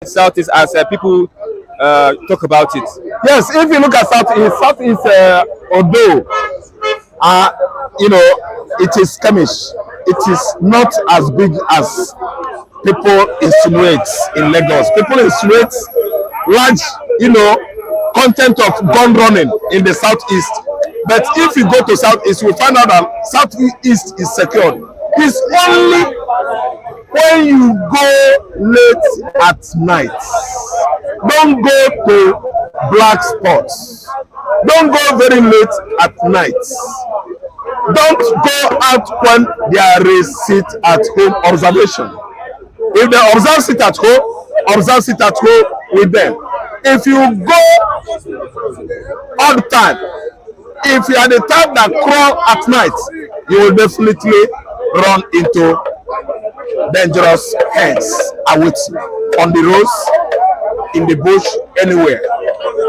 Southeast as people talk about it. Yes, if you look at Southeast, although uh, it is skirmish, it is not as big as people insinuate in Lagos. People insinuate large, content of gun running in the Southeast. But if you go to Southeast, you find out that Southeast is secured. It's only when you go late at night. Don't go to black spots. Don't go very late at night. Don't go out when there is sit at home observation. If they observe sit at home, observe sit at home with them. If you go all the time, if you are the type that crawl at night, you will definitely run into dangerous hands awaiting on the roads, in the bush, anywhere.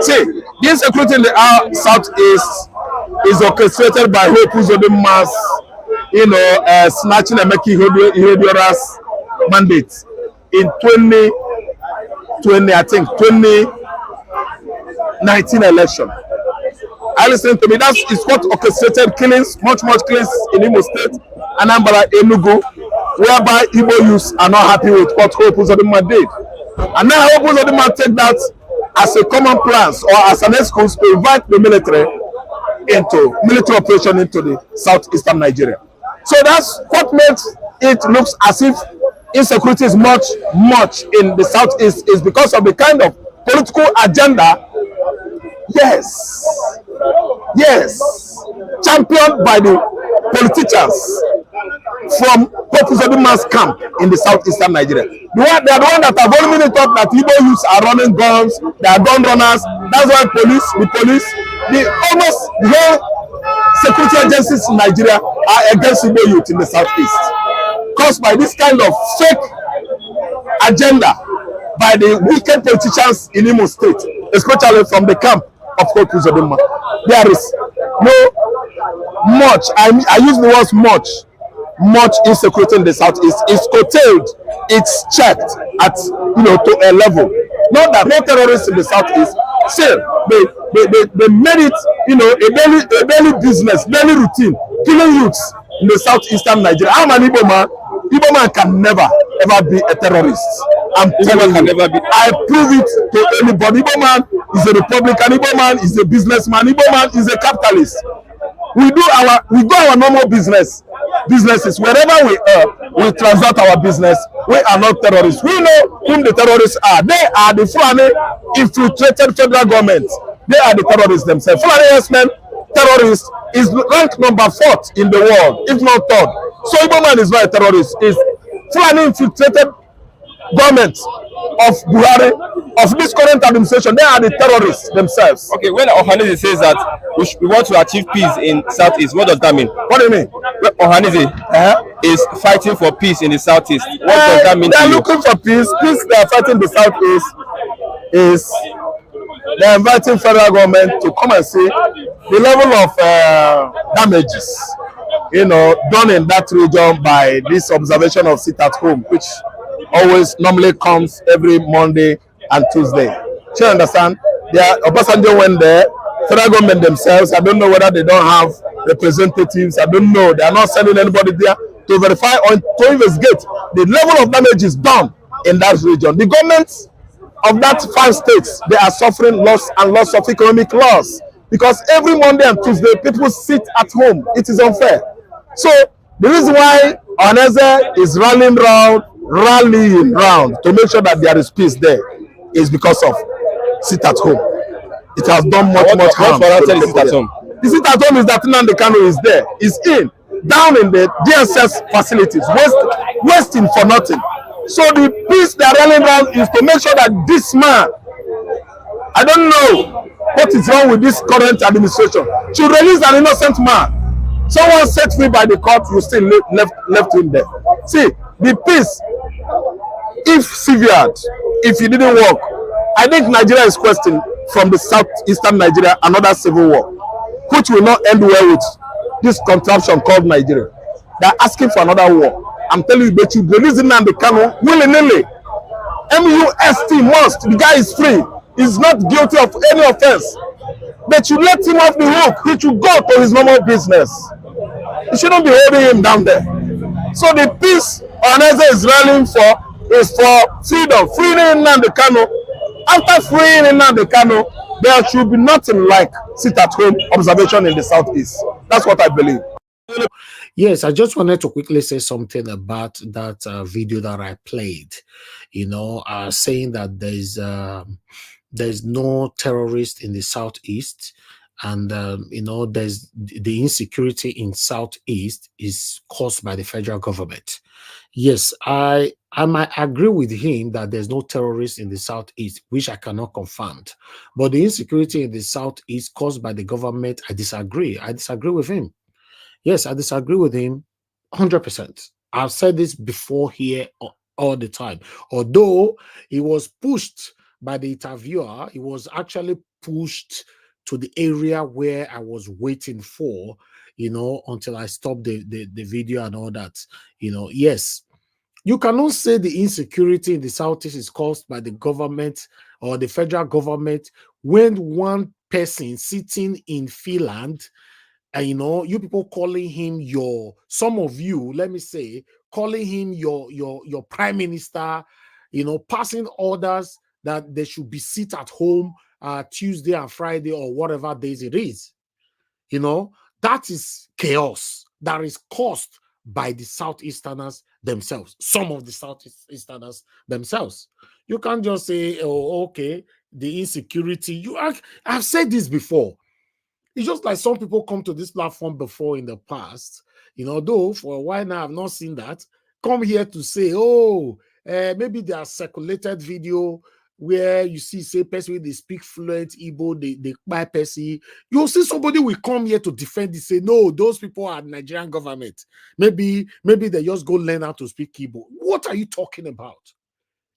See, this security in the Southeast is orchestrated by Hope Uzodinma's, snatching and making Ihediora's mandate in 2020, I think, 2019 election. I listen to me. It's what orchestrated killings, much killings in Imo State, Anambra, Enugu, whereby Igbo youths are not happy with what Hope Uzodinma did. And now Hope Uzodinma take that as a common plan or as an excuse to invite the military operation into the southeastern Nigeria. So that's what makes it looks as if insecurity is much in the southeast is because of the kind of political agenda, yes, championed by the politicians from Hope Uzodinma's camp in the southeastern Nigeria. They are the one that have only thought that Igbo youths are running guns, they are gun runners. That's why the whole security agencies in Nigeria are against Igbo youth in the southeast, caused by this kind of fake agenda by the wicked politicians in Imo State, especially from the camp of Hope Uzodinma. There is no much, I use the words much insecurity in the southeast. It's curtailed, it's checked at to a level. Not that no terrorists in the southeast, still they made it a daily business, daily routine, killing youths in the southeastern Nigeria. I'm an Igbo man. Igbo man can never ever be a terrorist. I'm telling you, I prove it to anybody. Igbo man is a Republican, Igbo man is a businessman, Igbo man is a capitalist. We do our normal businesses wherever we are. We transact our business. We are not terrorists. We know whom the terrorists are. They are the Fulani infiltrated federal government. They are the terrorists themselves. Fulani herdsmen terrorists is ranked number 4th in the world, if not 3rd. So Igbo man is not a terrorist. Is Fulani infiltrated government of Buhari, of this current administration. They are the terrorists themselves. Okay, when Ohanize says that we want to achieve peace in Southeast, what does that mean? What do you mean? When Ohanize is fighting for peace in the Southeast, what does that mean? They are looking for peace. Peace they are fighting in the Southeast is they are inviting federal government to come and see the level of damages, done in that region by this observation of sit at home, which normally comes every Monday and Tuesday. Do you understand? Obasanjo went there, federal government themselves, I don't know whether they don't have representatives, I don't know, they are not sending anybody there to verify or to investigate the level of damage is done in that region. The governments of that 5 states, they are suffering loss of economic loss because every Monday and Tuesday people sit at home. It is unfair. So the reason why Ohanaeze is rallying round to make sure that there is peace there is because of sit at home. It has done much harm. The sit at home is that Nnamdi Kanu is there, is down in the DSS facilities, wasting for nothing. So the peace they are rallying around is to make sure that this man, I don't know what is wrong with this current administration, should release an innocent man. Someone set free by the court, you still left him there. See, the peace, if severed, if it didn't work, I think Nigeria is questioning from the southeastern Nigeria another civil war, which will not end well with this contraption called Nigeria. They are asking for another war. I'm telling you, but you release Nnamdi Kanu willy-nilly MUST must. The guy is free. He's not guilty of any offense. They should let him off the hook. He should go to his normal business. You shouldn't be holding him down there. So the peace Oneze is rallying for is for freedom. Freeing Nnamdi Kanu. After freeing Nnamdi Kanu, there should be nothing like sit-at-home observation in the southeast. That's what I believe. Yes, I just wanted to quickly say something about that video that I played. Saying that there's no terrorist in the southeast, and there's the insecurity in southeast is caused by the federal government. Yes, I might agree with him that there's no terrorists in the southeast, which I cannot confirm. But the insecurity in the southeast caused by the government, I disagree. I disagree with him. Yes, I disagree with him 100%. I've said this before here all the time. Although he was pushed by the interviewer, he was actually pushed to the area where I was waiting for, until I stopped the video and all that. Yes, you cannot say the insecurity in the southeast is caused by the government or the federal government when one person sitting in Finland, and you people calling him some of you, let me say, calling him your prime minister, passing orders that they should be sit at home Tuesday and Friday or whatever days it is. That is chaos that is caused by the Southeasterners themselves, some of the Southeasterners themselves. You can't just say, oh, okay, the insecurity. I've said this before. It's just like some people come to this platform before in the past, though for a while now I've not seen that, come here to say, oh, maybe there are circulated video where you see, say, person they speak fluent Igbo, they buy Percy. You'll see somebody will come here to defend it, say, no, those people are Nigerian government. Maybe they just go learn how to speak Igbo. What are you talking about?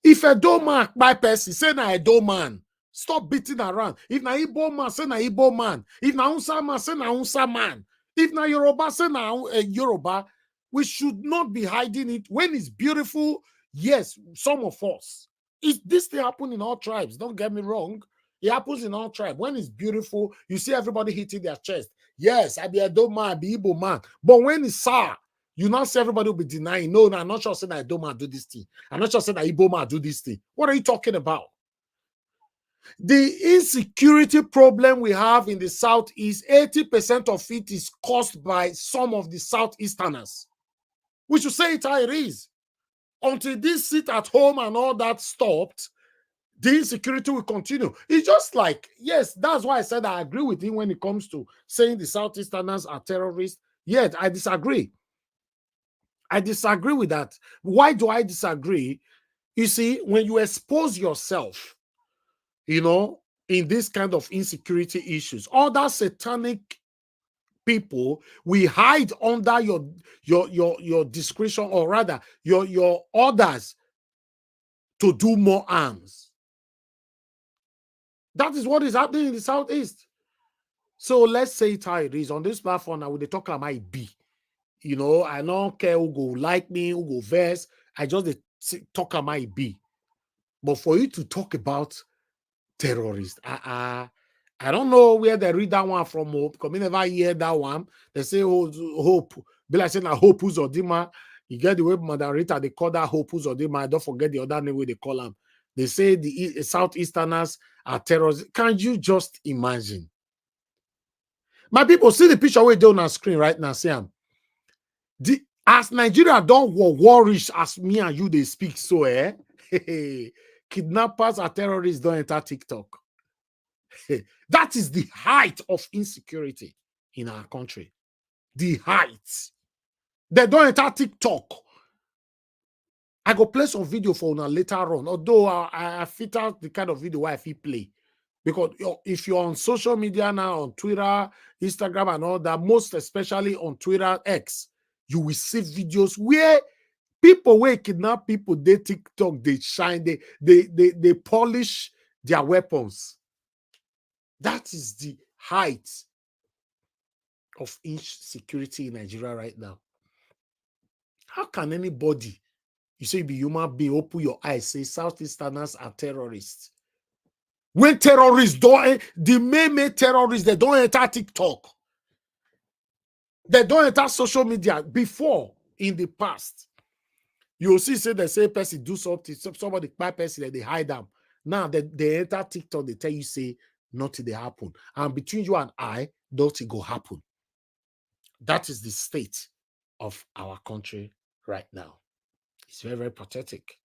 If a man buy Percy, say na a man. Stop beating around. If na Igbo man, say na Igbo man. If na Hausa man, say na Hausa man. If na Yoruba, say na Yoruba. We should not be hiding it. When it's beautiful, yes, some of us. This thing happen in all tribes. Don't get me wrong. It happens in all tribes. When it's beautiful, you see everybody hitting their chest. Yes, I be a Edo man, I be Igbo man. But when it's sour, you now see everybody will be denying. No, I'm not sure saying that Edo man do this thing. I'm not sure saying that Igbo man do this thing. What are you talking about? The insecurity problem we have in the Southeast, 80% of it is caused by some of the Southeasterners. We should say it how it is. Until this sit at home and all that stopped, the insecurity will continue. It's just like, yes, that's why I said I agree with him when it comes to saying the Southeasterners are terrorists. Yet I disagree. I disagree with that. Why do I disagree? You see, when you expose yourself, in this kind of insecurity issues, other satanic people we hide under your discretion, or rather your orders to do more harms. That is what is happening in the Southeast. So let's say it how it is. On this platform now, they talk about it be. I don't care who go like me, who go verse. I just talk about it be. But for you to talk about terrorists, I don't know where they read that one from, because we never hear that one. They say, oh, hope. Be like saying, hope Uzodinma. You get the way moderator, they call that hope Uzodinma. I don't forget the other name where they call them. They say the Southeasterners are terrorists. Can you just imagine? My people, see the picture we're doing on screen right now. See them. As Nigeria don't war-rich as me and you they speak, so kidnappers or terrorists don't enter TikTok. That is the height of insecurity in our country. The height. They don't enter TikTok. I go play some video for una later on, although I fit out the kind of video where I fit play. Because if you're on social media now, on Twitter, Instagram, and all that, most especially on Twitter X, you will see videos where people where kidnap people, they TikTok, they shine, they polish their weapons. That is the height of insecurity in Nigeria right now. How can anybody You say be human being, open your eyes, say Southeasterners are terrorists. When terrorists don't, the main terrorists, they don't enter TikTok. They don't enter social media. Before, in the past, you'll see say the same person do something, somebody buy person, they hide them. Now they enter TikTok, they tell you, say, nothing they happen. And between you and I, nothing go happen. That is the state of our country right now. It's very, very pathetic.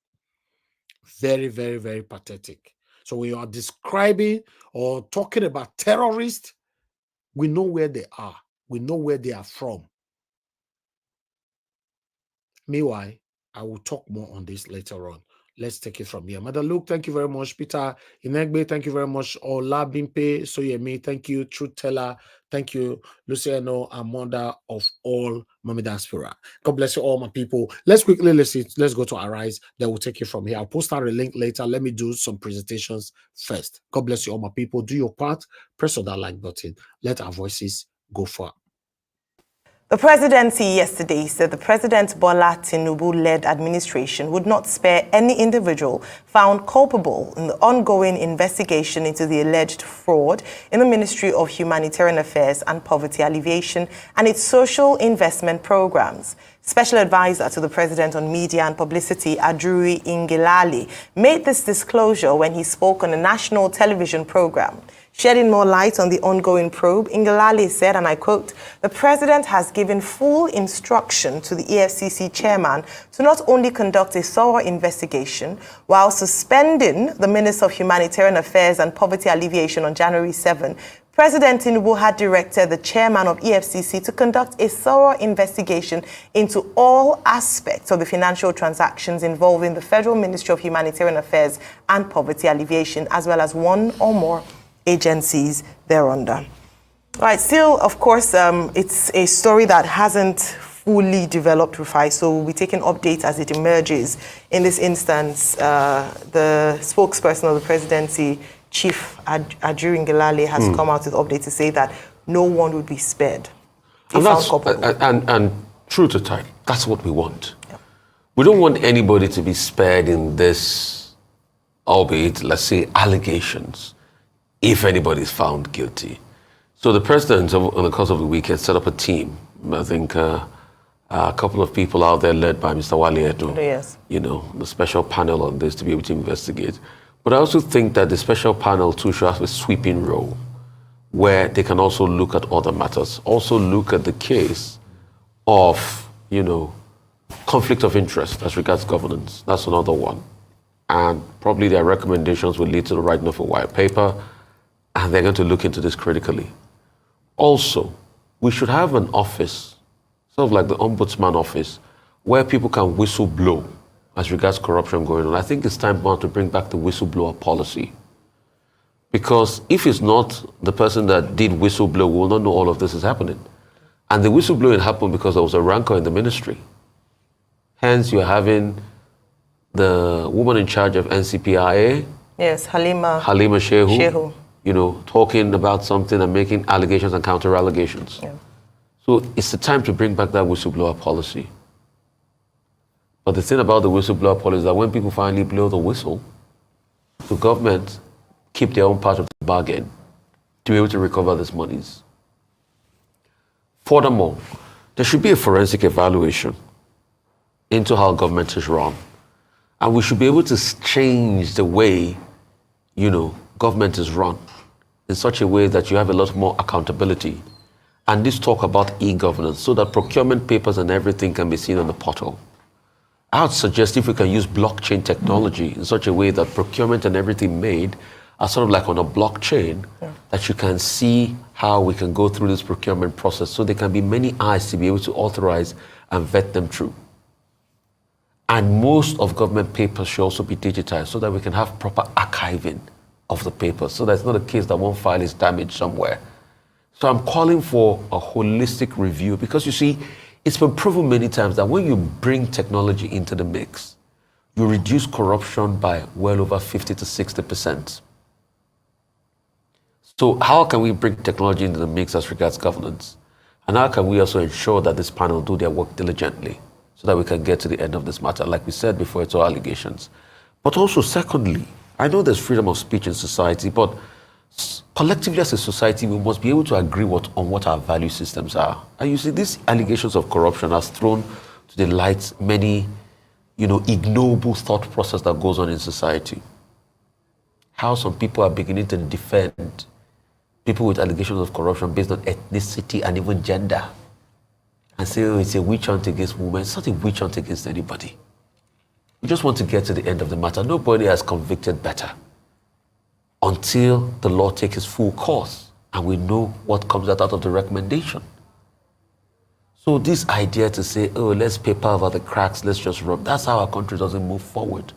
Very, very, very pathetic. So when you are describing or talking about terrorists, we know where they are. We know where they are from. Meanwhile, I will talk more on this later on. Let's take it from here. Mother Luke, thank you very much. Peter Inegbe, thank you very much. Ola Bimpe, Soyemi, thank you. Truth Teller, thank you. Luciano, Amanda of all Mami Diaspora. God bless you all, my people. Let's quickly listen. Let's go to Arise. Then we'll take it from here. I'll post out a link later. Let me do some presentations first. God bless you all, my people. Do your part. Press on that like button. Let our voices go far. The presidency yesterday said the President Bwala Tinubu-led administration would not spare any individual found culpable in the ongoing investigation into the alleged fraud in the Ministry of Humanitarian Affairs and Poverty Alleviation and its social investment programs. Special Advisor to the President on Media and Publicity, Ajuri Ngelale, made this disclosure when he spoke on a national television program. Shedding more light on the ongoing probe, Ngelale said, and I quote, "The President has given full instruction to the EFCC chairman to not only conduct a thorough investigation while suspending the Minister of Humanitarian Affairs and Poverty Alleviation on January 7, President Tinubu had directed the chairman of EFCC to conduct a thorough investigation into all aspects of the financial transactions involving the Federal Ministry of Humanitarian Affairs and Poverty Alleviation, as well as one or more agencies thereunder." All right, still, of course, it's a story that hasn't fully developed, Rufai, so we'll be taking updates as it emerges. In this instance, the spokesperson of the presidency, Chief Ajuri Ngelale, has come out with updates to say that no one would be spared. And true to time, that's what we want. Yeah. We don't want anybody to be spared in this, albeit, let's say, allegations, if anybody is found guilty. So the president, on the course of the weekend, set up a team. I think a couple of people out there led by Mr. Wale Edo, yes. You know, the special panel on this to be able to investigate. But I also think that the special panel too should have a sweeping role where they can also look at other matters, also look at the case of, you know, conflict of interest as regards governance. That's another one. And probably their recommendations will lead to the writing of a white paper, and they're going to look into this critically. Also, we should have an office, sort of like the Ombudsman office, where people can whistle blow as regards corruption going on. I think it's time now to bring back the whistleblower policy. Because if it's not the person that did whistleblow, we will not know all of this is happening. And the whistleblowing happened because there was a rancor in the ministry. Hence, you're having the woman in charge of NCPIA. Yes, Halima Shehu. You know, talking about something and making allegations and counter-allegations. Yeah. So it's the time to bring back that whistleblower policy. But the thing about the whistleblower policy is that when people finally blow the whistle, the government keep their own part of the bargain to be able to recover these monies. Furthermore, there should be a forensic evaluation into how government is run. And we should be able to change the way, you know, government is run in such a way that you have a lot more accountability. And this talk about e-governance so that procurement papers and everything can be seen on the portal. I would suggest if we can use blockchain technology in such a way that procurement and everything made are sort of like on a blockchain, that you can see how we can go through this procurement process so there can be many eyes to be able to authorize and vet them through. And most of government papers should also be digitized so that we can have proper archiving of the papers, so that it's not a case that one file is damaged somewhere. So I'm calling for a holistic review because you see, it's been proven many times that when you bring technology into the mix, you reduce corruption by well over 50 to 60%. So how can we bring technology into the mix as regards governance? And how can we also ensure that this panel do their work diligently so that we can get to the end of this matter. Like we said before, it's all allegations. But also, secondly, I know there's freedom of speech in society, but collectively as a society, we must be able to agree on what our value systems are. And you see, these allegations of corruption has thrown to the light many, ignoble thought process that goes on in society. How some people are beginning to defend people with allegations of corruption based on ethnicity and even gender. And say, oh, it's a witch hunt against women. It's not a witch hunt against anybody. We just want to get to the end of the matter. Nobody has convicted better until the law takes its full course and we know what comes out of the recommendation. So this idea to say, oh, let's paper over the cracks, let's just rub, that's how our country doesn't move forward.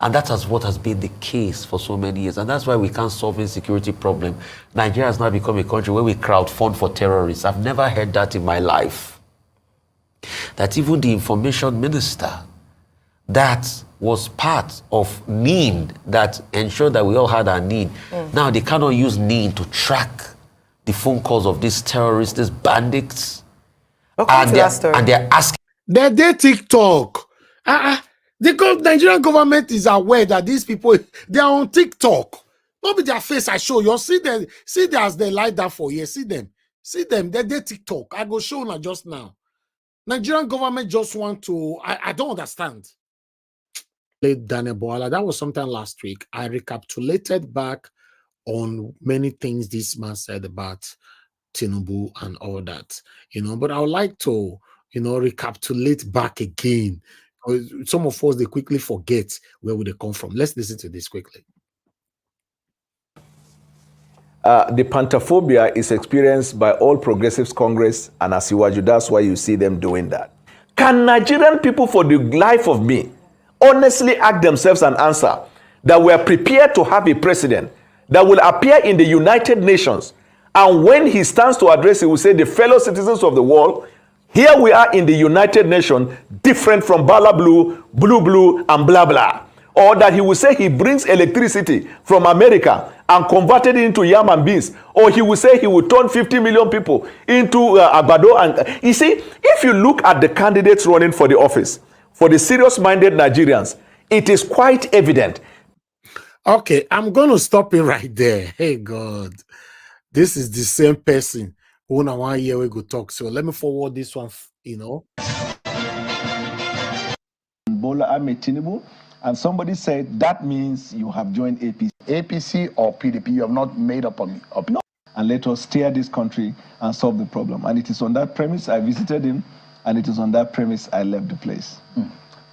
And that is what has been the case for so many years. And that's why we can't solve insecurity problem. Nigeria has now become a country where we crowdfund for terrorists. I've never heard that in my life. That even the information minister that was part of NIN that ensured that we all had our NIN. Now they cannot use NIN to track the phone calls of these terrorists, these bandits. And they're asking. They TikTok. The Nigerian government is aware that these people, they are on TikTok. Not be their face I show you. See them as they lie down for years. See them. They TikTok. I go show now just now. Nigerian government just want to, I don't understand. Daniel Bwala, that was sometime last week. I recapitulated back on many things this man said about Tinubu and all that, but I would like to, recapitulate back again. Some of us, they quickly forget where would they come from. Let's listen to this quickly. The pantophobia is experienced by all Progressives Congress and Asiwaju. That's why you see them doing that. Can Nigerian people, for the life of me, honestly ask themselves and answer that we are prepared to have a president that will appear in the United Nations, and when he stands to address, he will say, the fellow citizens of the world, here we are in the United Nations, different from Bala Blue, Blue, and blah, blah. Or that he will say he brings electricity from America and converted it into yam and beans. Or he will say he will turn 50 million people into Agbado. And you see, if you look at the candidates running for the office, for the serious-minded Nigerians, it is quite evident. Okay, I'm going to stop it right there. Hey, God. This is the same person who now 1 year we go talk. So let me forward this one, Bola Ahmed Tinubu, and somebody said that means you have joined APC. APC or PDP, you have not made up on me. No. And let us steer this country and solve the problem. And it is on that premise I visited him, and it is on that premise I left the place.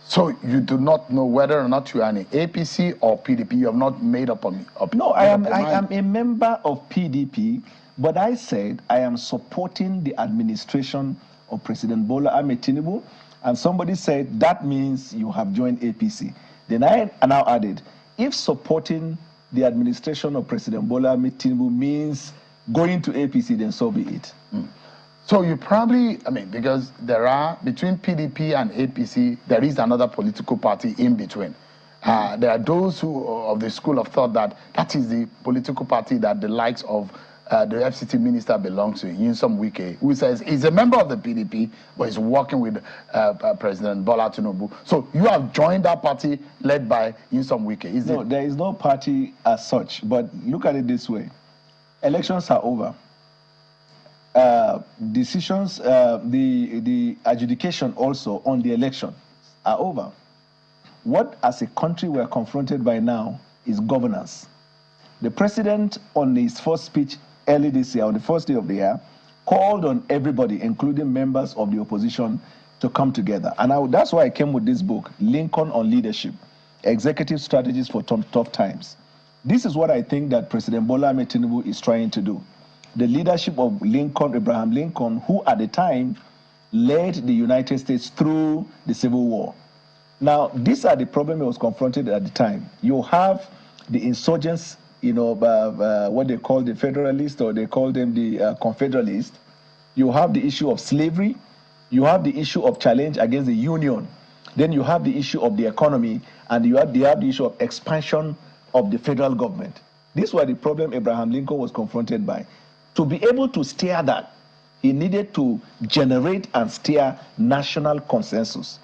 So you do not know whether or not you are in APC or PDP. You have not made up on me. No, I am a member of PDP, but I said I am supporting the administration of President Bola Ahmed Tinubu, and somebody said that means you have joined APC. Then I now added, if supporting the administration of President Bola Ahmed Tinubu means going to APC, then so be it. So you probably, because there are, between PDP and APC, there is another political party in between. There are those who, of the school of thought that is the political party that the likes of the FCT minister belongs to, Nyesom Wike, who says he's a member of the PDP, but he's working with President Bola Tinubu. So you have joined that party led by Nyesom Wike. No, there is no party as such, but look at it this way. Elections are over. Decisions, the adjudication also on the election are over. What as a country we are confronted by now is governance. The president on his first speech early this year, on the first day of the year, called on everybody, including members of the opposition, to come together. And that's why I came with this book, Lincoln on Leadership, Executive Strategies for Tough Times. This is what I think that President Bola Ahmed Tinubu is trying to do. The leadership of Abraham Lincoln, who at the time led the United States through the Civil War. Now, these are the problems he was confronted at the time. You have the insurgents, what they call the Federalists, or they call them the Confederalists. You have the issue of slavery. You have the issue of challenge against the Union. Then you have the issue of the economy, and you have the issue of expansion of the federal government. These were the problems Abraham Lincoln was confronted by. To be able to steer that, he needed to generate and steer national consensus.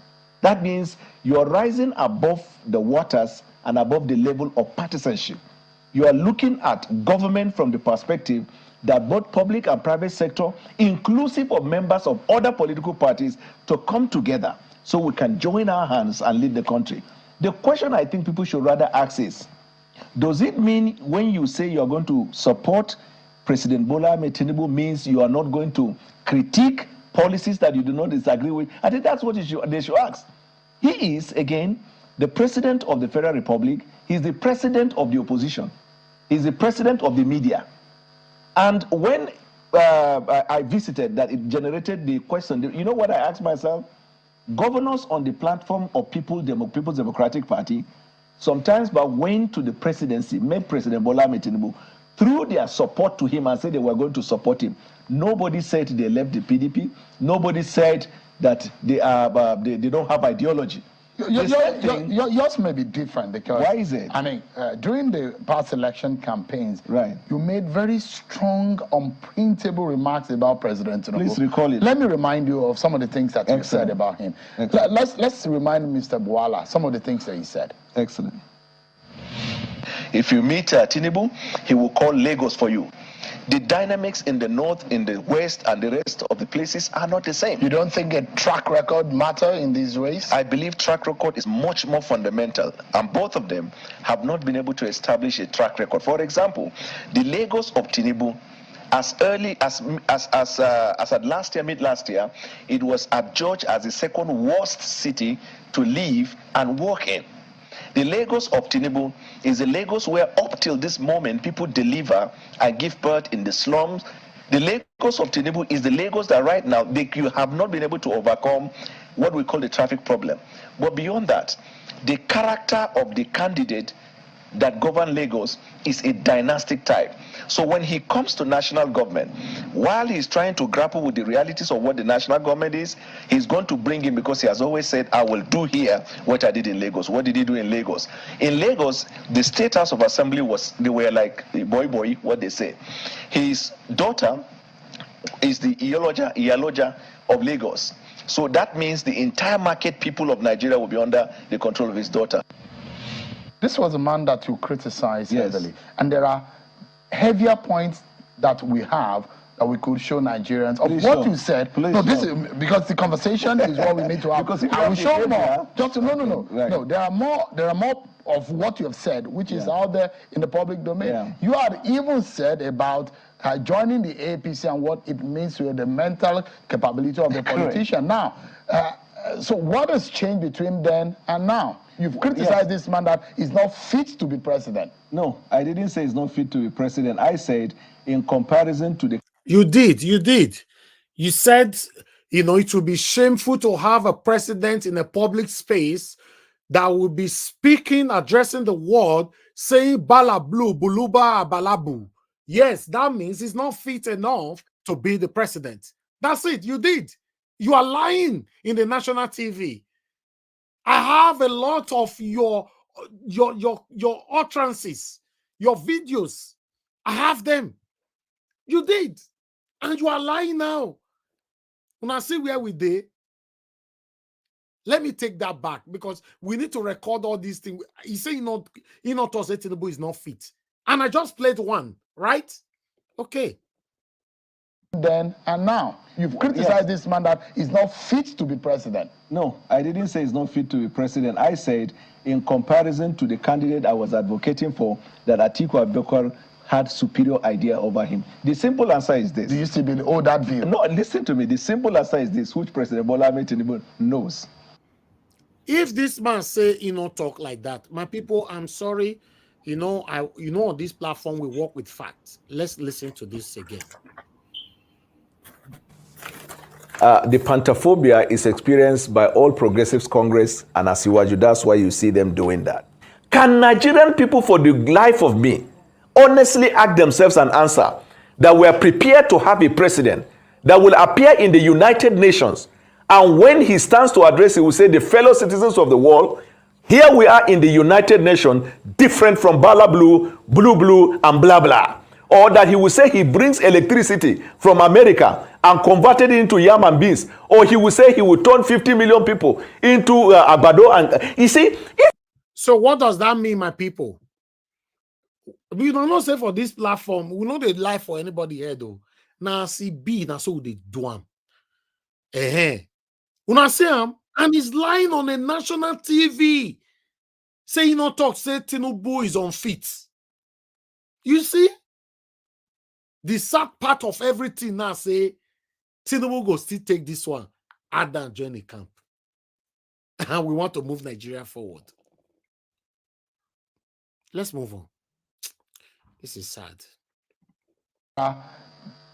That means you are rising above the waters and above the level of partisanship. You are looking at government from the perspective that both public and private sector, inclusive of members of other political parties, to come together so we can join our hands and lead the country. The question I think people should rather ask is, does it mean when you say you are going to support President Bola Tinubu means you are not going to critique policies that you do not disagree with? I think that's what they should ask. He is, again, the president of the Federal Republic. He's the president of the opposition. He's the president of the media. And when I visited that, it generated the question, you know what I asked myself? Governors on the platform of People's Democratic Party sometimes but went to the presidency, met President Bola Tinubu, through their support to him and said they were going to support him. Nobody said they left the PDP. Nobody said that they don't have ideology. Yours may be different because why is it? I mean, during the past election campaigns, right, you made very strong, unprintable remarks about President Tinubu. Please recall it. Let me remind you of some of the things that you said about him. Let's remind Mr. Bwala some of the things that he said. Excellent. If you meet Tinubu, he will call Lagos for you. The dynamics in the north, in the west, and the rest of the places are not the same. You don't think a track record matter in these ways? I believe track record is much more fundamental, and both of them have not been able to establish a track record. For example, the Lagos of Tinubu, as early as at last year, mid last year, it was adjudged as the second worst city to live and work in. The Lagos of Tinubu is a Lagos where up till this moment people deliver and give birth in the slums. The Lagos of Tinubu is the Lagos that right now you have not been able to overcome what we call the traffic problem. But beyond that, the character of the candidate that govern Lagos is a dynastic type. So when he comes to national government, while he's trying to grapple with the realities of what the national government is, he's going to bring in, because he has always said, I will do here what I did in Lagos. What did he do in Lagos? In Lagos, the State House of Assembly they were like boy, what they say. His daughter is the Iyaloja of Lagos. So that means the entire market people of Nigeria will be under the control of his daughter. This was a man that you criticized heavily, and there are heavier points that we have that we could show Nigerians of what you said. No, this is because the conversation is what we need to have. I will show more. Just no. Right. No, there are more of what you have said, which is out there in the public domain. Yeah. You had even said about joining the APC and what it means to the mental capability of the politician. Now, so what has changed between then and now? You've criticized this man that he's not fit to be president. No, I didn't say he's not fit to be president. I said in comparison to the... You did. You said, it would be shameful to have a president in a public space that would be speaking, addressing the world, saying bala blue, buluba, balabu. Yes, that means he's not fit enough to be the president. That's it. You did. You are lying in the national TV. I have a lot of your utterances, your videos. I have them. You did. And you are lying now. When I see where we did, let me take that back, because we need to record all these things. He said he not say Tinubu is not fit. And I just played one, right? Okay. Then and now. You've criticized this man that he's not fit to be president. No, I didn't say he's not fit to be president. I said in comparison to the candidate I was advocating for, that Atiku Abubakar had superior idea over him. The simple answer is this. Do you still hold that view? No, listen to me. The simple answer is this, which President Bola Tinubu knows. If this man say talk like that, my people, I'm sorry. On this platform we work with facts. Let's listen to this again. The pantophobia is experienced by all Progressives Congress and Asiwaju. That's why you see them doing that. Can Nigerian people, for the life of me, honestly ask themselves an answer that we are prepared to have a president that will appear in the United Nations, and when he stands to address, he will say, the fellow citizens of the world, here we are in the United Nations, different from Bala Blue, Blue, and blah, blah. or that he will say he brings electricity from America and converted it into yam and beans, or he will say he will turn 50 million people into agbado. And you see, so what does that mean, my people? We don't know say for this platform, we know they lie for anybody here though. Now see B, now so they do am. Una see him, and he's lying on a national TV. Say he not talk, say Tinubu is unfit. You see? The sad part of everything now say Tinubu go still take this one, add and join the camp. And we want to move Nigeria forward. Let's move on. This is sad.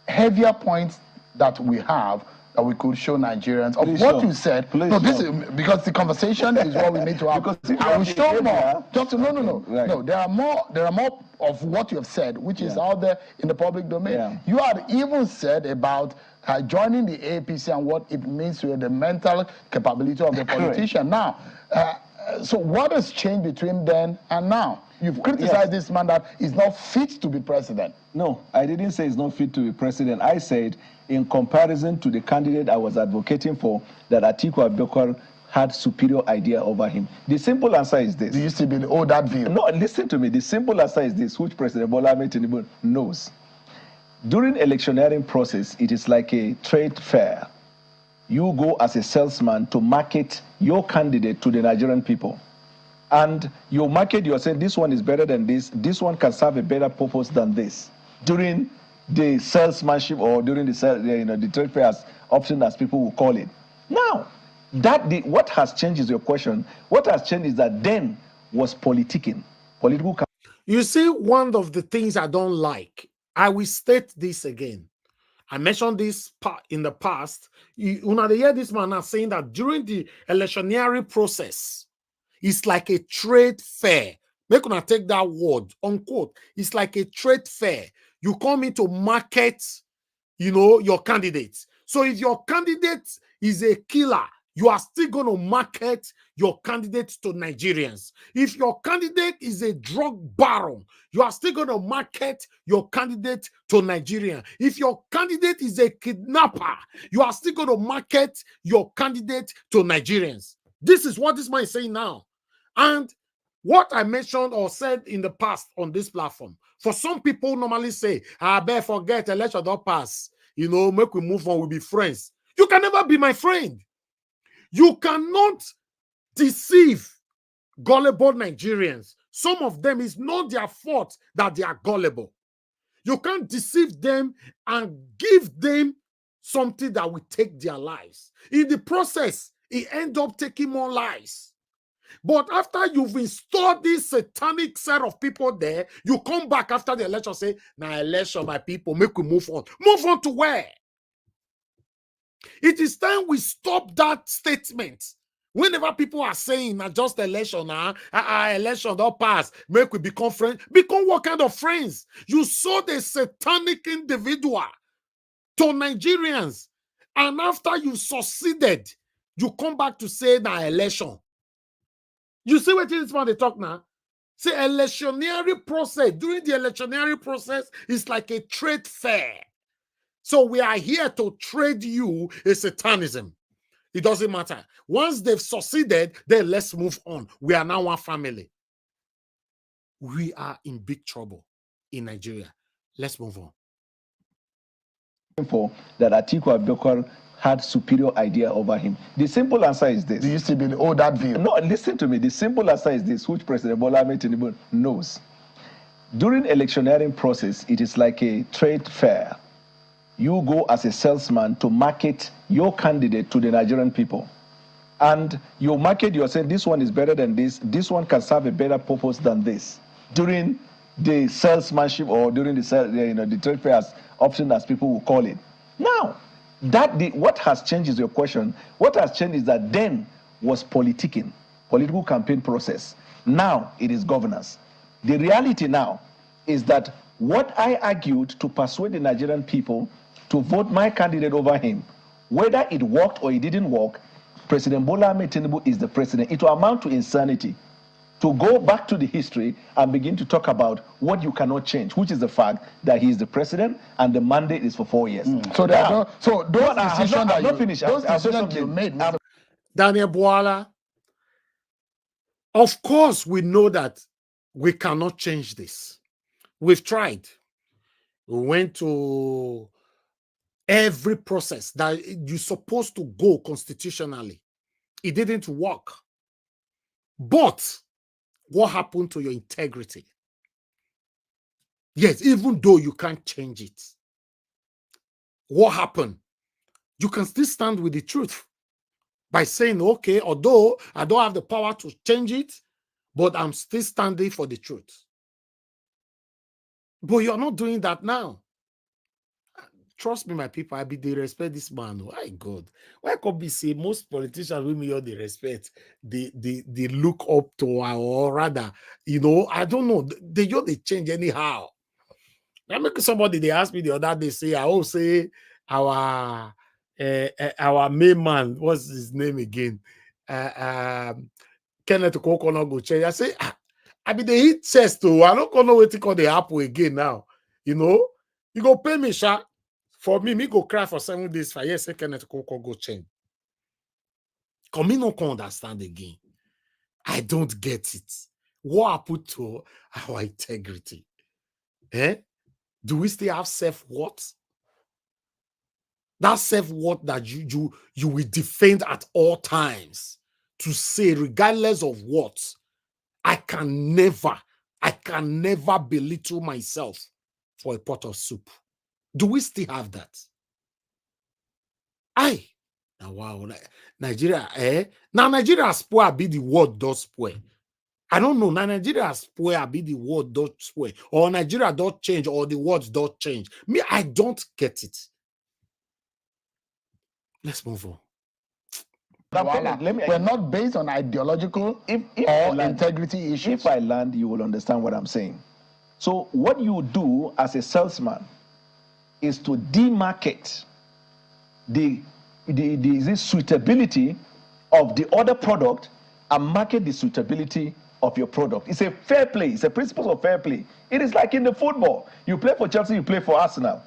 Heavier points that we have that we could show Nigerians of what you said. No, this is because the conversation is what we need to have. I will show more. Just no. Right. No, there are more of what you have said, which is out there in the public domain. Yeah. You had even said about joining the APC and what it means to the mental capability of the politician. Now, so what has changed between then and now? You've criticized this man that he's not fit to be president. No, I didn't say he's not fit to be president. I said in comparison to the candidate I was advocating for, that Atiku Abubakar had superior idea over him. The simple answer is this. Do you still hold that view? No, listen to me. The simple answer is this, which President Bwala Tinubu knows. During electioneering process, it is like a trade fair. You go as a salesman to market your candidate to the Nigerian people. And you market, you're saying this one is better than this one can serve a better purpose than this. During the salesmanship or during the trade fair, as often as people will call it. Now, what has changed is your question. What has changed is that then was politicking. You see, one of the things I don't like, I will state this again. I mentioned this part in the past. You hear this man now saying that during the electioneering process, it's like a trade fair. Make una take that word, unquote. It's like a trade fair. You come in to market, your candidates. So if your candidate is a killer, you are still going to market your candidate to Nigerians. If your candidate is a drug baron, you are still going to market your candidate to Nigeria. If your candidate is a kidnapper, you are still going to market your candidate to Nigerians. This is what this man is saying now. And what I mentioned or said in the past on this platform, for some people normally say, I better forget, election don't pass. Make we move on, we'll be friends. You can never be my friend. You cannot deceive gullible Nigerians. Some of them, is not their fault that they are gullible. You can't deceive them and give them something that will take their lives. In the process, it ends up taking more lives. But after you've installed this satanic set of people there, you come back after the election, say, now election, my people, make we move on. Move on to where? It is time we stop that statement. Whenever people are saying, nah, just election, election don't pass, make we become friends. Become what kind of friends? You saw the satanic individual to Nigerians. And after you succeeded, you come back to say, nah, election. You see what this man they talk now? Say electioneering process. During the electioneering process, it's like a trade fair. So we are here to trade you a satanism. It doesn't matter. Once they've succeeded, then let's move on. We are now one family. We are in big trouble in Nigeria. Let's move on. For that Atiku Abubakar had superior idea over him. The simple answer is this. Do you still hold that view? No, listen to me. The simple answer is this, which President Bwala Tinubu knows. During electioneering process, it is like a trade fair. You go as a salesman to market your candidate to the Nigerian people. And you market, you're saying this one is better than this one can serve a better purpose than this. During the salesmanship or during the trade fair, as often as people will call it. Now, what has changed is your question. What has changed is that then was politicking, political campaign process. Now it is governance. The reality now is that what I argued to persuade the Nigerian people to vote my candidate over him, whether it worked or it didn't work, President Bwala Tinubu is the president. It will amount to insanity to go back to the history and begin to talk about what you cannot change, which is the fact that he is the president and the mandate is for 4 years. So there are no, so those I have decisions that not you, finished. those I'll say decisions you something. made, Mr. Daniel Bwala, of course, we know that we cannot change this. We've tried. We went to every process that you're supposed to go constitutionally. It didn't work. But what happened to your integrity? Yes, even though you can't change it, what happened? You can still stand with the truth by saying, okay, although I don't have the power to change it, but I'm still standing for the truth. But you're not doing that now. Trust me, my people, I be they respect this man. My God. Why could be say most politicians with me all the respect, they look up to, or rather, you know, I don't know, they change anyhow. I make somebody they asked me the other day, say, I will say our main man, what's his name again? Kenneth Kokono go change. I say, I mean, they hit chest too. I don't know what to call the apple again now. You know, you go pay me, sha. For me go cry for 7 days. For yes, Kenneth Koko go change. Come me no can understand again. I don't get it. What happened to our integrity? Eh? Do we still have self-worth? That self-worth that you will defend at all times to say, regardless of what, I can never belittle myself for a pot of soup. Do we still have that? Aye. Now, wow. Nigeria, Now, Nigeria spoil be the word does spoil. I don't know. Now, Nigeria spoil be the word does spoil. Or Nigeria don't change, or the words don't change. Me, I don't get it. Let's move on. We're not based on ideological or integrity issues. If I land, you will understand what I'm saying. So what you do as a salesman is to demarcate the suitability of the other product and market the suitability of your product. It's a fair play. It's a principle of fair play. It is like in the football. You play for Chelsea, you play for Arsenal.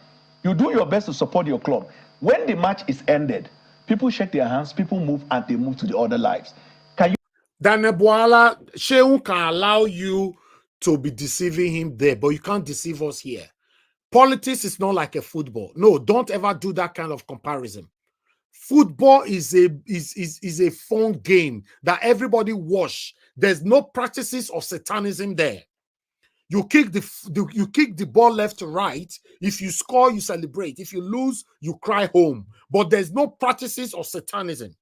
You do your best to support your club. When the match is ended, people shake their hands, people move, and they move to the other lives. Can you? Daniel Bwala, Shehu can allow you to be deceiving him there, but you can't deceive us here. Politics is not like a football. No, don't ever do that kind of comparison. Football is a fun game that everybody watch. There's no practices of satanism there. You kick the ball left to right. If you score, you celebrate. If you lose, you cry home. But there's no practices of satanism.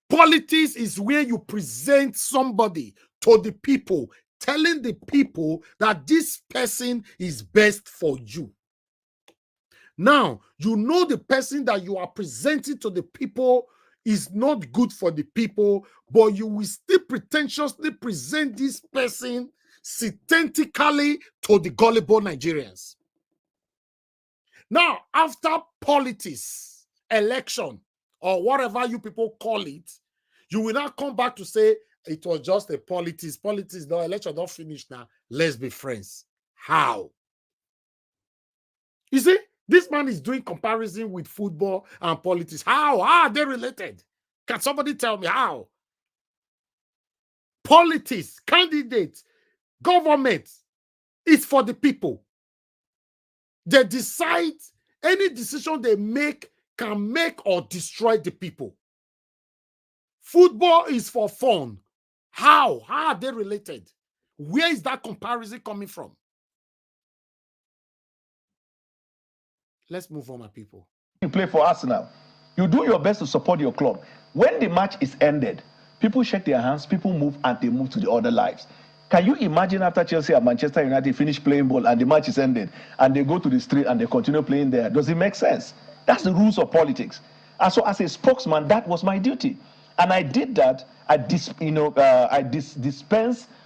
Politics is where you present somebody to the people, telling the people that this person is best for you. Now, you know the person that you are presenting to the people is not good for the people, but you will still pretentiously present this person synthetically to the gullible Nigerians. Now, after politics, election, or whatever you people call it, you will not come back to say it was just a politics. Politics, the election don't finish now. Let's be friends. How? You see, this man is doing comparison with football and politics. How are they related? Can somebody tell me how? Politics, candidates, government is for the people. They decide, any decision they make can make or destroy the people. Football is for fun. How? How are they related? Where is that comparison coming from? Let's move on, my people. You play for Arsenal. You do your best to support your club. When the match is ended, people shake their hands, people move, and they move to the other lives. Can you imagine after Chelsea and Manchester United finish playing ball and the match is ended and they go to the street and they continue playing there? Does it make sense? That's the rules of politics. And so as a spokesman, that was my duty. And I did that. I dispensed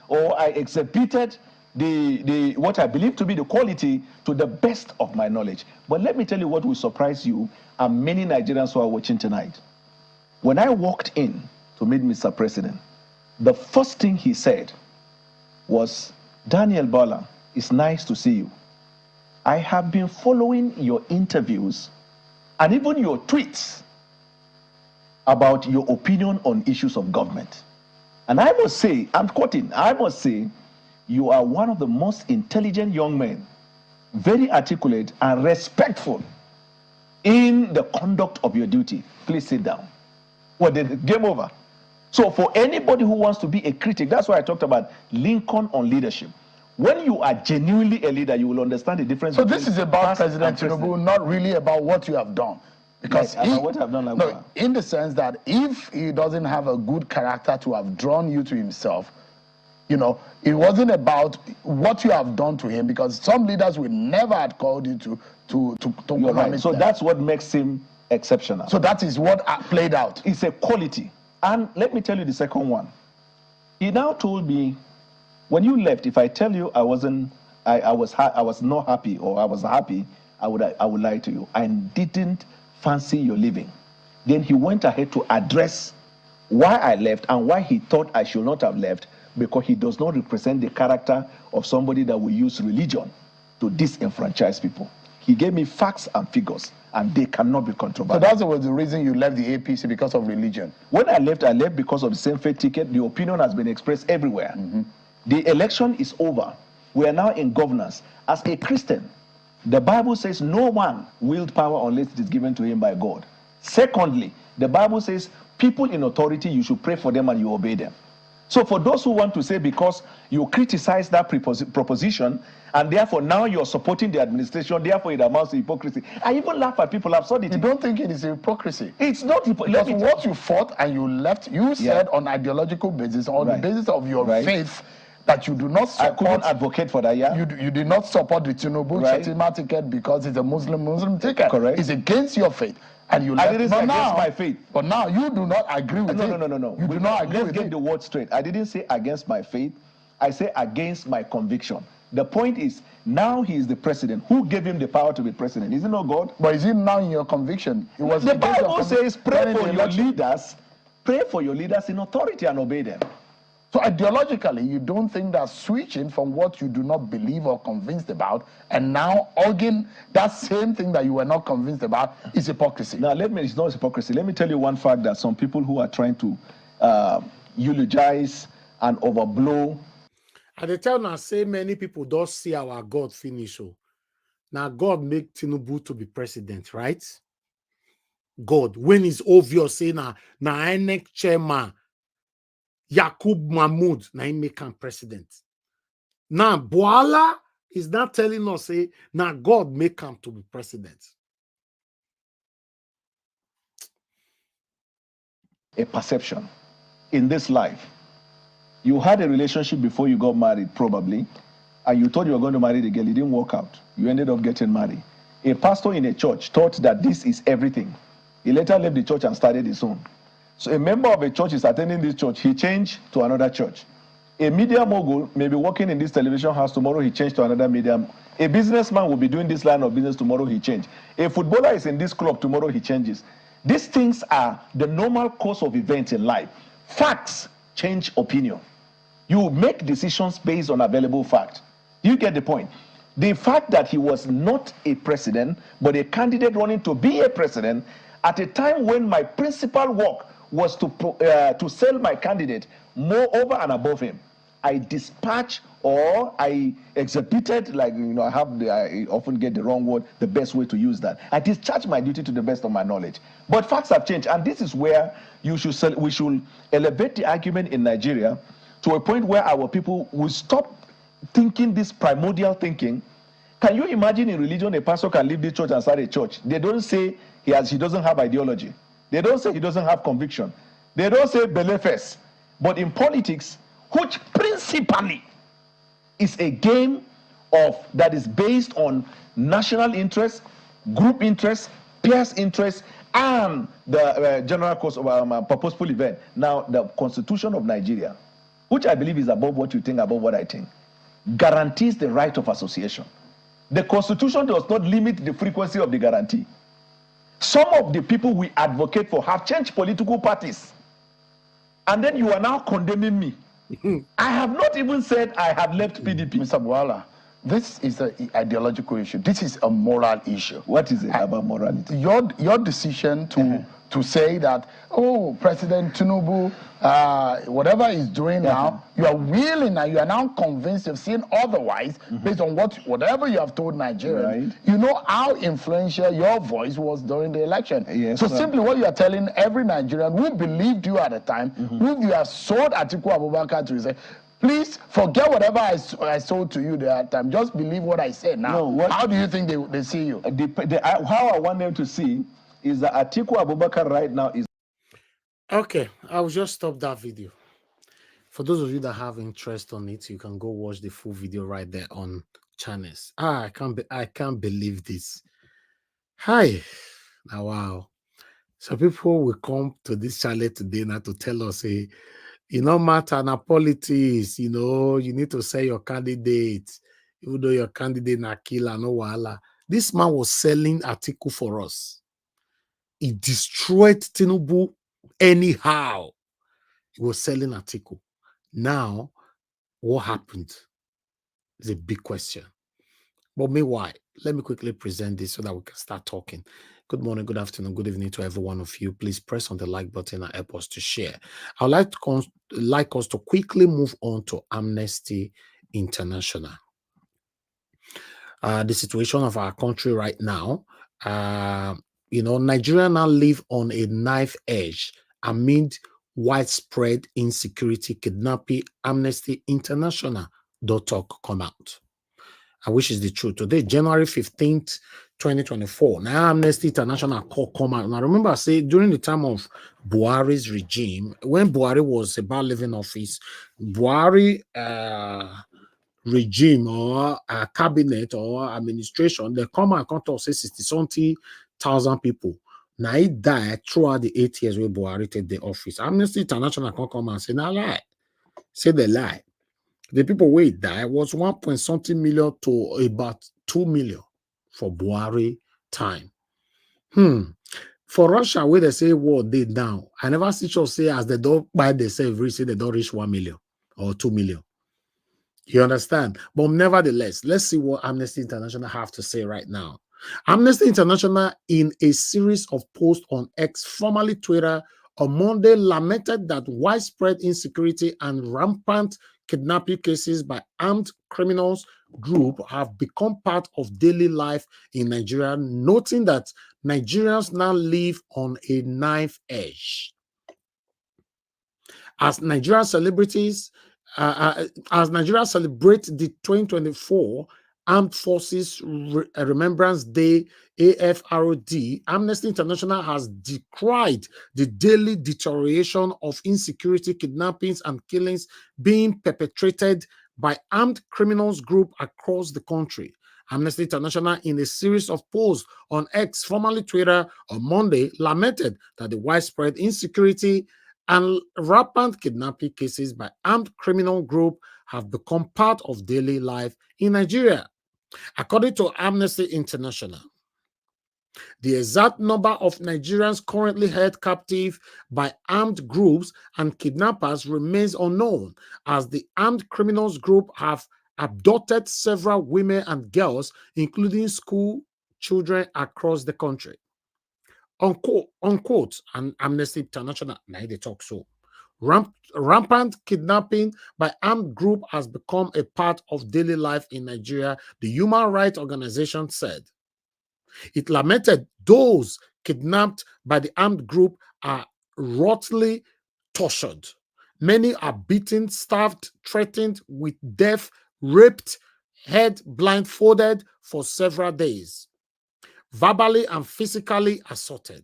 or I exhibited the what I believe to be the quality to the best of my knowledge. But let me tell you what will surprise you and many Nigerians who are watching tonight. When I walked in to meet Mr. President, the first thing he said was, Daniel Bwala, it's nice to see you. I have been following your interviews and even your tweets about your opinion on issues of government. And I must say, I'm quoting, I must say, you are one of the most intelligent young men, very articulate and respectful in the conduct of your duty. Please sit down. Well, then, game over. So for anybody who wants to be a critic, that's why I talked about Lincoln on leadership. When you are genuinely a leader, you will understand the difference. So this is about President Tinubu, not really about what you have done. Because what I've done, like no, in the sense that if he doesn't have a good character to have drawn you to himself, you know, it wasn't about what you have done to him, because some leaders would never have called you to right. So that's what makes him exceptional. So that is what played out. It's a quality. And let me tell you the second one. He now told me, when you left, if I tell you I was not happy, or I was happy, I would lie to you. I didn't fancy your leaving. Then he went ahead to address why I left and why he thought I should not have left, because he does not represent the character of somebody that will use religion to disenfranchise people. He gave me facts and figures, and they cannot be controversial. So that was the reason you left the APC, because of religion? When I left because of the same faith ticket. The opinion has been expressed everywhere. The election is over. We are now in governance. As a Christian, the Bible says no one wield power unless it is given to him by God. Secondly, the Bible says people in authority, you should pray for them and you obey them. So for those who want to say because you criticize that proposition and therefore now you're supporting the administration, therefore it amounts to hypocrisy. I even laugh at people absurdity. You don't think it is hypocrisy? It's not hypocrisy. Because what you fought and you left, you said on ideological basis, on the basis of your faith, that you do not support. I couldn't advocate for that, You did not support the Tinubu Chetima ticket because it's a Muslim ticket. Correct. It's against your faith. And you left. I didn't say against my faith. But now you do not agree with it. No. You do not agree with it. Let's get the word straight. I didn't say against my faith. I say against my conviction. The point is, now he is the president. Who gave him the power to be president? Is it not God? But is it now in your conviction? It was the Bible says, pray for your leaders. Pray for your leaders in authority and obey them. So ideologically, you don't think that switching from what you do not believe or convinced about and now arguing that same thing that you were not convinced about is hypocrisy? Now, it's not hypocrisy. Let me tell you one fact that some people who are trying to eulogize and overblow. At the time, I say many people don't see our God finish. So now God make Tinubu to be president, right? God, when it's obvious, say na INEC chairman Yakub Mahmoud na him make him president. Now Bwala is not telling us, say, now God make him to be president. A perception in this life. You had a relationship before you got married, probably, and you thought you were going to marry the girl. It didn't work out. You ended up getting married. A pastor in a church thought that this is everything. He later left the church and started his own. So a member of a church is attending this church. He changed to another church. A media mogul may be working in this television house. Tomorrow he changed to another media. A businessman will be doing this line of business. Tomorrow he changed. A footballer is in this club. Tomorrow he changes. These things are the normal course of events in life. Facts change opinion. You make decisions based on available fact. You get the point. The fact that he was not a president, but a candidate running to be a president at a time when my principal work was to sell my candidate more over and above him. I dispatched or I exhibited, like, you know, I often get the wrong word, the best way to use that. I discharged my duty to the best of my knowledge. But facts have changed, and this is where we should elevate the argument in Nigeria to a point where our people will stop thinking this primordial thinking. Can you imagine in religion a pastor can leave the church and start a church? They don't say he doesn't have ideology. They don't say he doesn't have conviction. They don't say beliefs. But in politics, which principally is a game that is based on national interest, group interest, peers interest, and the general course of purposeful event. Now, the Constitution of Nigeria, which I believe is above what you think, above what I think, guarantees the right of association. The Constitution does not limit the frequency of the guarantee. Some of the people we advocate for have changed political parties. and then you are now condemning me. I have not even said I have left PDP. Mr. Bwala, this is an ideological issue. This is a moral issue. What is it about morality? Your decision to say that, oh, President Tinubu, whatever he's doing now, you are willing and you are now convinced of seeing otherwise based on whatever you have told Nigerians. Right. You know how influential your voice was during the election. Yes, so sir. simply what you are telling every Nigerian who believed you at the time, who you have sold Atiku Abubakar to, say, please forget whatever I sold to you that time. Just believe what I said now. No, how do you think they see you? How I want them to see is that Atiku Abubakar right now is. Okay, I'll just stop that video. For those of you that have interest on it, you can go watch the full video right there on channels. I can't believe this. Hi. Now, wow. So people will come to this channel today now to tell us, hey, it no matter na politics, you know, you need to say your candidate, even though your candidate na killer, no wahala. This man was selling Atiku for us. He destroyed Tinubu anyhow. He was selling Atiku. Now, what happened is a big question. But meanwhile, let me quickly present this so that we can start talking. Good morning, good afternoon, good evening to every one of you. Please press on the like button and help us to share. I would like us to quickly move on to Amnesty International. The situation of our country right now, you know, Nigeria now live on a knife edge amid widespread insecurity, kidnapping. Amnesty International .talk come out. I wish it's the truth. Today, January 15th, 2024. Now, Amnesty International come out. Now, remember, I say during the time of Buhari's regime, when Buhari was about leaving office, Buhari regime or cabinet or administration, they come and talk say 60-something,000 people. Now, he died throughout the 8 years when Buhari take the office. Amnesty International come and say, now lie. Say they lie. The people who died was 1.something million to about 2 million for Buhari time. For Russia, where they say war they down, I never see you say as they don't buy themselves, say they don't reach 1 million or 2 million. You understand? But nevertheless, let's see what Amnesty International have to say right now. Amnesty International, in a series of posts on X, formerly Twitter, on Monday lamented that widespread insecurity and rampant kidnapping cases by armed criminals group have become part of daily life in Nigeria, noting that Nigerians now live on a knife edge. As Nigeria celebrates the 2024 Armed Forces Remembrance Day, AFRD, Amnesty International has decried the daily deterioration of insecurity, kidnappings, and killings being perpetrated by armed criminals group across the country. Amnesty International, in a series of posts on X, formerly Twitter, on Monday, lamented that the widespread insecurity and rampant kidnapping cases by armed criminal group have become part of daily life in Nigeria. According to Amnesty International, the exact number of Nigerians currently held captive by armed groups and kidnappers remains unknown, as the armed criminals group have abducted several women and girls, including school children across the country. Unquote, and Amnesty International, now they talk so. Rampant kidnapping by armed group has become a part of daily life in Nigeria, the human rights organization said. It lamented those kidnapped by the armed group are roughly tortured. Many are beaten, starved, threatened with death, raped, head blindfolded for several days, verbally and physically assaulted.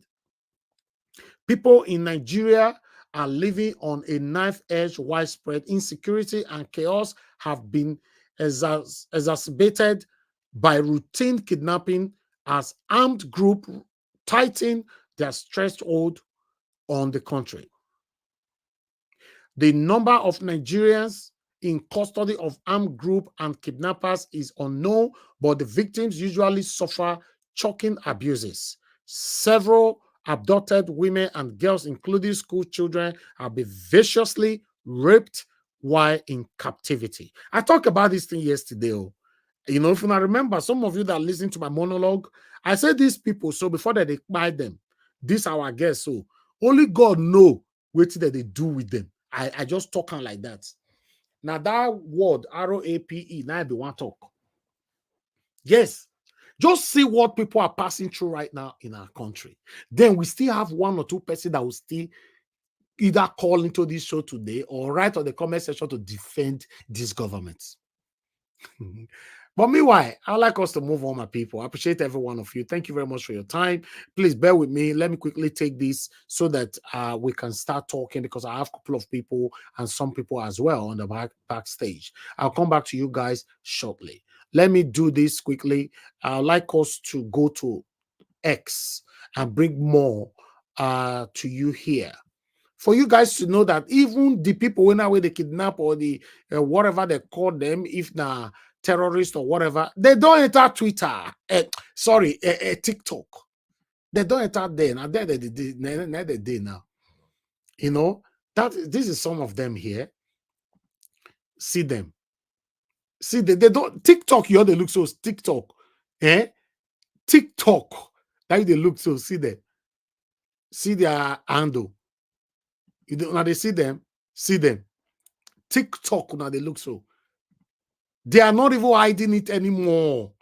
People in Nigeria are living on a knife edge. Widespread insecurity and chaos have been exacerbated by routine kidnapping as armed groups tighten their stranglehold on the country. The number of Nigerians in custody of armed group and kidnappers is unknown, but the victims usually suffer shocking abuses. Several abducted women and girls, including school children, have been viciously raped while in captivity. I talked about this thing yesterday. Oh. You know, if you remember, some of you that listen to my monologue, I said these people, so before they buy them, this our guess. So only God know what that they do with them. I just talk on like that. Now that word ROAPE, now be one talk. Yes. Just see what people are passing through right now in our country. Then we still have one or two persons that will still either call into this show today or write on the comment section to defend this government. But meanwhile, I'd like us to move on, my people. I appreciate every one of you. Thank you very much for your time. Please bear with me. Let me quickly take this so that we can start talking, because I have a couple of people and some people as well on the backstage. I'll come back to you guys shortly. Let me do this quickly. I'd like us to go to X and bring more to you here. For you guys to know that even the people when they kidnap or the whatever they call them, if na terrorist or whatever, they don't enter Twitter. TikTok. They don't enter there. Now they did now. You know, this is some of them here. See them. See they don't TikTok. You know they look so TikTok. TikTok. That they look so. See them. See their handle. You don't now they see them. TikTok now they look so. They are not even hiding it anymore.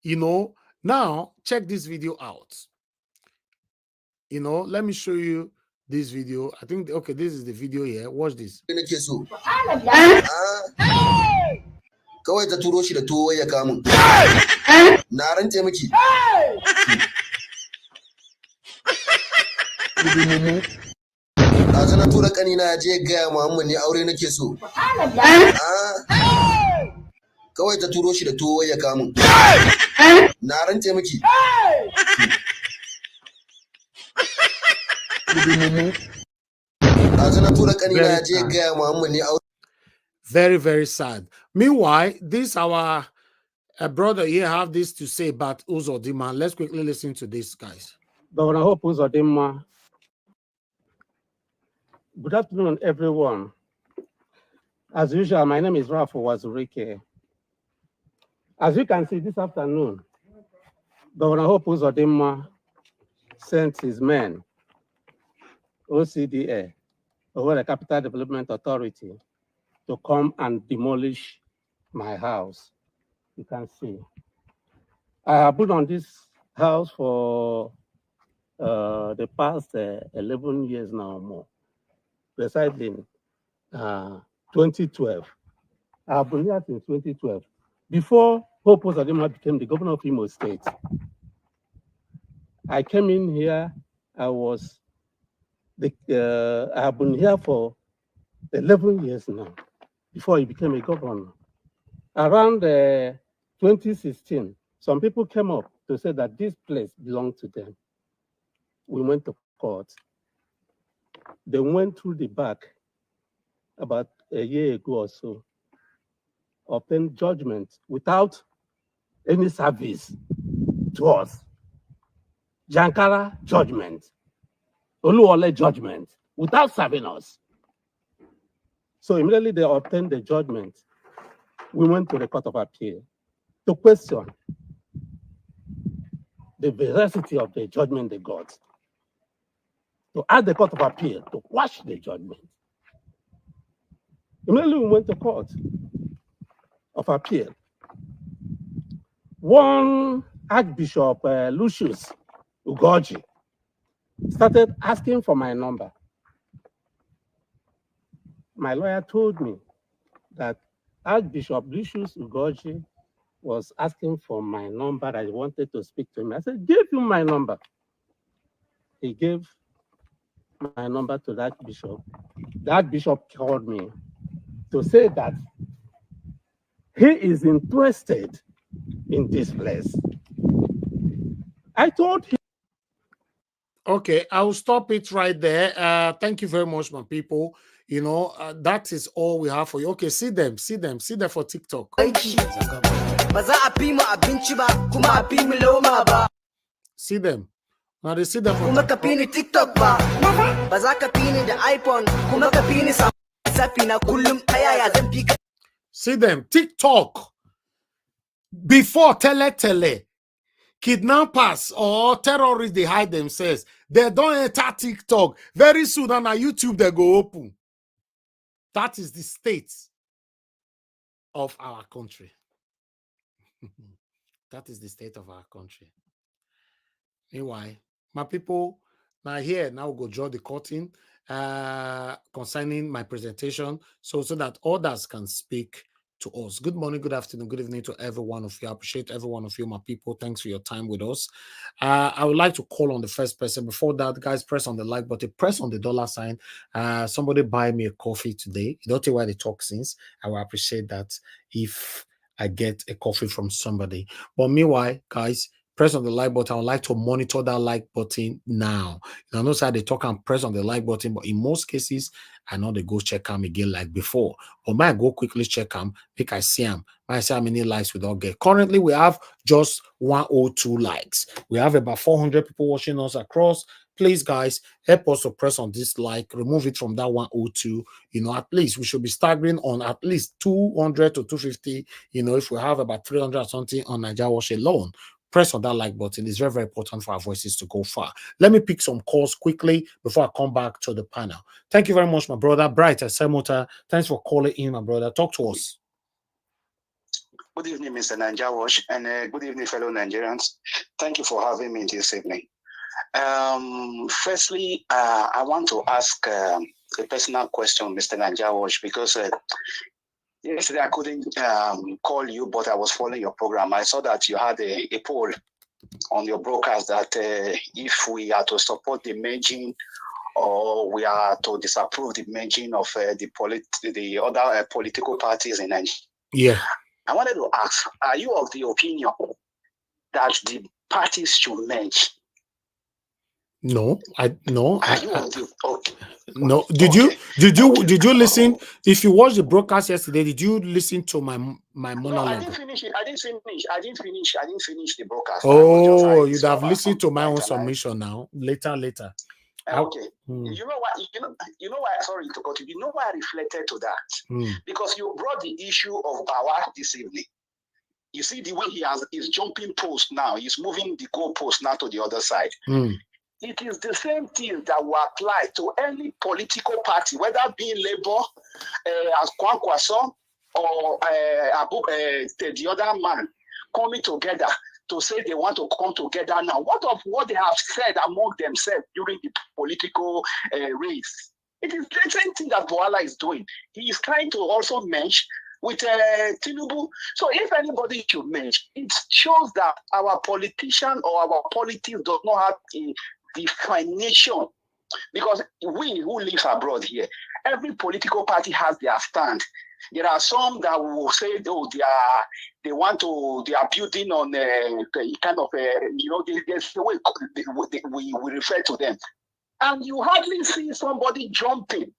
You know, now check this video out. You know, let me show you this video. I think, okay, this is the video here. Watch this. Kawai ta turo shi da tuwo ya kamun. Na rance miki. Ɗazu na tura ƙanina je gaya Muhammad ne aure nake so. Kawai ta turo shi da tuwo ya kamun. Na rance miki. Ɗazu na tura ƙanina je gaya Muhammad ne aure. Very, very sad. Meanwhile, this our brother here have this to say about Uzodinma. Let's quickly listen to this, guys. Governor Hope Uzodinma. Good afternoon, everyone. As usual, my name is Ralph Wazurike. As you can see this afternoon, Governor Hope Uzodinma sent his men, OCDA, over the Capital Development Authority, to come and demolish my house. You can see. I have been on this house for the past 11 years now or more. Precisely in 2012. I have been here since 2012. Before Hope Uzodinma became the governor of Imo State, I came in here. I have been here for 11 years now, before he became a governor. Around 2016, some people came up to say that this place belonged to them. We went to court. They went through the back about a year ago or so, obtained judgment without any service to us. Jankara judgment, Oluwole judgment, without serving us. So immediately they obtained the judgment. We went to the Court of Appeal to question the veracity of the judgment they got, to ask the Court of Appeal to quash the judgment. Immediately we went to Court of Appeal. One Archbishop Lucius Ugoji started asking for my number. My lawyer told me that Archbishop Lucius Ugoji was asking for my number. I wanted to speak to him. I said, give him my number. He gave my number to that bishop. That bishop called me to say that he is interested in this place. I told him. Okay, I'll stop it right there. Thank you very much, my people. You know, that is all we have for you. Okay, see them for TikTok. See them. Now they see them from Kuma ka pini TikTok ba. Ba za ka pini da iPhone. Kuma ka pini sa na kullum ayaya zan fi ka. See them, TikTok. Before tele, kidnappers or terrorists, they hide themselves. They don't enter TikTok. Very soon on YouTube, they go open. That is the state of our country. That is the state of our country. Anyway, my people, now here, now we'll go draw the curtain concerning my presentation so that others can speak to us. Good morning, good afternoon, good evening to every one of you. I appreciate every one of you, my people. Thanks for your time with us. I would like to call on the first person. Before that, guys, press on the like button, press on the dollar sign. Somebody buy me a coffee today. You don't know why they talk since. I will appreciate that if I get a coffee from somebody. But meanwhile, guys, press on the like button. I would like to monitor that like button now. I know how they talk and press on the like button, but in most cases, I know they go check them again like before. But might go quickly check them, make I see them. I see how many likes we don't get. Currently, we have just 102 likes. We have about 400 people watching us across. Please, guys, help us to press on this like, remove it from that 102. You know, at least we should be staggering on at least 200 to 250. You know, if we have about 300 or something on Nigeria Watch alone. Press on that like button. It's very, very important for our voices to go far. Let me pick some calls quickly before I come back to the panel. Thank you very much, my brother. Bright Semota. Thanks for calling in, my brother. Talk to us. Good evening, Mr. Nanjawash, and good evening, fellow Nigerians. Thank you for having me this evening. Firstly, I want to ask a personal question, Mr. Nanjawash, because yesterday I couldn't call you, but I was following your program. I saw that you had a poll on your broadcast that if we are to support the merging or we are to disapprove the merging of the other political parties in Nigeria. Yeah. I wanted to ask, are you of the opinion that the parties should merge? No, no. Okay. No. Did you listen? If you watched the broadcast yesterday, did you listen to my monologue? No, I didn't finish it. I didn't finish the broadcast. Oh, you'd have listened to my own submission now. Later. Okay. You know why? Sorry to cut you. You know why I reflected to that? Because you brought the issue of Bwala this evening. You see the way he's jumping post now. He's moving the goalpost now to the other side. It is the same thing that will apply to any political party, whether being Labour, as Kwankwaso, or the other man coming together to say they want to come together now. What of what they have said among themselves during the political race? It is the same thing that Bwala is doing. He is trying to also merge with Tinubu. So if anybody should merge, it shows that our politician or our politics does not have a definition, because we who live abroad here, every political party has their stand. There are some that will say, oh, they are building on kind of there's the way we refer to them, and you hardly see somebody jumping.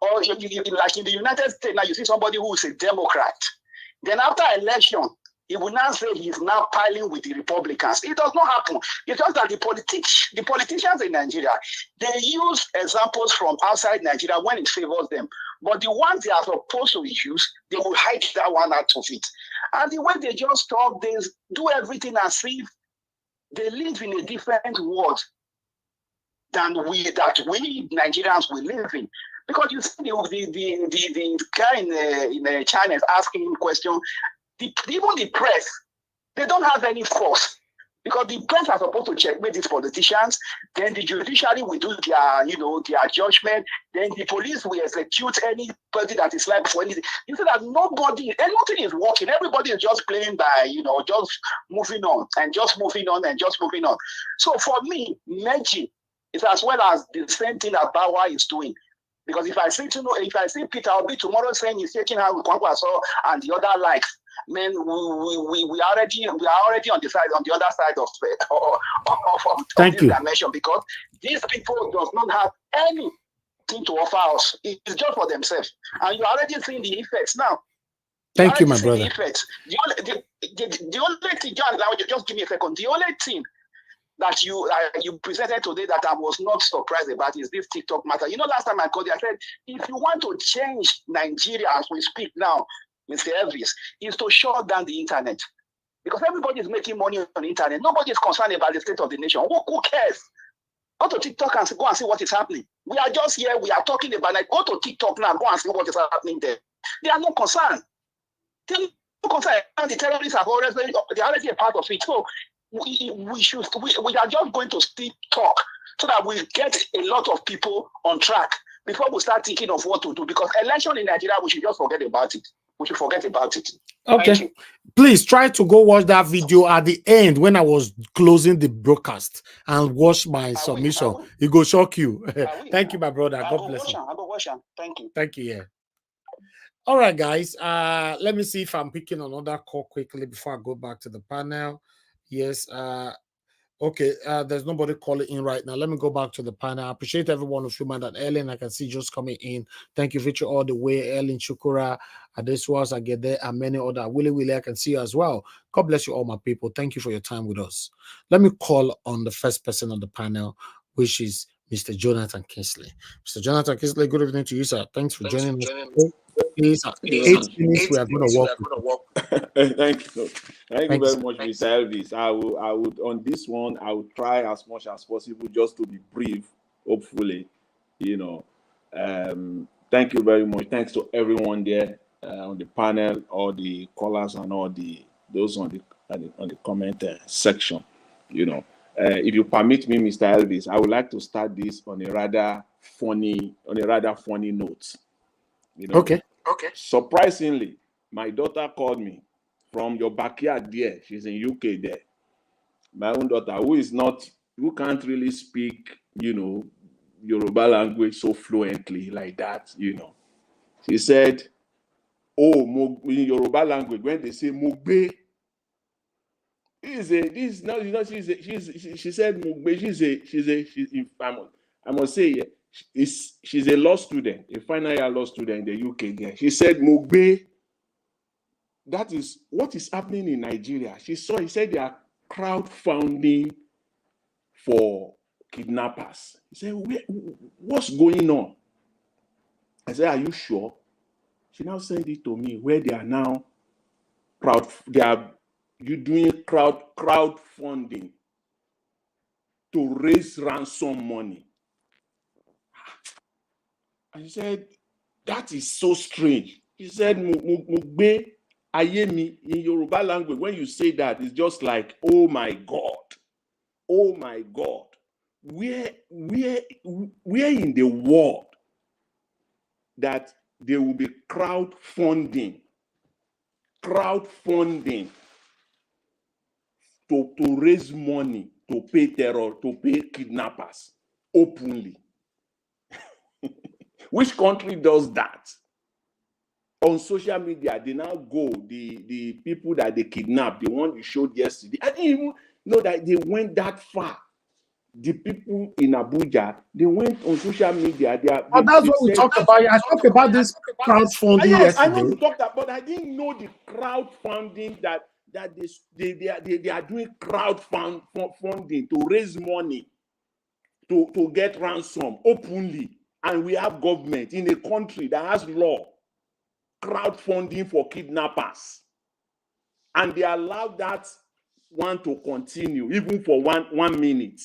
Or like in the United States now, you see somebody who is a Democrat. Then after election, he will now say he's now piling with the Republicans. It does not happen. It's just that the politicians in Nigeria, they use examples from outside Nigeria when it favors them. But the ones they are supposed to use, they will hide that one out of it. And the way they just talk, they do everything as if they live in a different world than we Nigerians will live in. Because you see the guy in China is asking him questions. Even the press, they don't have any force, because the press are supposed to checkmate these politicians. Then the judiciary will do their judgment. Then the police will execute anybody that is liable for anything. You see that nothing is working. Everybody is just playing by, just moving on and just moving on and just moving on. So for me, merging is as well as the same thing that Bwala is doing. Because if I see Peter Obi tomorrow saying he's taking out with Kwankwaso and the other likes, man, we are already on the other side of this dimension, because these people does not have anything to offer us. It's just for themselves, and you're already seeing the effects now. Thank you, my brother. The only thing, just give me a second. The only thing that you presented today that I was not surprised about is this TikTok matter. You know, last time I called you, I said, if you want to change Nigeria as we speak now, Mr. Elvis, is to shut down the internet. Because everybody is making money on the internet. Nobody is concerned about the state of the nation. Who cares? Go to TikTok and go and see what is happening. We are just here. We are talking about, like, go to TikTok now and go and see what is happening there. They are not concerned. They are not concerned. And the terrorists are already a part of it. So we are just going to still talk so that we get a lot of people on track before we start thinking of what to do. Because election in Nigeria, we should just forget about it. We should forget about it. Okay. Please try to go watch that video at the end when I was closing the broadcast and watch my submission. It will shock you. Thank you, my brother. God bless you. I go watch him. Thank you. Thank you. Yeah. All right, guys. Let me see if I'm picking another call quickly before I go back to the panel. Yes. Okay, there's nobody calling in right now. Let me go back to the panel. I appreciate everyone of you, man. That Ellen, I can see just coming in. Thank you, Victor, all the way. Ellen, Shukura, Adeswas, I get there, and many other. Willie, I can see you as well. God bless you all, my people. Thank you for your time with us. Let me call on the first person on the panel, which is Mr. Jonathan Kingsley. Mr. Jonathan Kingsley, good evening to you, sir. Thanks for joining us. Please, 8 minutes, we are going to walk. Thank you. Thank you very much, Mr. Elvis. I would on this one, I would try as much as possible just to be brief, hopefully, you know. Thank you very much. Thanks to everyone there on the panel, all the callers and all those on the comment section, you know. If you permit me, Mr. Elvis, I would like to start this on a rather funny note. You know? Okay. Surprisingly, my daughter called me from your backyard there. She's in UK there. My own daughter, who can't really speak, you know, Yoruba language so fluently like that, you know. She said, in Yoruba language, when they say Mogbe, she said Mogbe, I must say, she's a law student, a final year law student in the UK there. She said Mogbe, that is what is happening in Nigeria. He said they are crowdfunding for kidnappers. He said, what's going on? I said, are you sure? She now sent it to me where they are now doing crowdfunding to raise ransom money. I said, that is so strange. He said, Mugbe Ayemi in Yoruba language. When you say that, it's just like, oh my God. Oh my God. Where in the world that there will be crowdfunding to raise money to pay kidnappers openly? Which country does that? On social media, they now go, the people that they kidnapped, the one you showed yesterday. I didn't even know that they went that far. The people in Abuja, they went on social media. That's what we talked about. I talked about this crowdfunding yes, yesterday. I know we talked about, but I didn't know the crowdfunding that they are doing crowdfunding to raise money to get ransom openly. And we have government in a country that has law crowdfunding for kidnappers, and they allow that one to continue even for one minute.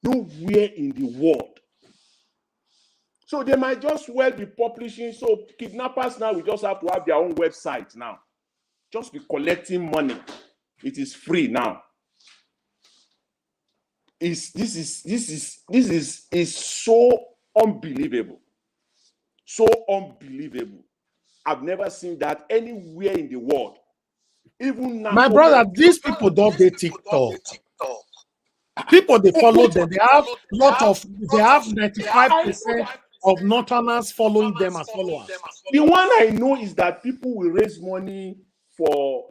Nowhere in the world. So they might just well be publishing. So kidnappers now will just have to have their own website now. Just be collecting money. It is free now. This is so unbelievable. So unbelievable. I've never seen that anywhere in the world. Even now. My brother, these people don't get TikTok. People they follow them. They have 95% of Northerners following them as followers. The one I know is that people will raise money for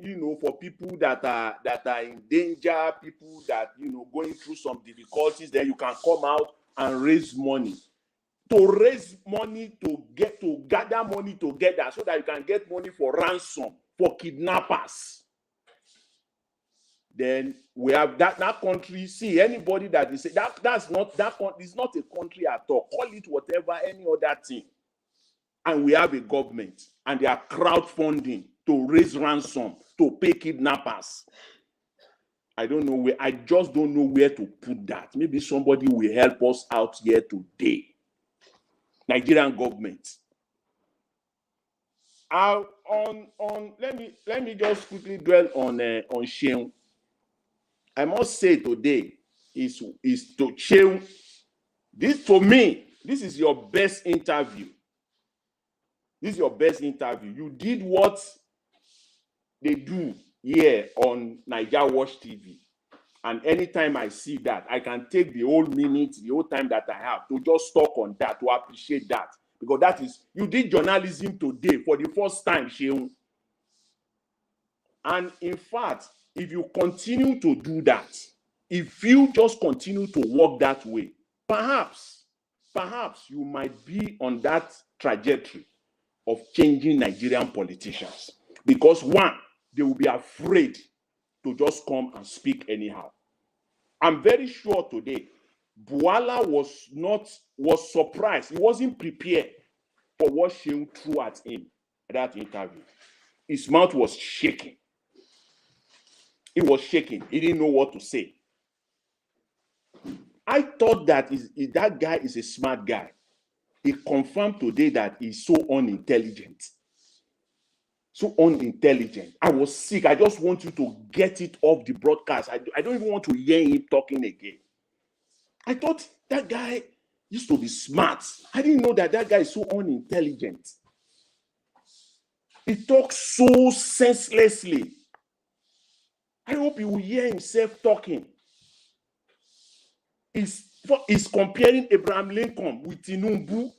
people that are in danger, people that going through some difficulties. Then you can come out and raise money. To raise money to gather money together so that you can get money for ransom for kidnappers. then we have that country. See, anybody that is that's not is not a country at all. Call it whatever, any other thing. And we have a government, and they are crowdfunding to raise ransom to pay kidnappers. I just don't know where to put that. Maybe somebody will help us out here today. Nigerian government. Let me just quickly dwell on Sheung. I must say today is to Sheung. This, for me, this is your best interview. This is your best interview. You did what they do here on Naija Watch TV. And anytime I see that, I can take the whole minute, the whole time that I have to just talk on that, to appreciate that. Because that is, you did journalism today for the first time, Sheung. And in fact, if you continue to do that, if you just continue to walk that way, perhaps you might be on that trajectory of changing Nigerian politicians. Because one, they will be afraid to just come and speak anyhow. I'm very sure today, Bwala was surprised. He wasn't prepared for what Sheung threw at him at that interview. His mouth was shaking. He was shaking. He didn't know what to say. I thought that that guy is a smart guy. He confirmed today that he's so unintelligent. So unintelligent. I was sick. I just want you to get it off the broadcast. I don't even want to hear him talking again. I thought that guy used to be smart. I didn't know that guy is so unintelligent. He talks so senselessly. I hope he will hear himself talking. He's comparing Abraham Lincoln with Tinubu.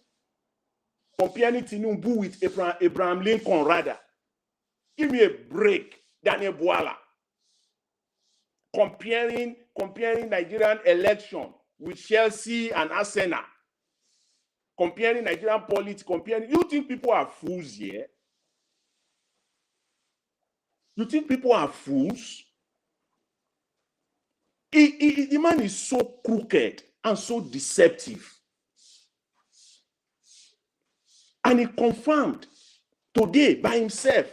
Comparing Tinubu with Abraham Lincoln, rather. Give me a break, Daniel Bwala. Comparing Nigerian election with Chelsea and Arsenal. Comparing Nigerian politics, you think people are fools here? You think people are fools? The man is so crooked and so deceptive. And he confirmed today by himself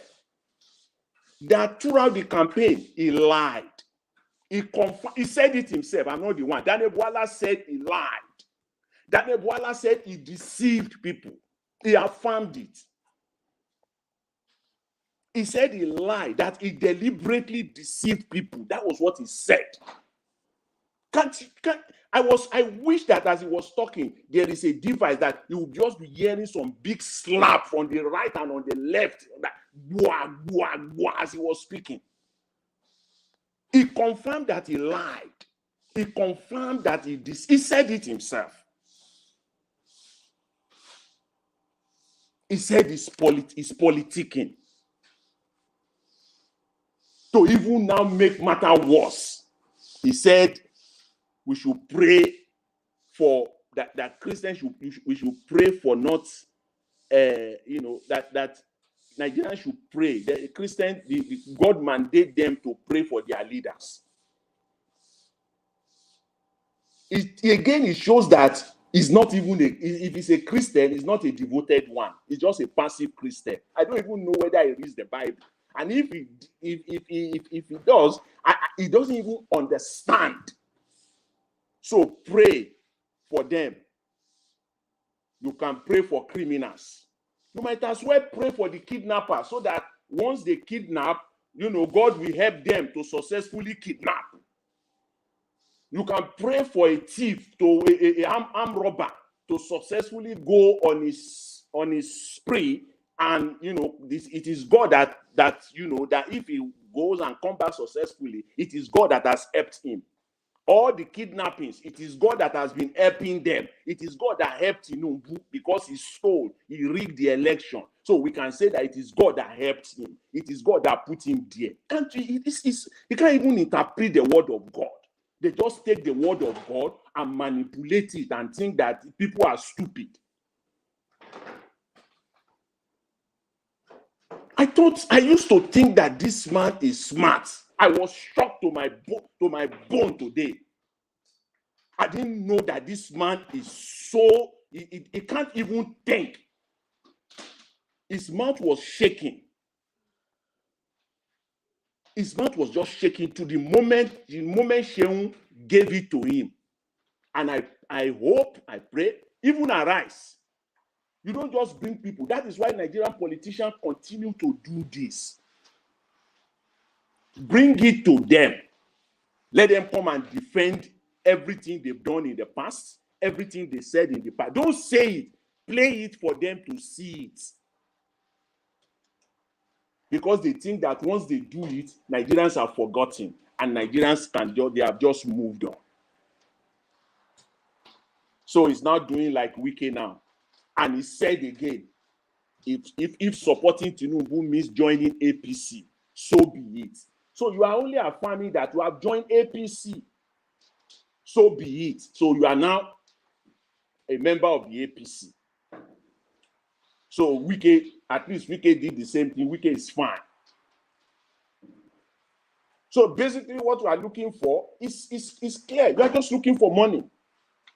that throughout the campaign, he lied. He said it himself. I'm not the one. Daniel Bwala said he lied. Daniel Bwala said he deceived people. He affirmed it. He said he lied, that he deliberately deceived people. That was what he said. I wish that as he was talking, there is a device that you will just be hearing some big slap on the right and on the left, that as he was speaking. He confirmed that he lied. He confirmed that he said it himself. He said he's politicking. To even now make matter worse, he said we should pray for that Christians we should pray for not that Nigerians should pray. The Christians, God mandate them to pray for their leaders. It shows that he's not even if he's a Christian, he's not a devoted one. He's just a passive Christian. I don't even know whether he reads the Bible. And if he does, he doesn't even understand. So pray for them. You can pray for criminals. You might as well pray for the kidnappers so that once they kidnap, God will help them to successfully kidnap. You can pray for a thief, an armed robber, to successfully go on his spree, and it is God that if he goes and comes back successfully, it is God that has helped him. All the kidnappings, it is God that has been helping them. It is God that helped Tinubu because he rigged the election. So we can say that it is God that helped him. It is God that put him there. You can't even interpret the word of God. They just take the word of God and manipulate it and think that people are stupid. I used to think that this man is smart. I was shocked to my bone today. I didn't know that this man is so, he can't even think. His mouth was shaking. His mouth was just shaking to the moment Sheung gave it to him. And I hope, I pray, even arise. You don't just bring people. That is why Nigerian politicians continue to do this. Bring it to them. Let them come and defend everything they've done in the past, everything they said in the past. Don't say it. Play it for them to see it. Because they think that once they do it, Nigerians are forgotten. And Nigerians they have just moved on. So he's now doing like Wike now. And he said again, if supporting Tinubu means joining APC, so be it. So you are only affirming that you have joined APC. So be it. So you are now a member of the APC. So Wike, at least Wike did the same thing. Wike is fine. So basically what we are looking for is clear. You are just looking for money.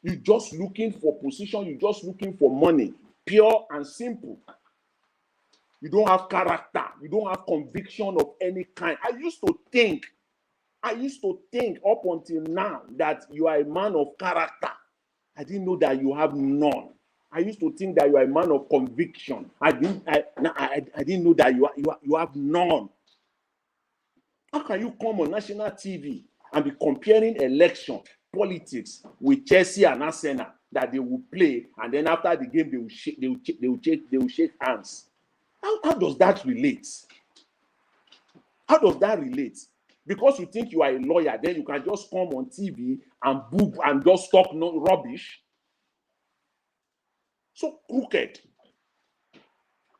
You're just looking for position. You're just looking for money. Pure and simple. You don't have character. You don't have conviction of any kind. I used to think up until now that you are a man of character. I didn't know that you have none. I used to think that you are a man of conviction. I didn't know that you have none. How can you come on national TV and be comparing election politics with Chelsea and Arsenal that they will play, and then after the game they will shake hands? How does that relate? How does that relate? Because you think you are a lawyer, then you can just come on TV and boob and just talk rubbish. So crooked.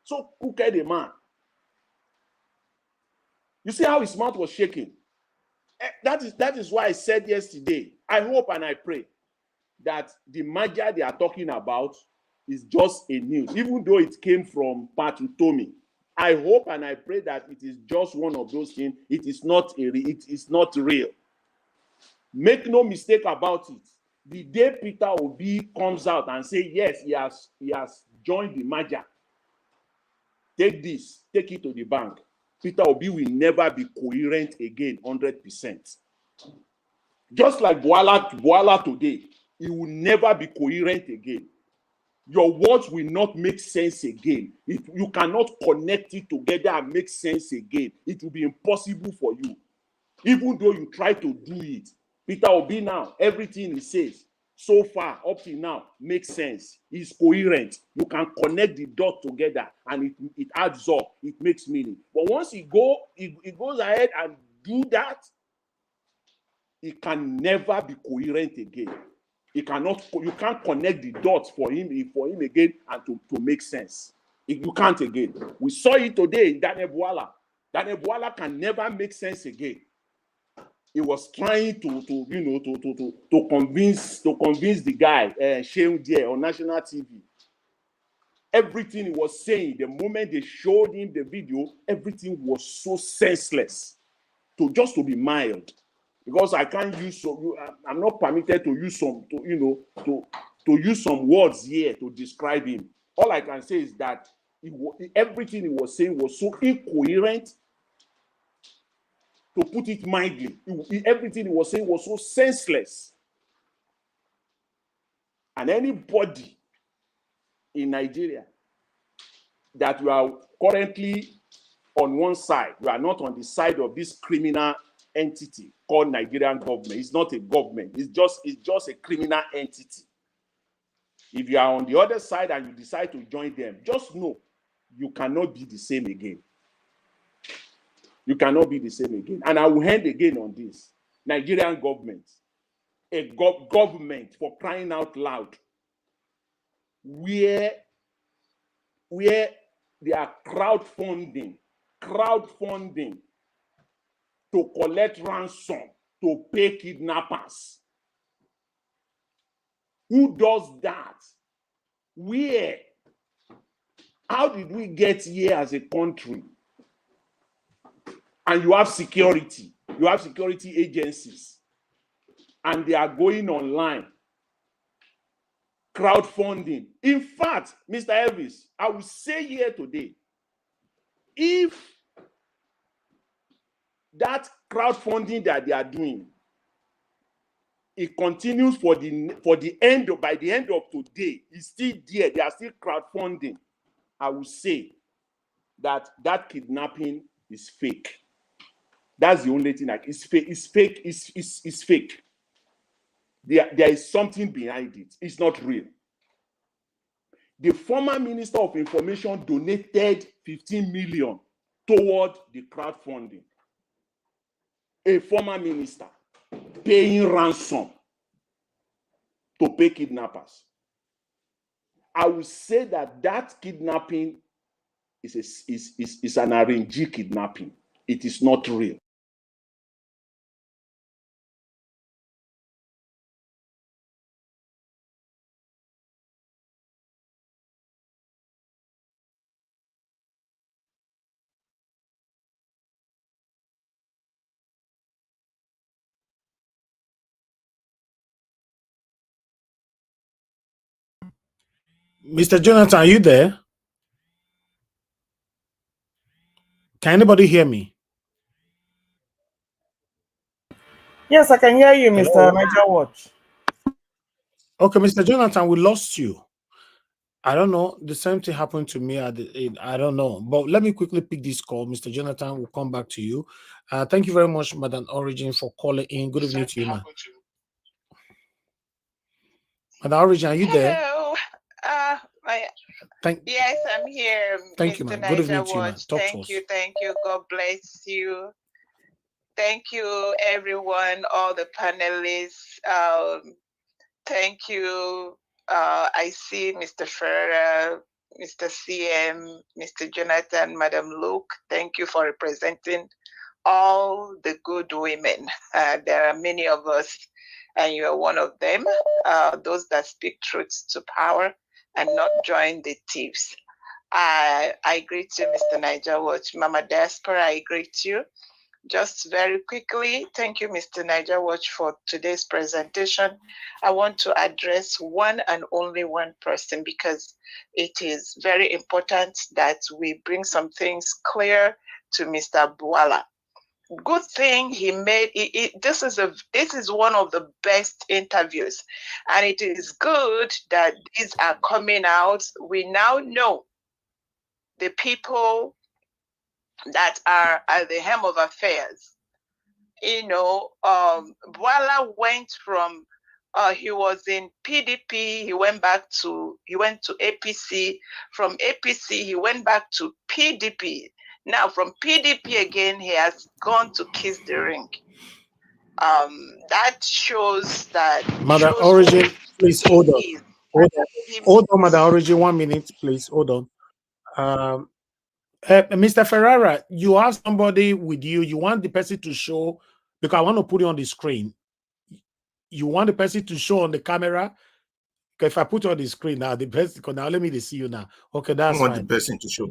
So crooked a man. You see how his mouth was shaking? That is why I said yesterday, I hope and I pray that the merger they are talking about is just a news, even though it came from Patutomi. I hope and I pray that it is just one of those things. It is not real. Make no mistake about it. The day Peter Obi comes out and say yes, he has joined the merger, take this, take it to the bank. Peter Obi will never be coherent again, 100%. Just like Bwala today, he will never be coherent again. Your words will not make sense again. If you cannot connect it together and make sense again, it will be impossible for you. Even though you try to do it. Peter Obi now, everything he says so far up till now makes sense. He's coherent. You can connect the dots together and it adds up. It makes meaning. But once he goes ahead and do that, it can never be coherent again. You can't connect the dots for him again and to make sense. You can't again. We saw it today in Daniel Bwala. Daniel Bwala can never make sense again. He was trying to convince the guy, Sheung there on national TV. Everything he was saying, the moment they showed him the video, everything was so senseless. Just to be mild, because I can't use I'm not permitted to use to use some words here to describe him. All I can say is that everything he was saying was so incoherent. To put it mildly, everything he was saying was so senseless. And anybody in Nigeria that you are currently on one side, you are not on the side of this criminal entity called Nigerian government. It's not a government. It's just a criminal entity. If you are on the other side and you decide to join them, just know you cannot be the same again. You cannot be the same again. And I will end again on this. Nigerian government, a government for crying out loud, where they are crowdfunding to collect ransom to pay kidnappers. Who does that? Where? How did we get here as a country? And you have security. You have security agencies, and they are going online, crowdfunding. In fact, Mr. Elvis, I will say here today, if that crowdfunding that they are doing, it continues by the end of today, it's still there, they are still crowdfunding, I will say that kidnapping is fake. That's the only thing. Like, it's fake. It's fake. It's fake. There is something behind it. It's not real. The former Minister of Information donated 15 million toward the crowdfunding. A former minister paying ransom to pay kidnappers. I would say that kidnapping is an arranged kidnapping. It is not real. Mr. Jonathan, are you there? Can anybody hear me? Yes, I can hear you, Mr. Hello? Niger Watch. Okay, Mr. Jonathan, we lost you. I don't know. The same thing happened to me. I don't know. But let me quickly pick this call. Mr. Jonathan will come back to you. Thank you very much, Madam Origin, for calling in. Good evening to you, man. Madam Origin, are you there? Hello. Yes, I'm here, Thank you, Mr. man. Good Niger evening to you, man. Watch. Talk to Thank us. you. Thank you. God bless you. Thank you, everyone, all the panelists. Thank you. I see Mr. Ferreira, Mr. CM, Mr. Jonathan, Madam Luke. Thank you for representing all the good women. There are many of us, and you are one of them, those that speak truth to power and not join the thieves. I greet you, Mr. Niger Watch. Mama Diaspora, I greet you. Just very quickly, thank you, Mr. Niger Watch, for today's presentation. I want to address one and only one person because it is very important that we bring some things clear to Mr. Bwala. Good thing he made this is one of the best interviews, and it is good that these are coming out. We now know the people that are at the helm of affairs. You know, Bwala went from he was in PDP, he went to APC. From APC, he went back to PDP. Now, from PDP again, he has gone to kiss the ring. That shows that Mother Origin, please hold on. Hold on, Mother Origin, 1 minute, please. Hold on. Mr. Ferrara, you have somebody with you. You want the person to show, because I want to put it on the screen. You want the person to show on the camera? Because if I put it on the screen now, the person, now let me see you now. Okay, that's fine. I want the person to show.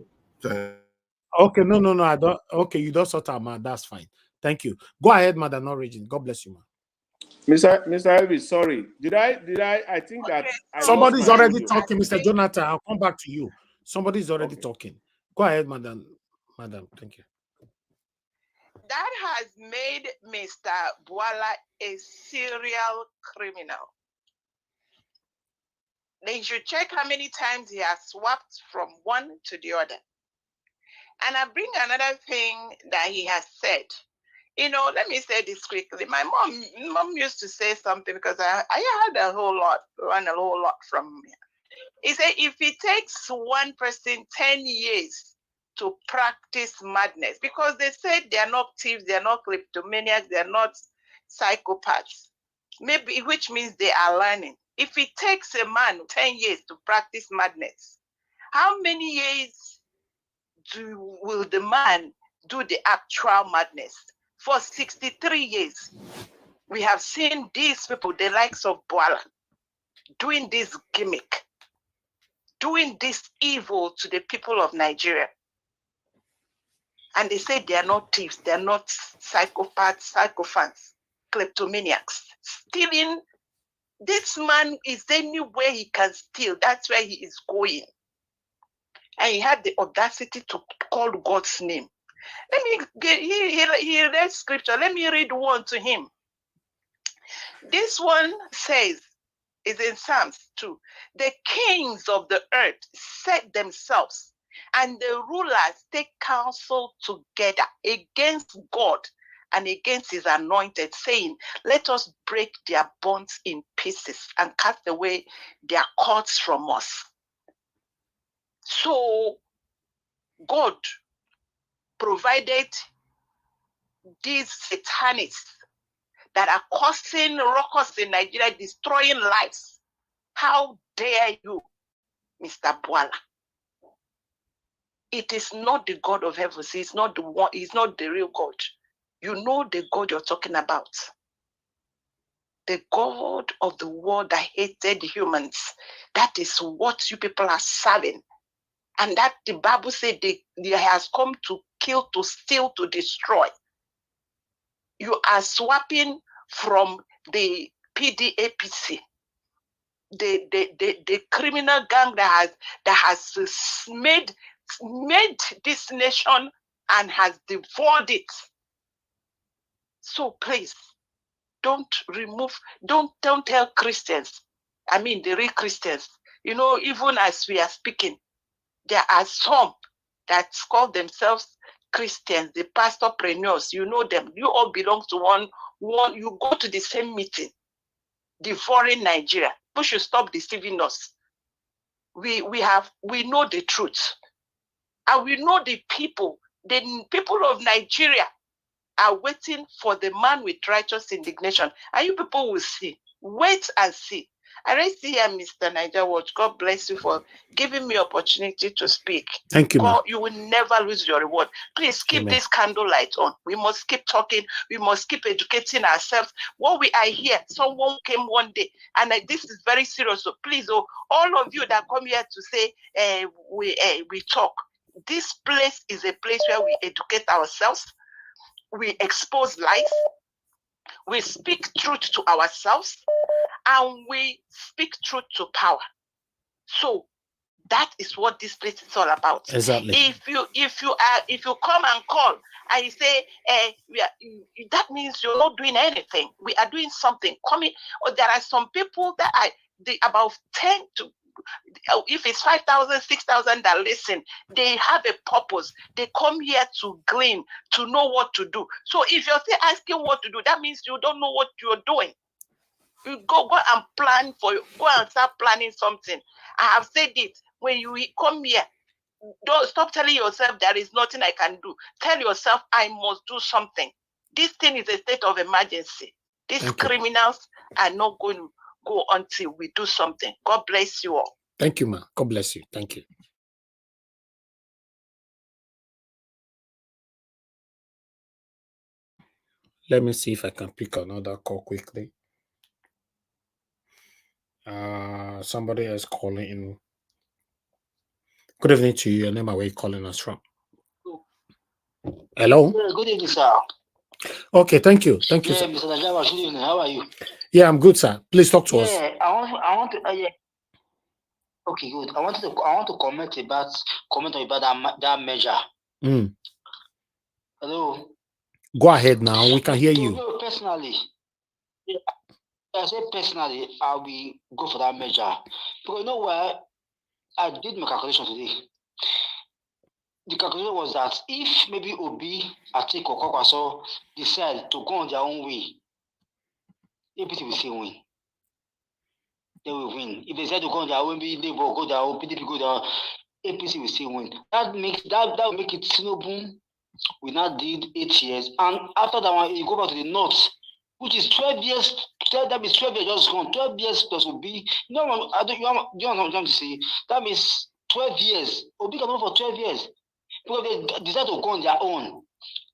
Okay, no, I don't. Okay, you don't sort out, man. That's fine. Thank you. Go ahead, Madam Origin. God bless you, man. Mr. Elvis, sorry. Did I think that somebody's already talking, Mr. Jonathan. I'll come back to you. Somebody's already talking. Go ahead, Madam. Thank you. That has made Mr. Bwala a serial criminal. They should check how many times he has swapped from one to the other. And I bring another thing that he has said. You know, let me say this quickly. My mom used to say something because I heard learned a whole lot from him. He said, if it takes one person 10 years to practice madness, because they said they are not thieves, they are not kleptomaniacs, they are not psychopaths, maybe, which means they are learning. If it takes a man 10 years to practice madness, how many years will the man do the actual madness? For 63 years, we have seen these people, the likes of Bwala, doing this gimmick, doing this evil to the people of Nigeria. And they say they are not thieves, they are not psychopaths, psychophants, kleptomaniacs. Stealing, this man is anywhere he can steal. That's where he is going. And he had the audacity to call God's name. Let me get, he read scripture. Let me read one to him. This one says, is in Psalms 2. The kings of the earth set themselves, and the rulers take counsel together against God and against his anointed, saying, let us break their bonds in pieces and cast away their cords from us. So God provided these satanists that are causing ruckus in Nigeria, destroying lives. How dare you, Mr. Bwala? It is not the God of heaven. He's not the one. He's not the real God. You know the God you're talking about. The God of the world that hated humans. That is what you people are serving. And that the Bible said they has come to kill, to steal, to destroy. You are swapping from the PDAPC, the criminal gang that has made this nation and has devoured it. So please, don't tell Christians, I mean the real Christians, you know, even as we are speaking, there are some that call themselves Christians, the pastorpreneurs, you know them, you all belong to one, you go to the same meeting, the foreign Nigeria. We should stop deceiving us. We know the truth. And we know the people of Nigeria are waiting for the man with righteous indignation. And you people will see. Wait and see. I really see here, Mr. Niger Watch. God bless you for giving me opportunity to speak. Thank you, God, you will never lose your reward. Please keep this candlelight on. We must keep talking. We must keep educating ourselves. What we are here, someone came one day, and this is very serious. So please, all of you that come here to say we talk. This place is a place where we educate ourselves. We expose lies. We speak truth to ourselves. And we speak truth to power. So that is what this place is all about. Exactly. If you come and call and you say that means you're not doing anything. We are doing something. Or there are some people that about 10 to, if it's 5,000, 6,000 that listen, they have a purpose. They come here to glean, to know what to do. So if you're still asking what to do, that means you don't know what you're doing. You go and plan go and start planning something. I have said it. When you come here, don't stop telling yourself there is nothing I can do. Tell yourself I must do something. This thing is a state of emergency. These criminals are not going to go until we do something. God bless you all. Thank you, ma. God bless you. Thank you. Let me see if I can pick another call quickly. Somebody else calling in. Good evening to you. Your name, where you calling us from? Hello. Good evening, sir. Okay, thank you. Thank you, sir. Mr. Najaba, good evening. How are you? Yeah, I'm good, sir. Please talk to us. Yeah, I want to. Yeah. Okay, good. I want to comment about that measure. Hello. Go ahead now. We can hear you. Personally, I say personally, I will go for that measure because you know why? I did my calculation today. The calculation was that if maybe Obi, Atiku, or Kwakwaso decide to go on their own way, APC will still win. They will win. If they decide to go on their own way, they will go their own, PDP go their own, APC will still win. That will make it Tinubu. We now did 8 years, and after that one, you go back to the north, which is 12 years. That means 12 years just gone. 12 years plus will be. You know what I'm trying to say? That means 12 years. Obi can go for 12 years. Because they decide to go on their own.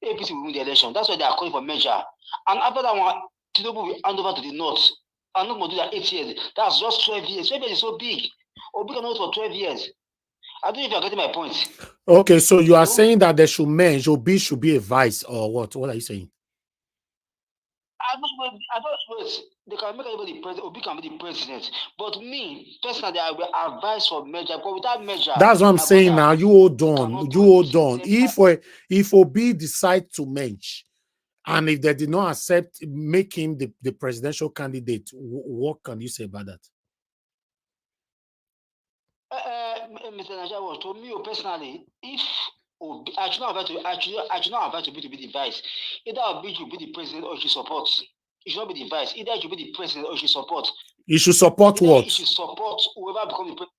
APC will win the election. That's why they are calling for measure. And after that one, Tinubu will hand over to the north. I'm not going to do that 8 years. That's just 12 years. 12 years is so big. Obi can go for 12 years. I don't know if you're getting my point. Okay, so you are saying that they should merge, Obi should be a vice, or what? What are you saying? I don't wait. They can make anybody president. Obi can be the president. But me, personally, I will advise for merger. Because without merger, That's what I'm saying now. You hold on. You hold on. If Obi decide to merge, and if they did not accept, make him the presidential candidate, what can you say about that? Mr. Najawa, to me personally, if Obi, I should not advise to be the vice. Either Obi should be the president or he should support. It should not be the vice. Either he should be the president or he should support. You should support what? He should support whoever becomes the president.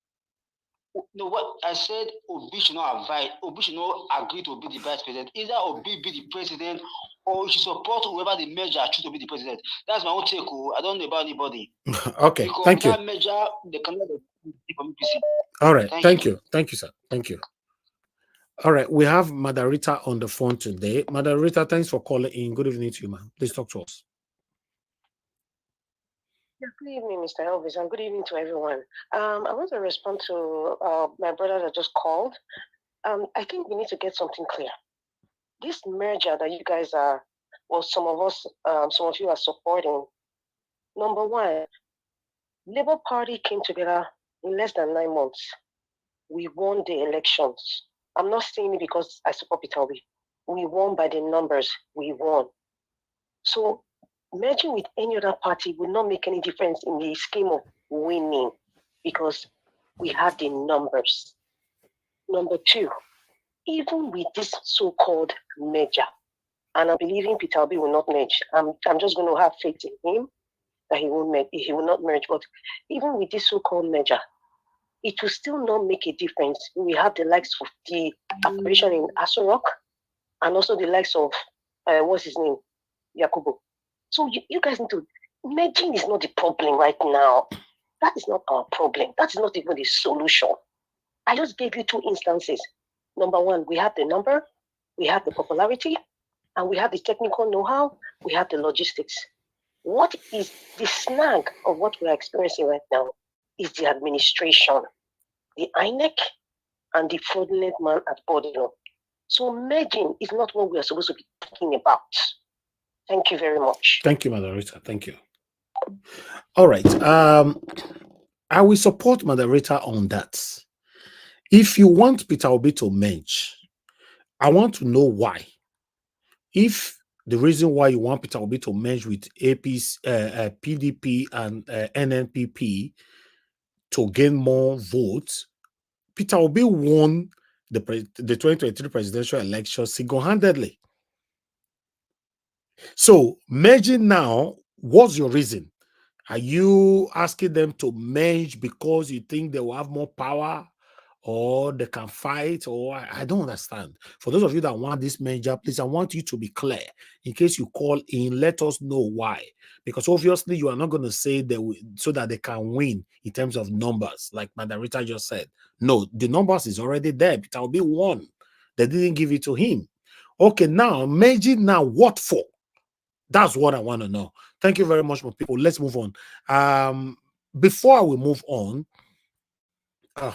No, what I said, Obi should not advise. Obi should not agree to be the vice president. Either Obi be the president or he should support whoever the merger choose to be the president. That's my own take. I don't know about anybody. Okay, because thank you. That merger, they cannot be from UPC. All right, thank you. Thank you, sir. Thank you. All right, we have Madarita on the phone today. Madarita, thanks for calling in. Good evening to you, ma'am. Please talk to us. Yeah, good evening, Mr. Elvis, and good evening to everyone. I want to respond to my brother that just called. I think we need to get something clear. This merger that you guys are, well, some of you are supporting. Number one, Labour Party came together in less than 9 months. We won the elections. I'm not saying it because I support Peter Obi. We won by the numbers. We won. So merging with any other party would not make any difference in the scheme of winning because we have the numbers. Number two, even with this so-called merger, and I'm believing Peter Obi will not merge. I'm just going to have faith in him that he will not merge. But even with this so-called merger, it will still not make a difference. We have the likes of the operation in Aso Rock and also the likes of, what's his name? Yakubu. So you guys need to, merging is not the problem right now. That is not our problem. That is not even the solution. I just gave you 2 instances. Number one, we have the number, we have the popularity, and we have the technical know-how, we have the logistics. What is the snag of what we are experiencing right now is the administration, the INEC, and the fraudulent man at Bodino. So merging is not what we are supposed to be talking about. Thank you very much. Thank you, Madarita. Thank you. All right. I will support Madarita on that. If you want Peter Obi to merge, I want to know why. If the reason why you want Peter Obi to merge with PDP and NNPP to gain more votes, Peter Obi won the 2023 presidential election single-handedly. So merging now, what's your reason? Are you asking them to merge because you think they will have more power or they can fight? Or I don't understand. For those of you that want this merger, please, I want you to be clear. In case you call in, let us know why. Because obviously you are not going to say that so that they can win in terms of numbers, like Madarita just said. No, the numbers is already there. It will be one. They didn't give it to him. Okay, now merging now, what for? That's what I want to know. Thank you very much, my people. Let's move on. Before we move on,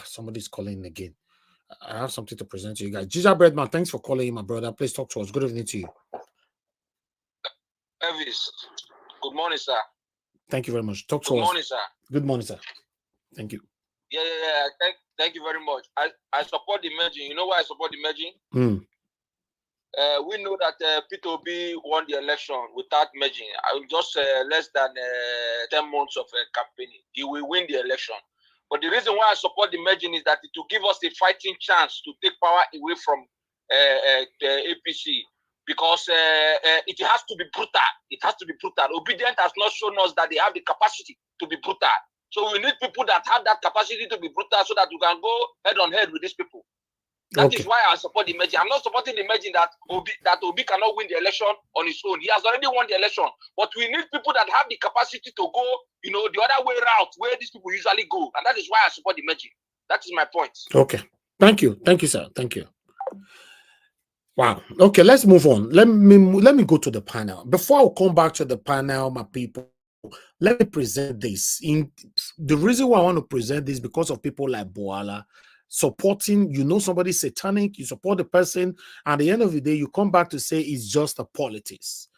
somebody's calling again. I have something to present to you guys. Ginger Breadman, thanks for calling in, my brother. Please talk to us. Good evening to you. Elvis, good morning, sir. Thank you very much. Talk to us. Good morning, sir. Good morning, sir. Thank you. Yeah. Thank you very much. I support the merging. You know why I support the merging? We know that Peter Obi won the election without merging. Just less than 10 months of campaigning. He will win the election. But the reason why I support the merging is that it will give us a fighting chance to take power away from the APC. Because it has to be brutal. It has to be brutal. Obedient has not shown us that they have the capacity to be brutal. So we need people that have that capacity to be brutal so that we can go head on head with these people. That is why I support the merging. I'm not supporting the merging that Obi cannot win the election on his own. He has already won the election. But we need people that have the capacity to go, the other way route where these people usually go. And that is why I support the merging. That is my point. Okay. Thank you. Thank you, sir. Thank you. Wow. Okay, let's move on. Let me go to the panel. Before I come back to the panel, my people, let me present this. The reason why I want to present this because of people like Bwala. supporting, you know, somebody satanic, you support the person, and at the end of the day, you come back to say it's just a politics.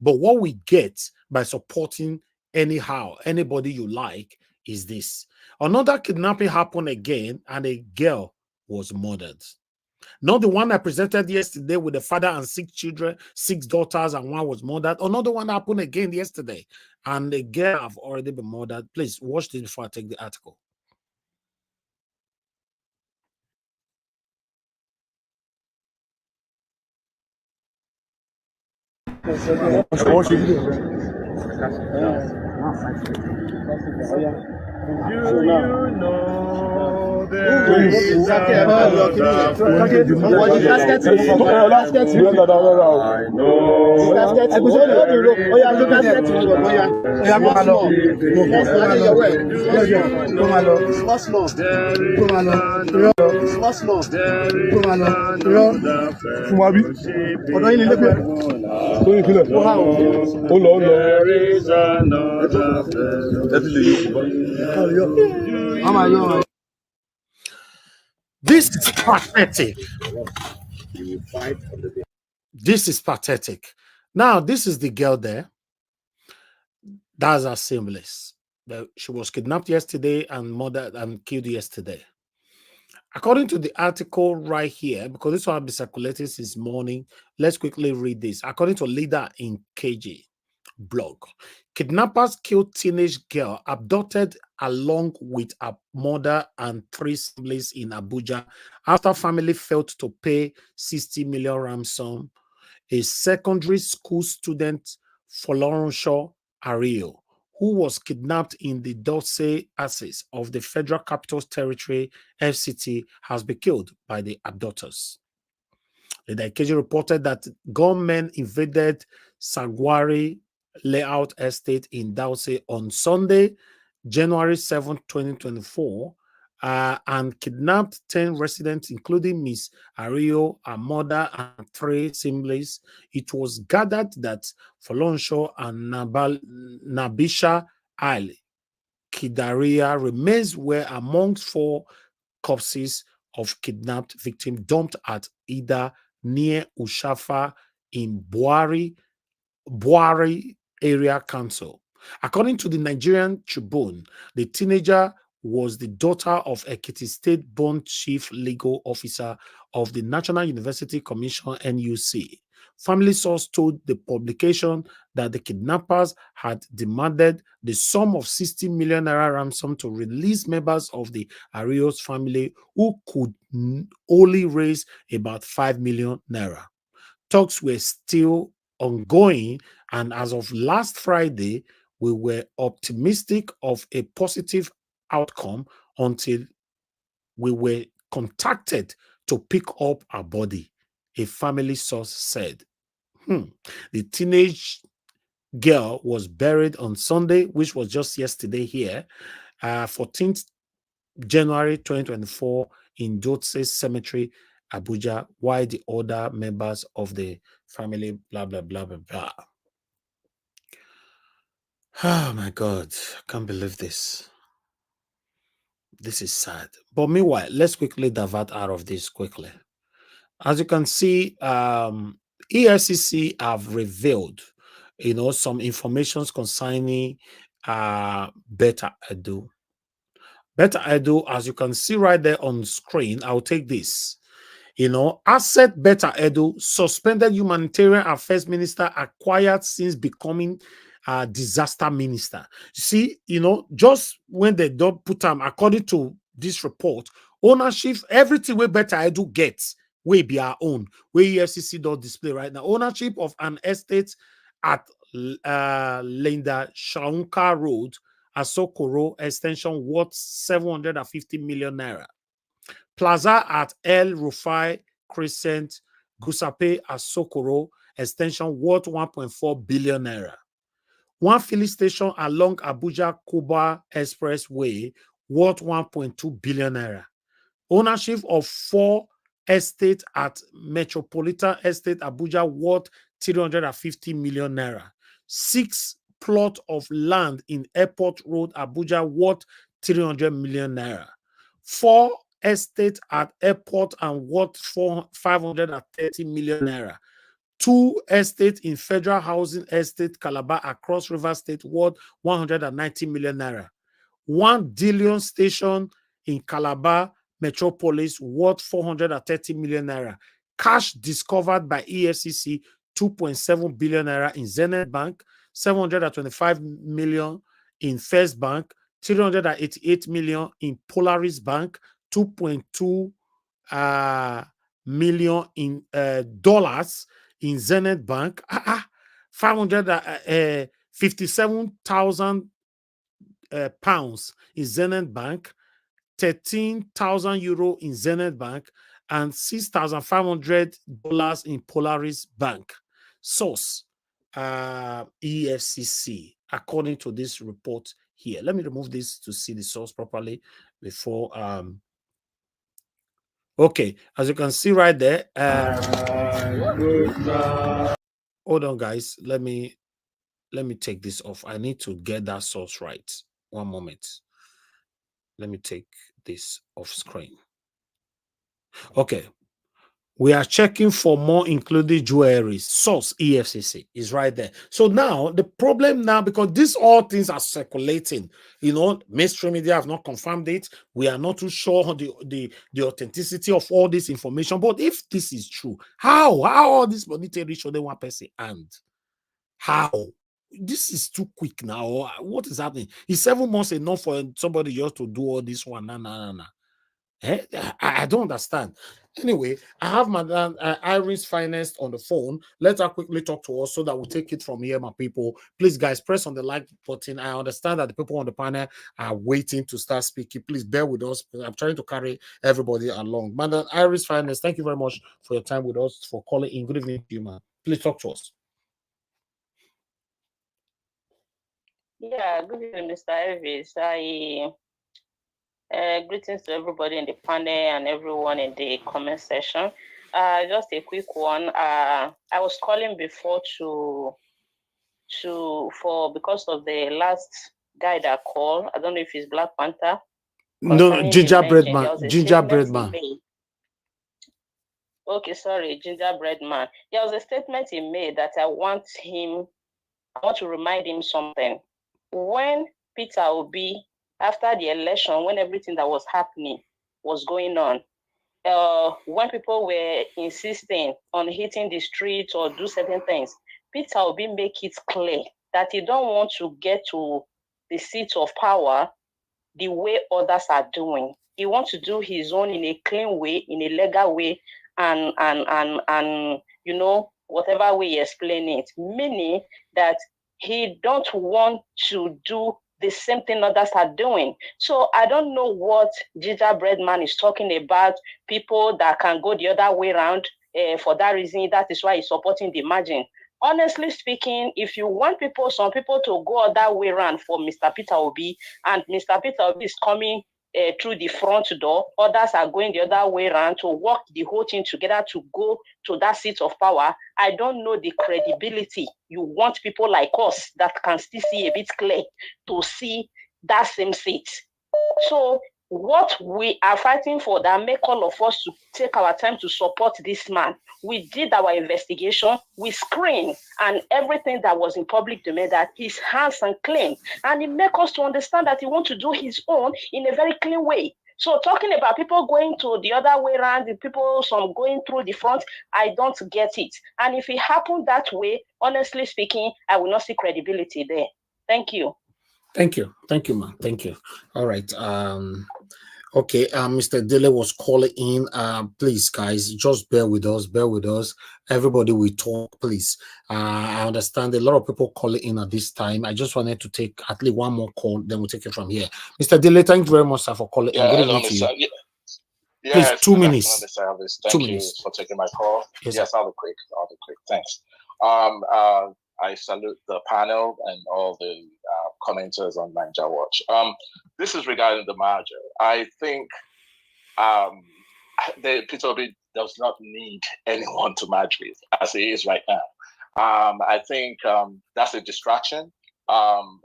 But what we get by supporting anyhow, anybody you like, is this. Another kidnapping happened again, and a girl was murdered. Not the one I presented yesterday with the father and 6 children, 6 daughters, and one was murdered. Another one happened again yesterday, and the girl have already been murdered. Please watch this before I take the article. This is pathetic. This is pathetic. Now, this is the girl there. That's her symbolists. She was kidnapped yesterday and murdered and killed yesterday. According to the article right here, because this one has been circulating since morning, let's quickly read this. According to Leader in KG blog, kidnappers killed teenage girl abducted along with her mother and 3 siblings in Abuja after family failed to pay 60 million ransom. A secondary school student, Folorunsho Ario, who was kidnapped in the Dulce axis of the Federal Capital Territory, FCT, has been killed by the abductors. The Daikeji reported that gunmen invaded Sagwari Layout Estate in Dulce on Sunday, January 7, 2024, and kidnapped 10 residents, including Miss Ario, her mother, and 3 siblings. It was gathered that Folonsho and Nabisha Ali Kidaria remains were amongst 4 corpses of kidnapped victims dumped at Ida near Ushafa in Bwala Area Council. According to the Nigerian Tribune, the teenager was the daughter of Ekiti State-born Chief Legal Officer of the National University Commission, NUC. Family source told the publication that the kidnappers had demanded the sum of 60 million naira ransom to release members of the Arios family who could only raise about 5 million naira. Talks were still ongoing, and as of last Friday, we were optimistic of a positive outcome until we were contacted to pick up our body, a family source said. The teenage girl was buried on Sunday, which was just yesterday here, 14th January 2024, in Dotse Cemetery, Abuja, while the other members of the family, blah, blah, blah, blah, blah. Oh my God, I can't believe this. This is sad. But meanwhile, let's quickly divert out of this quickly. As you can see, EFCC have revealed, some information concerning Beta Edu. Beta Edu, as you can see right there on screen, I'll take this. Asset Beta Edu, suspended humanitarian affairs minister, acquired since becoming disaster minister. You see, just when they don't put them, according to this report, ownership, everything we Beta Edu gets will be our own. Where EFCC don't display right now. Ownership of an estate at Linda Shaunka Road, Asokoro extension worth 750 million naira. Plaza at El Rufai Crescent, Gusape, Asokoro extension worth 1.4 billion naira. One filling station along Abuja Kuba Expressway worth 1.2 billion naira. Ownership of 4 estates at Metropolitan Estate Abuja worth 350 million naira. 6 plots of land in Airport Road Abuja worth 300 million naira. 4 estate at airport and worth 530 million naira. 2 estates in federal housing estate Calabar across River State worth 190 million naira. 1 Dillion station in Calabar Metropolis worth 430 million naira. Cash discovered by EFCC 2.7 billion naira in Zenith Bank, 725 million in First Bank, 388 million in Polaris Bank, 2.2 million in dollars in Zenith Bank, 557,000 pounds in Zenith Bank, 13,000 euro in Zenith Bank, and $6,500 in Polaris Bank. Source, EFCC, according to this report here. Let me remove this to see the source properly before. Okay, as you can see right there. Hold on, guys. Let me take this off. I need to get that source right. One moment. Let me take this off screen. Okay. We are checking for more including jewelry. Source EFCC is right there. So now the problem now, because these all things are circulating, you know, mainstream media have not confirmed it. We are not too sure the authenticity of all this information. But if this is true, how all this monetary reach only one person and how? This is too quick now. What is happening? Is 7 months enough for somebody just to do all this one? Nah. I don't understand. Anyway, I have Madam Iris Finest on the phone. Let her quickly talk to us so that we'll take it from here, my people. Please, guys, press on the like button. I understand that the people on the panel are waiting to start speaking. Please bear with us. I'm trying to carry everybody along. Madam Iris Finest, thank you very much for your time with us, for calling in. Good evening to you, man. Please talk to us. Yeah, good evening, Mr. Elvis. Greetings to everybody in the panel and everyone in the comment section. Just a quick one. I was calling before because of the last guy that called. I don't know if it's Black Panther. No, gingerbread man. Gingerbread man. Okay, sorry, gingerbread man. There was a statement he made that I want to remind him something. When Peter Obi, after the election, when everything that was happening was going on, when people were insisting on hitting the streets or do certain things, Peter Obi make it clear that he don't want to get to the seat of power the way others are doing. He wants to do his own in a clean way, in a legal way, and you know, whatever way you explain it, meaning that he don't want to do the same thing others are doing. So I don't know what gingerbread man is talking about, people that can go the other way around. For that reason, that is why he's supporting the margin. Honestly speaking, if you want some people to go other way around for Mr. Peter Obi, and Mr. Peter Obi is coming through the front door, others are going the other way around to work the whole thing together to go to that seat of power, I don't know the credibility you want people like us that can still see a bit clear to see that same seat. So what we are fighting for, that make all of us to take our time to support this man. We did our investigation, we screened, and everything that was in public domain, that his hands are clean, and it make us to understand that he wants to do his own in a very clean way. So talking about people going to the other way around, the people some going through the front, I don't get it. And if it happened that way, honestly speaking, I will not see credibility there. Thank you. Thank you, man. Thank you. All right. Okay, Mr. Dele was calling in. Please, guys, just bear with us. Everybody will talk, please. I understand a lot of people calling in at this time. I just wanted to take at least one more call, then we'll take it from here. Mr. Dele, thank you very much, sir, for calling in. Good evening to you. Please, 2 minutes. Thank you for taking my call. Yes, I'll be quick. Thanks. I salute the panel and all the commenters on Niger Watch. This is regarding the merger. I think Peter Obi does not need anyone to merge with as he is right now. I think that's a distraction.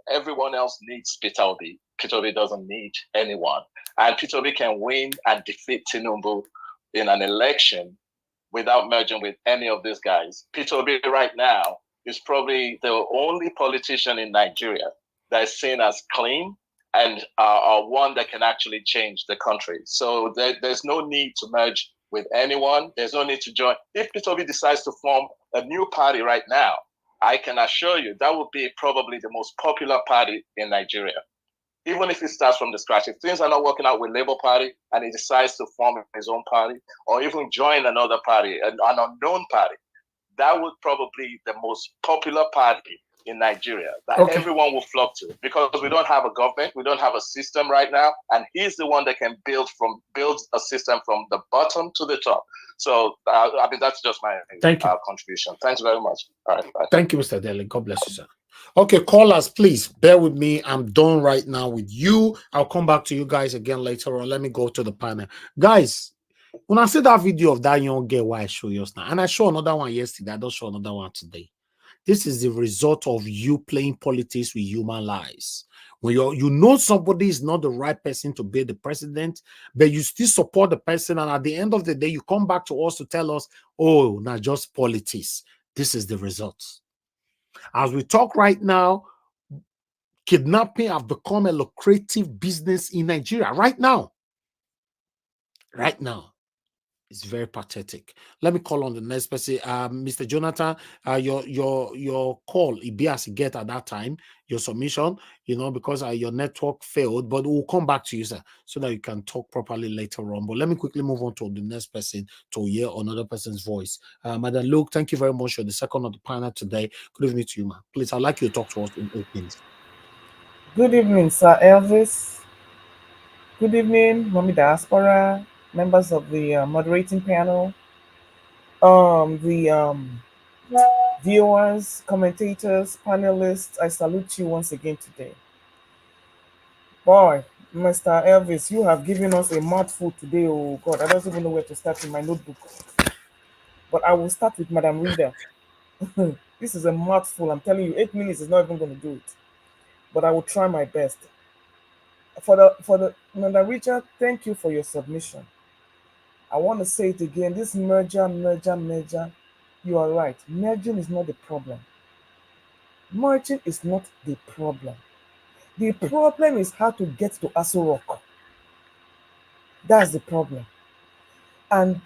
Everyone else needs Peter Obi Peter Obi doesn't need anyone. And Peter Obi can win and defeat Tinubu in an election without merging with any of these guys. Peter Obi right now is probably the only politician in Nigeria that is seen as clean and one that can actually change the country. So there's no need to merge with anyone. There's no need to join. If Peter Obi decides to form a new party right now, I can assure you that would be probably the most popular party in Nigeria. Even if it starts from the scratch, if things are not working out with Labour Party and he decides to form his own party or even join another party, an unknown party, that would probably be the most popular party in Nigeria that everyone will flock to, because we don't have a government, we don't have a system right now, and he's the one that can build a system from the bottom to the top. So I mean, that's just my contribution. Thanks very much. All right, bye. Thank you, Mr. Dele. God bless you, sir. Okay, callers, please bear with me. I'm done right now with you. I'll come back to you guys again later on. Let me go to the panel. Guys, when I see that video of that young girl, why I show you now, and I show another one yesterday, I don't show another one today. This is the result of you playing politics with human lives. When you know somebody is not the right person to be the president, but you still support the person, and at the end of the day, you come back to us to tell us, oh, not just politics. This is the result. As we talk right now, kidnapping have become a lucrative business in Nigeria right now. Right now. It's very pathetic. Let me call on the next person. Mr. Jonathan, your call, it be as you get at that time, your submission, because your network failed, but we'll come back to you, sir, so that you can talk properly later on. But let me quickly move on to the next person to hear another person's voice. Madam Luke, thank you very much. You're the second of the panel today. Good evening to you, man. Please, I'd like you to talk to us in 8 minutes. Good evening, Sir Elvis. Good evening, Mommy Diaspora, members of the moderating panel, the viewers, commentators, panelists. I salute you once again today. Boy, Mr. Elvis, you have given us a mouthful today. Oh God, I don't even know where to start in my notebook. But I will start with Madam Reader. This is a mouthful. I'm telling you, 8 minutes is not even going to do it. But I will try my best. For the Madam Richard, thank you for your submission. I want to say it again. This merger, you are right. Merging is not the problem. Merging is not the problem. The problem is how to get to Aso Rock. That's the problem. And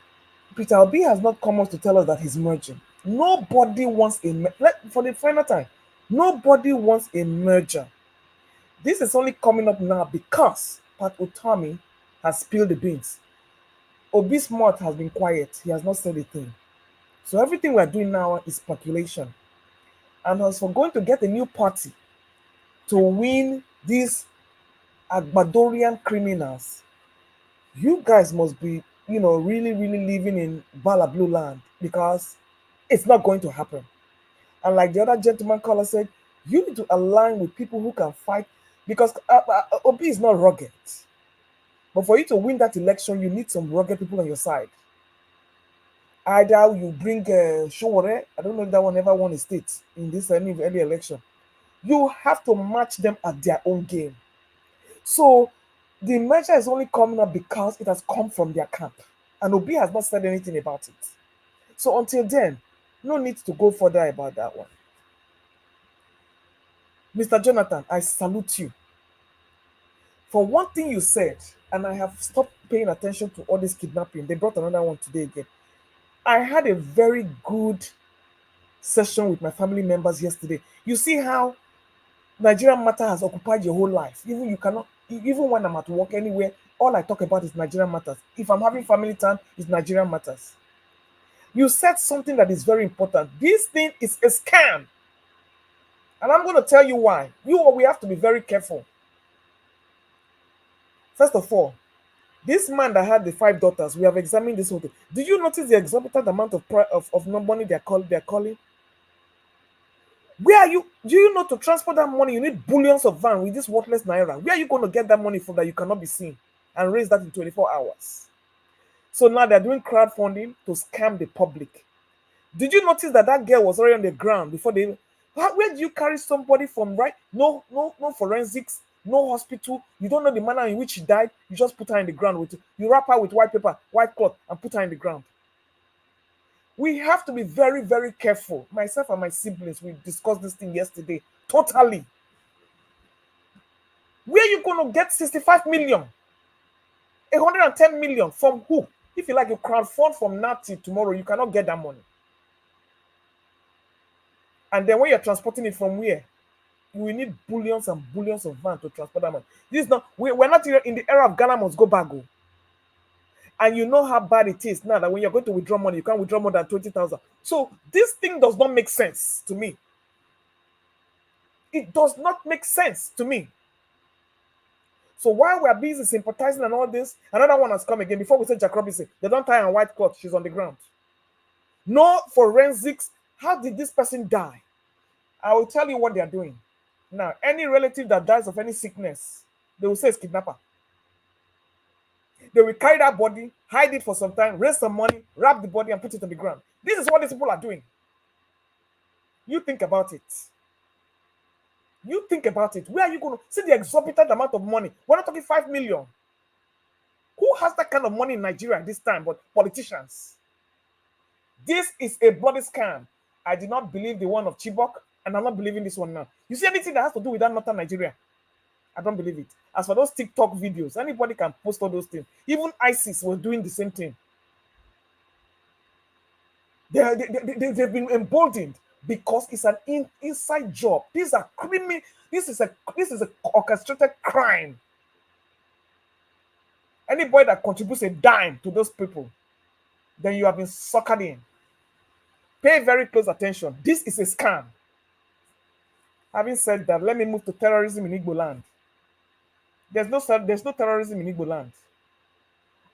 Peter Obi has not come out to tell us that he's merging. Nobody wants for the final time, nobody wants a merger. This is only coming up now because Pat Utami has spilled the beans. Obi Smart has been quiet. He has not said a thing. So everything we're doing now is speculation. And as for going to get a new party to win these Agbadorian criminals, you guys must be, really, really living in Bwala Blue land, because it's not going to happen. And like the other gentleman caller said, you need to align with people who can fight, because Obi is not rugged. But for you to win that election, you need some rugged people on your side. Either you bring Showore, I don't know if that one ever won a state in this early election. You have to match them at their own game. So the measure is only coming up because it has come from their camp. And Obi has not said anything about it. So until then, no need to go further about that one. Mr. Jonathan, I salute you. For one thing you said, and I have stopped paying attention to all this kidnapping. They brought another one today again. I had a very good session with my family members yesterday. You see how Nigerian matter has occupied your whole life. Even when I'm at work anywhere, all I talk about is Nigerian matters. If I'm having family time, it's Nigerian matters. You said something that is very important. This thing is a scam. And I'm going to tell you why. We have to be very careful. First of all, this man that had the 5 daughters, we have examined this whole thing. Do you notice the exorbitant amount of money they're calling? Where are you? Do you know to transport that money, you need billions of van with this worthless naira? Where are you going to get that money from that you cannot be seen and raise that in 24 hours? So now they're doing crowdfunding to scam the public. Did you notice that girl was already on the ground before they? Where do you carry somebody from, right? No forensics, no hospital. You don't know the manner in which she died. You just put her in the ground with you wrap her with white paper, white cloth, and put her in the ground. We have to be very, very careful. Myself and my siblings, we discussed this thing yesterday. Totally. Where are you going to get 65 million? 110 million from who? If you like, you crowdfund from now till tomorrow, you cannot get that money. And then when you're transporting it from where? You will need billions and billions of vans to transport that money. This is not, we're not in the era of Ghana must go back. And you know how bad it is now that when you're going to withdraw money, you can't withdraw more than 20,000. So this thing does not make sense to me. It does not make sense to me. So while we're busy sympathizing and all this, another one has come again. Before we say Jack Robinson, they don't tie her in white cloth. She's on the ground. No forensics. How did this person die? I will tell you what they are doing. Now, any relative that dies of any sickness, they will say it's kidnapper. They will carry that body, hide it for some time, raise some money, wrap the body, and put it on the ground. This is what these people are doing. You think about it. You think about it. Where are you going to see the exorbitant amount of money? We're not talking 5 million. Who has that kind of money in Nigeria at this time but politicians? This is a bloody scam. I did not believe the one of Chibok, and I'm not believing this one now. You see anything that has to do with that northern Nigeria? I don't believe it. As for those TikTok videos, anybody can post all those things. Even ISIS was doing the same thing. They've been emboldened because it's an inside job. These are criminal. This is a orchestrated crime. Anybody that contributes a dime to those people, then you have been suckered in. Pay very close attention. This is a scam. Having said that, let me move to terrorism in Igbo land. There's no terrorism in Igbo land.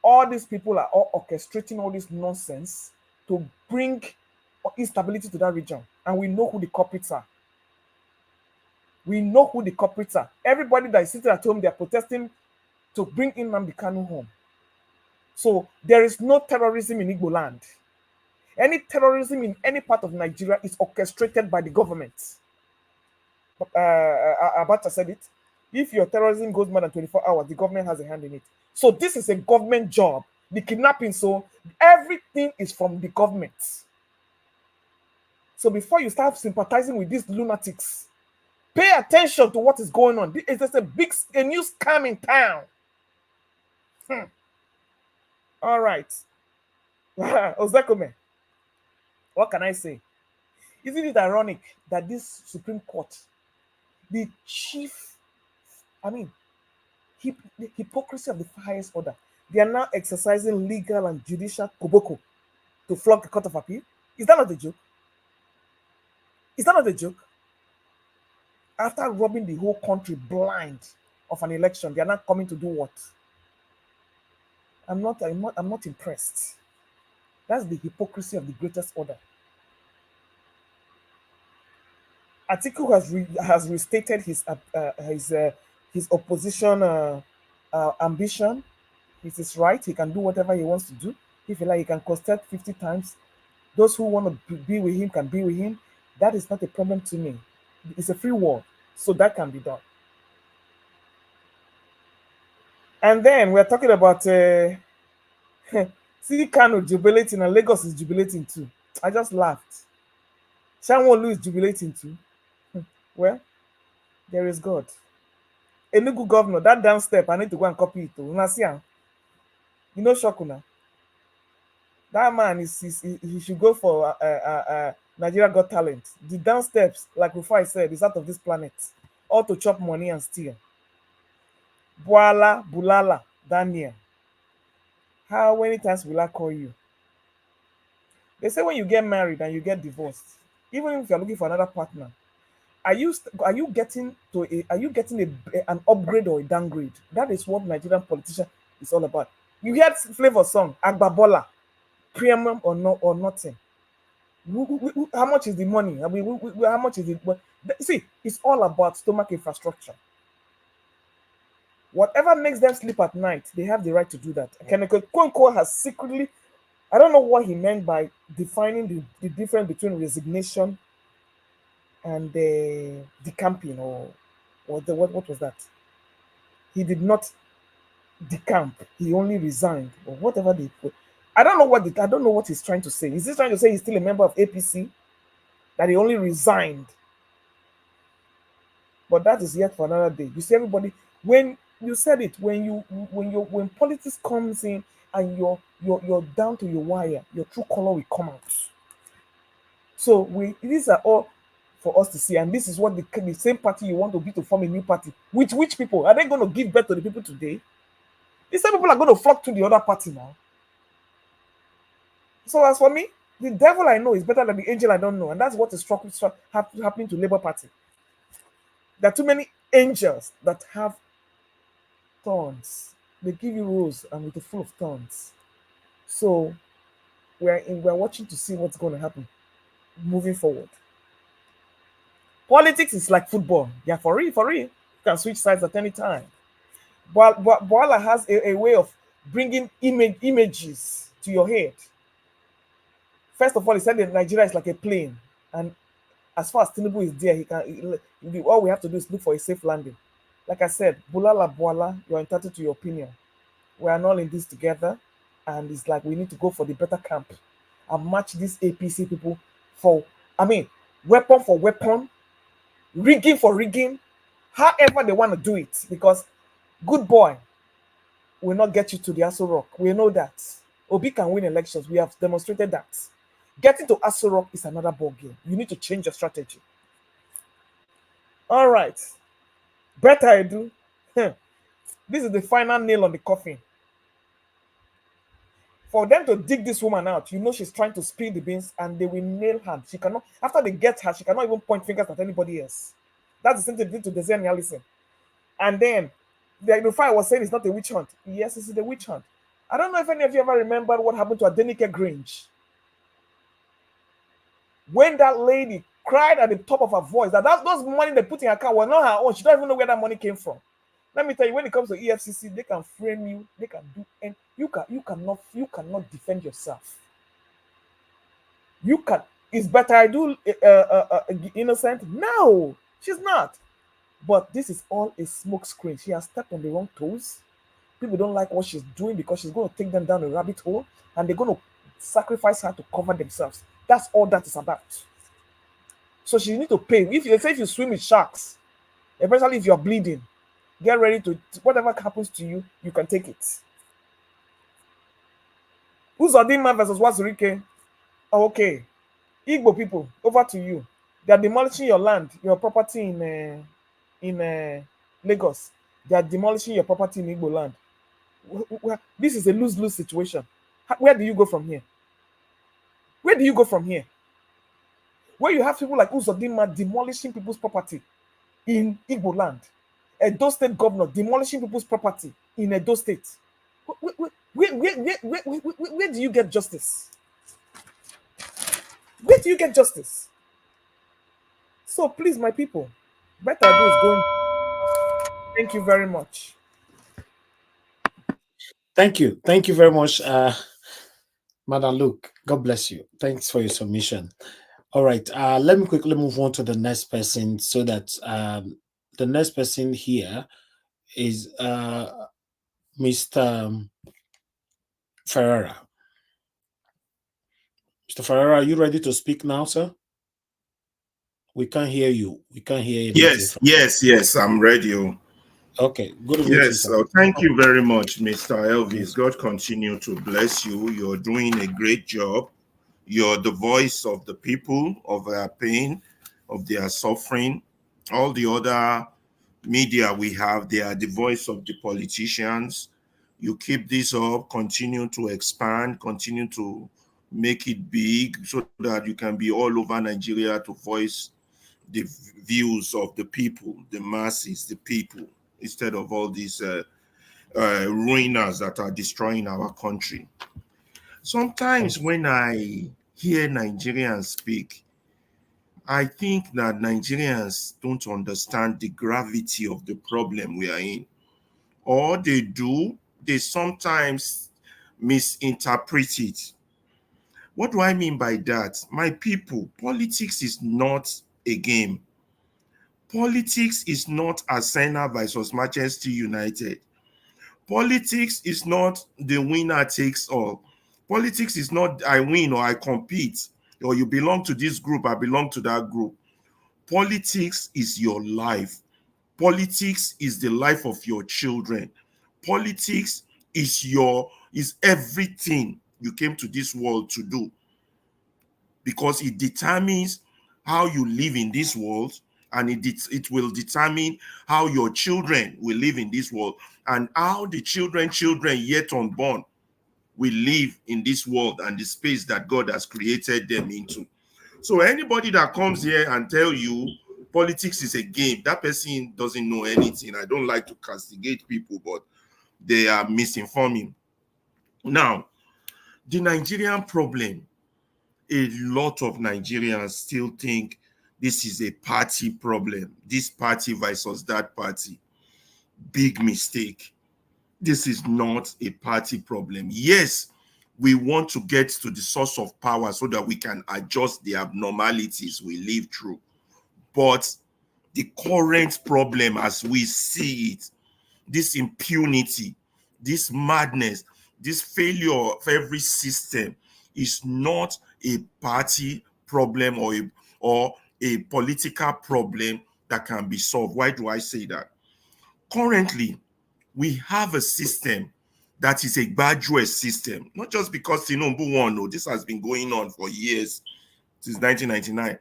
All these people are all orchestrating all this nonsense to bring instability to that region. And we know who the culprits are. We know who the culprits are. Everybody that is sitting at home, they are protesting to bring in Nnamdi Kanu home. So there is no terrorism in Igbo land. Any terrorism in any part of Nigeria is orchestrated by the government. Abacha said it. If your terrorism goes more than 24 hours, the government has a hand in it. So this is a government job. The kidnapping, so everything is from the government. So before you start sympathizing with these lunatics, pay attention to what is going on. It's just a new scam in town. All right. Ozekome, what can I say? Isn't it ironic that this Supreme Court, the chief, the hypocrisy of the highest order, they are now exercising legal and judicial koboko to flog the Court of Appeal? Is that not a joke? Is that not a joke? After robbing the whole country blind of an election, they are not coming to do what? I'm not impressed. That's the hypocrisy of the greatest order. Atiku has restated his opposition ambition. It is right. He can do whatever he wants to do. If he like, he can contest 50 times. Those who want to be with him can be with him. That is not a problem to me. It's a free world, so that can be done. And then we're talking about see Kano jubilating and Lagos is jubilating too. I just laughed. Sanwo-Olu is jubilating too. Well, there is God. Enugu governor, that damn step, I need to go and copy it. You know Shokuna. That man he should go for Nigeria Got Talent. The down steps, like Rufai said, is out of this planet. All to chop money and steal. Bwala, Bulala, Daniel. How many times will I call you? They say when you get married and you get divorced, even if you're looking for another partner, are you getting an upgrade or a downgrade? That is what Nigerian politician is all about. You hear Flavor song, Agbabola, premium or nothing. How much is the money? How much is it? See, it's all about stomach infrastructure. Whatever makes them sleep at night, they have the right to do that. Keneko Kwenko has secretly, I don't know what he meant by defining the difference between resignation and the camping or what was that? he did not decamp. He only resigned or whatever they put. I don't know I don't know what he's trying to say. Is he trying to say he's still a member of APC? That he only resigned? But that is yet for another day. You see, everybody, when you said it, when politics comes in and you're down to your wire, your true color will come out. So these are all for us to see, and this is what the same party you want to be to form a new party. Which people are they going to give birth to the people today? These same people are going to flock to the other party now. So as for me, the devil I know is better than the angel I don't know, and that's what is happening to Labour Party. There are too many angels that have thorns. They give you rose and with a full of thorns. So we're watching to see what's going to happen moving forward. Politics is like football. Yeah, for real. You can switch sides at any time. But Bwala has a way of bringing images to your head. First of all, he said that Nigeria is like a plane, and as far as Tinubu is there, all we have to do is look for a safe landing. Like I said, Bwala, you're entitled to your opinion. We are all in this together, and it's like we need to go for the better camp and match these APC people weapon for weapon, rigging for rigging, however they want to do it, because good boy will not get you to the Aso Rock. We know that. Obi can win elections. We have demonstrated that. Getting to Aso Rock is another ball game. You need to change your strategy. All right. Better I do. This is the final nail on the coffin. For them to dig this woman out, you know she's trying to spill the beans, and they will nail her. She cannot, after they get her, she cannot even point fingers at anybody else. That's the same thing they did to Desian Allison. And then the fire was saying it's not a witch hunt. Yes, this is the witch hunt. I don't know if any of you ever remember what happened to Adenike Grange. When that lady cried at the top of her voice that those money they put in her account were not her own. She don't even know where that money came from. Let me tell you, when it comes to EFCC, they can frame you, they can do, and you cannot defend yourself. It's better I do innocent? No, she's not. But this is all a smoke screen. She has stepped on the wrong toes. People don't like what she's doing because she's going to take them down a rabbit hole, and they're going to sacrifice her to cover themselves. That's all that is about. So she need to pay. If you swim with sharks, especially if you're bleeding, get ready to whatever happens to you, you can take it. Uzodinma versus Wazirike. Okay. Igbo people, over to you. They are demolishing your land, your property in Lagos. They are demolishing your property in Igbo land. This is a lose-lose situation. Where do you go from here? Where do you go from here? Where you have people like Uzodinma demolishing people's property in Igbo land. Edo State governor demolishing people's property in Edo State. Where do you get justice? Where do you get justice? So please, my people, better do is going. Thank you very much. Thank you very much, Madam Luke. God bless you. Thanks for your submission. All right, let me quickly move on to the next person, so that the next person here is Mr. Ferreira. Mr. Ferreira, are you ready to speak now, sir? We can't hear you. We can't hear you. Yes, I'm ready. Okay, good evening. Yes, so thank you very much, Mr. Elvis. God continue to bless you. You're doing a great job. You're the voice of the people, of their pain, of their suffering. All the other media we have, they are the voice of the politicians. You keep this up, continue to expand, continue to make it big so that you can be all over Nigeria to voice the views of the people, the masses, the people, instead of all these ruiners that are destroying our country. Sometimes when I hear Nigerians speak, I think that Nigerians don't understand the gravity of the problem we are in. Or they do, they sometimes misinterpret it. What do I mean by that? My people, politics is not a game. Politics is not Arsenal versus Manchester United. Politics is not the winner takes all. Politics is not I win or I compete, or you belong to this group, I belong to that group. Politics is your life. Politics is the life of your children. Politics is everything you came to this world to do, because it determines how you live in this world, and it will determine how your children will live in this world, and how the children yet unborn will live in this world and the space that God has created them into. So anybody that comes here and tell you politics is a game, that person doesn't know anything. I don't like to castigate people, but they are misinforming. Now, the Nigerian problem, a lot of Nigerians still think this is a party problem. This party versus that party. Big mistake. This is not a party problem. Yes, we want to get to the source of power so that we can adjust the abnormalities we live through. But the current problem as we see it, this impunity, this madness, this failure of every system is not a party problem or a political problem that can be solved. Why do I say that? Currently, we have a system that is a graduate system, not just because Tinubu won. No, this has been going on for years, since 1999.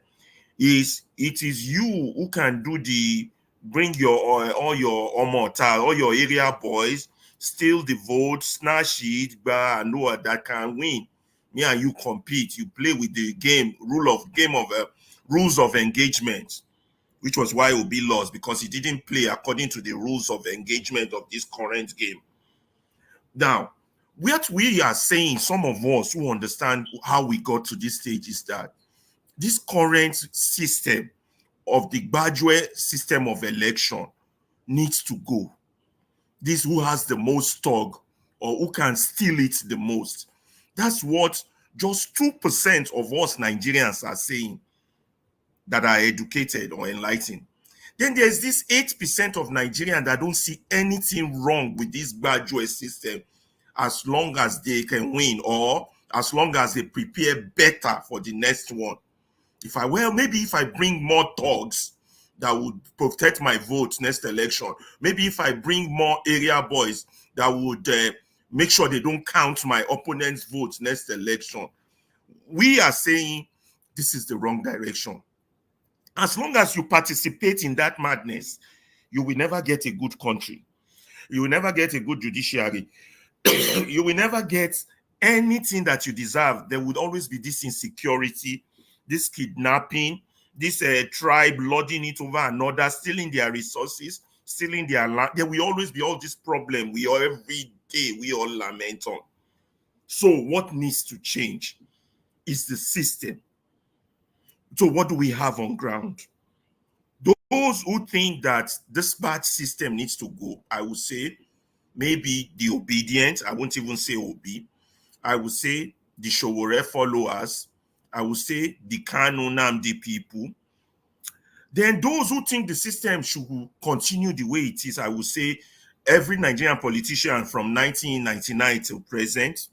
It is you who can do bring your all your omotal, all your area boys, steal the vote, snatch it, and know that can win. Me and you compete. You play with the rules of engagement, which was why Obi lost, because he didn't play according to the rules of engagement of this current game. Now, what we are saying, some of us who understand how we got to this stage, is that this current system of the graduate system of election needs to go. This who has the most thug or who can steal it the most. That's what just 2% of us Nigerians are saying that are educated or enlightened. Then there's this 8% of Nigerians that don't see anything wrong with this graduate system, as long as they can win or as long as they prepare better for the next one. Maybe if I bring more thugs that would protect my vote next election, maybe if I bring more area boys that would make sure they don't count my opponent's votes next election. We are saying this is the wrong direction. As long as you participate in that madness, you will never get a good country. You will never get a good judiciary. You will never get anything that you deserve. There would always be this insecurity, this kidnapping, this tribe lording it over another, stealing their resources, stealing their land. There will always be all this problem every day we all lament on. So what needs to change is the system. So what do we have on ground? Those who think that this bad system needs to go, I would say maybe the obedient, I won't even say Obi, I would say the Showore followers, I would say the Kanu Namdi people. Then those who think the system should continue the way it is, I would say every Nigerian politician from 1999 till present,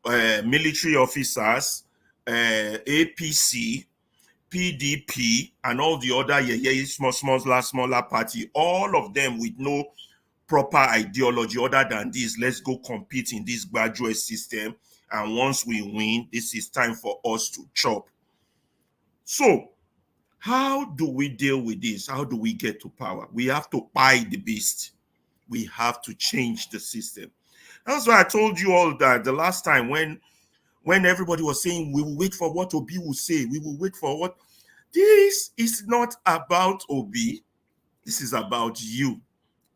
military officers, APC, PDP, and all the other smaller party, all of them with no proper ideology other than this, let's go compete in this graduate system, and once we win, this is time for us to chop. So how do we deal with this? How do we get to power? We have to buy the beast. We have to change the system. That's why I told you all that the last time when everybody was saying we will wait for what Obi will say, we will wait for what. This is not about Obi. This is about you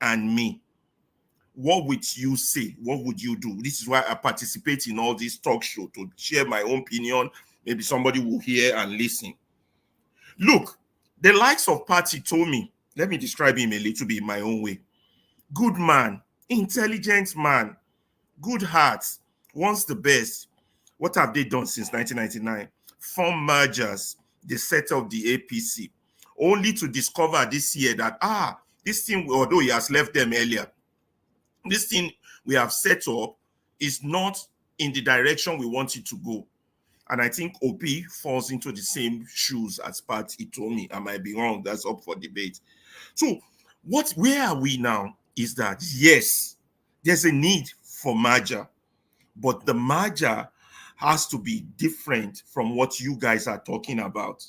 and me. What would you say? What would you do? This is why I participate in all these talk shows, to share my own opinion. Maybe somebody will hear and listen. Look, the likes of Party told me, let me describe him a little bit in my own way. Good man, intelligent man, good heart, wants the best. What have they done since 1999? Form mergers, they set up the APC. only to discover this year that, this thing, although he has left them earlier, this thing we have set up is not in the direction we want it to go. And I think Obi falls into the same shoes as Pat Itomi. I might be wrong. That's up for debate. So where are we now is that, yes, there's a need for merger, but the merger has to be different from what you guys are talking about.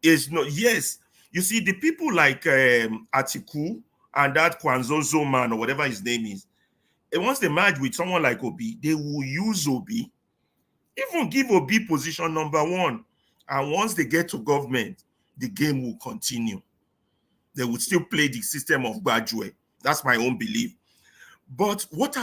It's not, yes, you see, the people like Atiku and that Kwanzozo man or whatever his name is, and once they merge with someone like Obi, they will use Obi, even give Obi position number 1. And once they get to government, the game will continue. They would still play the system of Bajwe. That's my own belief. But what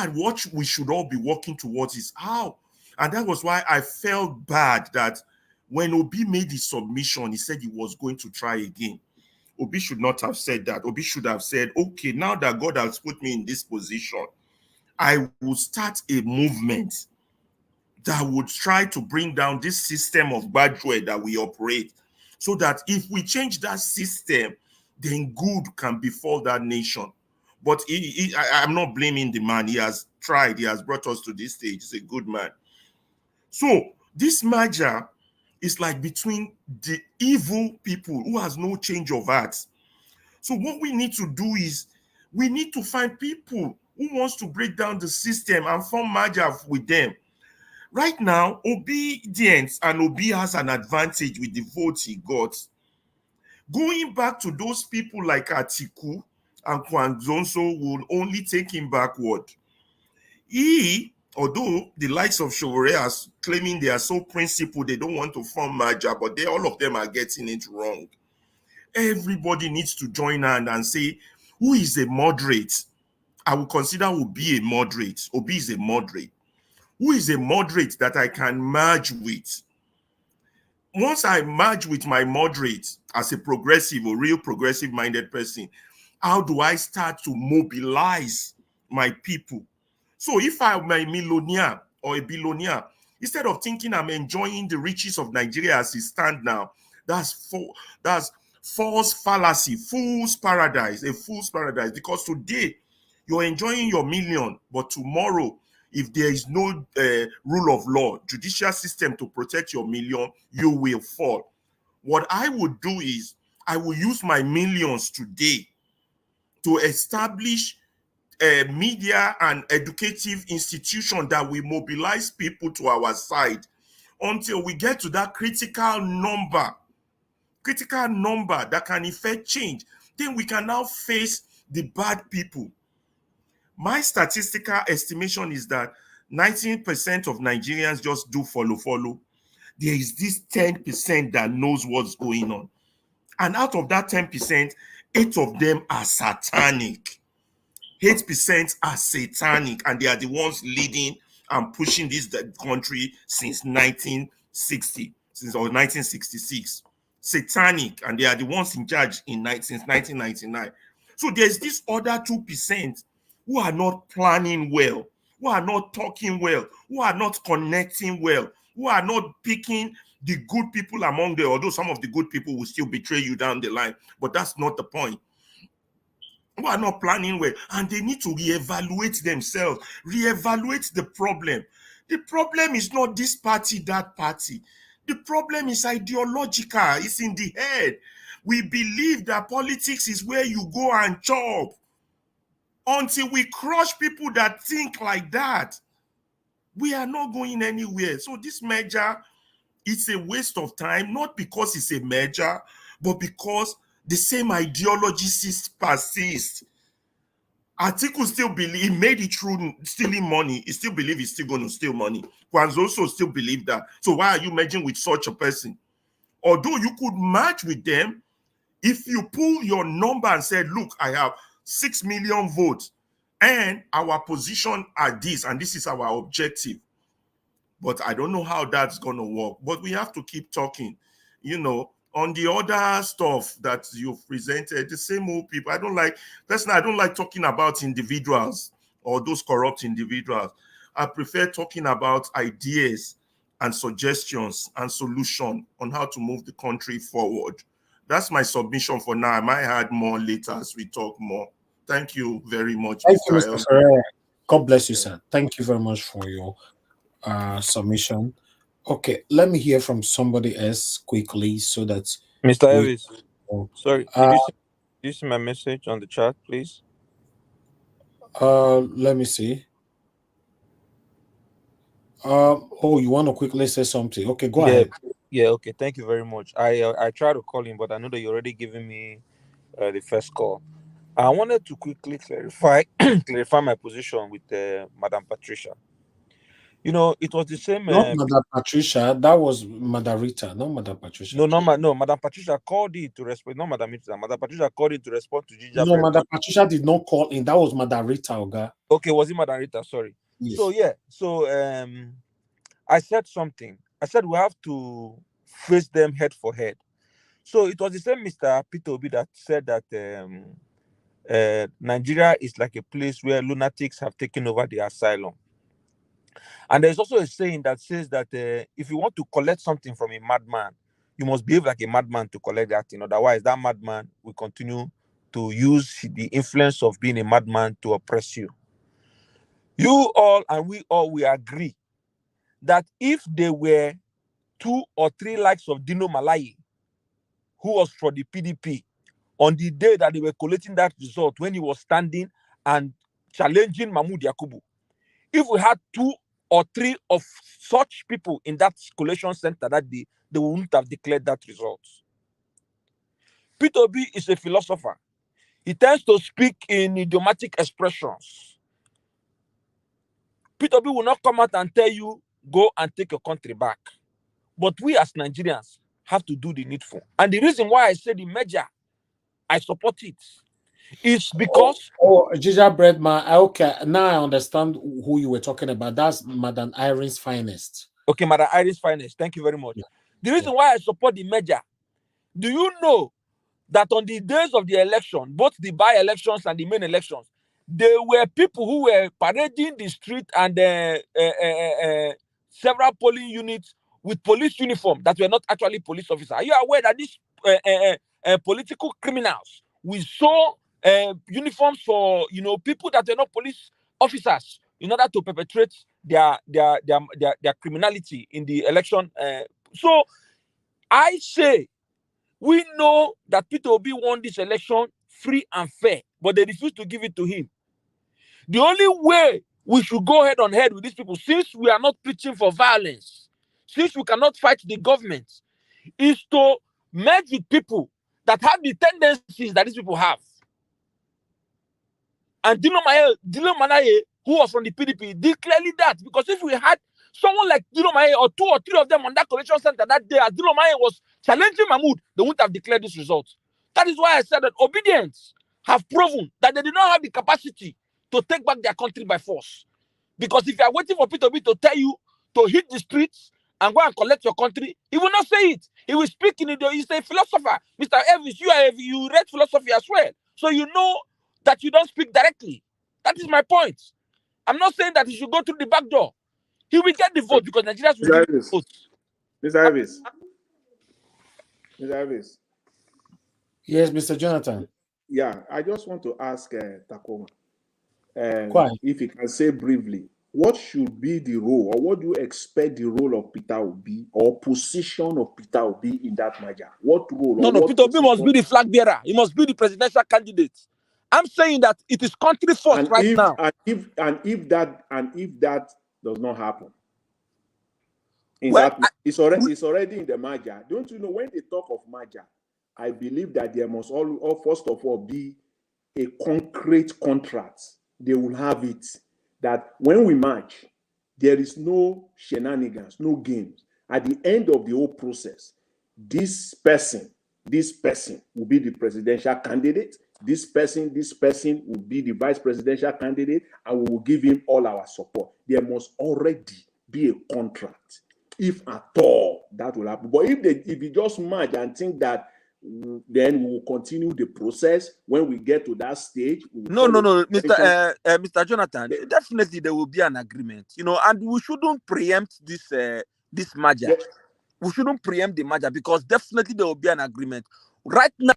we should all be working towards is how. And that was why I felt bad that when Obi made his submission, he said he was going to try again. Obi should not have said that. Obi should have said, okay, now that God has put me in this position, I will start a movement that would try to bring down this system of Bajwe that we operate, so that if we change that system, then good can befall that nation. But I'm not blaming the man. He has tried. He has brought us to this stage. He's a good man. So this merger is like between the evil people who has no change of heart. So what we need to do is we need to find people who wants to break down the system and form merger with them. Right now, obedience and Obi has an advantage with the votes he got. Going back to those people like Atiku and Kwanzonso will only take him backward. Although the likes of Showore are claiming they are so principled, they don't want to form merger, but all of them are getting it wrong. Everybody needs to join hand and say, who is a moderate? I will consider Obi a moderate. Obi is a moderate. Who is a moderate that I can merge with? Once I merge with my moderate as a progressive or real progressive-minded person, how do I start to mobilize my people? So if I'm a millionaire or a billionaire, instead of thinking I'm enjoying the riches of Nigeria as it stands now, that's false fallacy, fool's paradise, a fool's paradise. Because today you're enjoying your million, but tomorrow, if there is no rule of law, judicial system to protect your million, you will fall. What I would do is I will use my millions today to establish a media and educative institution that will mobilize people to our side until we get to that critical number that can effect change. Then we can now face the bad people. My statistical estimation is that 19% of Nigerians just do follow. There is this 10% that knows what's going on. And out of that 10%, 8 of them are satanic. 8% are satanic, and they are the ones leading and pushing this country since 1966. Satanic, and they are the ones in charge since 1999. So there's this other 2% who are not planning well, who are not talking well, who are not connecting well, who are not picking the good people among them, although some of the good people will still betray you down the line, but that's not the point. Who are not planning well, and they need to reevaluate themselves, reevaluate the problem. The problem is not this party, that party. The problem is ideological. It's in the head. We believe that politics is where you go and chop. Until we crush people that think like that, we are not going anywhere. So this merger, it's a waste of time, not because it's a merger, but because the same ideology persists. Atiku still believe he made it through stealing money. He still believes he's still going to steal money. Kwanzaa also still believe that. So why are you merging with such a person? Although you could merge with them, if you pull your number and say, look, I have 6 million votes and our position are this, and this is our objective. But I don't know how that's going to work. But we have to keep talking, on the other stuff that you've presented, the same old people. I don't like talking about individuals or those corrupt individuals. I prefer talking about ideas and suggestions and solutions on how to move the country forward. That's my submission for now. I might add more later as we talk more. Thank you very much, Thank you, Mr. Mr. L. Ferreira. God bless you, sir. Thank you very much for your submission. Okay, let me hear from somebody else quickly so that Mr. we. Elvis, sorry, Uh, did you see my message on the chat, please? Let me see. Oh, you want to quickly say something? Okay, go ahead. Yeah, okay. Thank you very much. I tried to call him, but I know that you're already giving me the first call. I wanted to quickly clarify clarify my position with Madam Patricia. You know, it was the same. Not Madam Patricia. That was Madam Rita, not Madam Patricia. No, Madam Patricia called it to respond. Not Madam Rita. Madam Patricia called it to respond to Ginger. No, Madam Patricia did not call in. That was Madam Rita, Oga. Okay, was it Madam Rita? Sorry. Yes. So yeah, I said something. I said we have to face them head for head. So it was the same Mr. Peter Obi that said that Nigeria is like a place where lunatics have taken over the asylum. And there's also a saying that says that if you want to collect something from a madman, you must behave like a madman to collect that thing. Otherwise, that madman will continue to use the influence of being a madman to oppress you. You all and we all will agree that if there were 2 or 3 likes of Dino Malayi, who was for the PDP, on the day that they were collating that result, when he was standing and challenging Mahmoud Yakubu, if we had 2 or 3 of such people in that collation center that day, they wouldn't have declared that result. Peter Obi is a philosopher. He tends to speak in idiomatic expressions. Peter Obi will not come out and tell you, go and take your country back. But we as Nigerians have to do the needful. And the reason why I say the merger, I support it, is because... Gingerbread man, okay, now I understand who you were talking about. That's Madam Irene's finest. Okay, Madam Irene's finest. Thank you very much. Yeah. The reason why I support the merger, do you know that on the days of the election, both the by-elections and the main elections, there were people who were parading the street and several polling units with police uniform that were not actually police officers? Are you aware that these political criminals, we saw uniforms for people that were not police officers in order to perpetrate their criminality in the election? So I say, we know that Peter Obi won this election free and fair, but they refused to give it to him. The only way we should go head on head with these people, since we are not preaching for violence, since we cannot fight the government, is to merge with people that have the tendencies that these people have. And Dino Manaye, who was from the PDP, did clearly that. Because if we had someone like Dino Manaye or 2 or 3 of them on that collection center that day, as Dino Manaye was challenging Mahmoud, they wouldn't have declared this result. That is why I said that obedience have proven that they did not have the capacity to take back their country by force. Because if you are waiting for Peter Obi to tell you to hit the streets and go and collect your country, he will not say it. He will speak in it. He's a philosopher. Mr. Elvis, you read philosophy as well. So you know that you don't speak directly. That is my point. I'm not saying that he should go through the back door. He will get the vote because Nigerians will give the vote. Mr. Elvis. Mr. Elvis. Yes, Mr. Jonathan. Yeah, I just want to ask Takoma if he can say briefly, what should be the role, or what do you expect the role of Peter Obi or position of Peter Obi in that merger? What role? No, Peter Obi must be the flag bearer. He must be the presidential candidate. I'm saying that it is country first now. And if that does not happen, it's already in the merger. Don't you know, when they talk of merger, I believe that there must all first of all be a concrete contract. They will have it that when we merge, there is no shenanigans, no games. At the end of the whole process, this person will be the presidential candidate. This person will be the vice presidential candidate, and we will give him all our support. There must already be a contract, if at all that will happen. But if you just merge and think that, then we will continue the process. When we get to that stage, no, Mr. Jonathan, definitely there will be an agreement, and we shouldn't preempt this merger. We shouldn't preempt the merger because definitely there will be an agreement. right now.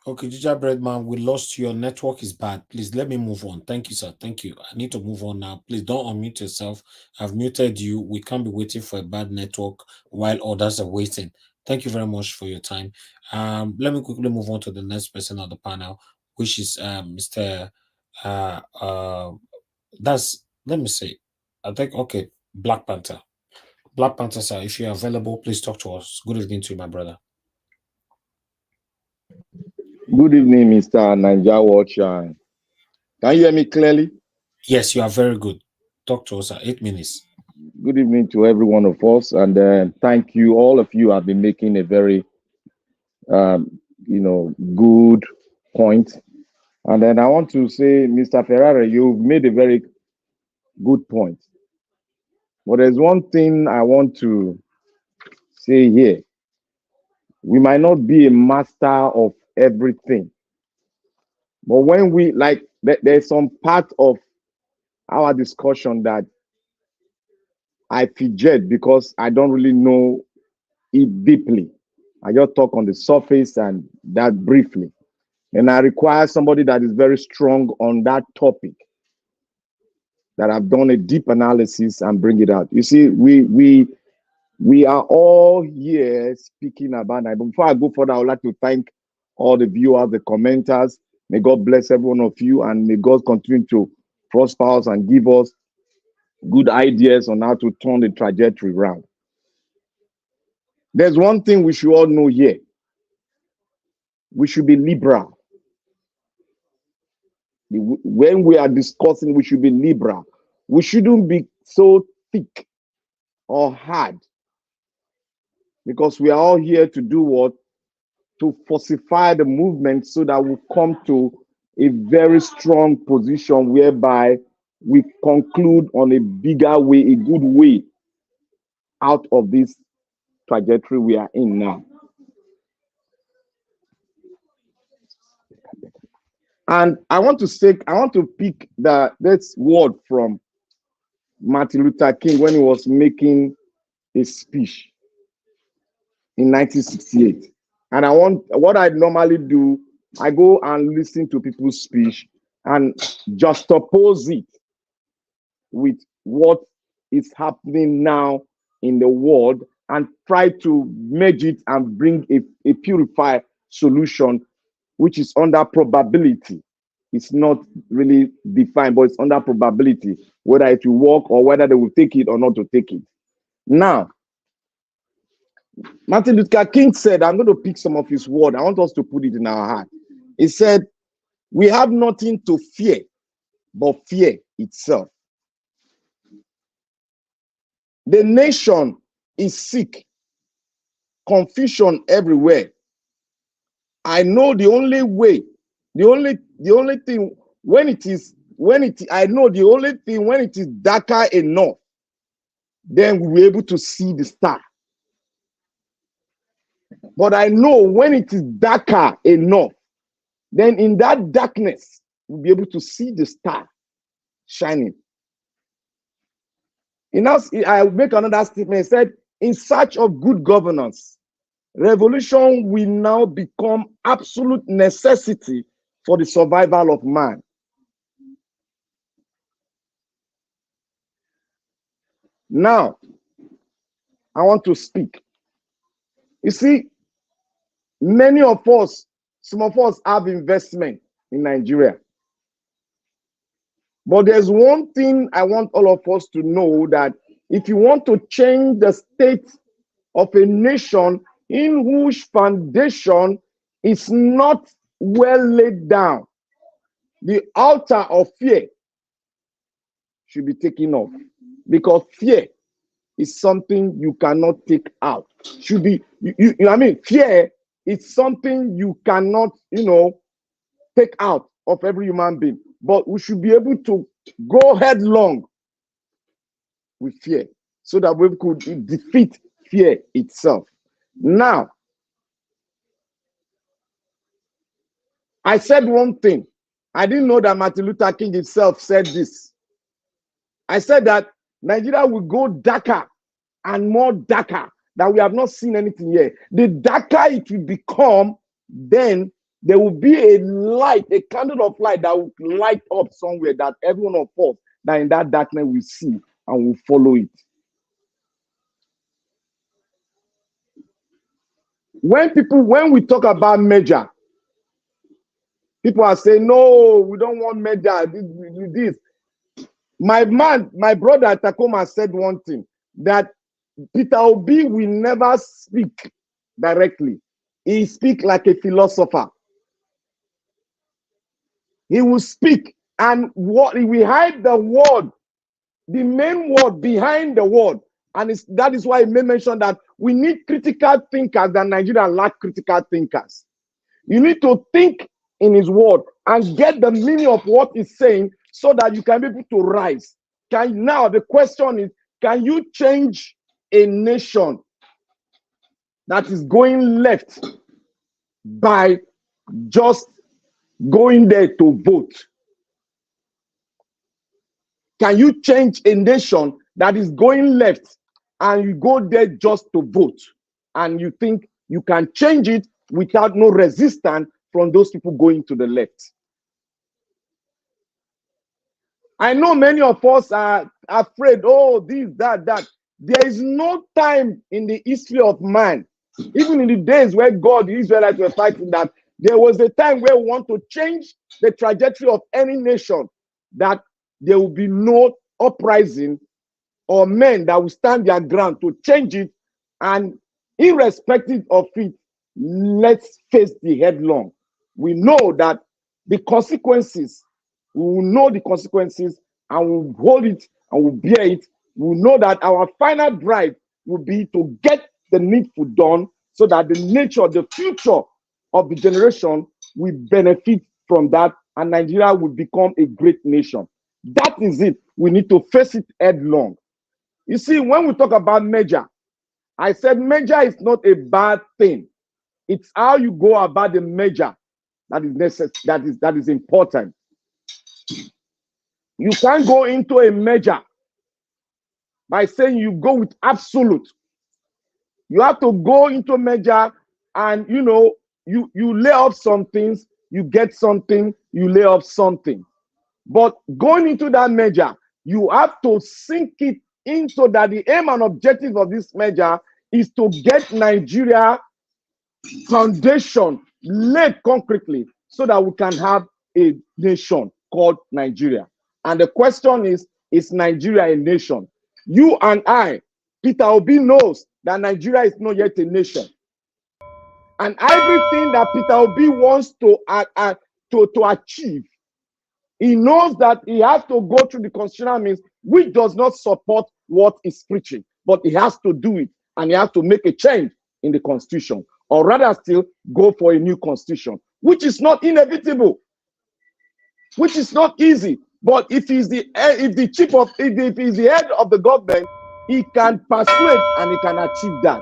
Okay, Gingerbread man, we lost you. Your network is bad. Please let me move on. Thank you, sir. Thank you. I need to move on now. Please don't unmute yourself. I've muted you. We can't be waiting for a bad network while others are waiting. Thank you very much for your time. Let me quickly move on to the next person on the panel, which is Mr. Let me see. I think okay, Black Panther. Black Panther, sir, if you're available, please talk to us. Good evening to you, my brother. Good evening, Mr. Niger Watch. Can you hear me clearly? Yes, you are very good. Talk to us, sir. 8 minutes. Good evening to every one of us, and thank you. All of you have been making a very, good point. And then I want to say, Mr. Ferrara, you've made a very good point. But there's one thing I want to say here. We might not be a master of everything, but when we there's some part of our discussion that I fidget because I don't really know it deeply. I just talk on the surface and that briefly. And I require somebody that is very strong on that topic, that have done a deep analysis and bring it out. You see, we are all here speaking about that. But before I go further, I would like to thank all the viewers, the commenters. May God bless every one of you, and may God continue to prosper us and give us good ideas on how to turn the trajectory around. There's one thing we should all know here. We should be liberal. When we are discussing, we should be liberal. We shouldn't be so thick or hard, because we are all here to do what? To falsify the movement so that we come to a very strong position whereby we conclude on a bigger way, a good way out of this trajectory we are in now. And I want to pick this word from Martin Luther King when he was making a speech in 1968. And what I normally do, I go and listen to people's speech and juxtapose it with what is happening now in the world and try to merge it and bring a purified solution, which is under probability. It's not really defined, but it's under probability, whether it will work or whether they will take it or not to take it. Now, Martin Luther King said, I'm going to pick some of his words. I want us to put it in our heart. He said, we have nothing to fear but fear itself. The nation is sick, confusion everywhere. I know the only way, the only thing when it is darker enough, then we'll be able to see the star. But I know when it is darker enough, then in that darkness, we'll be able to see the star shining. I make another statement. I said, in search of good governance, revolution will now become absolute necessity for the survival of man. Now, I want to speak. You see, many of us, some of us have investment in Nigeria. But there's one thing I want all of us to know, that if you want to change the state of a nation in whose foundation is not well laid down, the altar of fear should be taken off, because fear is something you cannot take out. Should be, fear is something you cannot, take out of every human being. But we should be able to go headlong with fear so that we could defeat fear itself. Now, I said one thing. I didn't know that Martin Luther King himself said this. I said that Nigeria will go darker and more darker, that we have not seen anything yet. The darker it will become, then there will be a light, a candle of light that will light up somewhere that every one of us that in that darkness will see and will follow it. When we talk about merger, people are saying, no, we don't want merger. This. My brother Takoma said one thing, that Peter Obi will never speak directly. He speaks like a philosopher. He will speak, and what he will hide the word, the main word behind the word. And that is why he may mention that we need critical thinkers, that Nigeria lack critical thinkers. You need to think in his word and get the meaning of what he's saying so that you can be able to rise. Now the question is, can you change a nation that is going left by just going there to vote? Can you change a nation that is going left and you go there just to vote? And you think you can change it without no resistance from those people going to the left? I know many of us are afraid, oh, this, that. There is no time in the history of man, even in the days where God, the Israelites were fighting, that there was a time where we want to change the trajectory of any nation, that there will be no uprising or men that will stand their ground to change it. And irrespective of it, let's face the headlong. We know that the consequences, we will know the consequences, and we'll hold it and we'll bear it. We know that our final drive will be to get the needful done so that the nature, the future of the generation will benefit from that, and Nigeria will become a great nation. That is it. We need to face it headlong. You see, when we talk about merger, I said merger is not a bad thing. It's how you go about the merger that is necessary, that is important. You can't go into a merger by saying you go with absolute. You have to go into a merger and you lay off some things, you get something, you lay off something. But going into that merger, you have to sink it into that the aim and objective of this merger is to get Nigeria foundation laid concretely so that we can have a nation called Nigeria. And the question is Nigeria a nation? You and I, Peter Obi, knows that Nigeria is not yet a nation. And everything that Peter Obi wants to achieve, he knows that he has to go through the constitutional means, which does not support what he's preaching, but he has to do it, and he has to make a change in the constitution, or rather still go for a new constitution, which is not inevitable, which is not easy. But if he's the head of the government, he can persuade and he can achieve that.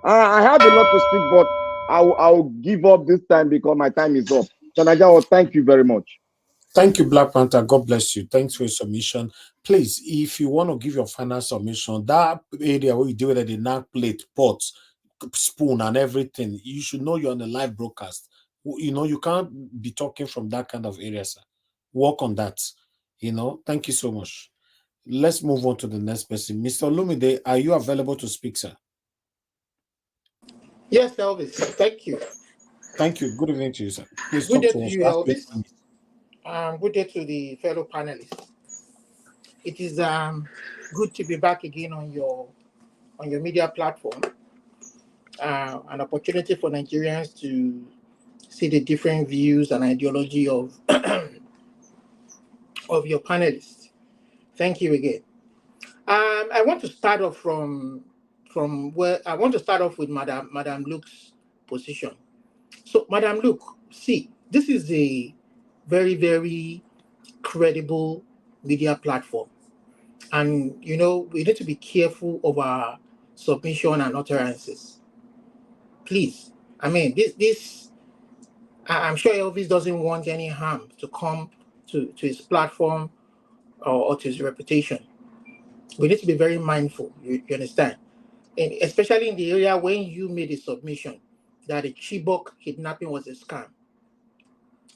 I have a lot to speak, but I'll give up this time because my time is up. So Najawa, thank you very much. Thank you, Black Panther. God bless you. Thanks for your submission. Please, if you want to give your final submission, that area where you deal with the knack plate, pots, spoon, and everything, you should know you're on a live broadcast. You can't be talking from that kind of area, sir. Work on that. Thank you so much. Let's move on to the next person. Mr. Olumide, are you available to speak, sir? Yes, Elvis. Thank you. Thank you. Good evening to you, sir. Please good day to to us. you, Elvis. Good day to the fellow panelists. It is good to be back again on your media platform. An opportunity for Nigerians to see the different views and ideology of of your panelists. Thank you again. I want to start off from where I want to start off with Madam Luke's position. So, Madam Luke, see, this is a very, very credible media platform, and we need to be careful of our submission and utterances. Please, I mean, I'm sure Elvis doesn't want any harm to come to his platform or to his reputation. We need to be very mindful. You understand? And especially in the area when you made a submission that the Chibok kidnapping was a scam,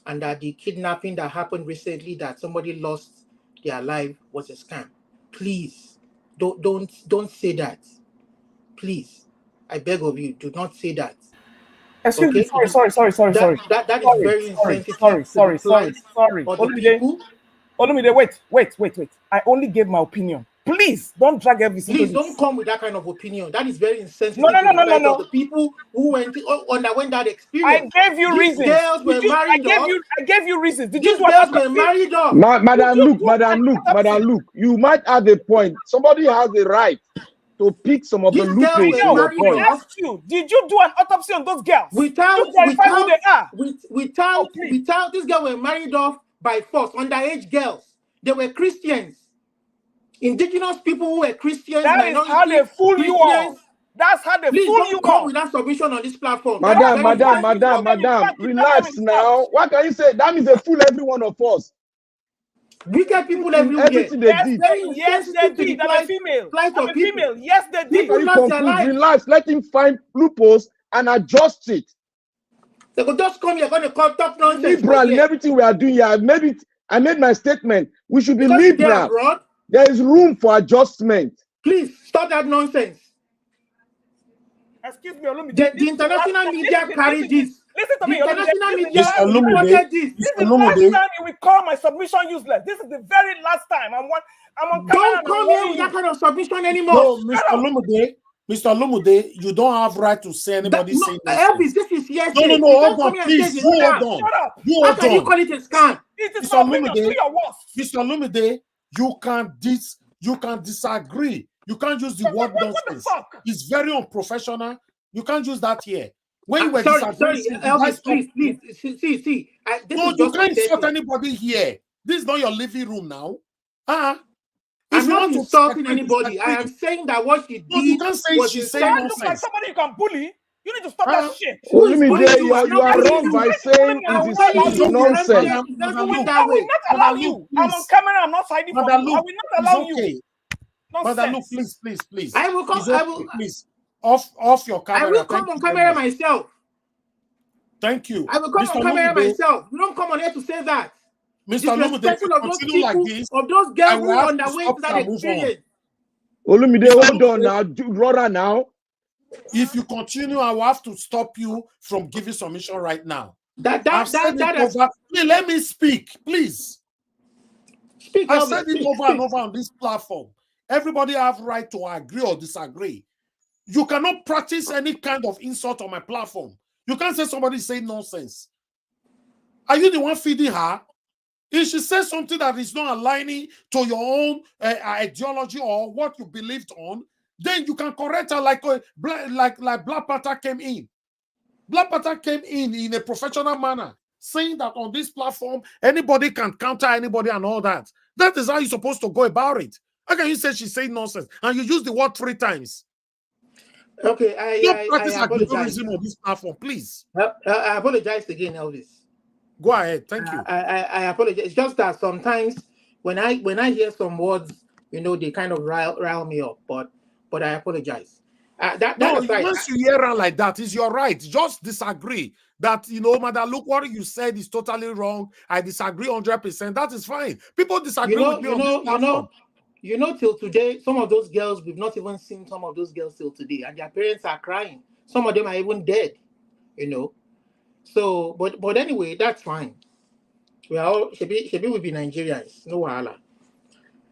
and that the kidnapping that happened recently that somebody lost their life was a scam. Please, don't say that. Please, I beg of you, do not say that. Excuse me, Okay? sorry. That is very insensitive to the plight of the people. Olumide, wait. I only gave my opinion. Please don't drag everything into Please this. don't come with that kind of opinion. That is very insensitive to the plight of the people who underwent that experience. I gave you These reasons. girls were married off. I gave you reasons. Did These you do girls were married off. Madam Luke, you might have a point. Somebody has a right to pick some of the loopholes in your point. I asked you, did you do an autopsy on those girls? Without who they are? Without these girls were married off by force, underage girls. They were Christians. Indigenous people who were Christians. That is how they fool you all. That's how they fool you all. Please don't come with that submission on this platform. Madam, relax now. What can you say? That means they fool every one of us. Wicked people everywhere. Everything they did. Yes, they did. I'm a female. I'm a female. Yes, they did. People lost their lives. Relax. Let him find loopholes and adjust it. They could just come here, going to talk nonsense. Liberal in everything we are doing here. I made my statement. We should be liberal. There is room for adjustment. Please stop that nonsense. Excuse me, the international media carried this. Listen to me. The international media reported this. This is the last time you will call my submission useless. This is the very last time. I'm on camera. Don't come here with that kind of submission anymore. No, Mr. Lumude, you don't have right to say anybody saying this. Elvis, this is yes. No, hold on, please. Hold on. How can you call it a scam? Mr. Lumude, you can disagree. You can't use the word nonsense. It's very unprofessional. You can't use that here. When you were sorry, Elvis, please. See. No, you can't insult anybody here. This is not your living room now. I'm not insulting anybody. I am saying that what she did. No, you can't say she's saying nonsense. Like somebody you can bully. You need to stop that shit. You are wrong by saying it is nonsense. I will not allow you. I'm on camera. I'm not hiding from you. I will not allow you. Mother, look, please. I will come. Please, off your camera. I will come on camera myself. Thank you. I will come on camera myself. You don't come on here to say that. Mr. Olumide, continue like this. Of those girls who underwent that experience. Olumide, hold on now. Rora now. If you continue, I will have to stop you from giving submission right now. Let me speak, please. I've said it over and over on this platform. Everybody have right to agree or disagree. You cannot practice any kind of insult on my platform. You can't say somebody say nonsense. Are you the one feeding her? If she says something that is not aligning to your own ideology or what you believed on, then you can correct her like Black Panther came in. Black Panther came in a professional manner, saying that on this platform, anybody can counter anybody and all that. That is how you're supposed to go about it. How can you say she's saying nonsense and you use the word 3 times? Okay, I apologize on this platform, please. I apologize again, Elvis. Go ahead, thank you. I apologize. It's just that sometimes when I hear some words, they kind of rile me up. But I apologize. Once you hear her like that, it's your right. Just disagree that Madam, look, what you said is totally wrong. I disagree 100%. That is fine. People disagree with me on this platform. Till today, some of those girls, we've not even seen some of those girls till today, and their parents are crying. Some of them are even dead, So, but anyway, that's fine. We are all, should be will be Nigerians, no wahala.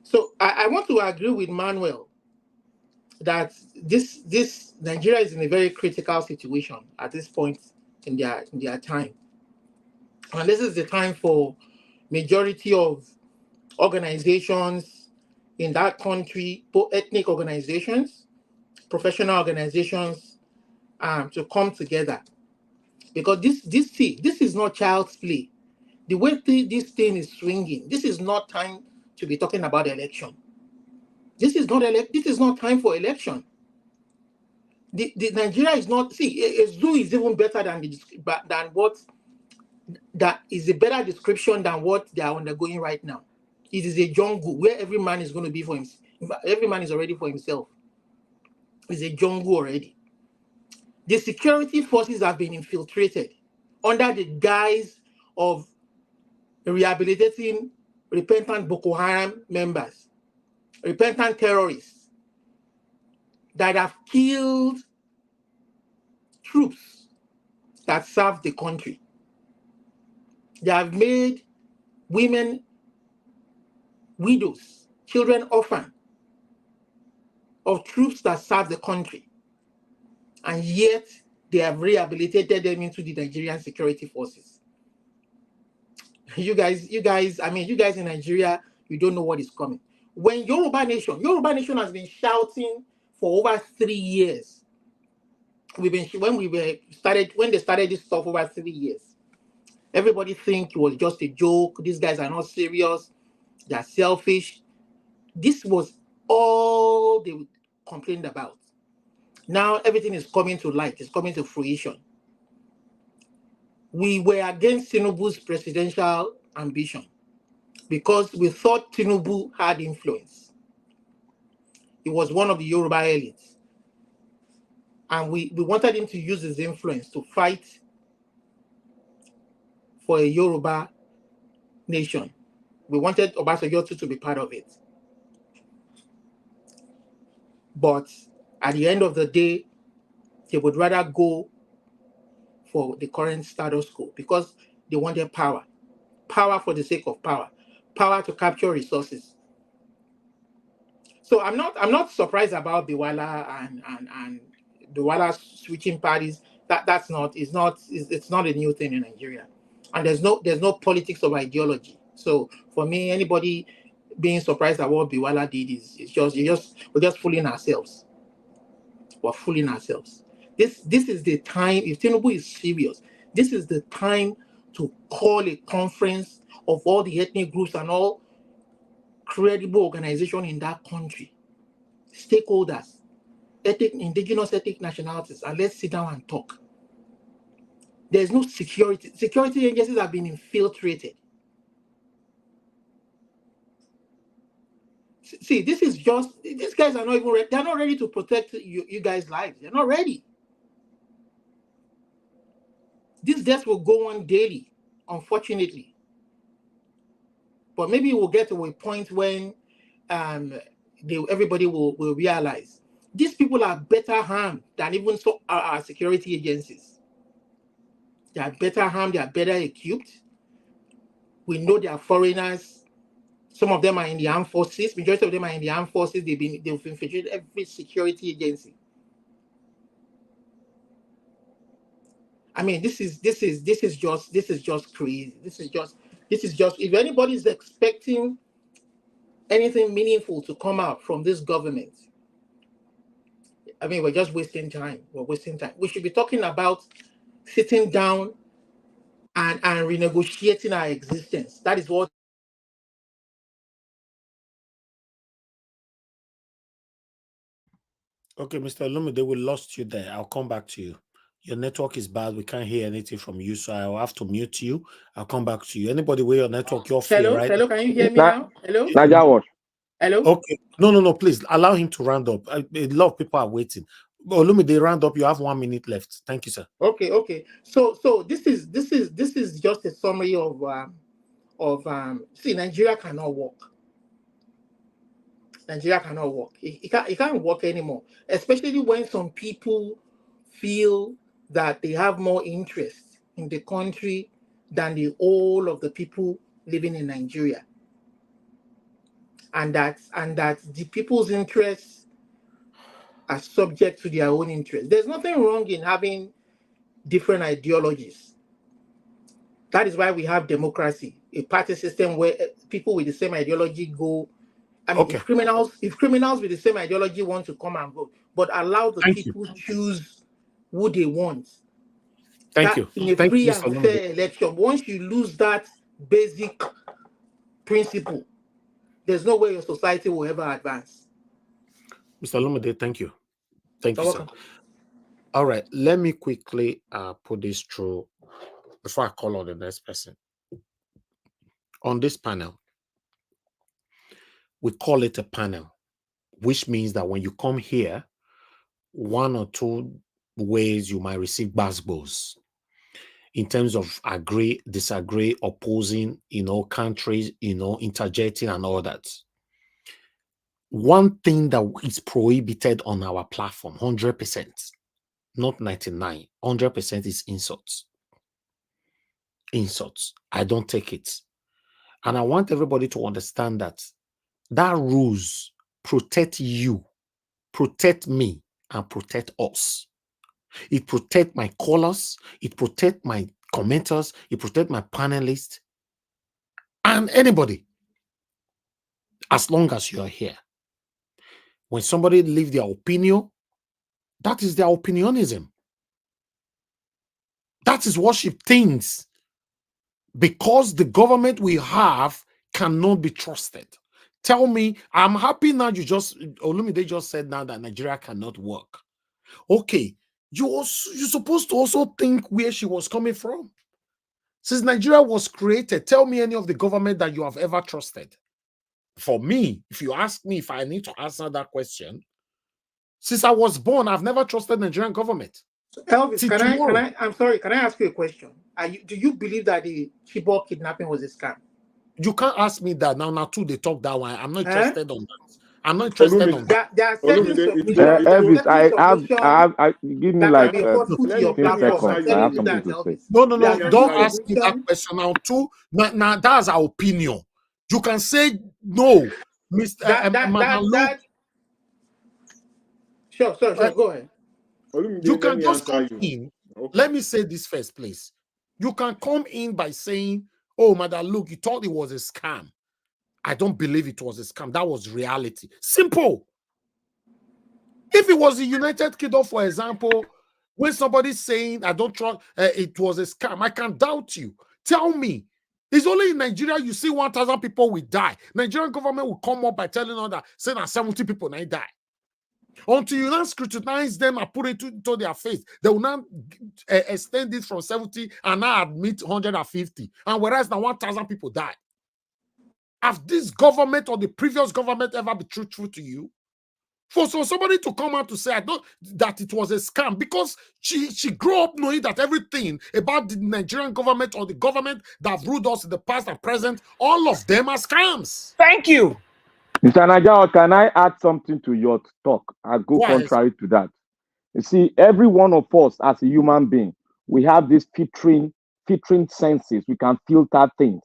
So I want to agree with Manuel that this Nigeria is in a very critical situation at this point in their time. And this is the time for majority of organizations in that country, both ethnic organizations, professional organizations, to come together. Because this is not child's play. The way this thing is swinging, this is not time to be talking about election. This is not time for election. The Nigeria is not. A zoo is even better than what that is a better description than what they are undergoing right now. It is a jungle where every man is going to be for Every man is already for himself. It's a jungle already. The security forces have been infiltrated under the guise of rehabilitating repentant Boko Haram members, repentant terrorists that have killed troops that serve the country. They have made women widows, children orphan of troops that serve the country. And yet they have rehabilitated them into the Nigerian security forces. You guys in Nigeria, you don't know what is coming. When Yoruba Nation has been shouting for over 3 years. When they started this stuff over 3 years. Everybody think it was just a joke. These guys are not serious. They're selfish. This was all they complained about. Now everything is coming to light. It's coming to fruition. We were against Tinubu's presidential ambition because we thought Tinubu had influence. He was one of the Yoruba elites. And we wanted him to use his influence to fight for a Yoruba nation. We wanted Obasanjo to be part of it. But at the end of the day, they would rather go for the current status quo because they wanted power. Power for the sake of power. Power to capture resources. So I'm not surprised about Bwala and Bwala switching parties. It's not a new thing in Nigeria. And there's no politics of ideology. So for me, anybody being surprised at what Bwala did we're just fooling ourselves. We're fooling ourselves. This is the time, if Tinubu is serious, this is the time to call a conference of all the ethnic groups and all credible organizations in that country, stakeholders, indigenous ethnic nationalities, and let's sit down and talk. There's no security. Security agencies have been infiltrated. See, these guys are not even ready. They're not ready to protect you guys' lives. They're not ready. These deaths will go on daily, unfortunately. But maybe we'll get to a point when everybody will realize these people are better harmed than even our security agencies. They are better armed, they are better equipped. We know they are foreigners. Some of them are in the armed forces. Majority of them are in the armed forces. They've infiltrated every security agency. I mean, this is just crazy. This is just if anybody is expecting anything meaningful to come out from this government, I mean, we're just wasting time. We're wasting time. We should be talking about sitting down and renegotiating our existence. That is what. Okay, Mr. Olumide, we lost you there. I'll come back to you. Your network is bad. We can't hear anything from you, so I'll have to mute you. I'll come back to you. Anybody with your network, you're free, right? Hello, can you hear me now? Hello? Niger, hello? Okay. No, please allow him to round up. A lot of people are waiting. Olumide, round up. You have 1 minute left. Thank you, sir. Okay. So this is just a summary of see, Nigeria cannot work. Nigeria cannot work. It can't work anymore, especially when some people feel that they have more interest in the country than the whole of the people living in Nigeria. And that the people's interests are subject to their own interests. There's nothing wrong in having different ideologies. That is why we have democracy, a party system where people with the same ideology go. I mean, okay. if criminals with the same ideology want to come and vote, but allow the people choose who they want. Thank you. In a free and fair election, once you lose that basic principle, there's no way your society will ever advance. Mr. Olumide, thank you. Thank you, sir. All right, let me quickly put this through before I call on the next person. On this panel, we call it a panel which means that when you come here, one or two ways you might receive basbos in terms of agree, disagree, opposing, countries, interjecting and all that. One thing that is prohibited on our platform, 100%, not 99, 100% is insults. Insults. I don't take it. And I want everybody to understand that rules protect you, protect me, and protect us. It protects my callers, it protects my commenters, it protects my panelists, and anybody, as long as you're here. When somebody leaves their opinion, that is their opinionism. That is worship things. Because the government we have cannot be trusted. Tell me, I'm happy now Olumide just said now that Nigeria cannot work. Okay, you're supposed to also think where she was coming from. Since Nigeria was created, tell me any of the government that you have ever trusted. For me, if you ask me if I need to answer that question, since I was born, I've never trusted the Nigerian government. Elvis, I'm sorry, can I ask you a question? Do you believe that the Chibok kidnapping was a scam? You can't ask me that now. Now, too, they talk that way. I'm not interested on that. I'm not interested on that. There are certain submissions. Elvis, I give me like 15 seconds. I have something to say. No. Don't ask me that question now. Too. Now, that's our opinion. You can say no, Mr. Sure. Go ahead. You can just come in. Okay. Let me say this first, please. You can come in by saying, "Oh, Madam, look, you thought it was a scam." I don't believe it was a scam. That was reality. Simple. If it was the United Kingdom, for example, when somebody's saying, I don't trust, it was a scam, I can doubt you. Tell me. It's only in Nigeria you see 1,000 people will die. Nigerian government will come up by telling us that, saying that 70 people now die. Until you now scrutinize them and put it to their face, they will now extend it from 70 and now admit 150. And whereas now 1,000 people died. Have this government or the previous government ever been truthful to you? For somebody to come out to say that it was a scam because she grew up knowing that everything about the Nigerian government or the government that ruled us in the past and present, all of them are scams. Thank you. Mr. Najao, can I add something to your talk? I'll go contrary to that. You see, every one of us as a human being, we have this filtering senses. We can filter things.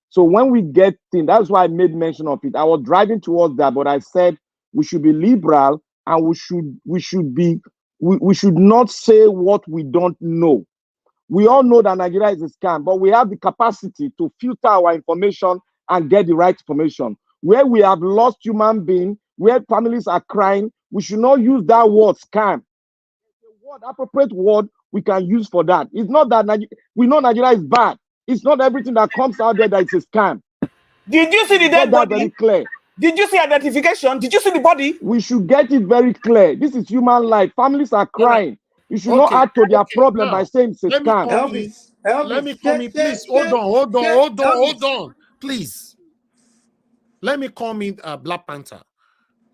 So when we get things, that's why I made mention of it. I was driving towards that, but I said we should be liberal and we should not say what we don't know. We all know that Nigeria is a scam, but we have the capacity to filter our information and get the right information. Where we have lost human beings, where families are crying, we should not use that word scam. The appropriate word we can use for that. It's not that we know Nigeria is bad. It's not everything that comes out there that is a scam. Did you see the dead body? Very clear. Did you see identification? Did you see the body? We should get it very clear. This is human life. Families are crying. You should not add to their problem by saying it's a scam. Elvis, let me come in, please. Hold on. Please. Let me come in, Black Panther.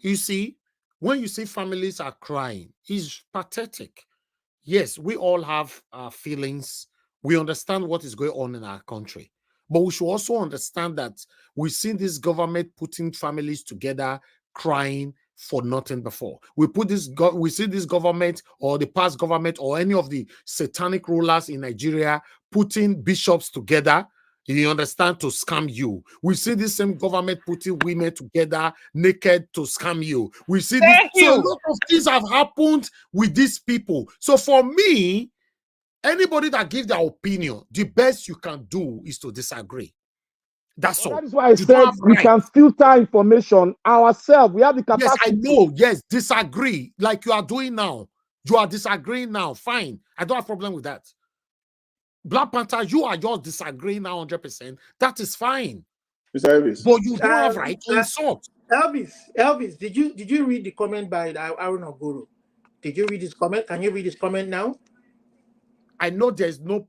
You see, when you see families are crying, it's pathetic. Yes, we all have feelings. We understand what is going on in our country. But we should also understand that we've seen this government putting families together, crying for nothing before. We see this government or the past government or any of the satanic rulers in Nigeria putting bishops together, you understand, to scam you. We see this same government putting women together naked to scam you. We see this. So a lot of things have happened with these people. So for me, anybody that gives their opinion, the best you can do is to disagree. That's all. That is why I said we can filter information ourselves. We have the capacity. Yes, I know. Yes, disagree like you are doing now. You are disagreeing now. Fine. I don't have a problem with that. Black Panther, you are just disagreeing now 100%. That is fine. Mr. Elvis. But you don't have right to insult. Elvis, did you read the comment by Aaron Oguru? Did you read his comment? Can you read his comment now? I know there's no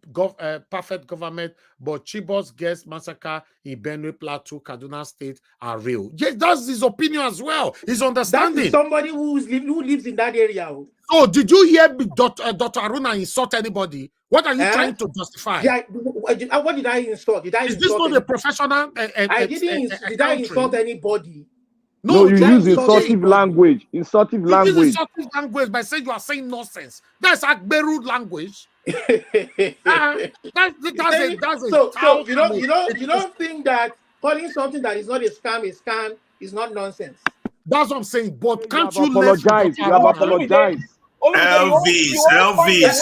perfect government, but Chibok's girls massacre in Benue Plateau, Kaduna State are real. Yes, that's his opinion as well. His understanding. That is somebody who lives in that area. So, did you hear Dr. Aruna insult anybody? What are you trying to justify? What did I insult? Did I Is insult this not anybody? a professional? I didn't. Did I insult anybody? No, you use insultive language. Insultive language. You use insultive language by saying you are saying nonsense. That's Agberu language. So you don't think that calling something that is not a scam is not nonsense. That's what I'm saying. But can't you apologize? You have apologized. Elvis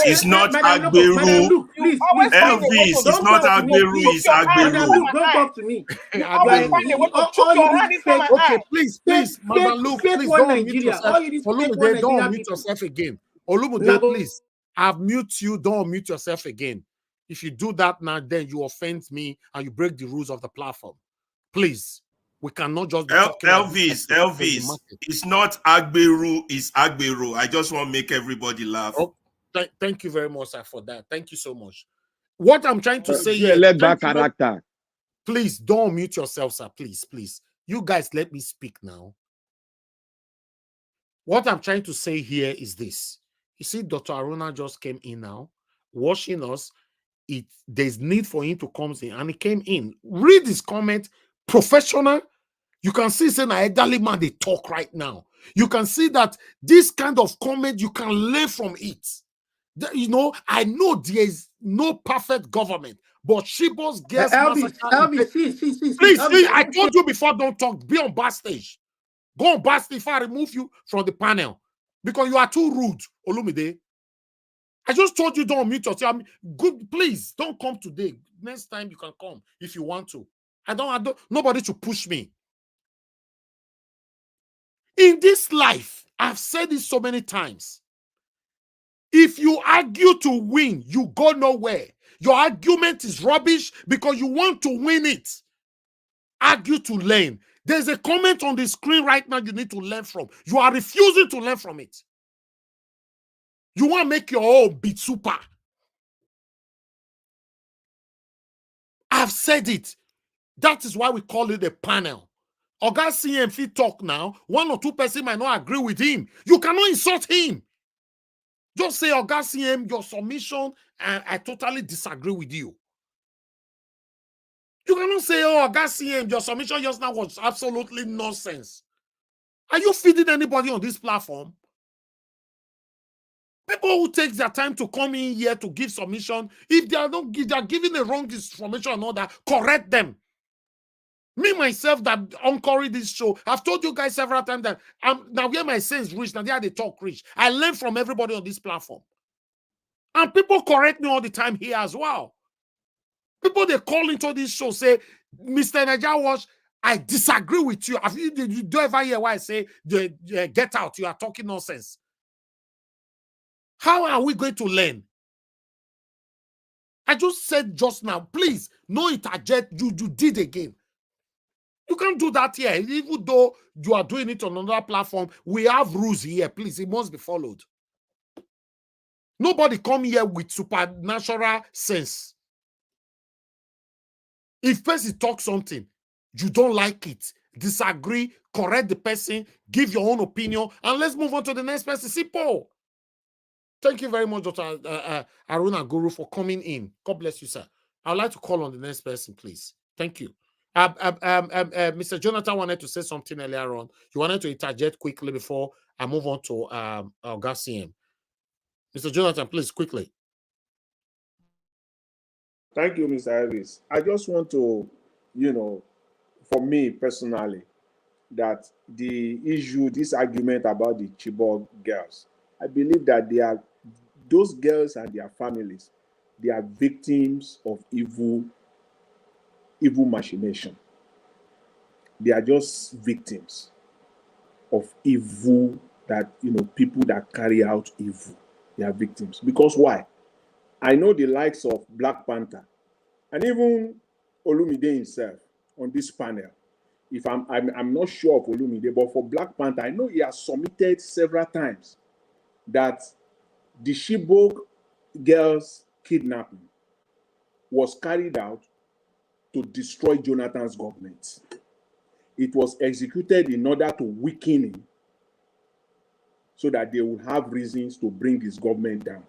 is not Agberu. Elvis is not Agberu. Is Agberu. Don't talk to me. You always find a way to choke your hand inside my eye. Okay, please, Madam Luke, please don't unmute yourself. Olumide, don't unmute yourself again. Olumide, please, I've muted you. Don't unmute yourself again. If you do that now, then you offend me and you break the rules of the platform. Please, we cannot just be talking Elvis, it's not Agberu, it's Agberu. I just want to make everybody laugh. Oh, thank you very much, sir, for that. Thank you so much. What I'm trying to say here, character. Please don't mute yourself, sir. Please. You guys let me speak now. What I'm trying to say here is this. You see, Dr. Aruna just came in now, watching us. There's need for him to come in, and he came in. Read his comment, professional. You can see, saying, elderly man, they talk right now. You can see that this kind of comment, you can learn from it. You know, I know there is no perfect government, but Chibok's girls Elvis, please, I told you before, don't talk. Be on backstage. Go on backstage if I remove you from the panel because you are too rude, Olumide. I just told you don't mute yourself. Good, please don't come today. Next time you can come if you want to. I don't. Nobody to push me. In this life, I've said this so many times. If you argue to win, you go nowhere. Your argument is rubbish because you want to win it. Argue to learn. There's a comment on the screen right now you need to learn from. You are refusing to learn from it. You want to make your own be super. I've said it. That is why we call it a panel. Oga CMF talk now. 1 or 2 persons might not agree with him. You cannot insult him. Just say, Oga CM, your submission, and I totally disagree with you. You cannot say, oh, Oga CM, your submission just now was absolutely nonsense. Are you feeding anybody on this platform? People who take their time to come in here to give submission, if they are giving the wrong information and all that, correct them. Me, myself, that anchoring this show, I've told you guys several times that now where my sense reach, now they talk rich. I learn from everybody on this platform. And people correct me all the time here as well. People, they call into this show, say, Mr. Niger Watch, I disagree with you. Did you ever hear why I say, get out, you are talking nonsense? How are we going to learn? I just said just now, please, no interject, you did again. You can't do that here. Even though you are doing it on another platform, we have rules here. Please, it must be followed. Nobody come here with supernatural sense. If person talks something, you don't like it, disagree, correct the person, give your own opinion, and let's move on to the next person. Simple. Thank you very much, Dr. Aruna Guru, for coming in. God bless you, sir. I'd like to call on the next person, please. Thank you. Mr. Jonathan wanted to say something earlier on. You wanted to interject quickly before I move on to our CM. Mr. Jonathan, please, quickly. Thank you, Mr. Elvis. I just want to, for me personally, that the issue, this argument about the Chibok girls, I believe that those girls and their families, they are victims of evil machination. They are just victims of evil that, people that carry out evil. They are victims. Because why? I know the likes of Black Panther and even Olumide himself on this panel. If I'm not sure of Olumide, but for Black Panther, I know he has submitted several times that the Chibok girls kidnapping was carried out to destroy Jonathan's government. It was executed in order to weaken him so that they would have reasons to bring his government down.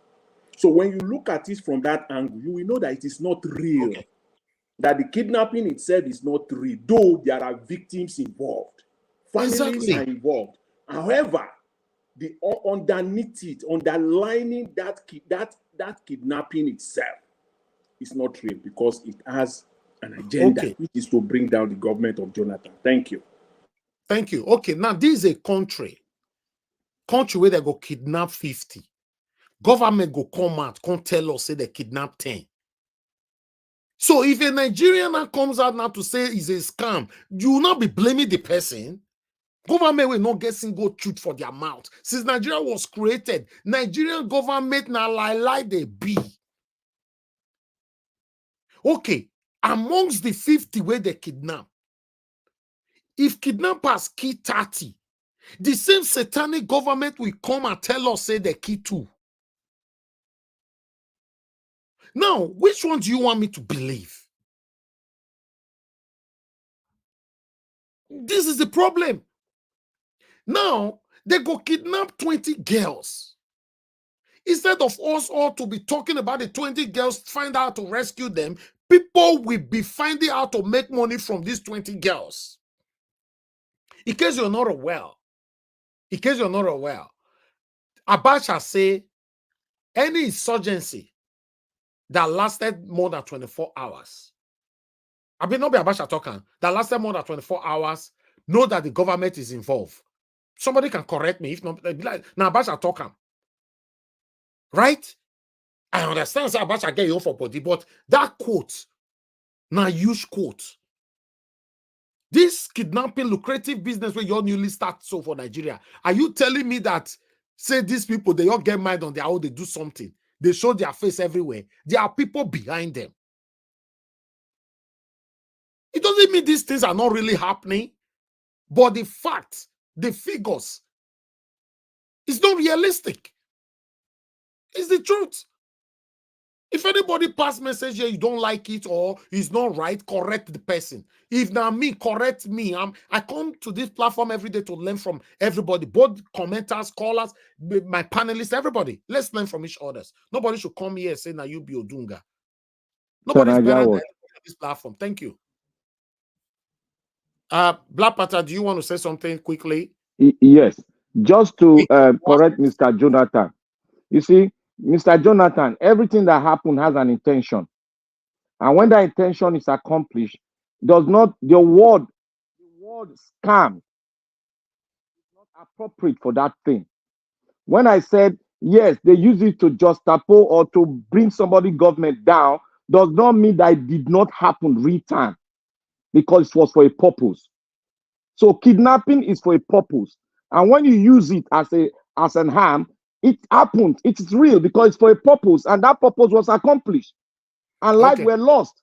So when you look at it from that angle, you will know that it is not real. Okay. That the kidnapping itself is not real, though there are victims involved. Families are involved. However, the underneath it, underlining that kidnapping itself is not real because it has an agenda, which is to bring down the government of Jonathan. Thank you. Thank you. Okay, now this is a country where they go kidnap 50. Government go come out, come tell us, say they kidnap 10. So if a Nigerian now comes out now to say it's a scam, you will not be blaming the person. Government will not get single truth for their mouth. Since Nigeria was created, Nigerian government now lie they be. Okay, amongst the 50 where they kidnap, if kidnappers kill 30, the same satanic government will come and tell us, say they kill 2. Now, which one do you want me to believe? This is the problem. Now, they go kidnap 20 girls. Instead of us all to be talking about the 20 girls, find out to rescue them, people will be finding out to make money from these 20 girls. In case you're not aware, Abacha say any insurgency that lasted more than 24 hours, I mean, not be Abacha talking, that lasted more than 24 hours, know that the government is involved. Somebody can correct me if not. Like, now Abacha talking, right? I understand say Abacha get you for body, but that quote, now huge quote. This kidnapping lucrative business where you all newly start so for Nigeria, are you telling me that say these people they all get mind on their own, they do something, they show their face everywhere? There are people behind them. It doesn't mean these things are not really happening, but the facts, the figures, it's not realistic. It's the truth. If anybody pass message here, you don't like it or it's not right, correct the person. If now me, correct me. I come to this platform every day to learn from everybody, both commenters, callers, my panelists, everybody. Let's learn from each other. Nobody should come here and say, now you be Odunga. Nobody's better than this platform. Thank you. Black Panther, do you want to say something quickly? Yes. Just to correct Mr. Jonathan. You see, Mr. Jonathan, everything that happened has an intention. And when that intention is accomplished, does not the word scam is not appropriate for that thing. When I said, yes, they use it to juxtapose or to bring somebody government down, does not mean that it did not happen real time because it was for a purpose. So kidnapping is for a purpose. And when you use it as an harm, it happened. It's real because it's for a purpose, and that purpose was accomplished, and lives were lost.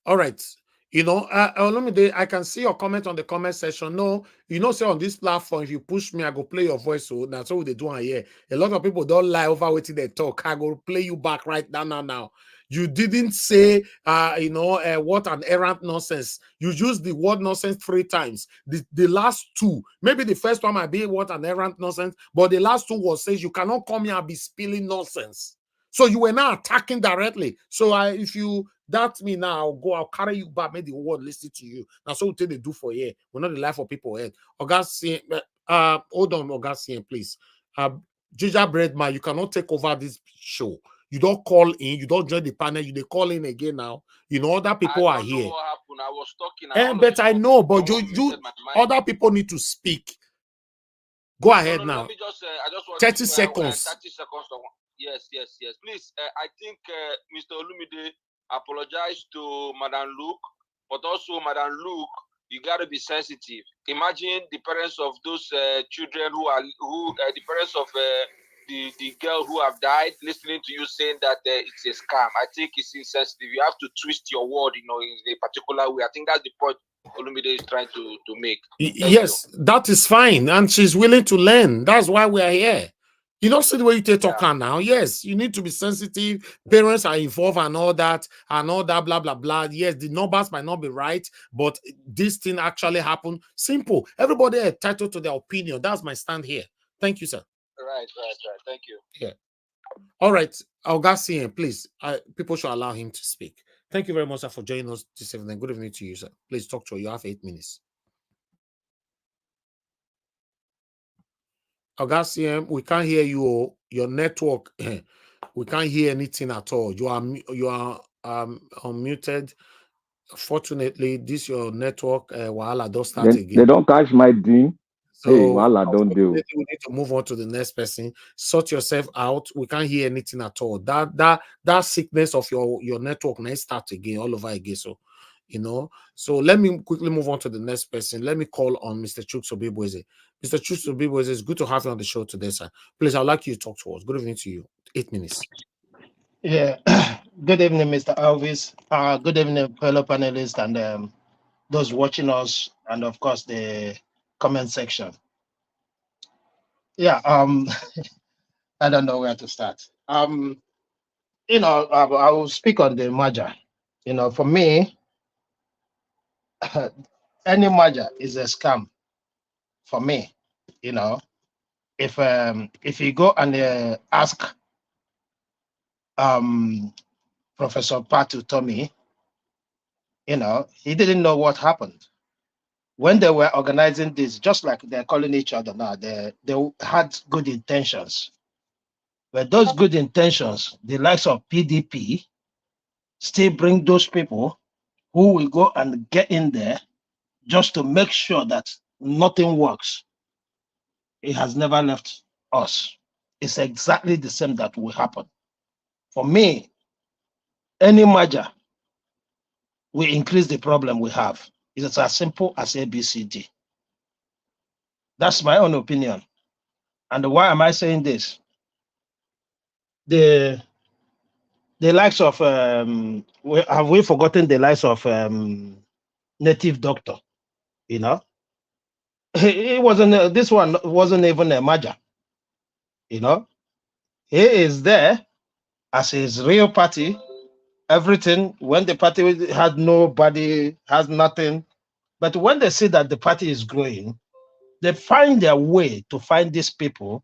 All right. You know, I can see your comment on the comment section. No, you know, say on this platform, if you push me, I go play your voice. So that's what they do here. A lot of people don't lie over what they talk. I go play you back right now. You didn't say, what an errant nonsense. You used the word nonsense 3 times. The last 2, maybe the first one might be what an errant nonsense, but the last 2 was says you cannot come here and be spilling nonsense. So you were not attacking directly. So if you that's me now, I'll carry you back, make the world listen to you. Now, so what they do for you. We're not the life of people head. Augustine, hold on, Augustine, please. Gingerbread man, you cannot take over this show. You don't call in, you don't join the panel, you they call in again now. You know, other people are here. What happened. I was talking. But I know, but you other people need to speak. Go ahead now. Let me just, I just want 30 seconds. 30 seconds. Yes. Please, I think Mr. Olumide apologized to Madam Luke, but also Madam Luke, you got to be sensitive. Imagine the parents of those children the parents of the girl who have died, listening to you saying that it's a scam. I think it's insensitive. You have to twist your word, in a particular way. I think that's the point Olumide is trying to make. Yes, that is fine. And she's willing to learn. That's why we are here. You don't see the way you talk now. Yes, you need to be sensitive. Parents are involved and all that, blah, blah, blah. Yes, the numbers might not be right, but this thing actually happened. Simple. Everybody is entitled to their opinion. That's my stand here. Thank you, sir. Right. Thank you. Yeah. All right. Augustine, please. People should allow him to speak. Thank you very much, sir, for joining us this evening. Good evening to you, sir. Please talk to you. You have 8 minutes. Augustine, we can't hear you. Your network, we can't hear anything at all. You are unmuted. Fortunately, this your network Bwala don't start again. They don't catch my ding. So hey, Bwala don't do. We need to move on to the next person. Sort yourself out. We can't hear anything at all. That sickness of your network now start again all over again. So, so let me quickly move on to the next person. Let me call on Mr. Chuks Obibweze. Mr. Chuks Obibweze, it's good to have you on the show today, sir. Please, I'd like you to talk to us. Good evening to you. 8 minutes. Yeah. Good evening, Mr. Elvis. Good evening, fellow panelists and those watching us, and of course the comment section. Yeah. I don't know where to start. I will speak on the merger. For me, any merger is a scam. For me, if you go and ask Professor Patu Tommy, he didn't know what happened when they were organizing this. Just like they're calling each other now, they had good intentions, but those good intentions, the likes of PDP, still bring those people who will go and get in there just to make sure that nothing works. It has never left us. It's exactly the same that will happen. For me, any merger will increase the problem we have. It's as simple as ABCD. That's my own opinion. And why am I saying this? The likes of have we forgotten the likes of native doctor? It wasn't. This one wasn't even a merger. He is there as his real party. Everything when the party had nobody, has nothing, but when they see that the party is growing, they find their way to find these people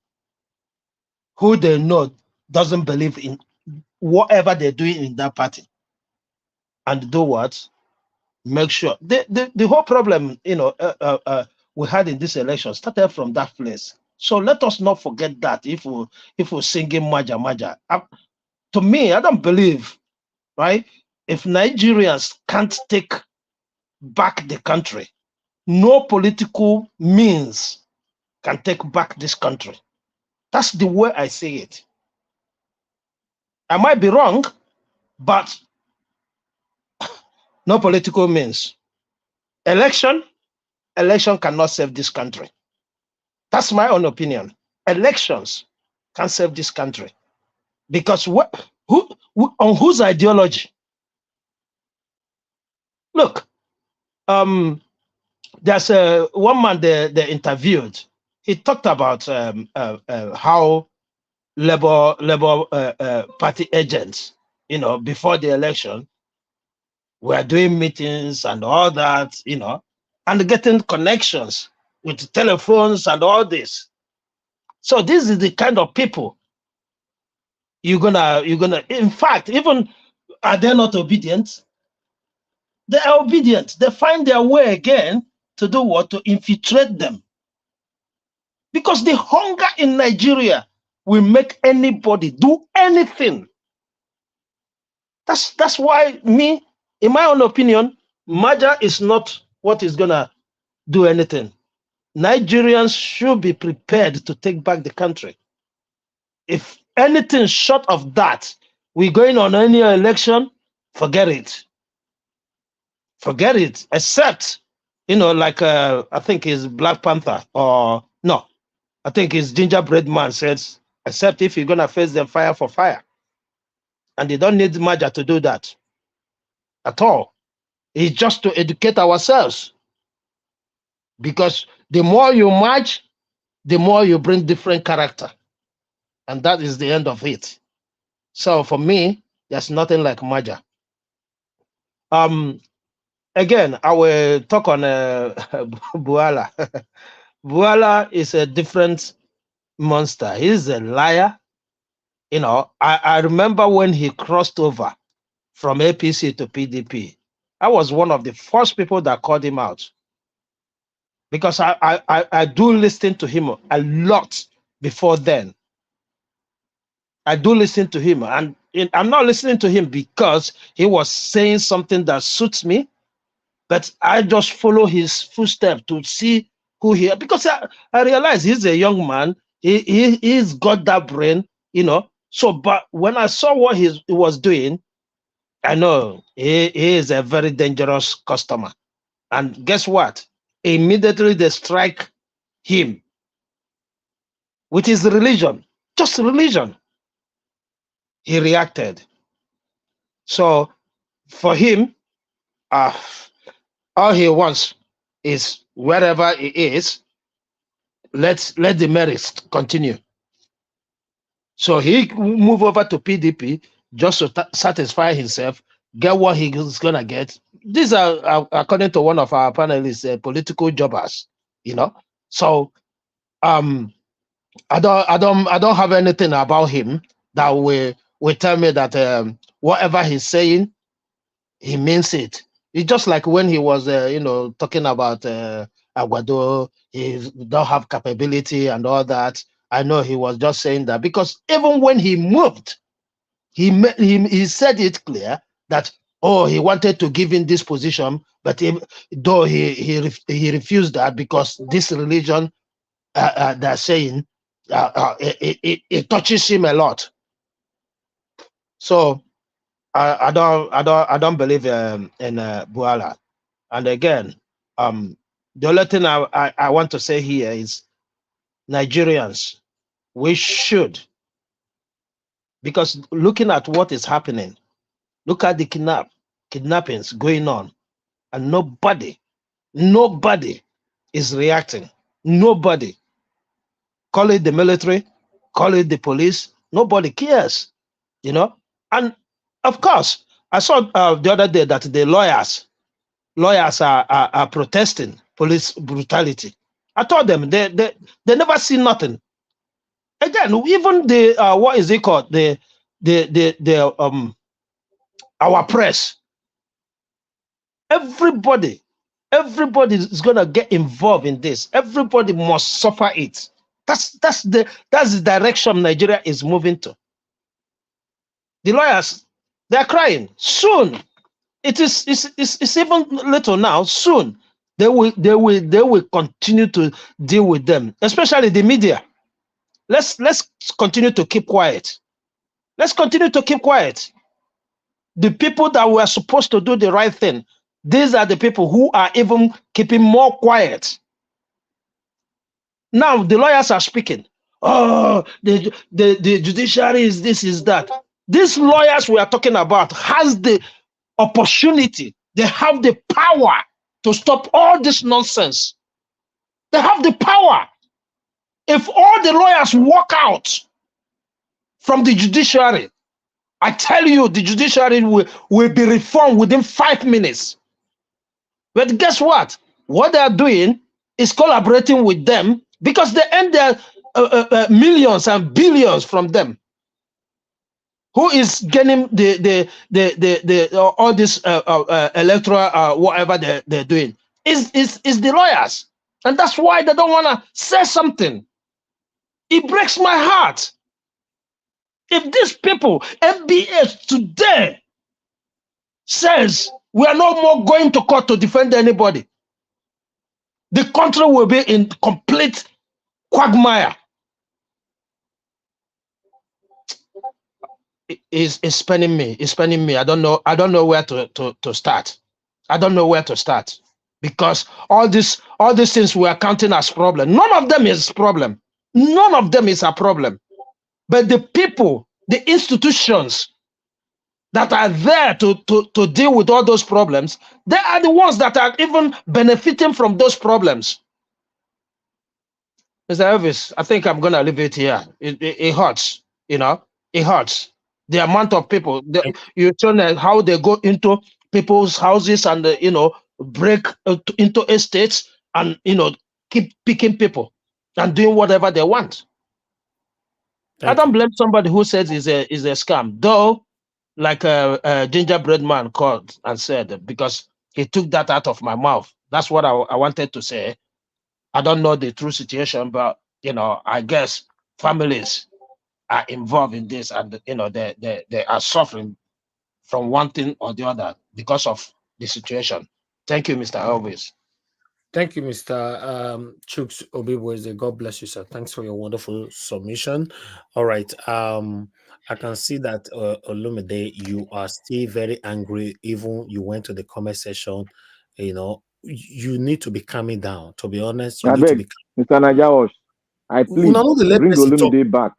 who they know doesn't believe in whatever they're doing in that party, and do what? Make sure the whole problem we had in this election started from that place. So let us not forget that if we're singing Maja. To me, I don't believe, right? If Nigerians can't take back the country, no political means can take back this country. That's the way I see it. I might be wrong, but no political means. Election cannot save this country. That's my own opinion. Elections can save this country. Because on whose ideology? Look, there's one man they interviewed. He talked about how Labour Party agents, before the election, were doing meetings and all that, and getting connections with telephones and all this. So this is the kind of people you're gonna. In fact, even are they not obedient? They are obedient. They find their way again to do what? To infiltrate them. Because the hunger in Nigeria will make anybody do anything. That's why in my own opinion, merger is not what is gonna do anything. Nigerians should be prepared to take back the country. If anything short of that, we're going on any election, forget it. Forget it. Except, like I think it's Black Panther, or no, I think it's Gingerbread Man says, except if you're gonna face them fire for fire. And they don't need merger to do that at all. It's just to educate ourselves. Because the more you merge, the more you bring different character. and that is the end of it. So for me, there's nothing like merger. Again, I will talk on Bwala. Bwala is a different monster. He's a liar. You know, I remember when he crossed over from APC to PDP. I was one of the first people that called him out, because I do listen to him a lot before then. I do listen to him, and I'm not listening to him because he was saying something that suits me, but I just follow his footsteps to see who he is, because I realize he's a young man. He's got that brain, you know. So, but when I saw what he was doing, I know he is a very dangerous customer. And guess what? Immediately they strike him with his religion, just religion. He reacted. So for him, all he wants is wherever he is, let the merits continue. So he move over to PDP just to satisfy himself, get what he's gonna get. These are according to one of our panelists, political jobbers, you know. So I don't have anything about him that will tell me that whatever he's saying, he means it. It's just like when he was you know, talking about Aguado, he don't have capability and all that. I know he was just saying that because even when he moved, he said it clear that, oh, he wanted to give in this position, but though he refused that because this religion they're saying it touches him a lot. So I don't believe in Bwala. And again, the only thing I want to say here is Nigerians, we should, because looking at what is happening, look at the kidnappings going on, and nobody is reacting. Nobody. Call it the military, call it the police, nobody cares, you know. And of course, I saw the other day that the lawyers are protesting police brutality. I told them they never see nothing. Again, even the what is it called, our press, everybody is gonna get involved in this. Everybody must suffer it. That's the direction Nigeria is moving to. The lawyers, they're crying. Soon, it's even little now. Soon, they will continue to deal with them, especially the media. Let's continue to keep quiet. Let's continue to keep quiet. The people that were supposed to do the right thing, these are the people who are even keeping more quiet. Now the lawyers are speaking. Oh, the judiciary is this, is that. These lawyers we are talking about has the opportunity. They have the power to stop all this nonsense. They have the power. If all the lawyers walk out from the judiciary, I tell you, the judiciary will be reformed within 5 minutes. But guess what? What they are doing is collaborating with them because they earn their millions and billions from them. Who is getting all this electoral whatever they're doing? Is the lawyers, and that's why they don't want to say something. It breaks my heart. If these people, FBS today, says we are no more going to court to defend anybody, the country will be in complete quagmire. It's spending me. It's spending me. I don't know where to start. I don't know where to start because all these things we are counting as problem. None of them is problem. None of them is a problem. But the people, the institutions that are there to deal with all those problems, they are the ones that are even benefiting from those problems. Mr. Elvis, I think I'm gonna leave it here. It hurts, you know. It hurts. The amount of people you shown how they go into people's houses and break into estates and keep picking people and doing whatever they want. I don't blame somebody who says is a scam, though. Like a gingerbread man called and said, because he took that out of my mouth. That's what I wanted to say. I don't know the true situation, but I guess families are involved in this, and they are suffering from one thing or the other because of the situation. Thank you, Mr. Elvis. Thank you, Mr. Chuks Obiboeze. God bless you, sir. Thanks for your wonderful submission. All right. I can see that Olumide, you are still very angry. Even you went to the comment section. You need to be calming down. To be honest, you I need to beg, be. Mr. Najawash, I plead, Una no dey let bring person talk. Olumide back.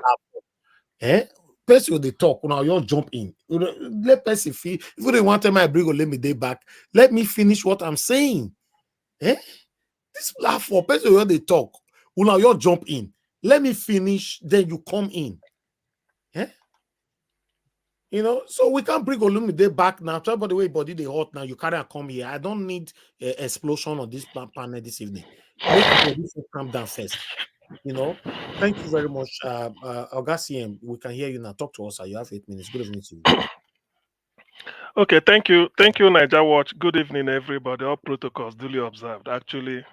Person will dey talk. Now you jump in. Let person feel. If you want to bring Olumide back, let me finish what I'm saying. This platform, person when they talk, now you jump in. Let me finish, then you come in. So we can't bring Olumide back now. Tell by the way, body they hot now. You carry and come here. I don't need explosion on this panel this evening. Make body calm down first. Thank you very much. Augustine, we can hear you now. Talk to us. You have 8 minutes. Good evening to you. Okay, thank you, Niger Watch. Good evening, everybody. All protocols duly observed. Actually,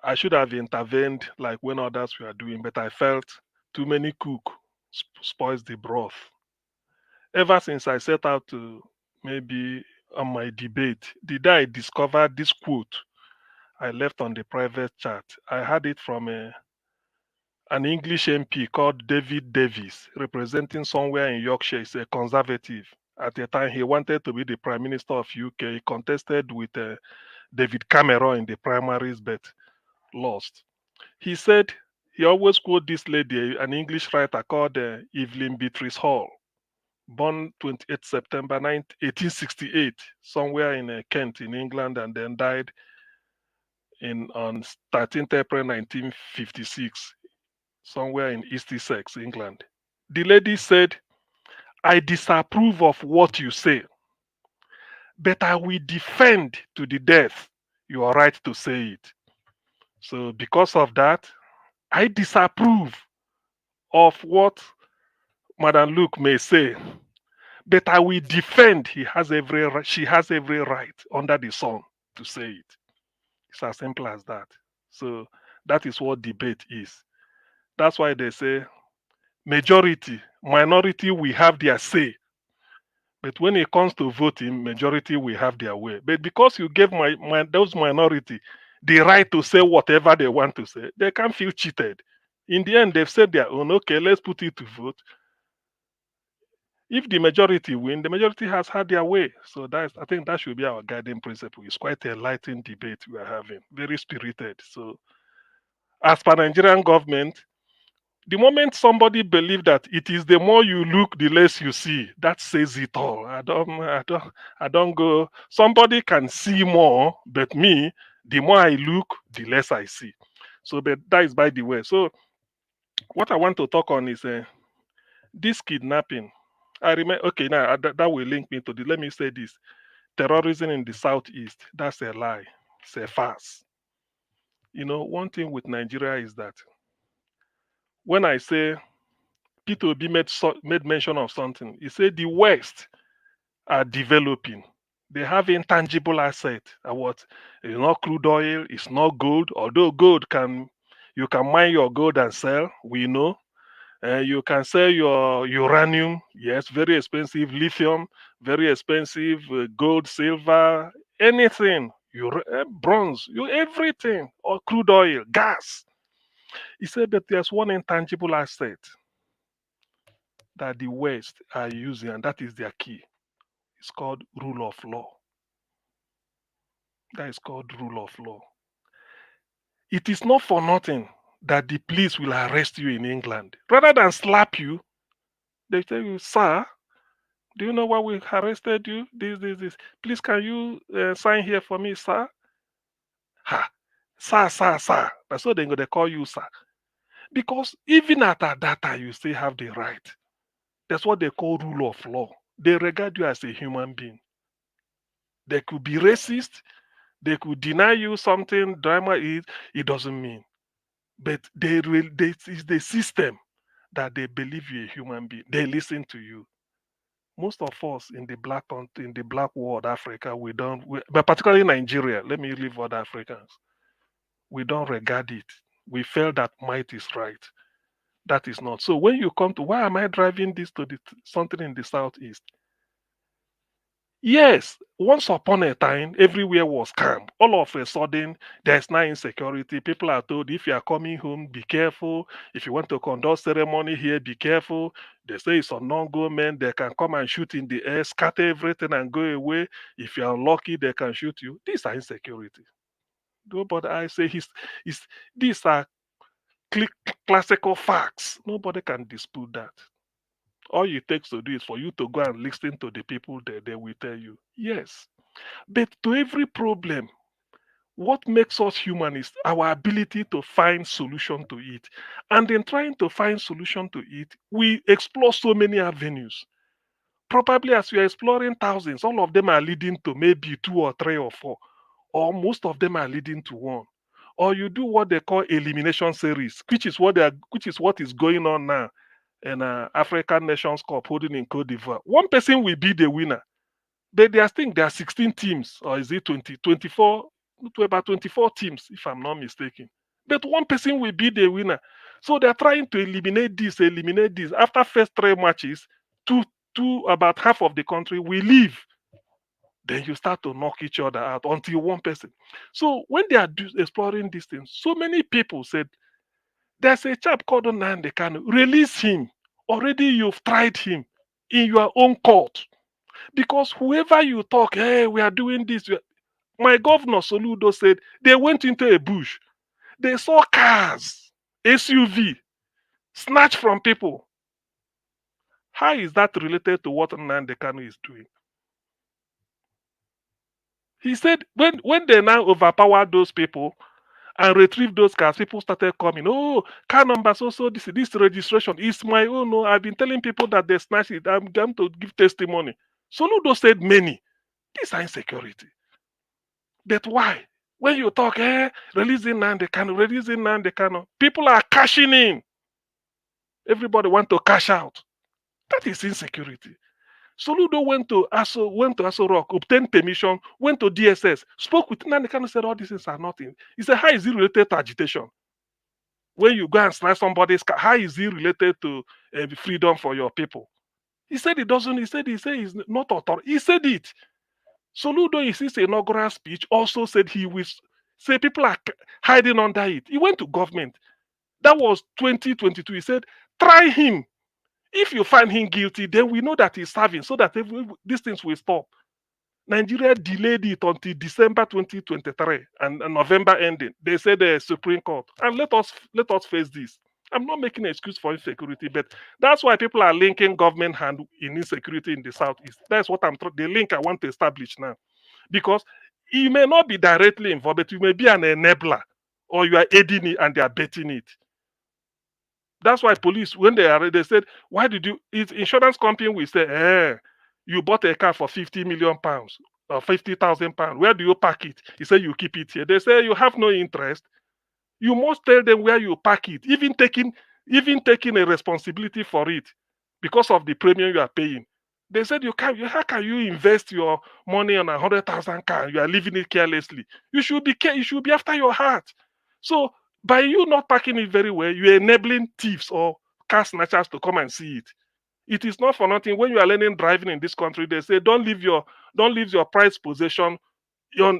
I should have intervened like when others were doing, but I felt too many cook spoils the broth. Ever since I set out to maybe on my debate, the day I discovered this quote, I left on the private chat. I had it from an English MP called David Davis, representing somewhere in Yorkshire. He's a conservative. At the time, he wanted to be the Prime Minister of UK. He contested with David Cameron in the primaries, but lost. He said he always quote this lady, an English writer called Evelyn Beatrice Hall, born 28 September 1868, somewhere in Kent in England, and then died on 13th April 1956, somewhere in East Essex, England. The lady said, "I disapprove of what you say, but I will defend to the death your right to say it." So because of that, I disapprove of what Madam Luke may say, but I will defend she has every right under the sun to say it. It's as simple as that. So that is what debate is. That's why they say majority, minority will have their say. But when it comes to voting, majority will have their way. But because you gave those minority the right to say whatever they want to say, they can't feel cheated. In the end, they've said their own. Okay, let's put it to vote. If the majority win, the majority has had their way. So I think that should be our guiding principle. It's quite a enlightening debate we are having, very spirited. So as per Nigerian government, the moment somebody believes that it is the more you look, the less you see, that says it all. I don't go. Somebody can see more, but me, the more I look, the less I see. So, but that is by the way. So, what I want to talk on is this kidnapping. I remember. Okay, now that will link me to the. Let me say this: terrorism in the southeast. That's a lie. It's a farce. One thing with Nigeria is that when I say P2B made mention of something. He said the West are developing. They have intangible assets. What? It's not crude oil. It's not gold. Although gold you can mine your gold and sell. We know. You can sell your uranium. Yes, very expensive. Lithium, very expensive. Gold, silver, anything. Bronze, everything. Or crude oil, gas. He said that there's one intangible asset that the West are using, and that is their key. It's called rule of law. That is called rule of law. It is not for nothing that the police will arrest you in England. Rather than slap you, they tell you, "Sir, do you know why we arrested you? This. Please, can you sign here for me, sir?" Ha! Sir. That's what they call you, sir. Because even at that data, you still have the right. That's what they call rule of law. They regard you as a human being. They could be racist. They could deny you something. Drama is it doesn't mean. But it's the system that they believe you're a human being. They listen to you. Most of us in the black country, in the black world, Africa, but particularly Nigeria. Let me leave other Africans. We don't regard it. We feel that might is right. That is not. So when you come to why am I driving this to something in the southeast? Yes, once upon a time, everywhere was calm. All of a sudden, there's now insecurity. People are told if you are coming home, be careful. If you want to conduct ceremony here, be careful. They say it's unknown government. They can come and shoot in the air, scatter everything and go away. If you are unlucky, they can shoot you. These are insecurity. Nobody, I say, these are classical facts. Nobody can dispute that. All it takes to do is for you to go and listen to the people there. They will tell you, yes. But to every problem, what makes us human is our ability to find solution to it. And in trying to find solution to it, we explore so many avenues. Probably as we are exploring thousands, all of them are leading to maybe 2 or 3 or 4, or most of them are leading to one. Or you do what they call elimination series, which is what is going on now in African Nations Cup holding in Cote d'Ivoire. One person will be the winner. But I think there are 16 teams, or is it 20, 24, to about 24 teams, if I'm not mistaken. But one person will be the winner. So they're trying to eliminate this, eliminate this. After first 3 matches, about half of the country will leave. Then you start to knock each other out until one person. So when they are exploring these things, so many people said, there's a chap called Nnamdi Kanu. Release him. Already you've tried him in your own court. Because whoever you talk, hey, we are doing this. My governor Soludo said they went into a bush. They saw cars, SUV, snatched from people. How is that related to what Nnamdi Kanu is doing? He said when they now overpowered those people and retrieved those cars, people started coming. Oh, car number so this registration is my own. No, I've been telling people that they snatched it. I'm going to give testimony. Soludo said many. This is insecurity. But why? When you talk, releasing Nnamdi Kanu, people are cashing in. Everybody want to cash out. That is insecurity. Soludo went to Aso Rock, obtained permission, went to DSS, spoke with Nnamdi Kanu, said all these things are nothing. He said, how is it related to agitation? When you go and snatch somebody's car, how is it related to freedom for your people? He said it doesn't. He said he's not authority. He said it. Soludo, in his inaugural speech, also said he will say people are hiding under it. He went to government. That was 2022. He said, try him. If you find him guilty, then we know that he's serving so that these things will stop. Nigeria delayed it until December 2023 and November ending. They said the Supreme Court. And let us face this. I'm not making an excuse for insecurity, but that's why people are linking government hand in insecurity in the southeast. That's what the link I want to establish now. Because you may not be directly involved, but you may be an enabler, or you are aiding it and they are betting it. That's why police, when they said, why did you, insurance company will say, you bought a car for 50 million pounds or 50,000 pounds. Where do you park it? He said, you keep it here. They say, you have no interest. You must tell them where you park it, even taking a responsibility for it because of the premium you are paying. They said, how can you invest your money on 100,000 car and you are leaving it carelessly? You should be after your heart. So by you not parking it very well, you're enabling thieves or car snatchers to come and see it. It is not for nothing. When you are learning driving in this country, they say don't leave your prized possession in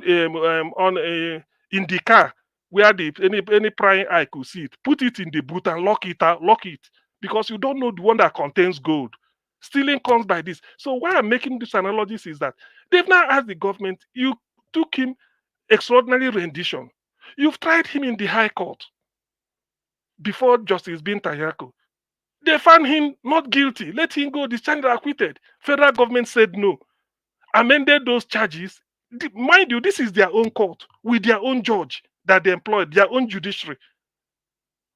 the car where any prying eye could see it. Put it in the boot and lock it, because you don't know the one that contains gold. Stealing comes by this. So why I'm making these analogies is that they've now asked the government, you took him extraordinary rendition. You've tried him in the High Court before Justice Binta Yako. They found him not guilty. Let him go. Discharged or acquitted. Federal government said no. Amended those charges. Mind you, this is their own court with their own judge that they employed, their own judiciary.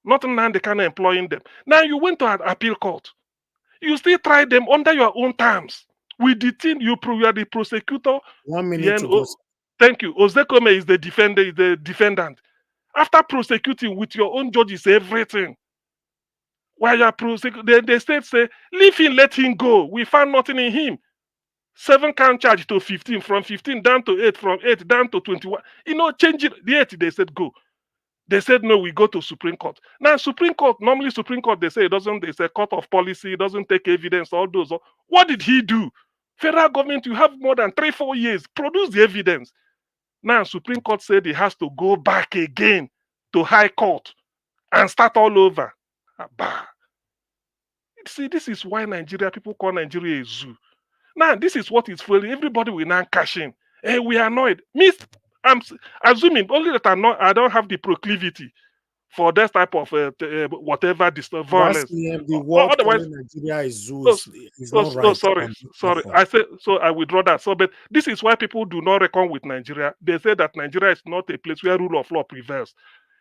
Not Nnamdi Kanu employing them. Now you went to an appeal court. You still try them under your own terms. With the thing you are the prosecutor. 1 minute to go. Thank you. Ozekome is the defendant. After prosecuting with your own judges everything, while you are prosecuting, the state say, leave him, let him go. We found nothing in him. 7 count charge to 15, from 15 down to 8, from 8 down to 21. You know, change it. The 8, they said go. They said no, we go to Supreme Court. Now, Supreme Court, normally Supreme Court, they say it's a court of policy, it doesn't take evidence, all those. What did he do? Federal government, you have more than 3-4 years. Produce the evidence. Now, Supreme Court said he has to go back again to High Court and start all over. See, this is why people call Nigeria a zoo. Now, this is what is failing. Everybody will now cash in. Hey, we are annoyed. I'm assuming only that I don't have the proclivity for that type of whatever violence. The word otherwise, Nigeria is zoo is not right. Sorry. I say so. I withdraw that. So, but this is why people do not reckon with Nigeria. They say that Nigeria is not a place where rule of law prevails.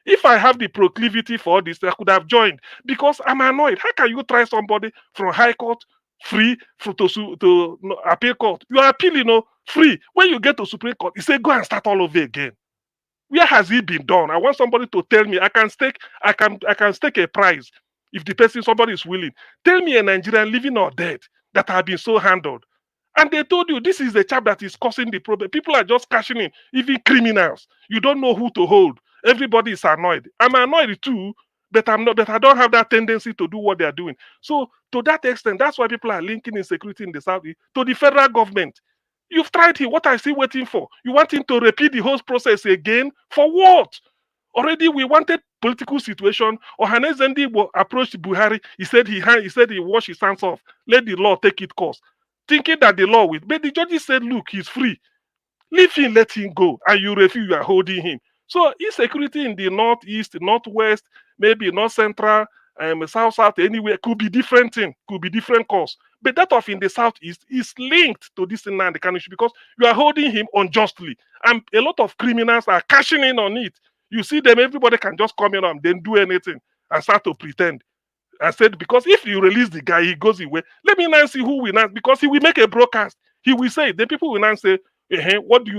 If I have the proclivity for this, I could have joined because I'm annoyed. How can you try somebody from High Court free to appeal court? You are appealing, free. When you get to Supreme Court, you say go and start all over again. Where has it been done? I want somebody to tell me. I can stake a prize if somebody is willing. Tell me a Nigerian living or dead that have been so handled. And they told you this is the chap that is causing the problem. People are just cashing in, even criminals. You don't know who to hold. Everybody is annoyed. I'm annoyed too, but I don't have that tendency to do what they are doing. So to that extent, that's why people are linking insecurity in the South to the federal government. You've tried him. What are you still waiting for? You want him to repeat the whole process again? For what? Already we wanted political situation. Ohane Zendi approached Buhari. He said he washed his hands off. Let the law take its course. Thinking that the law will. But the judges said, look, he's free. Leave him, let him go. And you refuse, you are holding him. So insecurity in the northeast, northwest, maybe north central, south, anywhere could be different thing, could be different cause. But that of in the southeast is linked to this thing and the country because you are holding him unjustly. And a lot of criminals are cashing in on it. You see them, everybody can just come in and then do anything and start to pretend. And said, because if you release the guy, he goes away. Let me now see who will now, because he will make a broadcast. He will say, then people will now say, what do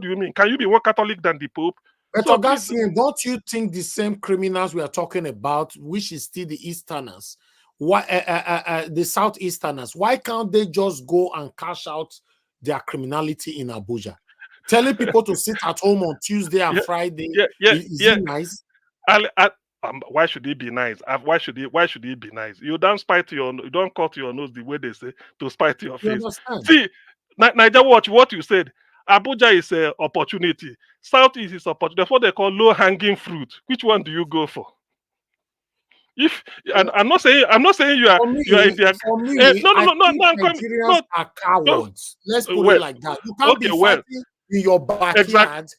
you mean? Can you be more Catholic than the Pope? But Augustine, don't you think the same criminals we are talking about, which is still the Easterners, the Southeasterners, why can't they just go and cash out their criminality in Abuja? Telling people to sit at home on Tuesday and Friday, is it nice? Why should it be nice? Why should it be nice? You don't cut your nose the way they say to spite your face. See, Niger Watch, what you said. Abuja is an opportunity. Southeast is opportunity. That's what they call low-hanging fruit. Which one do you go for? I'm not saying you are. For me, I think Nigerians are cowards. Let's put it like that. You can't be fighting in your backyard.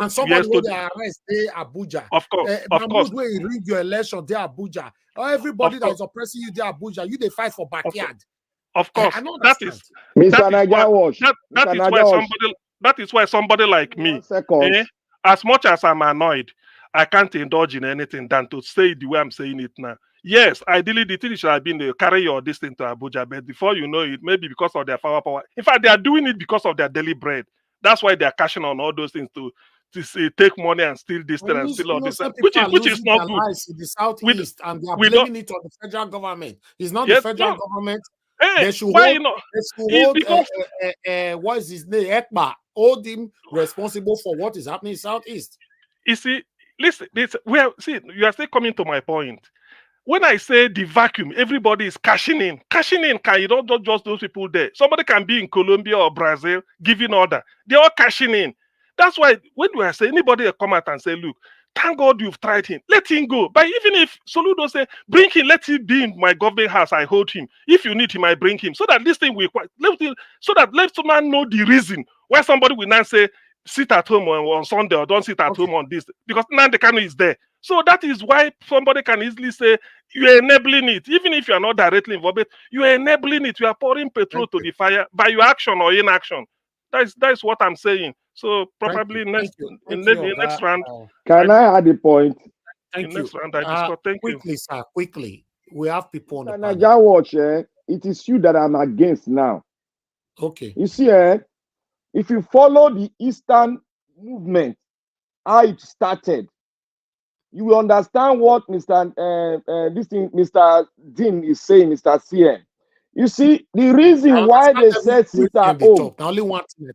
And somebody will arrest they Abuja. Of course. When you read your election, they Abuja. Or everybody that is oppressing you, they Abuja. You they fight for backyard. Of course, that is why somebody like me, as much as I'm annoyed, I can't indulge in anything than to say the way I'm saying it now. Yes, ideally the thing should have been to carry your distance to Abuja, but before you know it, maybe because of their power. In fact, they are doing it because of their daily bread. That's why they are cashing on all those things to take money and steal this thing and steal all this, which is not good. In the Southeast, and they are blaming it on the federal government. It's not the federal government. Hey, they should why hold what is his name? Ekpa, hold him responsible for what is happening in Southeast. You see, listen, you are still coming to my point. When I say the vacuum, everybody is cashing in. Cashing in, you don't just those people there. Somebody can be in Colombia or Brazil giving order. They're all cashing in. That's why when we are saying anybody come out and say, look, thank God you've tried him. Let him go. But even if Soludo say, bring him, let him be in my government house, I hold him. If you need him, I bring him. So that this thing will let someone know the reason why somebody will not say, sit at home on Sunday or don't sit at home on this. Because Nnamdi Kanu is there. So that is why somebody can easily say, you're enabling it. Even if you are not directly involved, you're enabling it. You are pouring petrol to the fire by your action or inaction. That is what I'm saying. So probably in the next round. Can I add a point? in next round I discuss. Thank quickly, you. sir, quickly. We have people on the panel. Nigeria Watch, it is you that I'm against now. Okay. You see, if you follow the Eastern movement, how it started, you will understand what Mr. Dean is saying, Mr. CM. You see, the reason why they said sit at home. Now only one thing.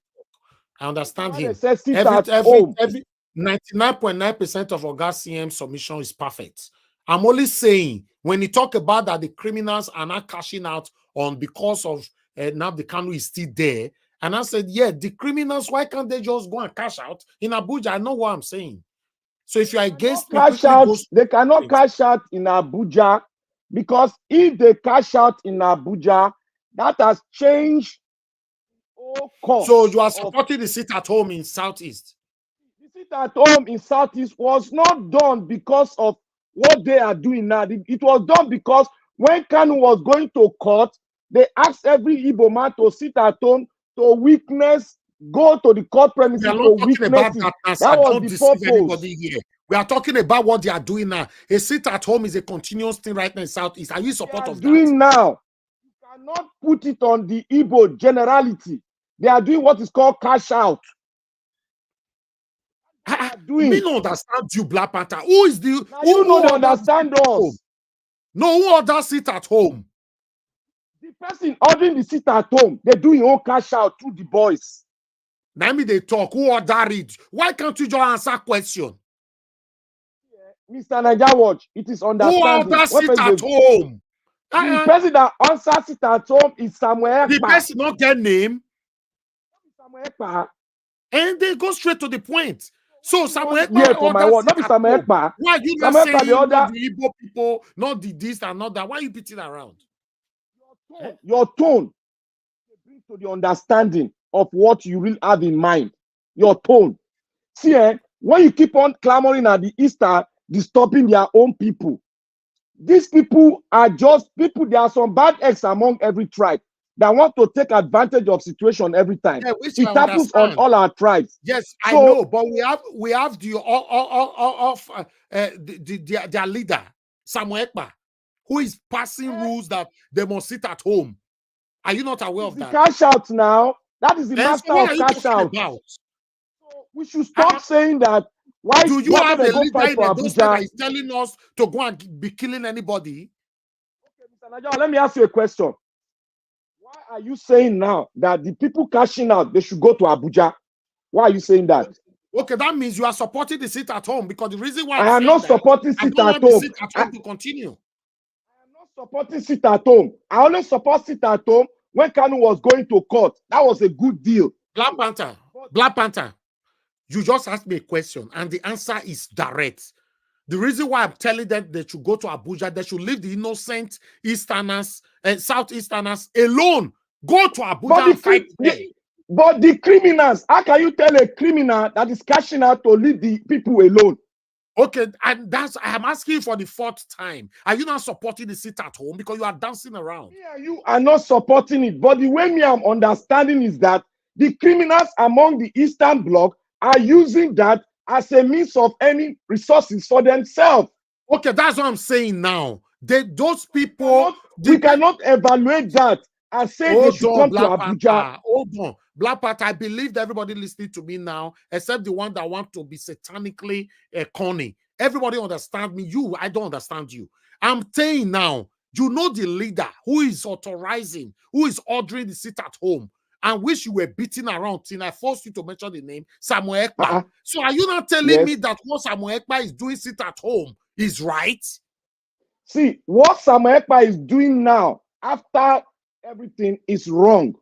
I understand him. Every 99.9% of Oga CM submission is perfect. I'm only saying when he talk about that the criminals are not cashing out on because of now the Kanu is still there. And I said, yeah, the criminals, why can't they just go and cash out in Abuja? I know what I'm saying. So if you're against me, they cannot cash out in Abuja, because if they cash out in Abuja, that has changed all course. So you are supporting the sit at home in Southeast? The sit at home in Southeast was not done because of what they are doing now. It was done because when Kanu was going to court, they asked every Igbo man to sit at home to witness, go to the court premises to witness it. That was the purpose. Anybody here. We are talking about what they are doing now. A sit at home is a continuous thing right now in Southeast. Are you in support of that? Doing now, you cannot put it on the Igbo generality. They are doing what is called cash out. Me don't understand you, Black Panther. Who is the? Now you know they understand us. No, who others sit at home? The person ordering the sit at home, they do your own cash out through the boys. Now me they talk. Who order it? Why can't you just answer question? Mr. Nigeria Watch, it is understanding. Who order sit at home? The person that answers sit at home is Samuel Ekpa. The person not get name. Samuel Ekpa. And they go straight to the point. So Samuel Ekpa, yeah, for my word, not be Samuel Ekpa. Why are you not saying not the Igbo people, not the this and not that? Why are you beating around? Your tone brings to the understanding of what you really have in mind. Your tone. See, when you keep on clamoring at the Easter, disturbing their own people, these people are just people. There are some bad eggs among every tribe that want to take advantage of situation every time. Yeah, it happens on all our tribes. Yes, I know, but we have the their leader Samuel Ekpa, who is passing rules that they must sit at home. Are you not aware of that? Cash out now. That is the master of cash out. So we should stop saying that. Why do you have a leader in Abuja that is telling us to go and be killing anybody? Okay, Mr. Nigeria, let me ask you a question. Why are you saying now that the people cashing out, they should go to Abuja? Why are you saying that? Okay, that means you are supporting the sit at home, because the reason why I am not supporting sit at home. Sit at home to continue. I am not supporting sit at home. I only support sit at home when Kanu was going to court. That was a good deal. Black Panther, you just asked me a question, and the answer is direct. The reason why I'm telling them they should go to Abuja, they should leave the innocent Easterners and Southeasterners alone. Go to Abuja and fight there. But the criminals, how can you tell a criminal that is cashing out to leave the people alone? Okay, and I'm asking for the 4th time. Are you not supporting the sit at home because you are dancing around? Yeah, you are not supporting it. But the way me I'm understanding is that the criminals among the Eastern Bloc are using that as a means of earning resources for themselves. Okay, that's what I'm saying now. Those people... We cannot evaluate that and say they should come to Abuja. Hold on. Black Panther, I believe that everybody listening to me now, except the one that want to be satanically corny. Everybody understand me. I don't understand you. I'm saying now, you know the leader who is authorizing, who is ordering the sit at home, and wish you were beating around till I forced you to mention the name Samuel Ekpa. So are you not telling me that what Samuel Ekpa is doing sit at home is right? See, what Samuel Ekpa is doing now, after everything, is wrong.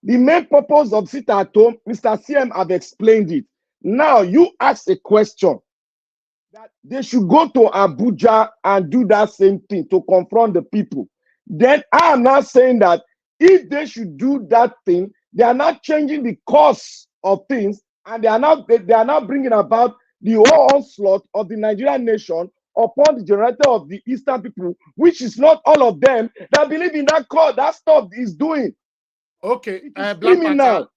The main purpose of sit at home, Mr. CM have explained it. Now you ask a question that they should go to Abuja and do that same thing to confront the people. Then I am not saying that if they should do that thing, they are not changing the course of things, and they are not bringing about the whole onslaught of the Nigerian nation upon the generator of the Eastern people, which is not all of them that believe in that cause. That stuff is doing. Okay, Black Panther,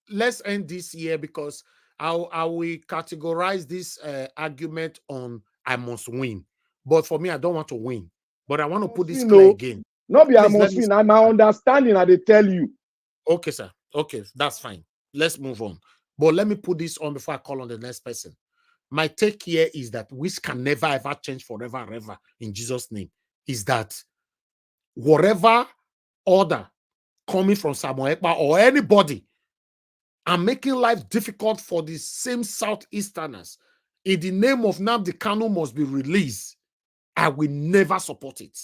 let's end this here, because I will categorize this argument on I must win. But for me, I don't want to win. But I want to put this You clear know, again. no be I Please, must win. I'm my understanding. I they tell you. Okay, sir. Okay, that's fine. Let's move on. But let me put this on before I call on the next person. My take here is that which can never ever change forever and ever in Jesus' name is that whatever order coming from Samuel Ekpa or anybody and making life difficult for the same Southeasterners in the name of Nnamdi Kanu must be released, I will never support it.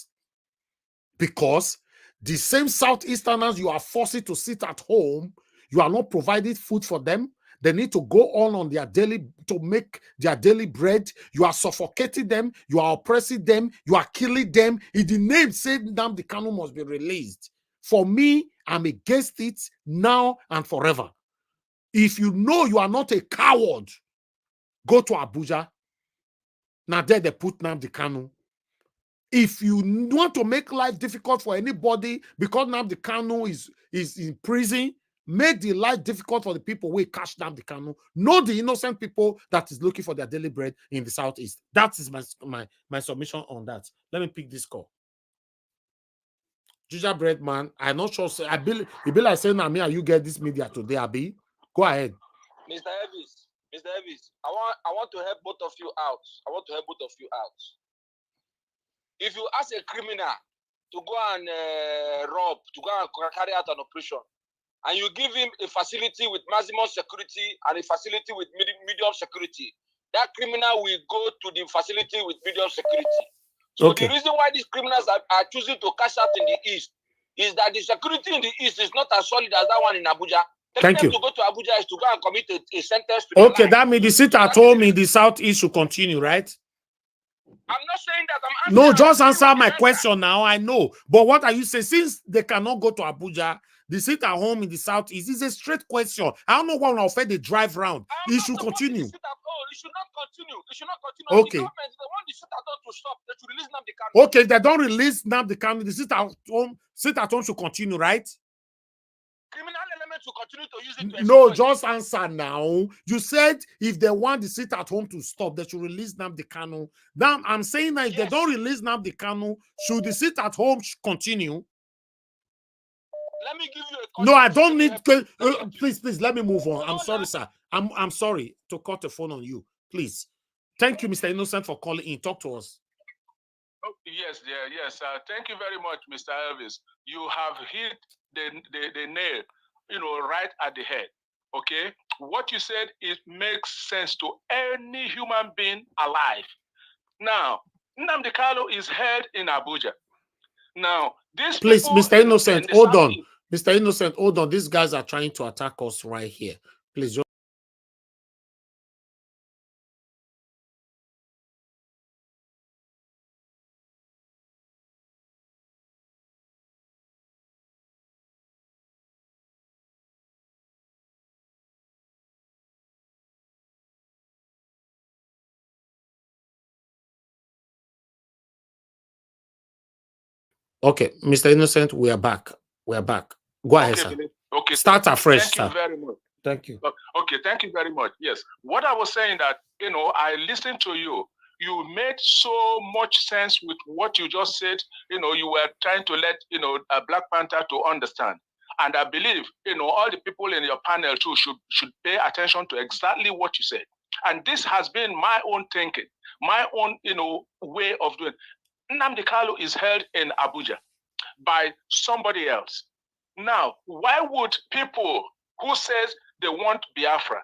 Because the same Southeasterners you are forcing to sit at home, you are not providing food for them. They need to go on their daily, to make their daily bread. You are suffocating them. You are oppressing them. You are killing them. In the name saying Nnamdi Kanu must be released. For me, I'm against it now and forever. If you know you are not a coward, go to Abuja. Now there they put Nnamdi Kanu. If you want to make life difficult for anybody because Nnamdi Kanu is in prison, make the life difficult for the people who catch Nnamdi Kanu, not the innocent people that is looking for their daily bread in the Southeast. That is my submission on that. Let me pick this call. Ginger Bread Man, I'm not sure. I believe it be like saying, "Now me and you get this media today, Abi." Go ahead. Mr. Elvis, I want to help both of you out. If you ask a criminal to go and rob, to go and carry out an operation, and you give him a facility with maximum security and a facility with medium security, that criminal will go to the facility with medium security. So the reason why these criminals are choosing to cash out in the East is that the security in the East is not as solid as that one in Abuja. Thank you. To go to Abuja is to go and commit a sentence to Okay, that means the sit at home in the Southeast should continue, right? I'm not saying that. I'm answering. No, just answer my question now. I know. But what are you saying? Since they cannot go to Abuja, the sit at home in the Southeast is a straight question. I don't know why when I the drive round. It should continue. It should not continue. It should not continue. Okay. The government, they want the sit at home to stop. They should release Nnamdi Kanu. Okay, they don't release Nnamdi Kanu. The sit at home should continue, right? Criminal elements will continue to use it to no, just answer now. You said if they want the sit at home to stop, they should release Nnamdi Kanu. Now, I'm saying that if they don't release Nnamdi Kanu, should the sit at home continue? Let me give you a no, I don't need. Please, let me move on. I'm sorry, sir. I'm sorry to cut the phone on you. Please. Thank you, Mr. Innocent, for calling in. Talk to us. Oh, yes, dear. Yes. Thank you very much, Mr. Elvis. You have hit the nail, right at the head. Okay. What you said, it makes sense to any human being alive. Now, Nnamdi Kanu is held in Abuja. Now, this please, Mr. Innocent, hold on. Mr. Innocent, hold on. These guys are trying to attack us right here. Please. Okay, Mr. Innocent, we are back. We are back. Go ahead, sir. Okay. Start afresh, sir. Thank you very much. Thank you. Okay, thank you very much. Yes. What I was saying that, I listened to you. You made so much sense with what you just said. You were trying to let, a Black Panther to understand. And I believe, all the people in your panel too should pay attention to exactly what you said. And this has been my own thinking, my own, way of doing. Nnamdi Kanu is held in Abuja by somebody else. Now, why would people who says they want Biafra,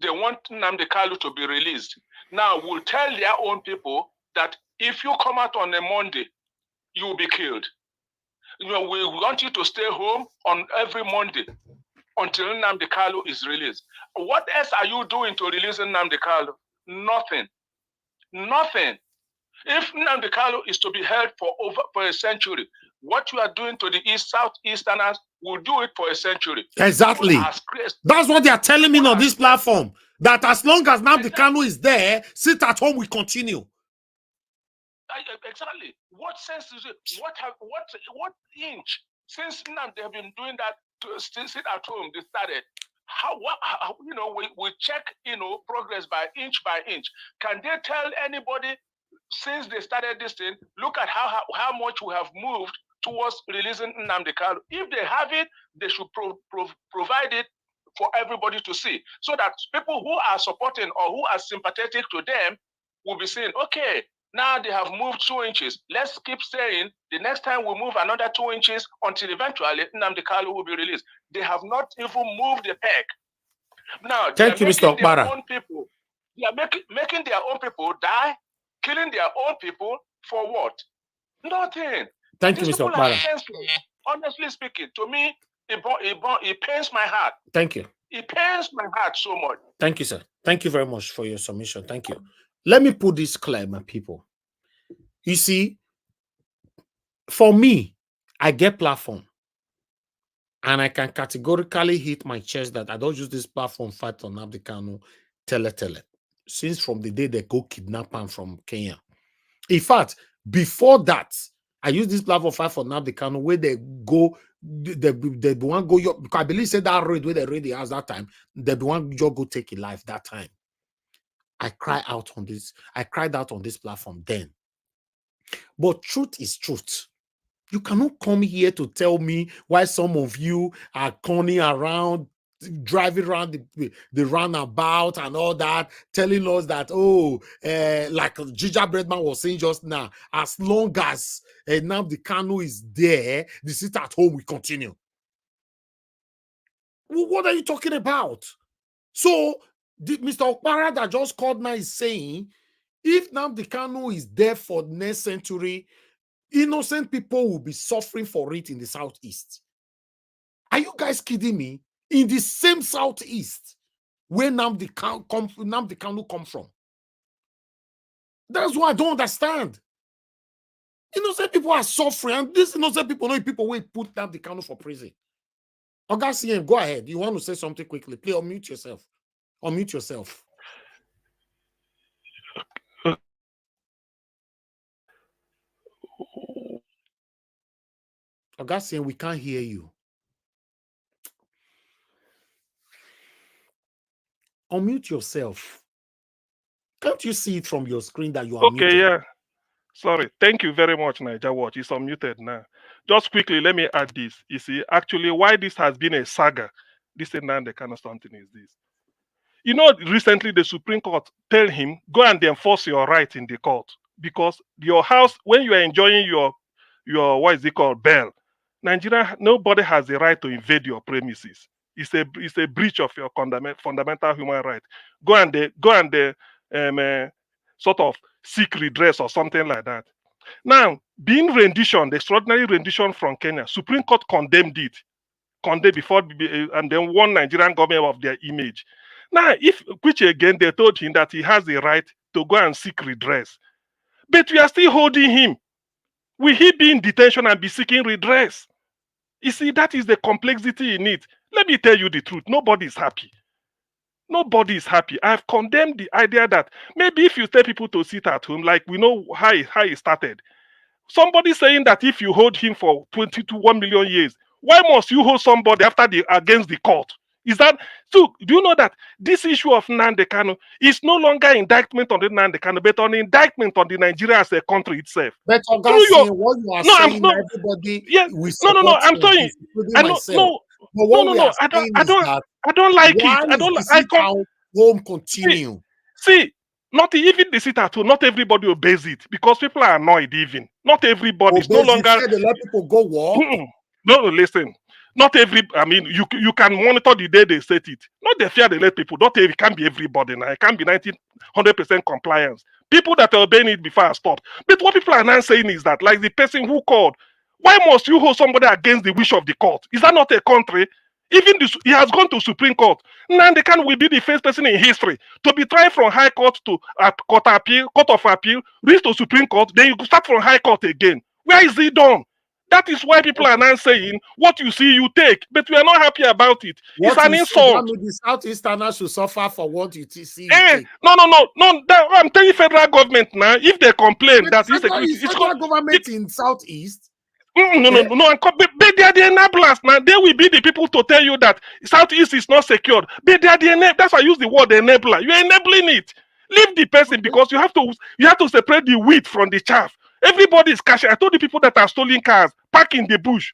they want Nnamdi Kanu to be released, now will tell their own people that if you come out on a Monday, you will be killed. We want you to stay home on every Monday until Nnamdi Kanu is released. What else are you doing to release Nnamdi Kanu? Nothing. Nothing. If Nnamdi Kanu is to be held for a century, what you are doing to the Southeasterners will do it for a century. Exactly. That's what they are telling me on this platform. That as long as Nnamdi Kanu is there, sit at home will continue. Exactly. What sense is it? What inch since Nnamdi have been doing that to sit at home? They started. how you know, we check, you know, progress by inch. Can they tell anybody since they started this thing, look at how much we have moved towards releasing Nnamdi Kanu? If they have it, they should provide it for everybody to see, so that people who are supporting or who are sympathetic to them will be saying, okay, now they have moved 2 inches. Let's keep saying the next time we move another 2 inches until eventually Nnamdi Kanu will be released. They have not even moved the peg. Now, thank you, Mr. Okpara. Own people, they are making their own people die, killing their own people for what? Nothing. Thank you, Mr. Okpara. Honestly speaking, to me, it pains my heart. Thank you. It pains my heart so much. Thank you, sir. Thank you very much for your submission. Thank you. Let me put this clear, my people. You see, for me, I get platform. And I can categorically hit my chest that I don't use this platform fight on Nnamdi Kanu tele. Since from the day they go kidnap him from Kenya. In fact, before that, I use this platform fight for Nnamdi Kanu where they go, they want go, because I believe said that raid where they raid the house that time, they want just go take a life that time. I cried out on this platform then. But truth is truth. You cannot come here to tell me why some of you are turning around, driving around the roundabout and all that, telling us that, oh, like Gingerbread Man was saying just now, as long as Nnamdi Kanu is there, the sit at home will continue. Well, what are you talking about? So, Mr. Okpara that just called now is saying, if Nnamdi Kanu is there for the next century, innocent people will be suffering for it in the Southeast. Are you guys kidding me? In the same Southeast where Nnamdi Kanu come from. That's what I don't understand. Innocent people are suffering, and these innocent people, no people will put Nnamdi Kanu for prison. Augustine, go ahead. You want to say something quickly? Please unmute yourself. Unmute yourself. Augustine, we can't hear you. Unmute yourself. Can't you see it from your screen that you are okay, muted? Yeah. Sorry. Thank you very much, Niger Watch. It's unmuted now. Just quickly, let me add this. You see, actually, why this has been a saga, this and that, the kind of something is this. You know, recently the Supreme Court tell him, go and enforce your right in the court. Because your house, when you are enjoying your what is it called, bail, Nigeria, nobody has the right to invade your premises. It's a breach of your fundamental human right. Go and sort of seek redress or something like that. Now, being rendition, the extraordinary rendition from Kenya, Supreme Court condemned it, before, and then warned Nigerian government of their image. Now, which again they told him that he has the right to go and seek redress, but we are still holding him. Will he be in detention and be seeking redress? You see, that is the complexity in it. Let me tell you the truth. Nobody is happy. Nobody is happy. I've condemned the idea that maybe if you tell people to sit at home, like we know how it started. Somebody saying that if you hold him for 1 million years, why must you hold somebody against the court? Is that so? Do you know that this issue of Nnamdi Kanu is no longer indictment on the Nnamdi Kanu, but an indictment on the Nigeria as a country itself? But Augustine, what you are saying, everybody will support no, I'm saying, including myself. But what we are saying is that I don't like why it. I don't is like how home continue. See, not even the sit at home, not everybody obeys it because people are annoyed. Even not everybody. It's no longer. They let people go walk. No, listen. Not every. I mean, you can monitor the day they set it. Not the fear they let people. It can't be everybody now. It can't be 100% compliance. People that are obeying it before I stopped. But what people are now saying is that, like the person who called, why must you hold somebody against the wish of the court? Is that not a country? Even he has gone to Supreme Court. Nnamdi Kanu will be the first person in history to be tried from High Court to Court of Appeal, reach to Supreme Court, then you start from High Court again. Where is he done? That is why people are now saying, what you see, you take. But we are not happy about it. It's an insult. The Southeasterners should suffer for what you see. No. I'm telling federal government now, if they complain that federal government in Southeast. No. And but they are the enablers. Now they will be the people to tell you that Southeast is not secured. But they are the enablers. That's why I use the word enabler. You're enabling it. Leave the person because you have to separate the wheat from the chaff. Everybody is cashing. I told the people that are stealing cars, park in the bush,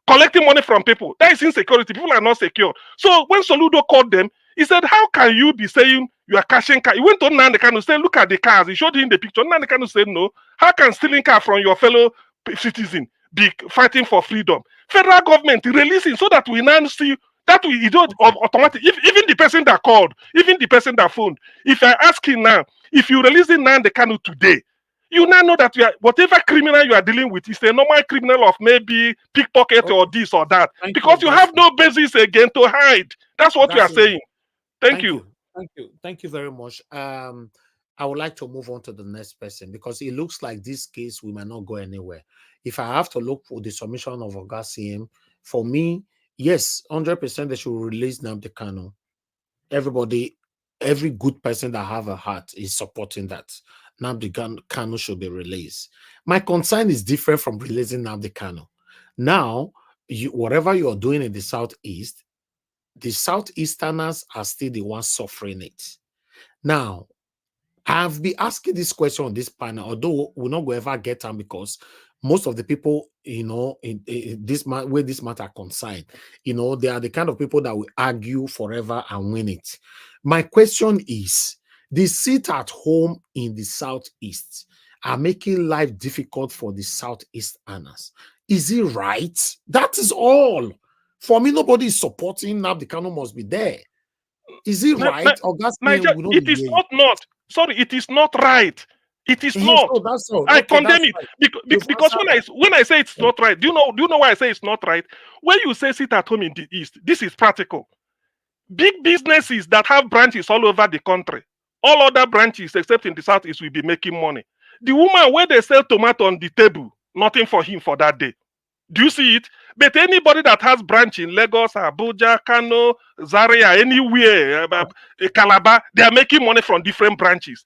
collecting money from people. That is insecurity. People are not secure. So when Soludo called them, he said, "How can you be saying you are cashing cars?" He went to Nnamdi Kanu and said, "Look at the cars." He showed him the picture. Nnamdi Kanu said, "No. How can stealing car from your fellow citizen be fighting for freedom?" Federal government releasing so that we now see that we don't automatic. Even the person that called, even the person that phoned, if I ask him now, if you release Nnamdi Kanu today, you now know that you are, whatever criminal you are dealing with is a normal criminal of maybe pickpocket or this or that, because you have no basis again to hide. That's what we are saying. Thank you. Thank you very much. I would like to move on to the next person because it looks like this case we might not go anywhere. If I have to look for the submission of Oga CM, for me, yes, 100% they should release Nnamdi Kanu. Everybody, every good person that have a heart is supporting that. Nnamdi Kanu should be released. My concern is different from releasing Nnamdi Kanu. Now, whatever you are doing in the Southeast, the Southeasterners are still the ones suffering it. Now, I've been asking this question on this panel, although we're not going to ever get them because most of the people, in this where this matter concerned, they are the kind of people that will argue forever and win it. My question is, the seat at home in the Southeast are making life difficult for the Southeasterners. Is it right? That is all. For me, nobody is supporting Nnamdi Kanu must be there. Is it right? Or it is not. Sorry, it is not right. It is not. So that's all. I Okay, condemn it because when I say it's not right, do you know why I say it's not right? When you say sit at home in the East, this is practical. Big businesses that have branches all over the country, all other branches except in the Southeast will be making money. The woman where they sell tomato on the table, nothing for him for that day. Do you see it? But anybody that has branch in Lagos, Abuja, Kano, Zaria, anywhere, Calabar, they are making money from different branches.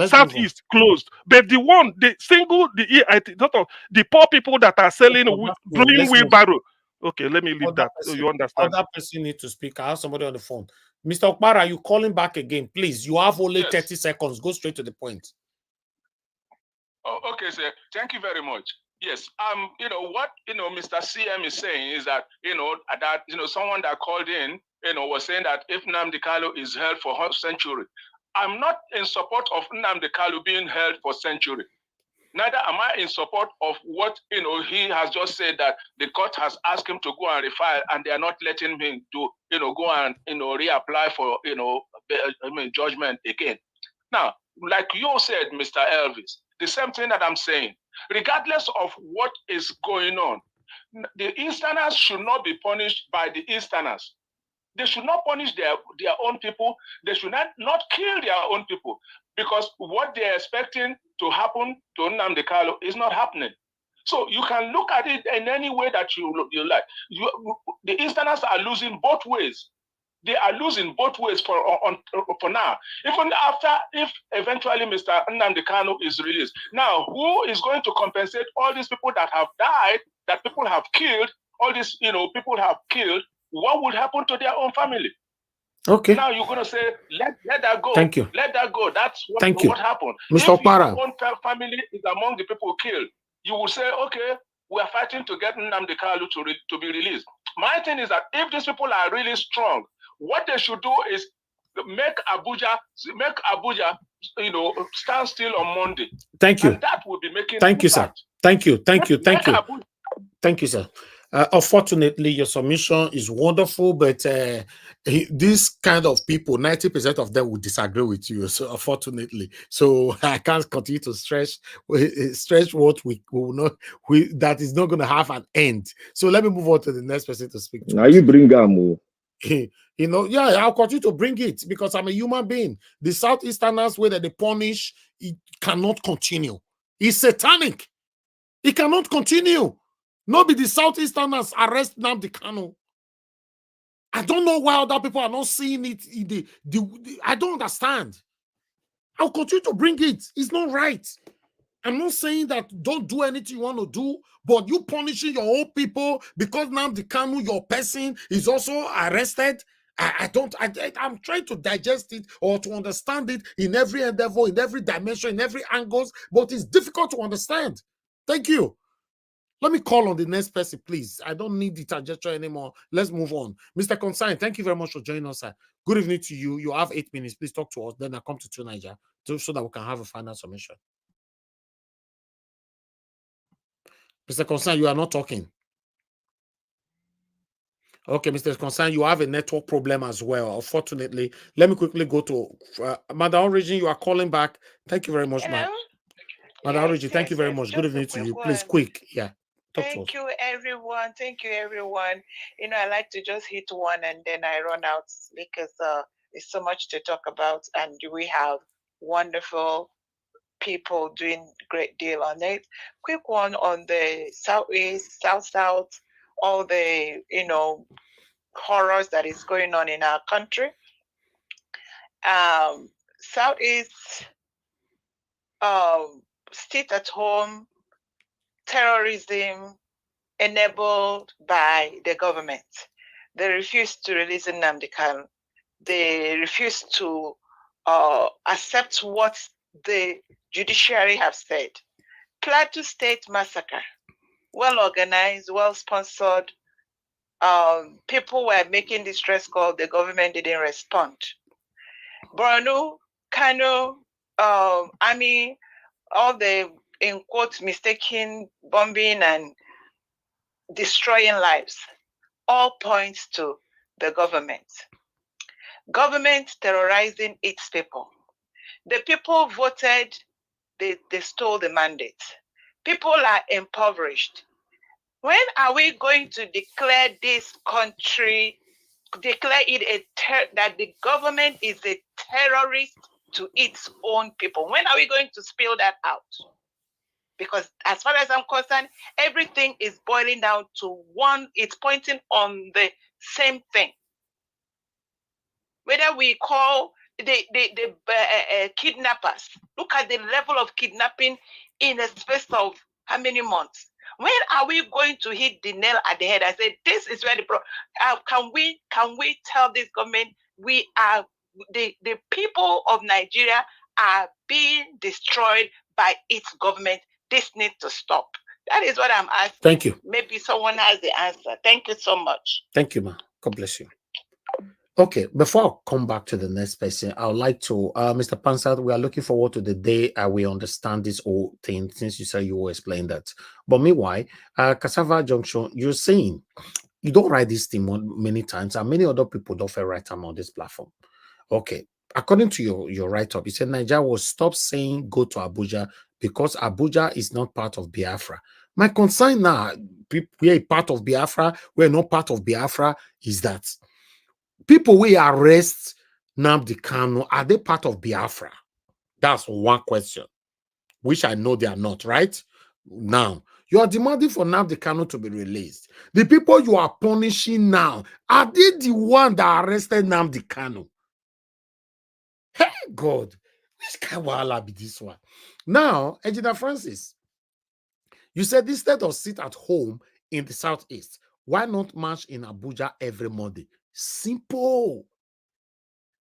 Southeast closed, but the poor people that are selling blowing wheelbarrow. Okay, let me leave that. So you understand. Other person need to speak. I have somebody on the phone. Mr. Okpara, you calling back again, please? You have only 30 seconds. Go straight to the point. Oh, okay, sir. Thank you very much. Yes. What Mr. CM is saying is that someone that called in was saying that if Nnamdi Kanu is held for century, I'm not in support of Nnamdi Kanu being held for century. Neither am I in support of what he has just said, that the court has asked him to go and refile and they are not letting him to go and reapply for judgment again. Now, like you said, Mr. Elvis, the same thing that I'm saying. Regardless of what is going on, the Easterners should not be punished by the Easterners. They should not punish their own people. They should not kill their own people, because what they're expecting to happen to Nnamdi Kanu is not happening. So you can look at it in any way that you like. The Easterners are losing both ways. They are losing both ways for now. Even after, if eventually Mr. Nnamdi Kanu is released. Now, who is going to compensate all these people that have died, that people have killed, all these people have killed? What would happen to their own family? Okay. Now you're going to say, let that go. Thank you. Let that go. That's what happened. Mr. If Okpara. your own family is among the people killed, you will say, okay, we are fighting to get Nnamdi Kanu to be released. My thing is that if these people are really strong, what they should do is make Abuja, stand still on Monday. Thank you. And that will be making. Thank you, sir. Thank you. Thank you. Thank you. Thank you, sir. Unfortunately, your submission is wonderful, but this kind of people, 90% of them will disagree with you. So, unfortunately, so I can't continue to stretch what we will not. That is not going to have an end. So let me move on to the next person to speak to. Now you bring them. Yeah, I'll continue to bring it because I'm a human being. The Southeasterners, where they punish, it cannot continue. It's satanic. It cannot continue. Not be the Southeasterners arrest Nnamdi Kanu. I don't know why other people are not seeing it. I don't understand. I'll continue to bring it. It's not right. I'm not saying that don't do anything you want to do, but you punishing your own people because now the Kanu, your person, is also arrested. I'm trying to digest it or to understand it in every endeavor, in every dimension, in every angles, but it's difficult to understand. Thank you. Let me call on the next person, please. I don't need the trajectory anymore. Let's move on. Mr. Consign, thank you very much for joining us, sir. Good evening to you. You have 8 minutes. Please talk to us. Then I come to Niger so that we can have a final submission. Mr. Consign, you are not talking. Okay, Mr. Consign, you have a network problem as well. Unfortunately, let me quickly go to Madam Origin. You are calling back. Thank you very much, Madam Origin. Thank you very much. Good evening to you. Please, quick. Yeah. Thank you, everyone. Thank you, everyone. You know, I like to just hit one and then I run out because there's so much to talk about, and we have wonderful people doing great deal on it. Quick one on the southeast, south, all the horrors that is going on in our country. Southeast, sit at home terrorism enabled by the government. They refuse to release Nnamdi Kanu. They refuse to accept what the judiciary have said. Plateau State massacre, well organized, well sponsored. People were making distress call. The government didn't respond. Borno, Kano, army, all the in quotes mistaken bombing and destroying lives, all points to the government. Government terrorizing its people. The people voted, they stole the mandate. People are impoverished. When are we going to declare this country, declare it that the government is a terrorist to its own people? When are we going to spill that out? Because as far as I'm concerned, everything is boiling down to one, it's pointing on the same thing. Whether we call the kidnappers, look at the level of kidnapping in a space of how many months? When are we going to hit the nail at the head? I said, this is where the problem. Can we tell this government we are the people of Nigeria are being destroyed by its government? This needs to stop. That is what I'm asking. Thank you. Maybe someone has the answer. Thank you so much. Thank you, ma. God bless you. Okay, before I come back to the next person, I would like to, Mr. Pansat, we are looking forward to the day we understand this whole thing, since you said you will explain that. But meanwhile, Cassava Junction, you're saying you don't write this thing many times, and many other people don't feel write them on this platform. Okay, according to your write-up, you said Nigeria will stop saying go to Abuja because Abuja is not part of Biafra. My concern now, we are part of Biafra, we're not part of Biafra, is that people we arrest Nnamdi Kanu, are they part of Biafra? That's one question, which I know they are not, right? Now, you are demanding for Nnamdi Kanu to be released. The people you are punishing now, are they the one that arrested Nnamdi Kanu? Hey, God, which kind of Bwala be this one? Now, Engineer Francis, you said instead of sit at home in the southeast, why not march in Abuja every Monday? Simple.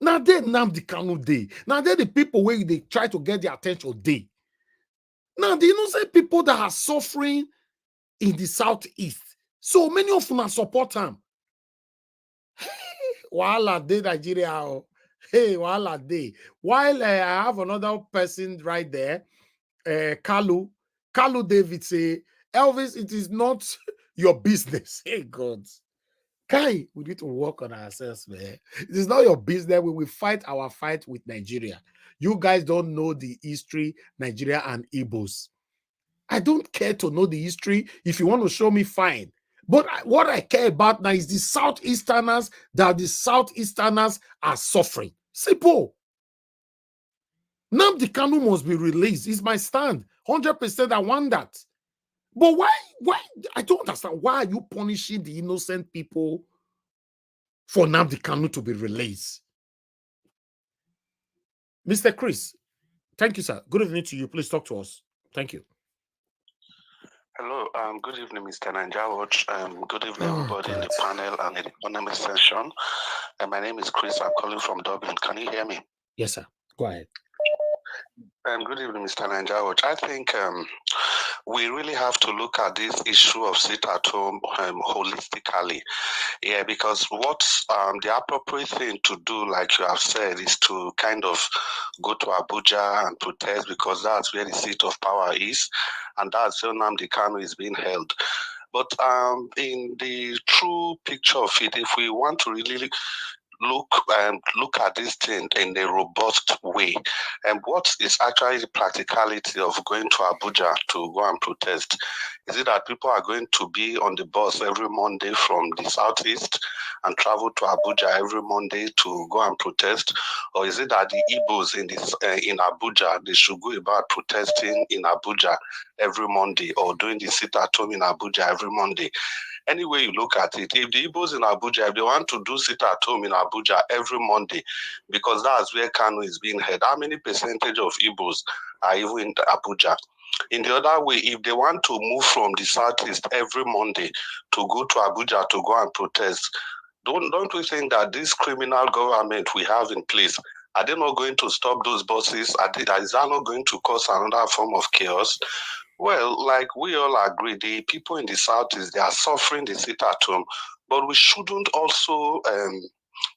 Now they Nnamdi Kanu day. Now they the people where they try to get their attention day. Now the innocent people that are suffering in the southeast. So many of them support them. Hey, Wahala day Nigeria. Hey, Wahala day. While I have another person right there, Kalu David say, Elvis, it is not your business. Hey, God. Kai, we need to work on ourselves, man. It is not your business. We will fight our fight with Nigeria. You guys don't know the history, Nigeria and Igbos. I don't care to know the history. If you want to show me, fine. But what I care about now is the Southeasterners, that the Southeasterners are suffering. Simple. Nnamdi Kanu must be released. It's my stand. 100% I want that. But why? I don't understand. Why are you punishing the innocent people for Nnamdi Kanu to be released? Mr. Chris, thank you, sir. Good evening to you. Please talk to us. Thank you. Hello, good evening, Mr. Nanjawatch. Good evening, everybody in the panel and in the economic session. My name is Chris. I'm calling from Dublin. Can you hear me? Yes, sir. Go ahead. Good evening, Mr. Nanjawatch. I think we really have to look at this issue of sit at home holistically. Yeah, because what's the appropriate thing to do, like you have said, is to kind of go to Abuja and protest because that's where the seat of power is, and that's where Nnamdi Kanu is being held. But in the true picture of it, if we want to really look at this thing in a robust way, and what is actually the practicality of going to Abuja to go and protest? Is it that people are going to be on the bus every Monday from the southeast and travel to Abuja every Monday to go and protest, or is it that the Igbos in Abuja, they should go about protesting in Abuja every Monday, or doing the sit at home in Abuja every Monday? Any way you look at it, if the Igbos in Abuja, if they want to do sit at home in Abuja every Monday, because that's where Kanu is being held, how many percentage of Igbos are even in Abuja? In the other way, if they want to move from the southeast every Monday to go to Abuja to go and protest, don't we think that this criminal government we have in place, are they not going to stop those buses? Is that not going to cause another form of chaos? Well, like we all agree, the people in the southeast, they are suffering the sit at home, but we shouldn't also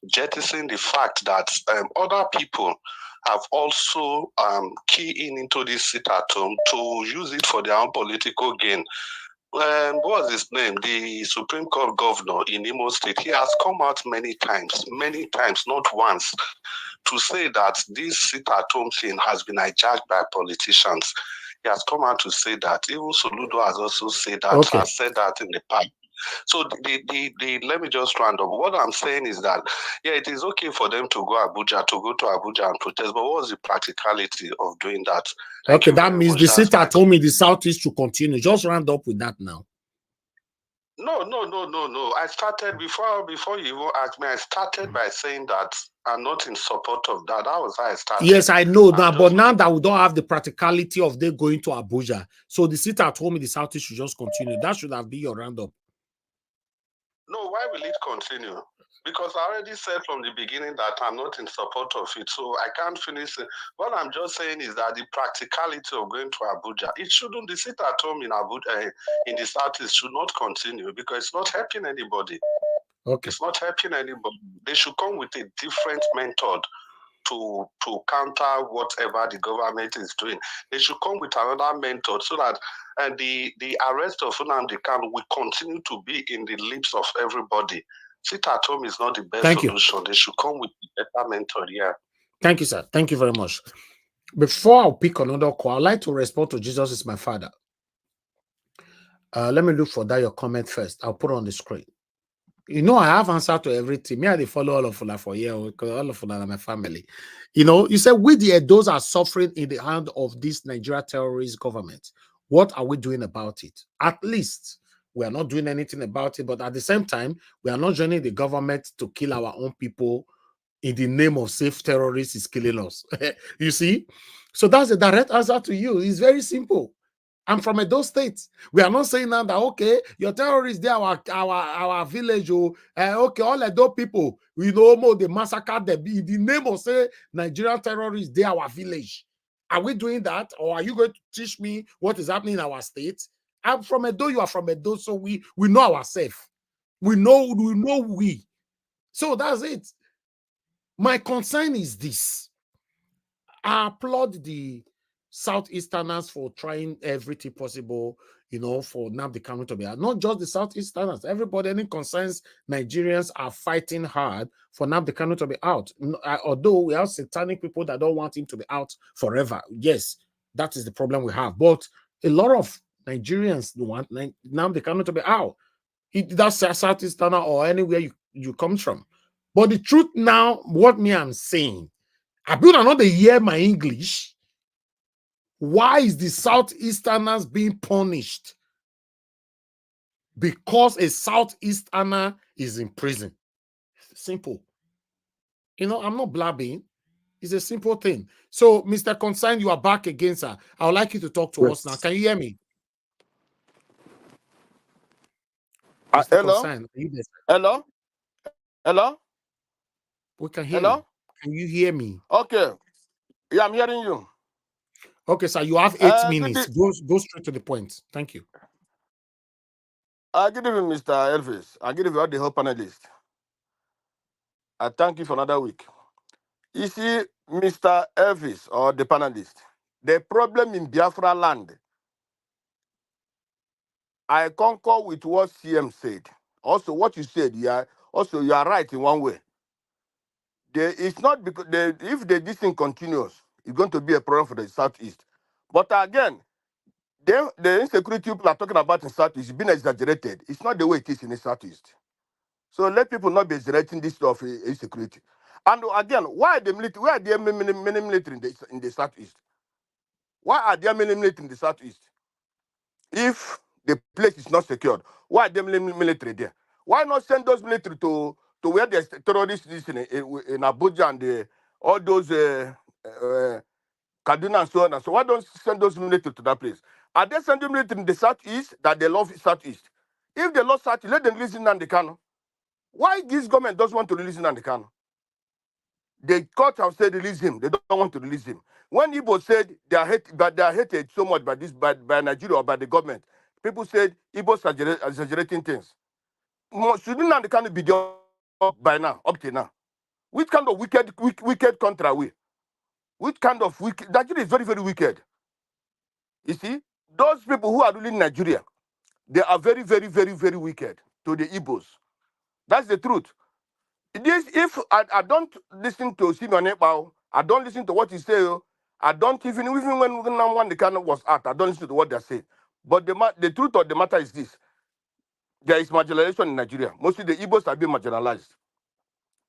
jettison the fact that other people have also keyed into this sit at home to use it for their own political gain. What was his name? The Supreme Court governor in Imo State, he has come out many times, not once, to say that this sit at home thing has been hijacked by politicians. He has come out to say that. Even Soludo has also said that, has said that in the past. So let me just round up. What I'm saying is that, yeah, it is okay for them to go to Abuja and protest, but what's the practicality of doing that? Okay, that means the sit at home in the southeast to continue. Just round up with that now. No. I started before you even asked me. I started by saying that I'm not in support of that. That was how I started. Yes, I know now, but now that we don't have the practicality of them going to Abuja, so the sit at home in the southeast should just continue. That should have been your roundup. No, why will it continue? Because I already said from the beginning that I'm not in support of it, so I can't finish it. What I'm just saying is that the practicality of going to Abuja, it shouldn't. The sit at home in Abuja, in the southeast, should not continue because it's not helping anybody. Okay. It's not helping anybody. They should come with a different method to counter whatever the government is doing. They should come with another method so that the arrest of Nnamdi Kanu will continue to be in the lips of everybody. Sit at home is not the best solution. They should come with a better method, yeah. Thank you, sir. Thank you very much. Before I pick another call, I'd like to respond to Jesus is my father. Let me look for that, your comment first. I'll put it on the screen. You know, I have answer to everything. Me, I follow all of Fula for years because all of Fula are my family. You know, you said those are suffering in the hand of this Nigeria terrorist government. What are we doing about it? At least we are not doing anything about it, but at the same time, we are not joining the government to kill our own people in the name of safe terrorists is killing us. You see? So that's a direct answer to you. It's very simple. I'm from Edo State. We are not saying now that, okay, your terrorists, they are our village. Okay, all Edo people, we know they massacred them. In the name of, say, Nigerian terrorists, they are our village. Are we doing that? Or are you going to teach me what is happening in our state? I'm from Edo, you are from Edo, so we know ourselves. We know. So that's it. My concern is this. I applaud the Southeasterners for trying everything possible, you know, for Nnamdi Kanu to be out. Not just the Southeasterners, everybody, any concerns, Nigerians are fighting hard for Nnamdi Kanu to be out. Although we have satanic people that don't want him to be out forever. Yes, that is the problem we have. But a lot of Nigerians want Nnamdi Kanu to be out. That's Southeasterner or anywhere you come from. But the truth now, what I'm saying, I do not hear my English. Why is the Southeasterners being punished? Because a Southeasterner is in prison. Simple. You know, I'm not blabbing. It's a simple thing. So, Mr. Consign, you are back again, sir. I would like you to talk to us now. Can you hear me? Mr. Hello? Consign, are you there? Hello? Hello? We can hear Hello? you. Can you hear me? Okay. Yeah, I'm hearing you. Okay, sir, you have 8 minutes. Go straight to the point. Thank you. Good evening, Mr. Elvis. Good evening, all the whole panelists. I thank you for another week. You see, Mr. Elvis, or the panelist, the problem in Biafra land, I concur with what CM said. Also, what you said, you are right in one way. It's not because if this thing continues, it's going to be a problem for the Southeast. But again, the insecurity people are talking about in Southeast is being exaggerated. It's not the way it is in the Southeast. So let people not be exaggerating this stuff insecurity. And again, why the military? Why are there many military in the Southeast? Why are there many military in the Southeast? If the place is not secured, why are there many military there? Why not send those military to where there's terrorists in Abuja and all those Kaduna and so on and so? Why don't send those military to that place? Are they sending military in the Southeast that they love Southeast? If they love Southeast, let them release Nnamdi Kanu. Why this government doesn't want to release Nnamdi Kanu? The court have said release him. They don't want to release him. When Igbo said they are hated so much by Nigeria or by the government, people said Igbos are exaggerating things. Shouldn't Nnamdi Kanu be there by now, up to now? Which kind of wicked country are we? Which kind of wicked? Nigeria is very, very wicked. You see, those people who are ruling Nigeria, they are very, very, very, very wicked to the Igbos. That's the truth. If I don't listen to Simeon Ekpao, I don't listen to what he say. I don't even when the Kanu was out, I don't listen to what they say. But the truth of the matter is this: there is marginalization in Nigeria. Mostly the Igbos are being marginalized,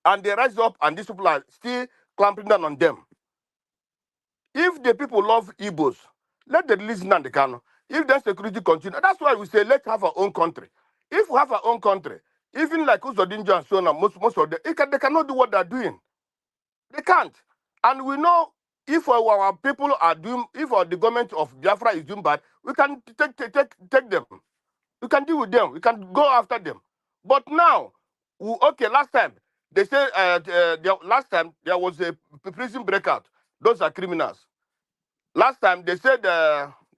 and they rise up, and these people are still clamping down on them. If the people love Igbos, let them listen to the Kanu. If the security continue, that's why we say let's have our own country. If we have our own country, even like Uzodinjo and so on, most of them, they cannot do what they're doing. They can't. And we know if our people are doing, if the government of Biafra is doing bad, we can take them. We can deal with them. We can go after them. But now, last time, they said, last time there was a prison breakout. Those are criminals. Last time, they said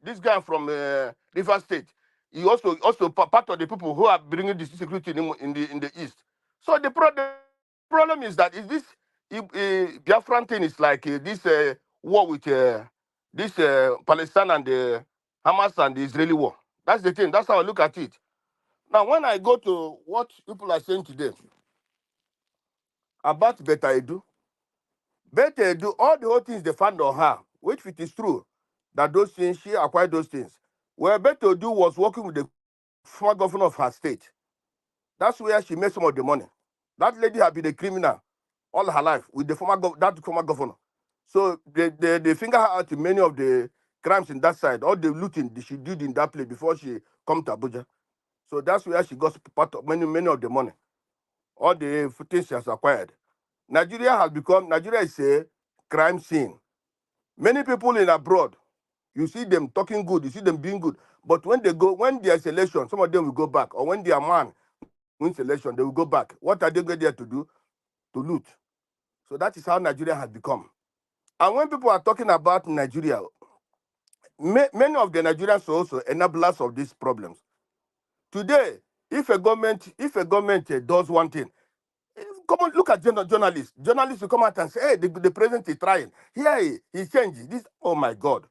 this guy from River State, he also part of the people who are bringing the security in the East. So the problem is that this Biafran thing is like this war with this Palestine and the Hamas and the Israeli war. That's the thing. That's how I look at it. Now, when I go to what people are saying today about Beta Edu, all the whole things they found on her, which it is true that those things, she acquired those things. Where Beta Edu was working with the former governor of her state. That's where she made some of the money. That lady had been a criminal all her life with the former governor. So they finger her out in many of the crimes in that side, all the looting she did in that place before she come to Abuja. So that's where she got part of many of the money, all the things she has acquired. Nigeria is a crime scene. Many people in abroad, you see them talking good, you see them being good, but when there's election, some of them will go back, or when their man wins election, they will go back. What are they going there to do? To loot. So that is how Nigeria has become. And when people are talking about Nigeria, many of the Nigerians are also enablers of these problems. Today, if a government does one thing, come on, look at journalists. Journalists will come out and say, hey, the president is trying. Here he changed this. Oh my God.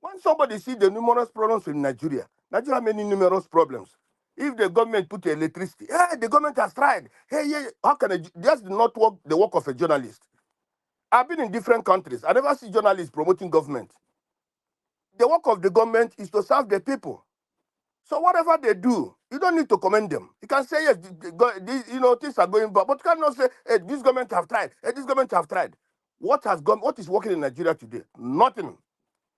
When somebody sees the numerous problems in Nigeria has many numerous problems. If the government put electricity, hey, the government has tried. Hey, yeah, how can that's not the work of a journalist? I've been in different countries. I never see journalists promoting government. The work of the government is to serve the people. So whatever they do, you don't need to commend them. You can say, yes, things are going bad, but you cannot say, hey, this government have tried. Hey, this government have tried. What is working in Nigeria today? Nothing.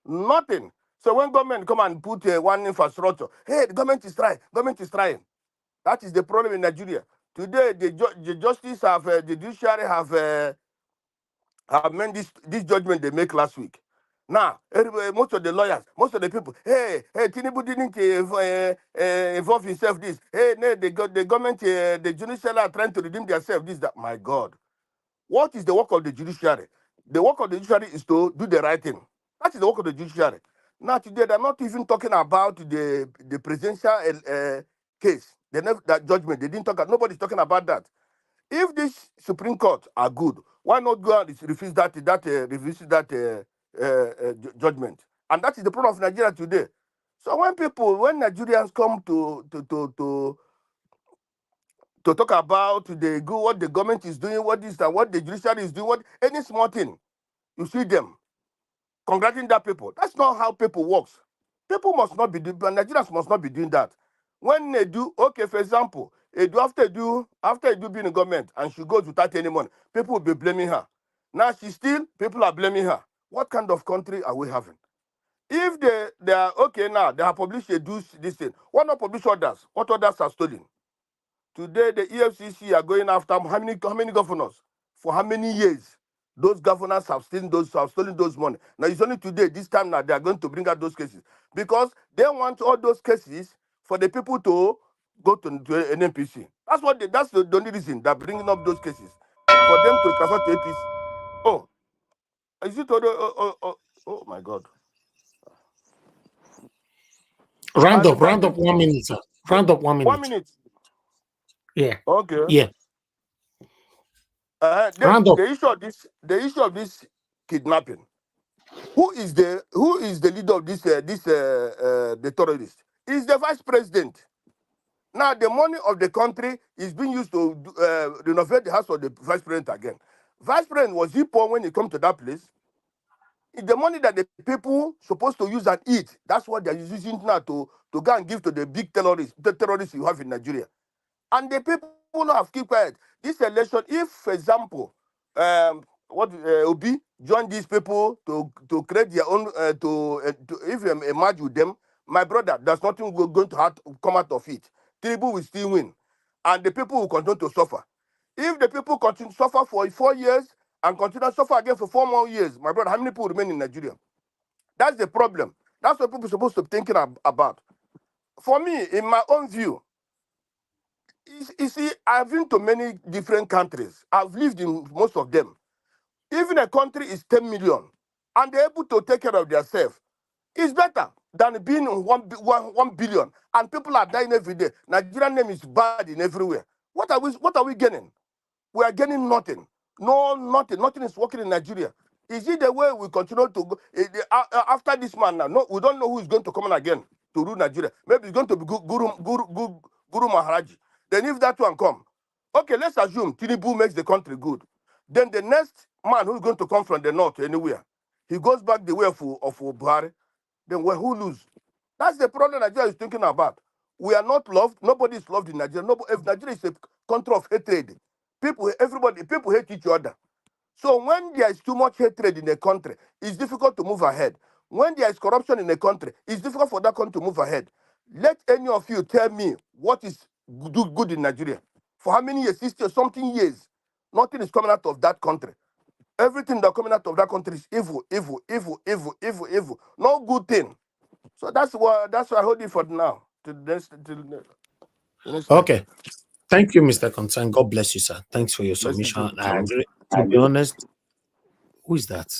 Nothing. So when government come and put one infrastructure, hey, the government is trying. Government is trying. That is the problem in Nigeria. Today, the justice have, the judiciary have have meant this judgment they make last week. Now, most of the lawyers, most of the people, hey, Tinubu didn't involve himself this. Hey, no, the government, the judiciary are trying to redeem themselves. This, that. My God. What is the work of the judiciary? The work of the judiciary is to do the right thing. That is the work of the judiciary. Now, today, they're not even talking about the presidential case. They never, that judgment. They didn't talk. Nobody's talking about that. If this Supreme Court are good, why not go and refuse that judgment? And that is the problem of Nigeria today. So when Nigerians come to talk about what the government is doing, what the judiciary is doing, what any small thing, you see them congratulating that people. That's not how people works. People must not be doing, Nigerians must not be doing that. When they do, okay, for example, after you being in government and she goes without any money, people will be blaming her. Now people are blaming her. What kind of country are we having? If they are okay now, they have published this thing. Why not publish others? What others are stolen? Today, the EFCC are going after how many governors? For how many years? Those governors have stolen those money. Now, it's only today, this time now, they are going to bring out those cases. Because they want all those cases for the people to go to an NPC. That's the only reason they're bringing up those cases. For them to transfer to APC. Oh, is it oh my God. Round up 1 minute, sir. Round up 1 minute. 1 minute. Yeah. Okay. Yeah. The issue of this kidnapping. Who is the leader of the terrorist? Is the vice president. Now the money of the country is being used to renovate the house of the vice president again. Vice president, was he poor when he come to that place? It's the money that the people supposed to use and eat. That's what they're using now to go and give to the big terrorists you have in Nigeria. And the people have kept quiet. This election, if, for example, Obi join these people to create their own, if you merge with them, my brother, there's nothing going to come out of it. Tinubu will still win, and the people will continue to suffer. If the people continue to suffer for 4 years and continue to suffer again for 4 more years, my brother, how many people remain in Nigeria? That's the problem. That's what people are supposed to be thinking about. For me, in my own view, you see, I've been to many different countries. I've lived in most of them. Even a country is 10 million and they're able to take care of themselves, it's better than being 1 billion and people are dying every day. Nigerian name is bad in everywhere. What are we gaining? We are gaining nothing. Nothing. Nothing is working in Nigeria. Is it the way we continue to go after this man now? No, we don't know who is going to come in again to rule Nigeria. Maybe it's going to be Guru Maharaji. Then if that one come, okay, let's assume Tinubu makes the country good. Then the next man who's going to come from the north anywhere, he goes back the way of Buhari. Then who lose? That's the problem Nigeria is thinking about. We are not loved. Nobody is loved in Nigeria. If Nigeria is a country of hatred, people hate each other. So when there is too much hatred in a country, it's difficult to move ahead. When there is corruption in a country, it's difficult for that country to move ahead. Let any of you tell me what is good in Nigeria. For how many years? 60 or something years. Nothing is coming out of that country. Everything that's coming out of that country is evil. No good thing. So that's why I hold it for now. Okay. Thank you, Mr. Concern. God bless you, sir. Thanks for your submission. I agree. To be honest, who is that?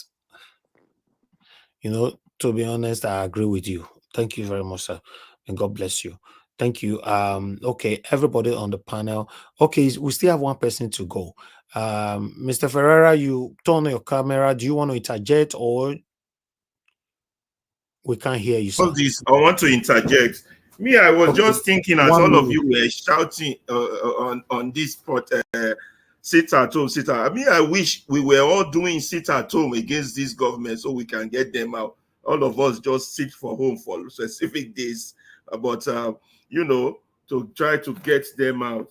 To be honest, I agree with you. Thank you very much, sir. And God bless you. Thank you. Okay, everybody on the panel. Okay, we still have one person to go. Mr. Ferreira, you turn on your camera. Do you want to interject or we can't hear you, sir? I want to interject. Me, I was just thinking as all of you were shouting on this sit at home, sit at. I mean, I wish we were all doing sit at home against this government so we can get them out. All of us just sit for home for specific days, but to try to get them out.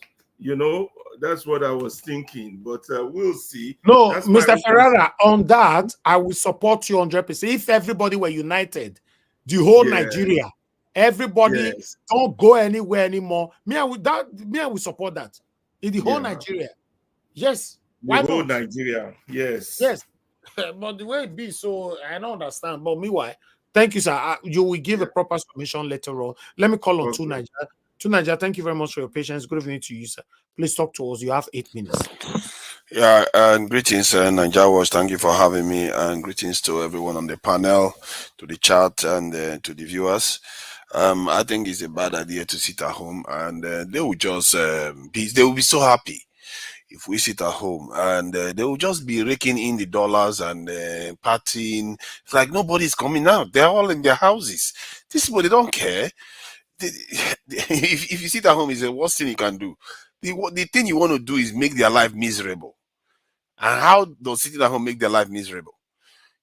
That's what I was thinking, but we'll see. No, Mr. Ferreira, on that, I will support you 100%. If everybody were united, the whole Nigeria, everybody don't go anywhere anymore. Me, I will support that. In the whole Nigeria. Yes. Why not? Nigeria, yes. Yes. But the way it be, so I don't understand. But meanwhile, thank you, sir. You will give a proper submission later on. Let me call on Okay. Nigeria. Thank you very much for your patience. Good evening to you, sir. Please talk to us. You have 8 minutes. Yeah, and greetings, Nigeria Watch. Thank you for having me, and greetings to everyone on the panel, to the chat, and to the viewers. I think it's a bad idea to sit at home, and they will just they will be so happy if we sit at home, and they will just be raking in the dollars and partying. It's like nobody's coming out; they're all in their houses. These people, they don't care. If you sit at home, it's the worst thing you can do. The thing you want to do is make their life miserable. And how does sitting at home make their life miserable?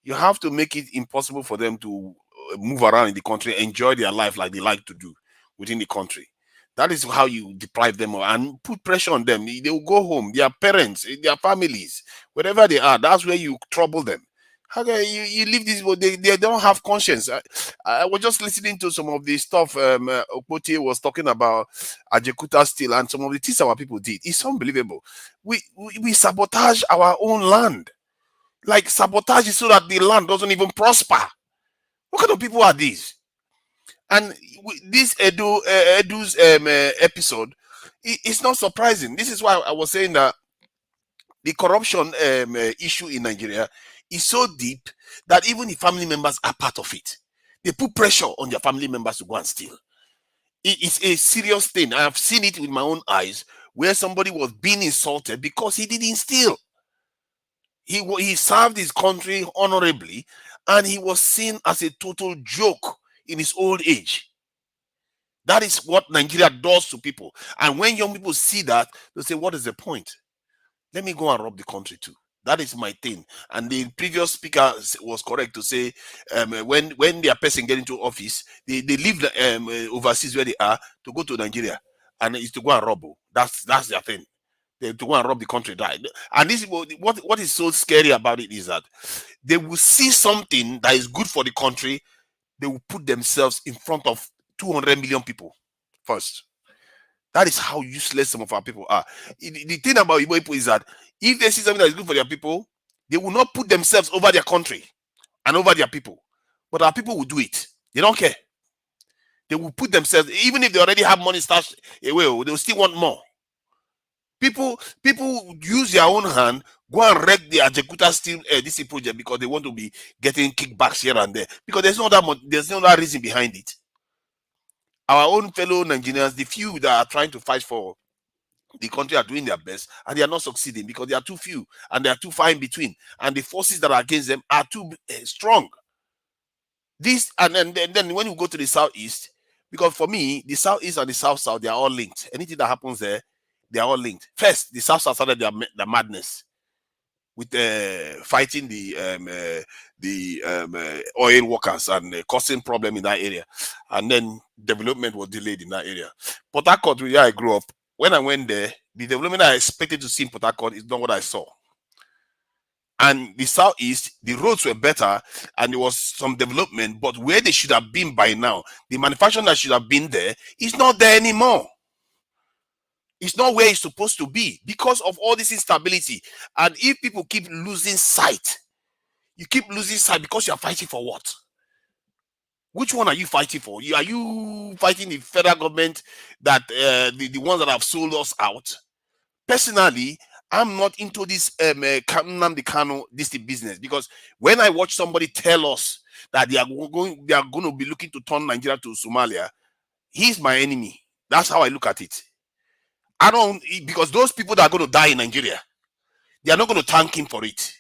You have to make it impossible for them to move around in the country, enjoy their life like they like to do within the country. That is how you deprive them of, and put pressure on them. They will go home, their parents, their families, wherever they are. That's where you trouble them. How can you leave this? They don't have conscience. I was just listening to some of the stuff Okpote was talking about Ajekuta Steel and some of the things our people did. It's unbelievable. We sabotage our own land. Like sabotage is so that the land doesn't even prosper. What kind of people are these? And this Edu's episode, it's not surprising. This is why I was saying that the corruption issue in Nigeria is so deep that even the family members are part of it. They put pressure on their family members to go and steal. It's a serious thing. I have seen it with my own eyes where somebody was being insulted because he didn't steal. He served his country honorably, and he was seen as a total joke in his old age. That is what Nigeria does to people. And when young people see that, they say, what is the point? Let me go and rob the country too. That is my thing. And the previous speaker was correct to say when their person get into office, they leave overseas where they are to go to Nigeria, and it's to go and rob. That's their thing. They to go and rob the country. And this what is so scary about it is that they will see something that is good for the country. They will put themselves in front of 200 million people first. That is how useless some of our people are. The thing about Igbo people is that if they see something that is good for their people, they will not put themselves over their country and over their people. But our people will do it. They don't care. They will put themselves, even if they already have money stashed away, they will still want more. People use their own hand, go and wreck the Ajekuta Steel this project because they want to be getting kickbacks here and there. Because there's no that reason behind it. Our own fellow Nigerians, the few that are trying to fight for the country, are doing their best, and they are not succeeding because they are too few and they are too far in between, and the forces that are against them are too strong. This and then when you go to the southeast, because for me, the southeast and the south, they are all linked. Anything that happens there, they are all linked. First, the south started their madness with fighting the oil workers and causing problem in that area, and then development was delayed in that area. Port Harcourt, where I grew up, when I went there, the development I expected to see in Port Harcourt is not what I saw. And the southeast, the roads were better and there was some development, but where they should have been by now, the manufacturing that should have been there is not there anymore. It's not where it's supposed to be because of all this instability. And if people keep losing sight, you keep losing sight because you're fighting for what? Which one are you fighting for? Are you fighting the federal government that the ones that have sold us out? Personally, I'm not into this this business, because when I watch somebody tell us that they are going to be looking to turn Nigeria to Somalia, he's my enemy. That's how I look at it. I don't, because those people that are going to die in Nigeria, they are not going to thank him for it.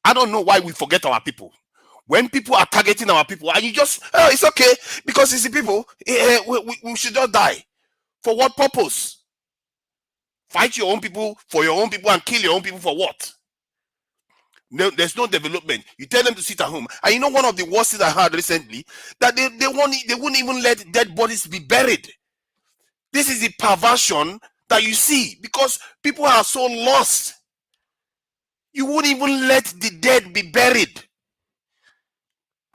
I don't know why we forget our people. When people are targeting our people, and you just, it's okay because it's the people, we should just die. For what purpose? Fight your own people for your own people and kill your own people for what? No, there's no development. You tell them to sit at home. And you know one of the worst things I heard recently, that they wouldn't even let dead bodies be buried. This is the perversion that you see because people are so lost. You wouldn't even let the dead be buried.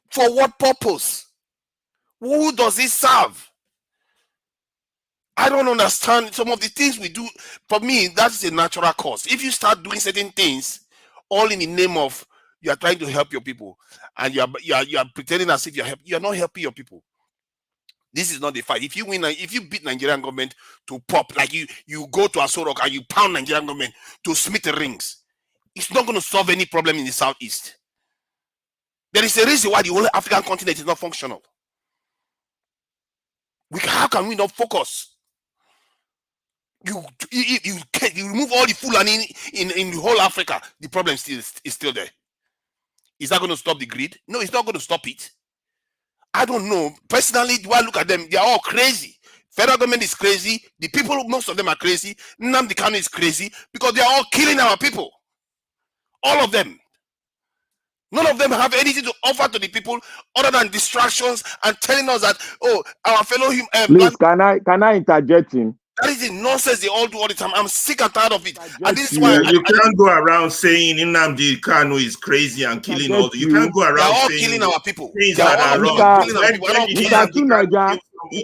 For what purpose? Who does it serve? I don't understand some of the things we do. For me, that's a natural cause. If you start doing certain things all in the name of you are trying to help your people, and you are pretending as if you are not helping your people. This is not the fight. If you win, if you beat Nigerian government to pop, like you go to Aso Rock and you pound Nigerian government to smithereens, it's not going to solve any problem in the southeast. There is a reason why the whole African continent is not functional. How can we not focus? You remove all the Fulani in the whole Africa, the problem is still there. Is that going to stop the greed? No, it's not going to stop it. I don't know. Personally, do I look at them? They are all crazy. Federal government is crazy. The people, most of them are crazy. Nnamdi Kanu is crazy because they are all killing our people. All of them. None of them have anything to offer to the people other than distractions and telling us that, oh, our fellow please, can I interject him? That is the nonsense they all do all the time. I'm sick and tired of it. And this is why you can't go around saying Nnamdi Kanu is crazy and killing all. You can't go around they're all saying killing our people. They're all killing our people.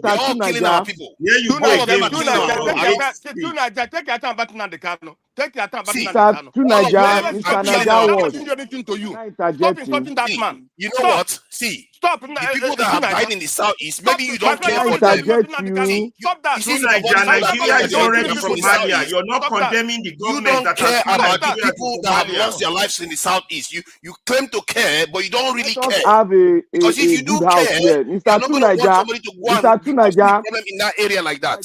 They're all killing our people. Yeah, you go again. Take your time about Nnamdi Kanu. Take your time about Nnamdi Kanu. Stop insulting that man. You know what? See, stop. The people that have died in the southeast, maybe you don't care for them. Stop that. Nigeria is already Somalia. You're not condemning the government that care about the people that have lost their lives in the southeast. You claim to care, but you don't really care. Because if you do care, you're not going to want somebody to go and cause problem in that area like that.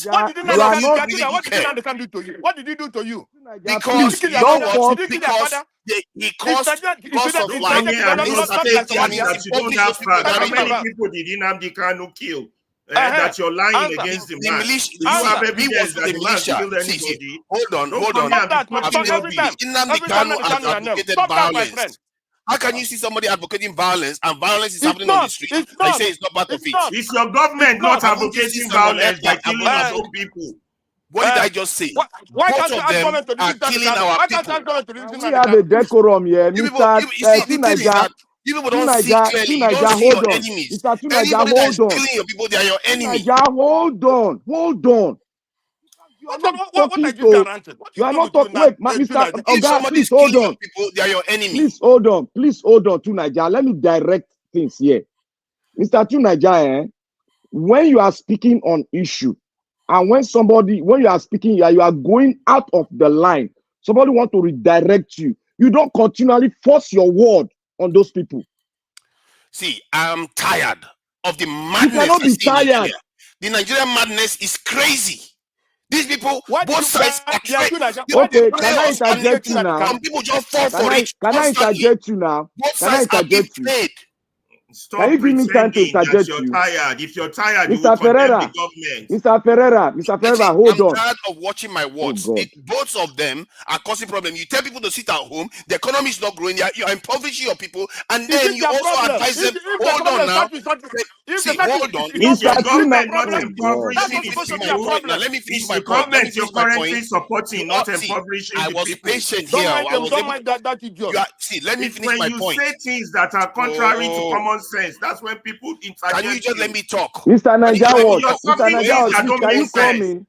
What did he do to you? Because he caused loss of life and instability and how many people did Nnamdi Kanu kill? That you're lying against the man. You have evidence that the man killed anybody. Hold on. Nnamdi Kanu has advocated violence. How can you see somebody advocating violence and violence is happening on the street? They say it's not part of it. It's your government not advocating violence by killing our own people. What did I just say? Why Both can't of you them are killing our people. We have a decorum here, Mr. Tunaja. You people don't see clearly. You don't see your enemies. Mr. Tunaja, Anybody that's hold on. killing your people, they are your enemy. Tunaja, hold on. You are not talking to. You are not talking. Wait, Mr. Oga, please hold on. People, they are your enemy. Please hold on, Tunaja. Let me direct things here, Mr. Tunaja. When you are speaking on issue, and when you are speaking, you are going out of the line. Somebody want to redirect you. You don't continually force your word on those people. See, I'm tired of the madness. You cannot be tired. The Nigerian madness is crazy. These people, both sides are crazy. Okay, can I interject you now? Some people just fall for it. Can I interject you now? Both sides are being played. Stop Can you give me time to interject you? If you're tired, Mr. you will Ferreira, condemn the government. Mr. Ferreira, hold on. I'm tired of watching my words. Both of them are causing problems. You tell people to sit at home, the economy is not growing, you're impoverishing your people, and then you also advise them, hold on now. See, hold on. Is your government not impoverishing its people? Let me finish my point. Government you're currently supporting, not impoverishing the people. I was patient here. See, let me finish my point. When you say things that are contrary to common sense, that's when people interject. Can you just let me talk? Mr. Naija, can you come in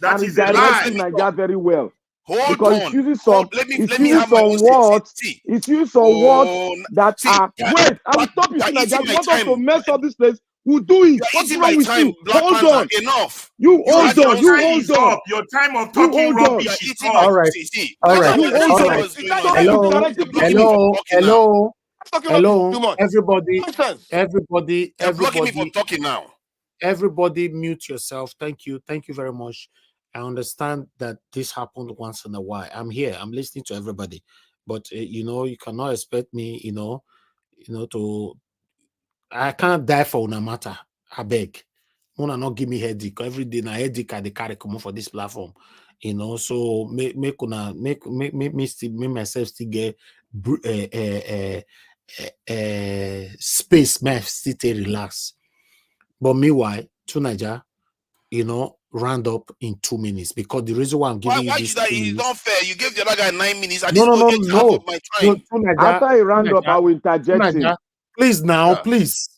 that and direct Naija very well? Hold because on. it's using some, Let me using have my some words. It's using some words that are. Wait, I will stop you. Naija, you want us to mess up this place? We'll do it. What's wrong with you? Hold on. Enough. You hold on. You hold on. Your time of talking rubbish is up. All right. All right. Hello. Everybody. You're blocking me from talking now. Everybody mute yourself. Thank you very much. I understand that this happened once in a while. I'm here. I'm listening to everybody, but you cannot expect me, to. I can't die for una matter. I beg. Una not give me headache every day. Na headache I dey carry come for this platform. So make myself still get space. Me still relax. But meanwhile, Tunaja, round up in 2 minutes because the reason why I'm giving you this is not fair. You gave the other guy 9 minutes. I no. My time. After I round up, I will interject him. Please now, please.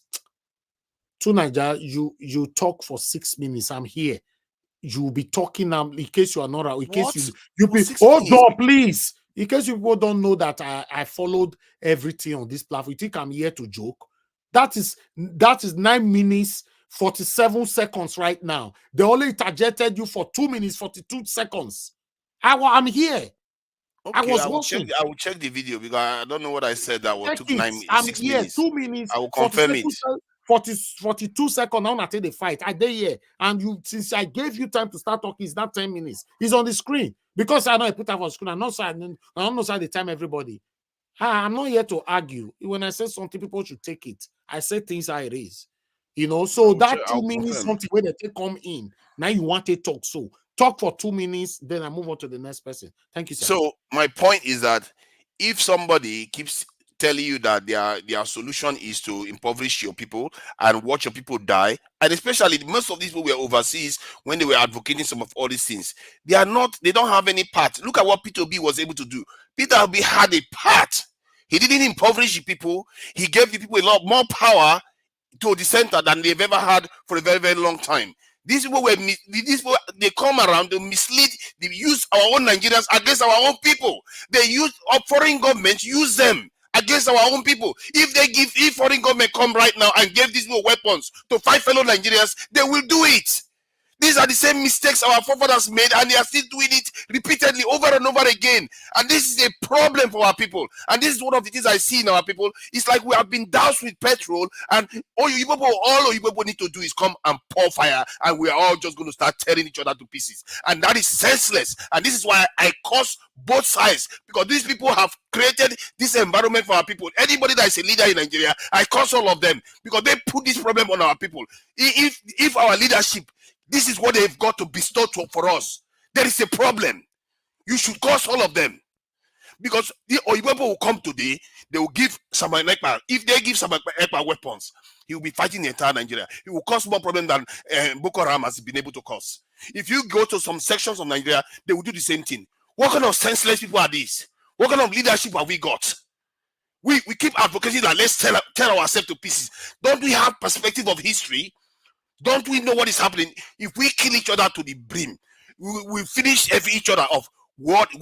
Tunaja, you talk for 6 minutes. I'm here. You will be talking now in case you are not out. In case you be hold on, please. In case you people don't know that I followed everything on this platform, you think I'm here to joke? That is 9 minutes 47 seconds right now. They only interjected you for 2 minutes 42 seconds. I'm here. Okay, I will check the video because I don't know what I said that was took 6 here, minutes. 2 minutes. I will confirm it. 42 seconds. Now I take the fight. I did here, and you since I gave you time to start talking, it's not 10 minutes. It's on the screen because I know I put up on screen. I'm not the time everybody. I'm not here to argue. When I say something, people should take it. I say things how it is. You know, so that 2 minutes something where they come in. Now you want to talk. So talk for 2 minutes, then I move on to the next person. Thank you, sir. So my point is that if somebody keeps telling you that their solution is to impoverish your people and watch your people die, and especially most of these people were overseas when they were advocating some of all these things, they don't have any part. Look at what Peter Obi was able to do. Peter Obi had a part. He didn't impoverish the people. He gave the people a lot more power to the center than they've ever had for a very, very long time. These people they come around to mislead, they use our own Nigerians against our own people. They use our foreign government, use them against our own people. If foreign government come right now and give these people weapons to fight fellow Nigerians, they will do it. These are the same mistakes our forefathers made, and they are still doing it repeatedly over and over again. And this is a problem for our people. And this is one of the things I see in our people. It's like we have been doused with petrol, and all you people need to do is come and pour fire, and we are all just going to start tearing each other to pieces. And that is senseless. And this is why I curse both sides, because these people have created this environment for our people. Anybody that is a leader in Nigeria, I curse all of them, because they put this problem on our people. If our leadership, this is what they've got to bestow for us, there is a problem. You should curse all of them. Because the Oyibo will come today, they will give Samuel Ekpa. If they give Samuel Ekpa weapons, he will be fighting the entire Nigeria. He will cause more problem than Boko Haram has been able to cause. If you go to some sections of Nigeria, they will do the same thing. What kind of senseless people are these? What kind of leadership have we got? We keep advocating that let's tear ourselves to pieces. Don't we have perspective of history? Don't we know what is happening? If we kill each other to the brim, we finish each other off. Where does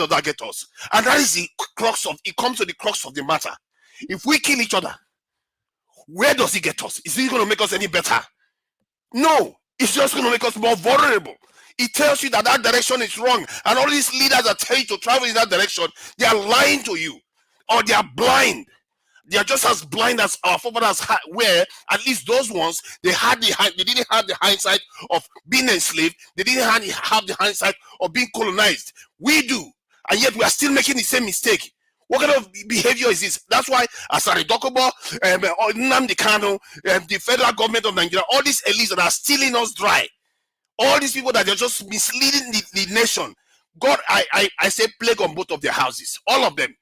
that get us? And that is the crux of it. Comes to the crux of the matter. If we kill each other, where does it get us? Is it going to make us any better? No, it's just going to make us more vulnerable. It tells you that direction is wrong, and all these leaders that tell you to travel in that direction, they are lying to you, or they are blind. They are just as blind as our forefathers were. At least those ones, they didn't have the hindsight of being enslaved. They didn't have the hindsight of being colonized. We do, and yet we are still making the same mistake. What kind of behavior is this? That's why Asari Dokubo, Nnamdi Kanu, the federal government of Nigeria, all these elites that are stealing us dry, all these people that are just misleading the nation. God, I say plague on both of their houses, all of them.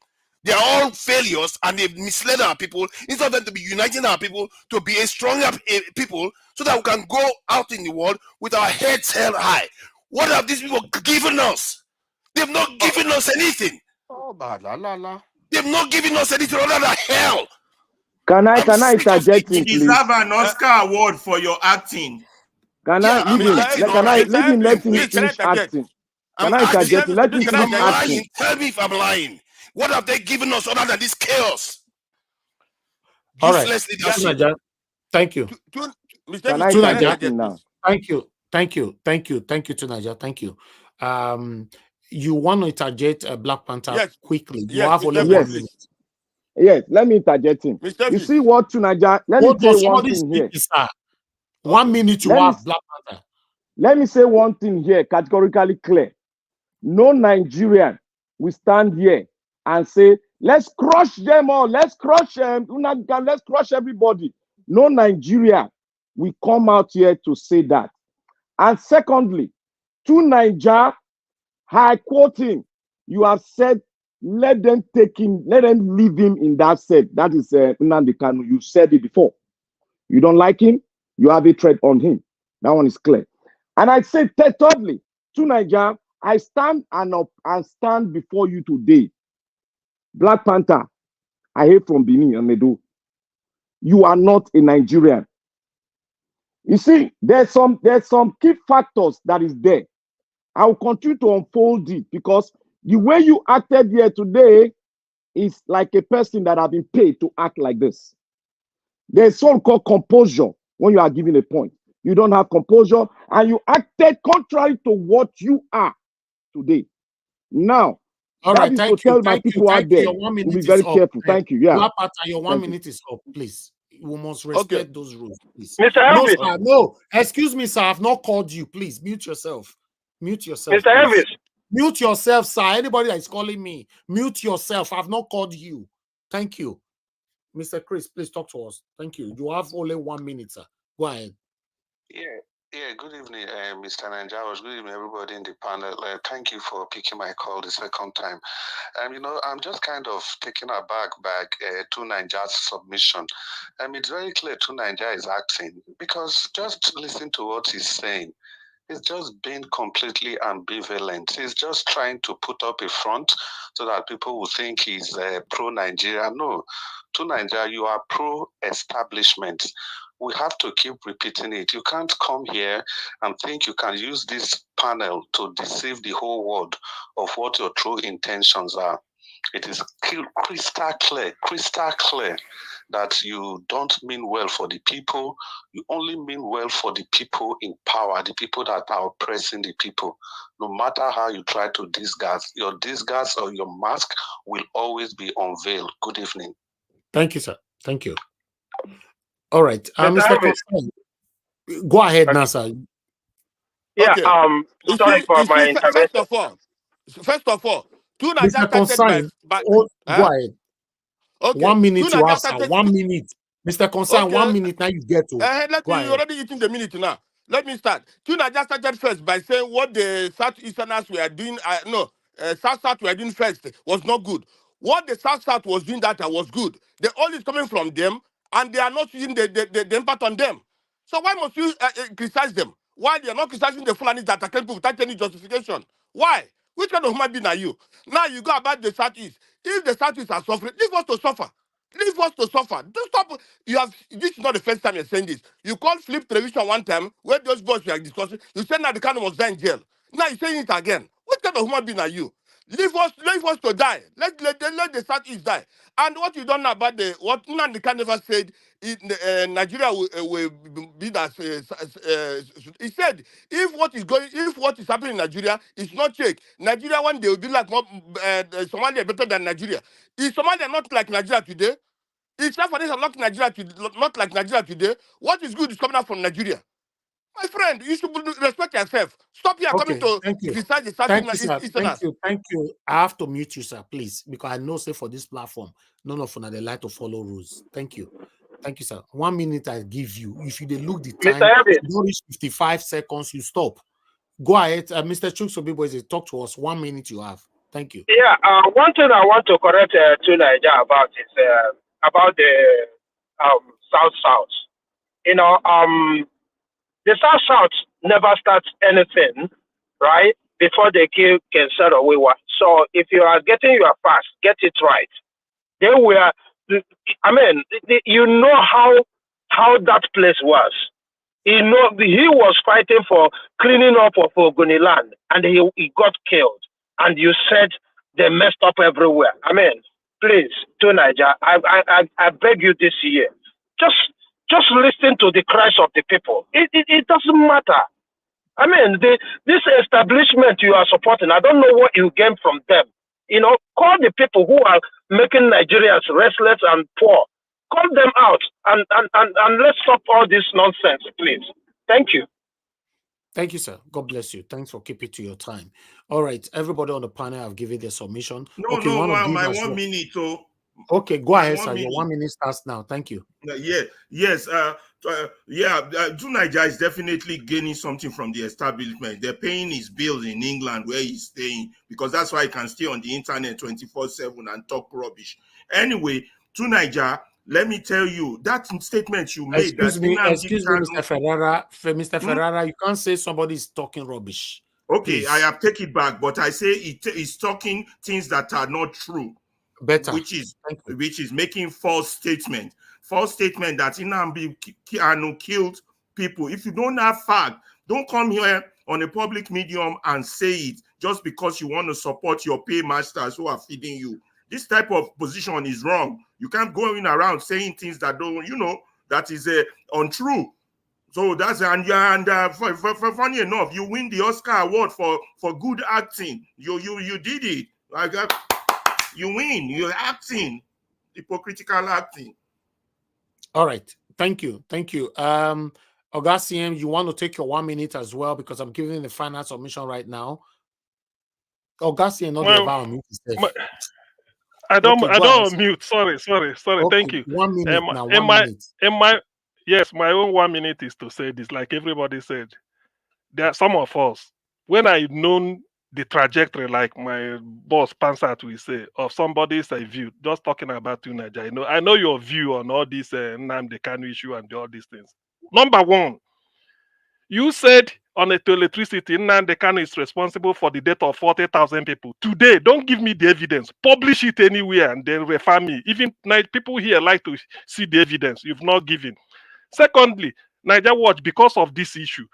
They are all failures, and they've misled our people instead of them to be uniting our people to be a stronger people, so that we can go out in the world with our heads held high. What have these people given us? They've not given us anything. They've not given us anything other than hell. Can I interject, please? You deserve an Oscar award for your acting. Can I leave him? Let him finish acting. Can I interject? Let him finish acting. Tell me if I'm lying. What have they given us other than this chaos? All right. Thank you. Thank you, Tunaja. Thank you. You want to interject Black Panther quickly? You have only 1 minute. Yes, let me interject him. You see what Tunaja? Let me say one thing here. 1 minute you have Black Panther. Let me say one thing here, categorically clear. No Nigerian will stand here and say, let's crush them all, let's crush them, let's crush everybody. No Nigeria will come out here to say that. And secondly, to Niger, I quote him, you have said, let them take him, let them leave him in that set. That is Nnamdi Kanu. You said it before. You don't like him, you have a threat on him. That one is clear. And I say, thirdly, to Niger, I stand and stand before you today. Black Panther, I hail from Benin and Medo. You are not a Nigerian. You see, there's some key factors that is there. I will continue to unfold it because The way you acted here today is like a person that has been paid to act like this. There's something called composure when you are giving a point. You don't have composure, and you acted contrary to what you are today. Now, All that right, is to thank you, tell my thank you, people out thank you. there Your 1 to be minute very is up. careful. Thank you. Yeah. Lapata, your 1 Thank you. minute is up, please. We must Okay. respect those rules, please. Mr. No, Elvis. sir, no. Excuse me, sir. I've not called you. Please mute yourself. Mute yourself, Mr. please. Elvis. Mute yourself, sir. Anybody that is calling me, mute yourself. I've not called you. Thank you. Mr. Chris, please talk to us. Thank you. You have only 1 minute, sir. Go ahead. Yeah, good evening, Mr. Nanjawas. Good evening, everybody in the panel. Thank you for picking my call the second time. You know, I'm just kind of taken aback by Niger's submission. It's very clear Niger is acting, because just listen to what he's saying. He's just being completely ambivalent. He's just trying to put up a front so that people will think he's pro-Nigeria. No, Nigeria, you are pro-establishment. We have to keep repeating it. You can't come here and think you can use this panel to deceive the whole world of what your true intentions are. It is crystal clear that you don't mean well for the people. You only mean well for the people in power, the people that are oppressing the people. No matter how you try to disguise, your disguise or your mask will always be unveiled. Good evening. Thank you, sir. Thank you. All right. Mr. Constant, go ahead, Nasa. Yeah, okay. Sorry for my intervention. First of all, Mr. Constant, go ahead. Okay. 1 minute you have, sir. 1 minute. Mr. Constant, Okay. 1 minute now you get to. Go ahead. Already eating the minute now. Let me start. Niger started first by saying what the Southeasterners were doing, South were doing first was not good. What the South was doing that was good. The oil is coming from them, and they are not using the impact on them. So why must you criticize them? Why they are not criticizing the Fulanis that are killing people without any justification? Why? Which kind of human being are you? Now you go about the Southeast. If the Southeast are suffering, leave us to suffer. Leave us to suffer. Don't stop. This is not the first time you're saying this. You called Flip Television one time where those boys were discussing. You said now the kind was there in jail. Now you're saying it again. What kind of human being are you? Leave us to die. Let the Southeast die. And what you don't know about what Nnamdi Kanu never said, Nigeria will be that. He said if what is happening in Nigeria is not checked, Nigeria one day will be like Somalia better than Nigeria. Is Somalia not like Nigeria today? Is South Africa not like Nigeria today? What is good is coming out from Nigeria. My friend, you should respect yourself. Stop here coming to criticize the Southeasterners. Thank you. I have to mute you, sir, please, because I know, say, for this platform, none of them they like to follow rules. Thank you. Thank you, sir. 1 minute I give you. If you look the time, you don't reach 55 seconds, you stop. Go ahead. Mr. Chuksobibo, talk to us. 1 minute you have. Thank you. Yeah, one thing I want to correct Niger about is about the South. You know, the South never starts anything, right, before they kill Kensel or Wiwa. So if you are getting your fast, get it right. They were, I mean, you know how that place was. He was fighting for cleaning up of Ogoni land, and he got killed. And you said they messed up everywhere. I mean, please, to Niger, I beg you this year, just listen to the cries of the people. It doesn't matter. I mean, this establishment you are supporting, I don't know what you gain from them. You know, call the people who are making Nigerians restless and poor. Call them out and let's stop all this nonsense, please. Thank you. Thank you, sir. God bless you. Thanks for keeping to your time. All right, everybody on the panel have given their submission. My 1 minute. Okay, go ahead, sir. Your 1 minute starts now. Thank you. Yes. Niger is definitely gaining something from the establishment. They're paying his bills in England where he's staying, because that's why he can stay on the internet 24/7 and talk rubbish. Anyway, Niger, let me tell you that statement you made. Excuse me, Mr. Ferrara. Mr. Ferrara, you can't say somebody is talking rubbish. Okay, please. I have taken it back, but I say he's talking things that are not true. Better. Which is making false statement that Nnamdi Kanu killed people. If you don't have fact, don't come here on a public medium and say it. just because you want to support your paymasters who are feeding you. This type of position is wrong. You can't go in around saying things that don't, that is untrue. So that's funny enough, you win the Oscar award for good acting. You did it. Like you win. You're acting, hypocritical acting. All right. Thank you. Augustine, you want to take your 1 minute as well, because I'm giving the final submission right now. Augustine, not the environment. I don't mute. Sorry. Okay, Thank you. 1 minute now. 1 minute. Yes, my own 1 minute is to say this. Like everybody said, there are some of us, when I known the trajectory, like my boss Pansat will say, of somebody's view, just talking about you, Nigeria. I know your view on all this Nnamdi Kanu issue and all these things. Number one, you said on electricity, Nnamdi Kanu is responsible for the death of 40,000 people. Today, don't give me the evidence. Publish it anywhere and then refer me. Even people here like to see the evidence you've not given. Secondly, Niger Watch, because of this issue,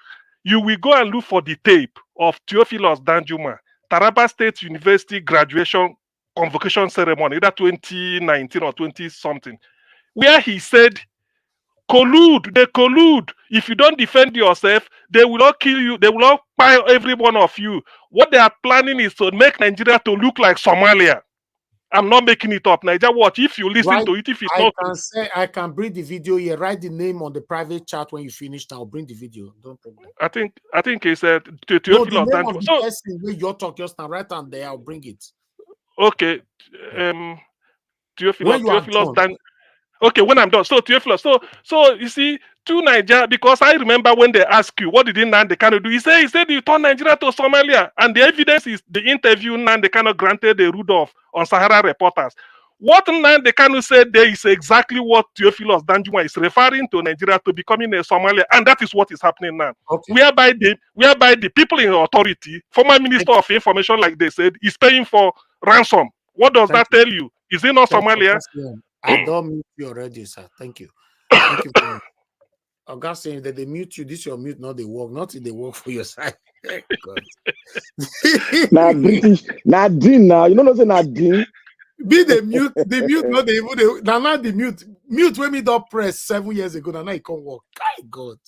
you will go and look for the tape of Theophilus Danjuma, Taraba State University graduation convocation ceremony, either 2019 or 20-something, where he said, they collude. If you don't defend yourself, they will all kill you. They will all buy every one of you. What they are planning is to make Nigeria to look like Somalia. I'm not making it up. Niger Watch, if you listen to it, if it's I can bring the video here. Write the name on the private chat when you finish. I'll bring the video. Don't problem. I think he said the name of the person where you're talking just now, right on there. I'll bring it. Okay. Theophilus Dan. Okay, when I'm done. So Theophilus. So you see, to Nigeria, because I remember when they asked you what did Nnamdi Kanu do, he said you turned Nigeria to Somalia, and the evidence is the interview Nnamdi Kanu granted the Rudolph on Sahara Reporters. What Nnamdi Kanu said there is exactly what Theophilus Danjuma is referring to Nigeria to becoming a Somalia, and that is what is happening now. Okay. Whereby the people in authority, former Minister of Information, like they said, is paying for ransom. What does that tell you? Is it not Somalia? I don't mute you already, sir. Thank you. Thank you very much. Augustine, that they mute you. This is your mute, not they work. Not if they work for your side. God. Now British, Nadine now. You know what I'm saying, Nadine? Be the mute, not the now the mute when me don't press 7 years ago. Now it can't work. My God.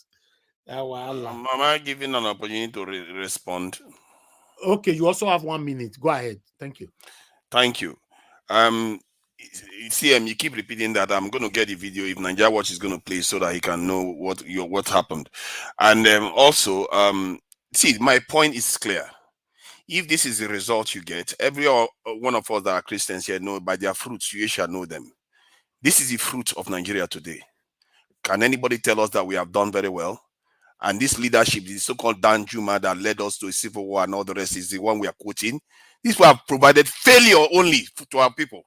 Am I giving an opportunity to respond? Okay, you also have 1 minute. Go ahead. Thank you. Thank you. CM, you keep repeating that. I'm going to get the video if Nigeria Watch is going to play so that he can know what happened. And also, see, my point is clear. If this is the result you get, every one of us that are Christians here know by their fruits you shall know them. This is the fruit of Nigeria today. Can anybody tell us that we have done very well? And this leadership, the so-called Danjuma that led us to a civil war and all the rest is the one we are quoting. These have provided failure only to our people.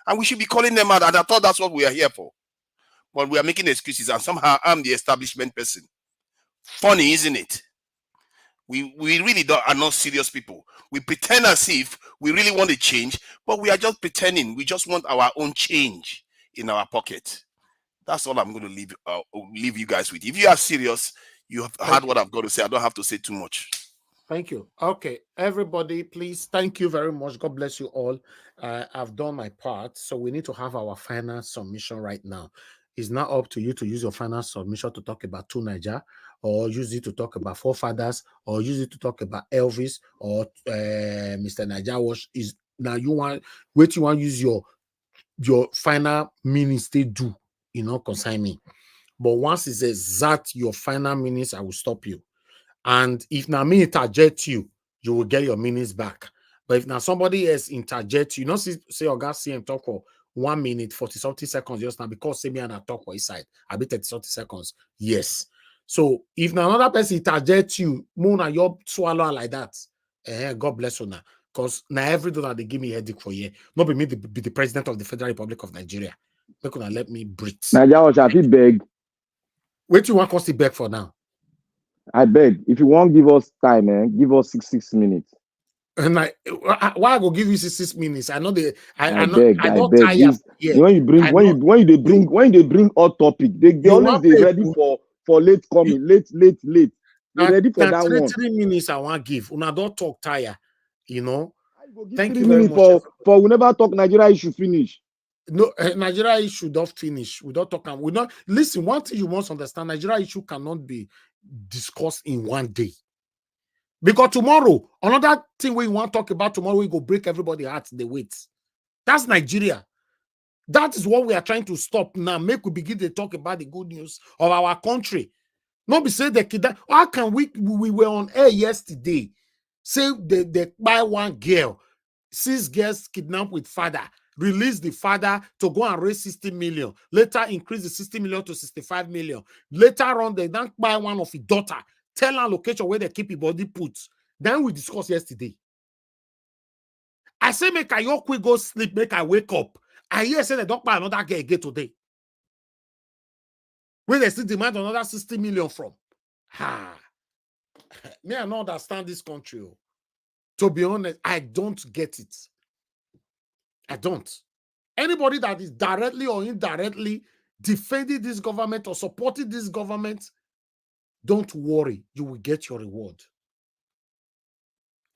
And we should be calling them out. And I thought that's what we are here for. But we are making excuses. And somehow I'm the establishment person. Funny, isn't it? We really are not serious people. We pretend as if we really want to change, but we are just pretending. We just want our own change in our pocket. That's all I'm going to leave you guys with. If you are serious, you have heard what I've got to say. I don't have to say too much. Thank you. Okay, everybody, please. Thank you very much. God bless you all. I've done my part. So we need to have our final submission right now. It's not up to you to use your final submission to talk about Two Niger, or use it to talk about forefathers, or use it to talk about Elvis or Mr. Niger Wash. Is now you want to use your final minutes they do, consign me. But once it says that your final minutes, I will stop you. And if now me interject you will get your minutes back. But if now somebody else interject you, say Augustine talk for 1 minute 40-something seconds just now because say me and I talk for his side, I be 30-something seconds. Yes. So if now another person interject you, Mona, you swallow like that. God bless you now. Because now every dollar they give me a headache for you. Not be me be the president of the Federal Republic of Nigeria. They're gonna let me breathe. Nigeria shall be beg. Wait, you want us to beg for now? I beg. If you want give us time, give us 6 minutes. And why I go give you 6 minutes? I know I beg. Yeah. When they bring hot topic, they always be ready for late coming, late. They ready for that one. 3 minutes I want give. Una don't talk tire. You know, Give thank 3 you very minutes much. for we never talk Nigeria issue finish. No, Nigeria issue don't finish. We don't talk. We not listen. One thing you must understand: Nigeria issue cannot be discussed in one day. Because tomorrow, another thing we want to talk about tomorrow, we go break everybody's hearts. They wait. That's Nigeria. That is what we are trying to stop now. Make we begin to talk about the good news of our country. Not be say the kid. How can we were on air yesterday? Say they buy one girl, 6 girls kidnapped with father, release the father to go and raise 60 million. Later increase the 60 million to 65 million. Later on, they don't buy one of his daughter, tell her location where they keep his body put. Then we discussed yesterday. I say make I your quick go sleep, make I wake up. I hear say they don't buy another girl again today. Where they still demand another 60 million from. Me, I don't understand this country. To be honest, I don't get it. I don't. Anybody that is directly or indirectly defending this government or supporting this government, don't worry, you will get your reward.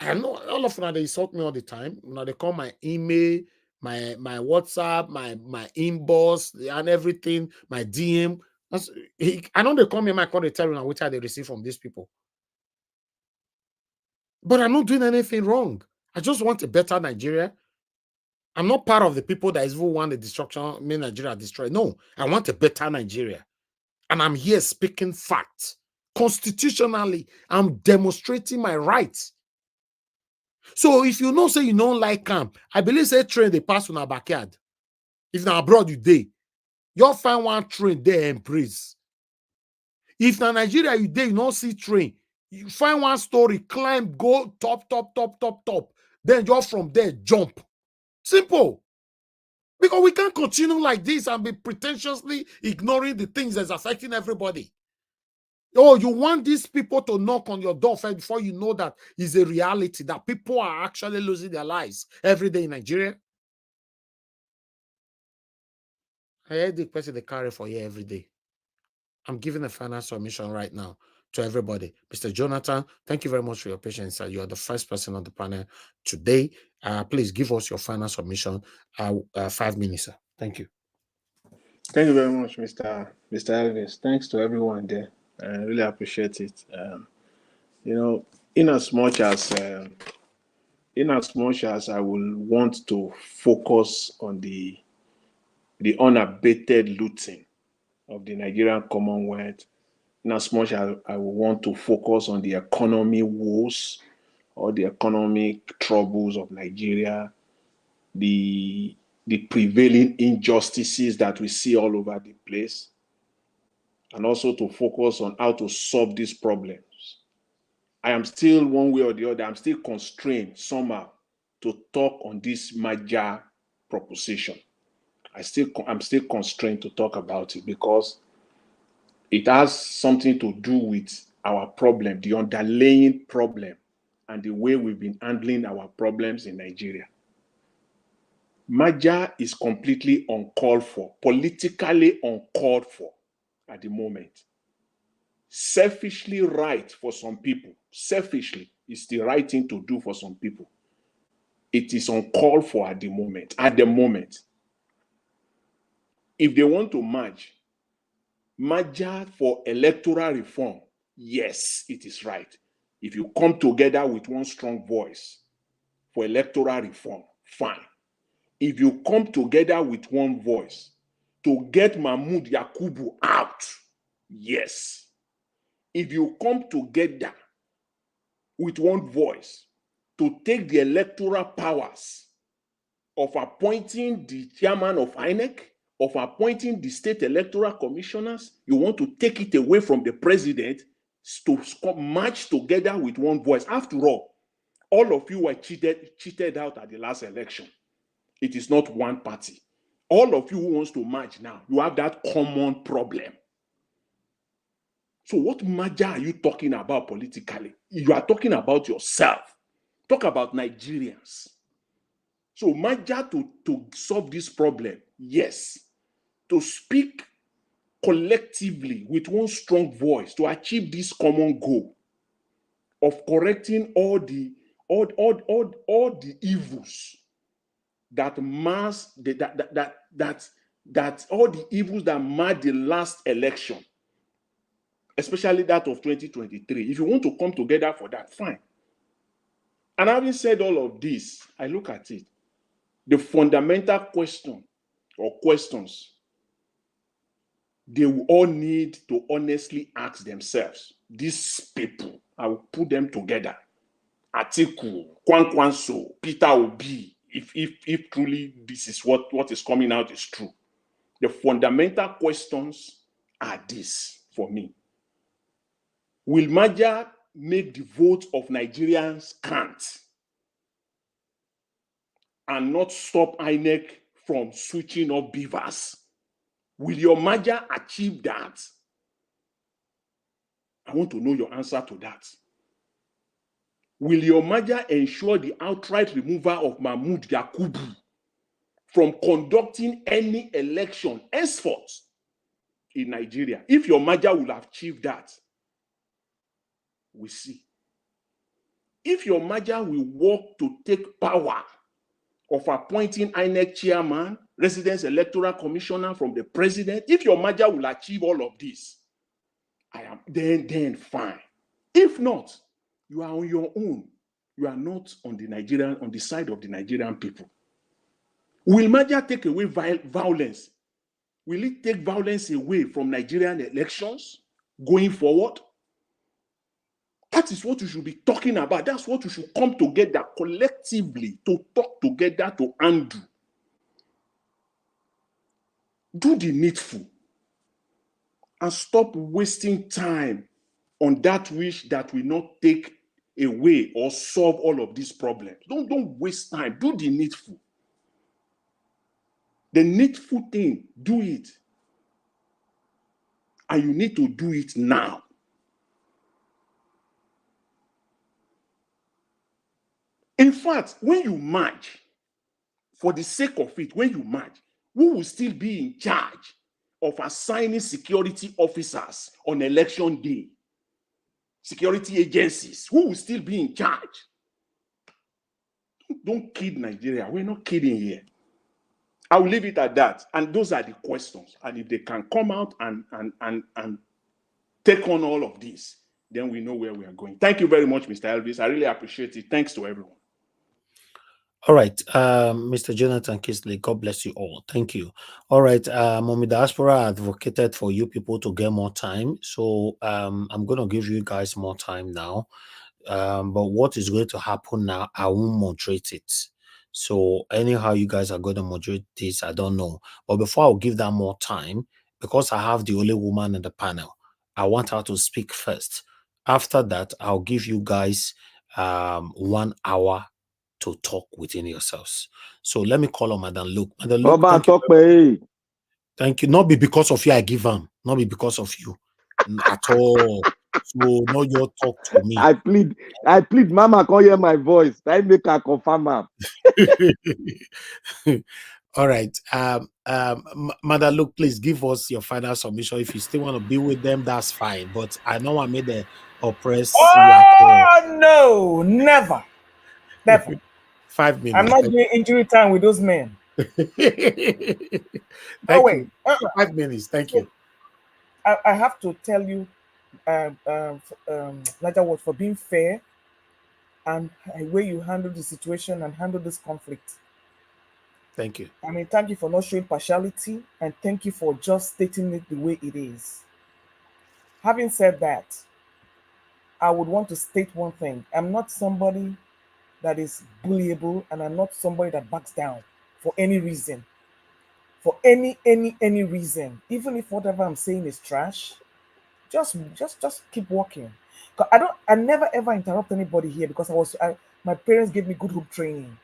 I know all of them, they insult me all the time. Now they call my email, my WhatsApp, my inbox, and everything, my DM. I know they call me, my call, they tell you now which they receive from these people. But I'm not doing anything wrong. I just want a better Nigeria. I'm not part of the people that even want the destruction, make Nigeria destroyed. No, I want a better Nigeria. And I'm here speaking facts. Constitutionally, I'm demonstrating my rights. So if you know, say you don't like camp, I believe say train they pass on our backyard. If now abroad you day, you'll find one train there and breeze. If now Nigeria you day, you don't see train, you find one story, climb, go top. Then you're from there, jump. Simple. Because we can't continue like this and be pretentiously ignoring the things that's affecting everybody. Oh, you want these people to knock on your door first before you know that is a reality, that people are actually losing their lives every day in Nigeria. I heard the person they carry for here every day. I'm giving a final submission right now to everybody. Mr. Jonathan, thank you very much for your patience. You are the first person on the panel today. Please give us your final submission. 5 minutes, sir. Thank you. Thank you very much, Mr. Elvis. Thanks to everyone there. I really appreciate it. You know, in as much as I will want to focus on the unabated looting of the Nigerian Commonwealth, in as much as I will want to focus on the economy woes or the economic troubles of Nigeria, the prevailing injustices that we see all over the place, and also to focus on how to solve these problems, I am still, one way or the other, I'm still constrained somehow to talk on this major proposition. I'm still constrained to talk about it because it has something to do with our problem, the underlying problem, and the way we've been handling our problems in Nigeria. Merger is completely uncalled for, politically uncalled for at the moment. Selfishly right for some people, selfishly is the right thing to do for some people. It is uncalled for at the moment. If they want to merger for electoral reform, yes, it is right. If you come together with one strong voice for electoral reform, fine. If you come together with one voice to get Mahmoud Yakubu out, yes. If you come together with one voice to take the electoral powers of appointing the chairman of INEC, of appointing the state electoral commissioners, you want to take it away from the president to march together with one voice. After all of you were cheated out at the last election. It is not one party. All of you who wants to march now, you have that common problem. So what merger are you talking about politically? You are talking about yourself. Talk about Nigerians. So merger to solve this problem, yes. To speak collectively with one strong voice to achieve this common goal of correcting all the all the evils that mass that all the evils that marred the last election, especially that of 2023. If you want to come together for that, fine. And having said all of this, I look at it. The fundamental question or questions they will all need to honestly ask themselves. These people, I will put them together. Atiku, Kwankwanso, Peter Obi, if truly this is what is coming out is true. The fundamental questions are this for me. Will Maja make the vote of Nigerians count and not stop INEC from switching off beavers? Will your Maja achieve that? I want to know your answer to that. Will your Maja ensure the outright removal of Mahmoud Yakubu from conducting any election henceforth in Nigeria? If your Maja will achieve that, we see. If your Maja will work to take power of appointing INEC chairman, residence electoral commissioner from the president, if your Maja will achieve all of this, then fine. If not, you are on your own. You are not on the side of the Nigerian people. Will Maja take away violence? Will it take violence away from Nigerian elections going forward? That is what we should be talking about. That's what we should come together collectively to talk together to undo. Do the needful and stop wasting time on that which that will not take away or solve all of these problems. Don't waste time. Do the needful. The needful thing, do it. And you need to do it now. In fact, when you march, for the sake of it, when you march, who will still be in charge of assigning security officers on election day? Security agencies, who will still be in charge? Don't kid Nigeria. We're not kidding here. I will leave it at that. And those are the questions. And if they can come out and take on all of this, then we know where we are going. Thank you very much, Mr. Elvis. I really appreciate it. Thanks to everyone. All right, Mr. Jonathan Kisley, God bless you all. Thank you. All right, Mommy Diaspora advocated for you people to get more time. So I'm going to give you guys more time now. But what is going to happen now, I won't moderate it. So anyhow you guys are going to moderate this, I don't know. But before I'll give that more time, because I have the only woman in the panel, I want her to speak first. After that, I'll give you guys 1 hour to talk within yourselves. So let me call on Madam Luke. Madam Luke, thank you. Not be because of you I give them. Not be because of you at all. So no, you talk to me. I plead, Mama can't hear my voice. I make her confirm her. All right. Madam Luke, please give us your final submission. If you still want to be with them, that's fine. But I know I made the oppress you at all. Oh no, never. Never. 5 minutes. I'm not doing injury time with those men. Thank you. 5 minutes. Thank you. I have to tell you, Niger, for being fair and the way you handle the situation and handle this conflict. Thank you. I mean, thank you for not showing partiality, and thank you for just stating it the way it is. Having said that, I would want to state one thing. I'm not somebody that is bullyable, and I'm not somebody that backs down for any reason. For any reason. Even if whatever I'm saying is trash, just keep walking. I never ever interrupt anybody here because my parents gave me good hoop training.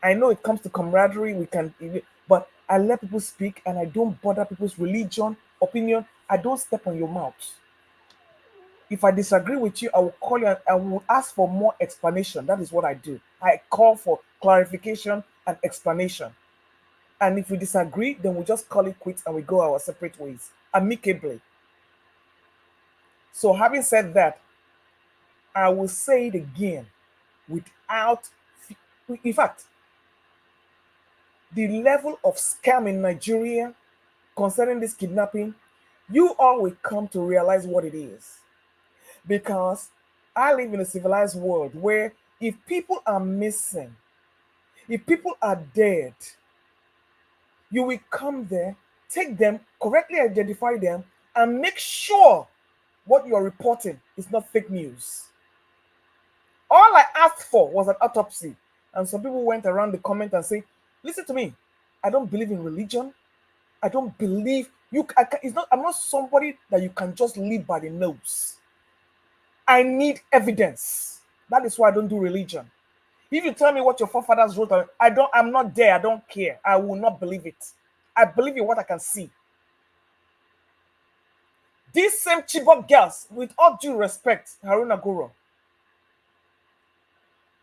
I know it comes to camaraderie, but I let people speak and I don't bother people's religion, opinion. I don't step on your mouth. If I disagree with you, I will call you and I will ask for more explanation. That is what I do. I call for clarification and explanation. And if we disagree, then we just call it quits and we go our separate ways, amicably. So having said that, I will say it again. without, in fact, the level of scam in Nigeria concerning this kidnapping, you all will come to realize what it is. Because I live in a civilized world where if people are missing, if people are dead, you will come there, take them, correctly identify them, and make sure what you're reporting is not fake news. All I asked for was an autopsy. And some people went around the comment and say, listen to me, I don't believe in religion. I don't believe you. I'm not somebody that you can just live by the nose. I need evidence. That is why I don't do religion. If you tell me what your forefathers wrote, I'm not there. I don't care. I will not believe it. I believe in what I can see. These same Chibok girls, with all due respect, Haruna Goro,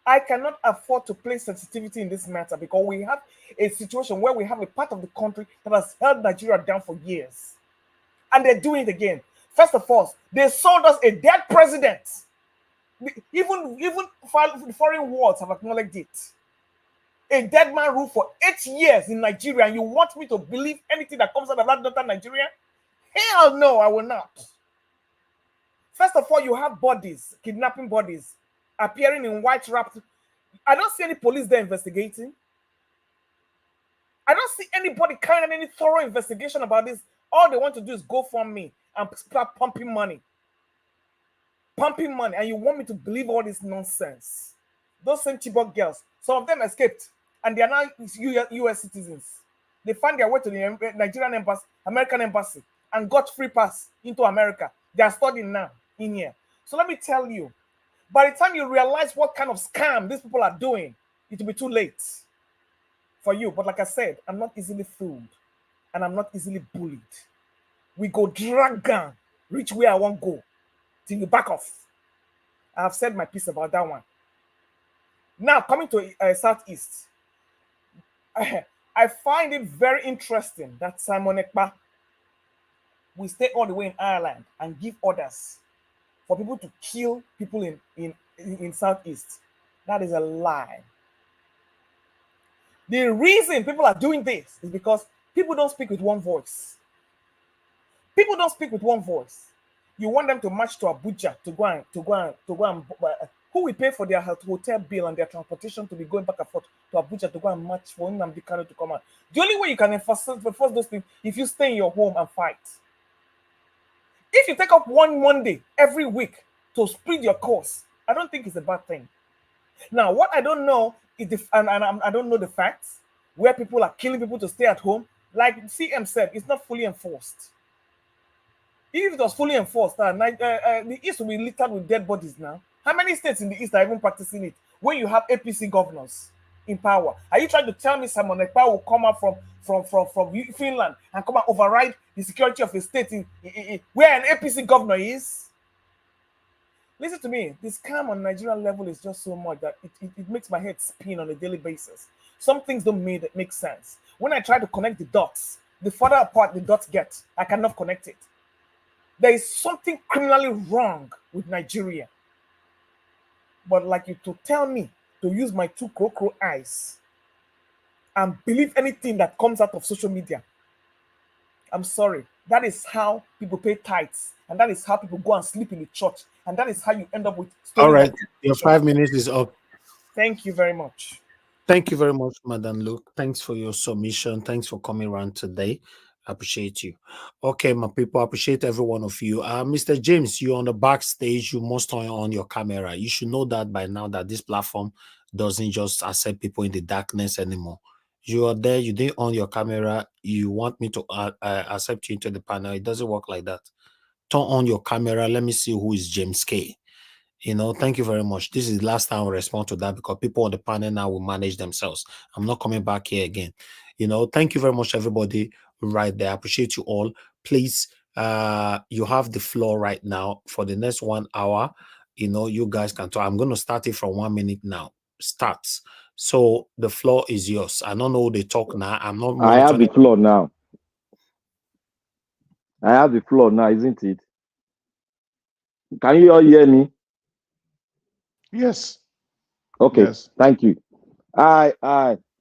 I cannot afford to play sensitivity in this matter because we have a situation where we have a part of the country that has held Nigeria down for years. And they're doing it again. First of all, they sold us a dead president. Even foreign worlds have acknowledged it. A dead man ruled for 8 years in Nigeria, and you want me to believe anything that comes out of that daughter Nigeria? Hell no, I will not. First of all, you have bodies, kidnapping bodies, appearing in white wrapped. I don't see any police there investigating. I don't see anybody carrying out any thorough investigation about this. All they want to do is go for me and start pumping money. Pumping money, and you want me to believe all this nonsense. Those same Chibok girls, some of them escaped, and they are now US citizens. They found their way to the Nigerian embassy, American embassy, and got free pass into America. They are studying now in here. So let me tell you, by the time you realize what kind of scam these people are doing, it will be too late for you. But like I said, I'm not easily fooled, and I'm not easily bullied. We go drag down, reach where I want to go, till you back off. I have said my piece about that one. Now, coming to Southeast, I find it very interesting that Simon Ekpa will stay all the way in Ireland and give orders for people to kill people in Southeast. That is a lie. The reason people are doing this is because people don't speak with one voice. People don't speak with one voice. You want them to march to Abuja to go and who will pay for their hotel bill and their transportation to be going back and forth to Abuja to go and march for Nnamdi Kanu to come out? The only way you can enforce those things if you stay in your home and fight. If you take up one Monday every week to split your course, I don't think it's a bad thing. Now, what I don't know is I don't know the facts where people are killing people to stay at home. Like CM said, it's not fully enforced. If it was fully enforced, the East will be littered with dead bodies now. How many states in the East are even practicing it when you have APC governors in power? Are you trying to tell me Simon Ekpa will come out from Finland and come and override the security of a state where an APC governor is? Listen to me. The scam on Nigerian level is just so much that it makes my head spin on a daily basis. Some things don't make sense. When I try to connect the dots, the further apart the dots get, I cannot connect it. There is something criminally wrong with Nigeria. But like you to tell me to use my two crow eyes and believe anything that comes out of social media, I'm sorry. That is how people pay tithes, and that is how people go and sleep in the church, and that is how you end up with. All right, your 5 minutes is up. Thank you very much. Thank you very much, Madam Luke. Thanks for your submission. Thanks for coming around today. I appreciate you. Okay, my people, I appreciate every one of you. Mr. James, you're on the backstage. You must turn on your camera. You should know that by now that this platform doesn't just accept people in the darkness anymore. You are there, you didn't on your camera. You want me to accept you into the panel. It doesn't work like that. Turn on your camera. Let me see who is James K. Thank you very much. This is the last time I respond to that because people on the panel now will manage themselves. I'm not coming back here again. Thank you very much, everybody right there. I appreciate you all. Please, you have the floor right now for the next 1 hour. You guys can talk. I'm going to start it from 1 minute now. Starts. So the floor is yours. I don't know who they talk now. I'm not. I have the floor now. I have the floor now, isn't it? Can you all hear me? Yes. Okay, Yes. thank you. I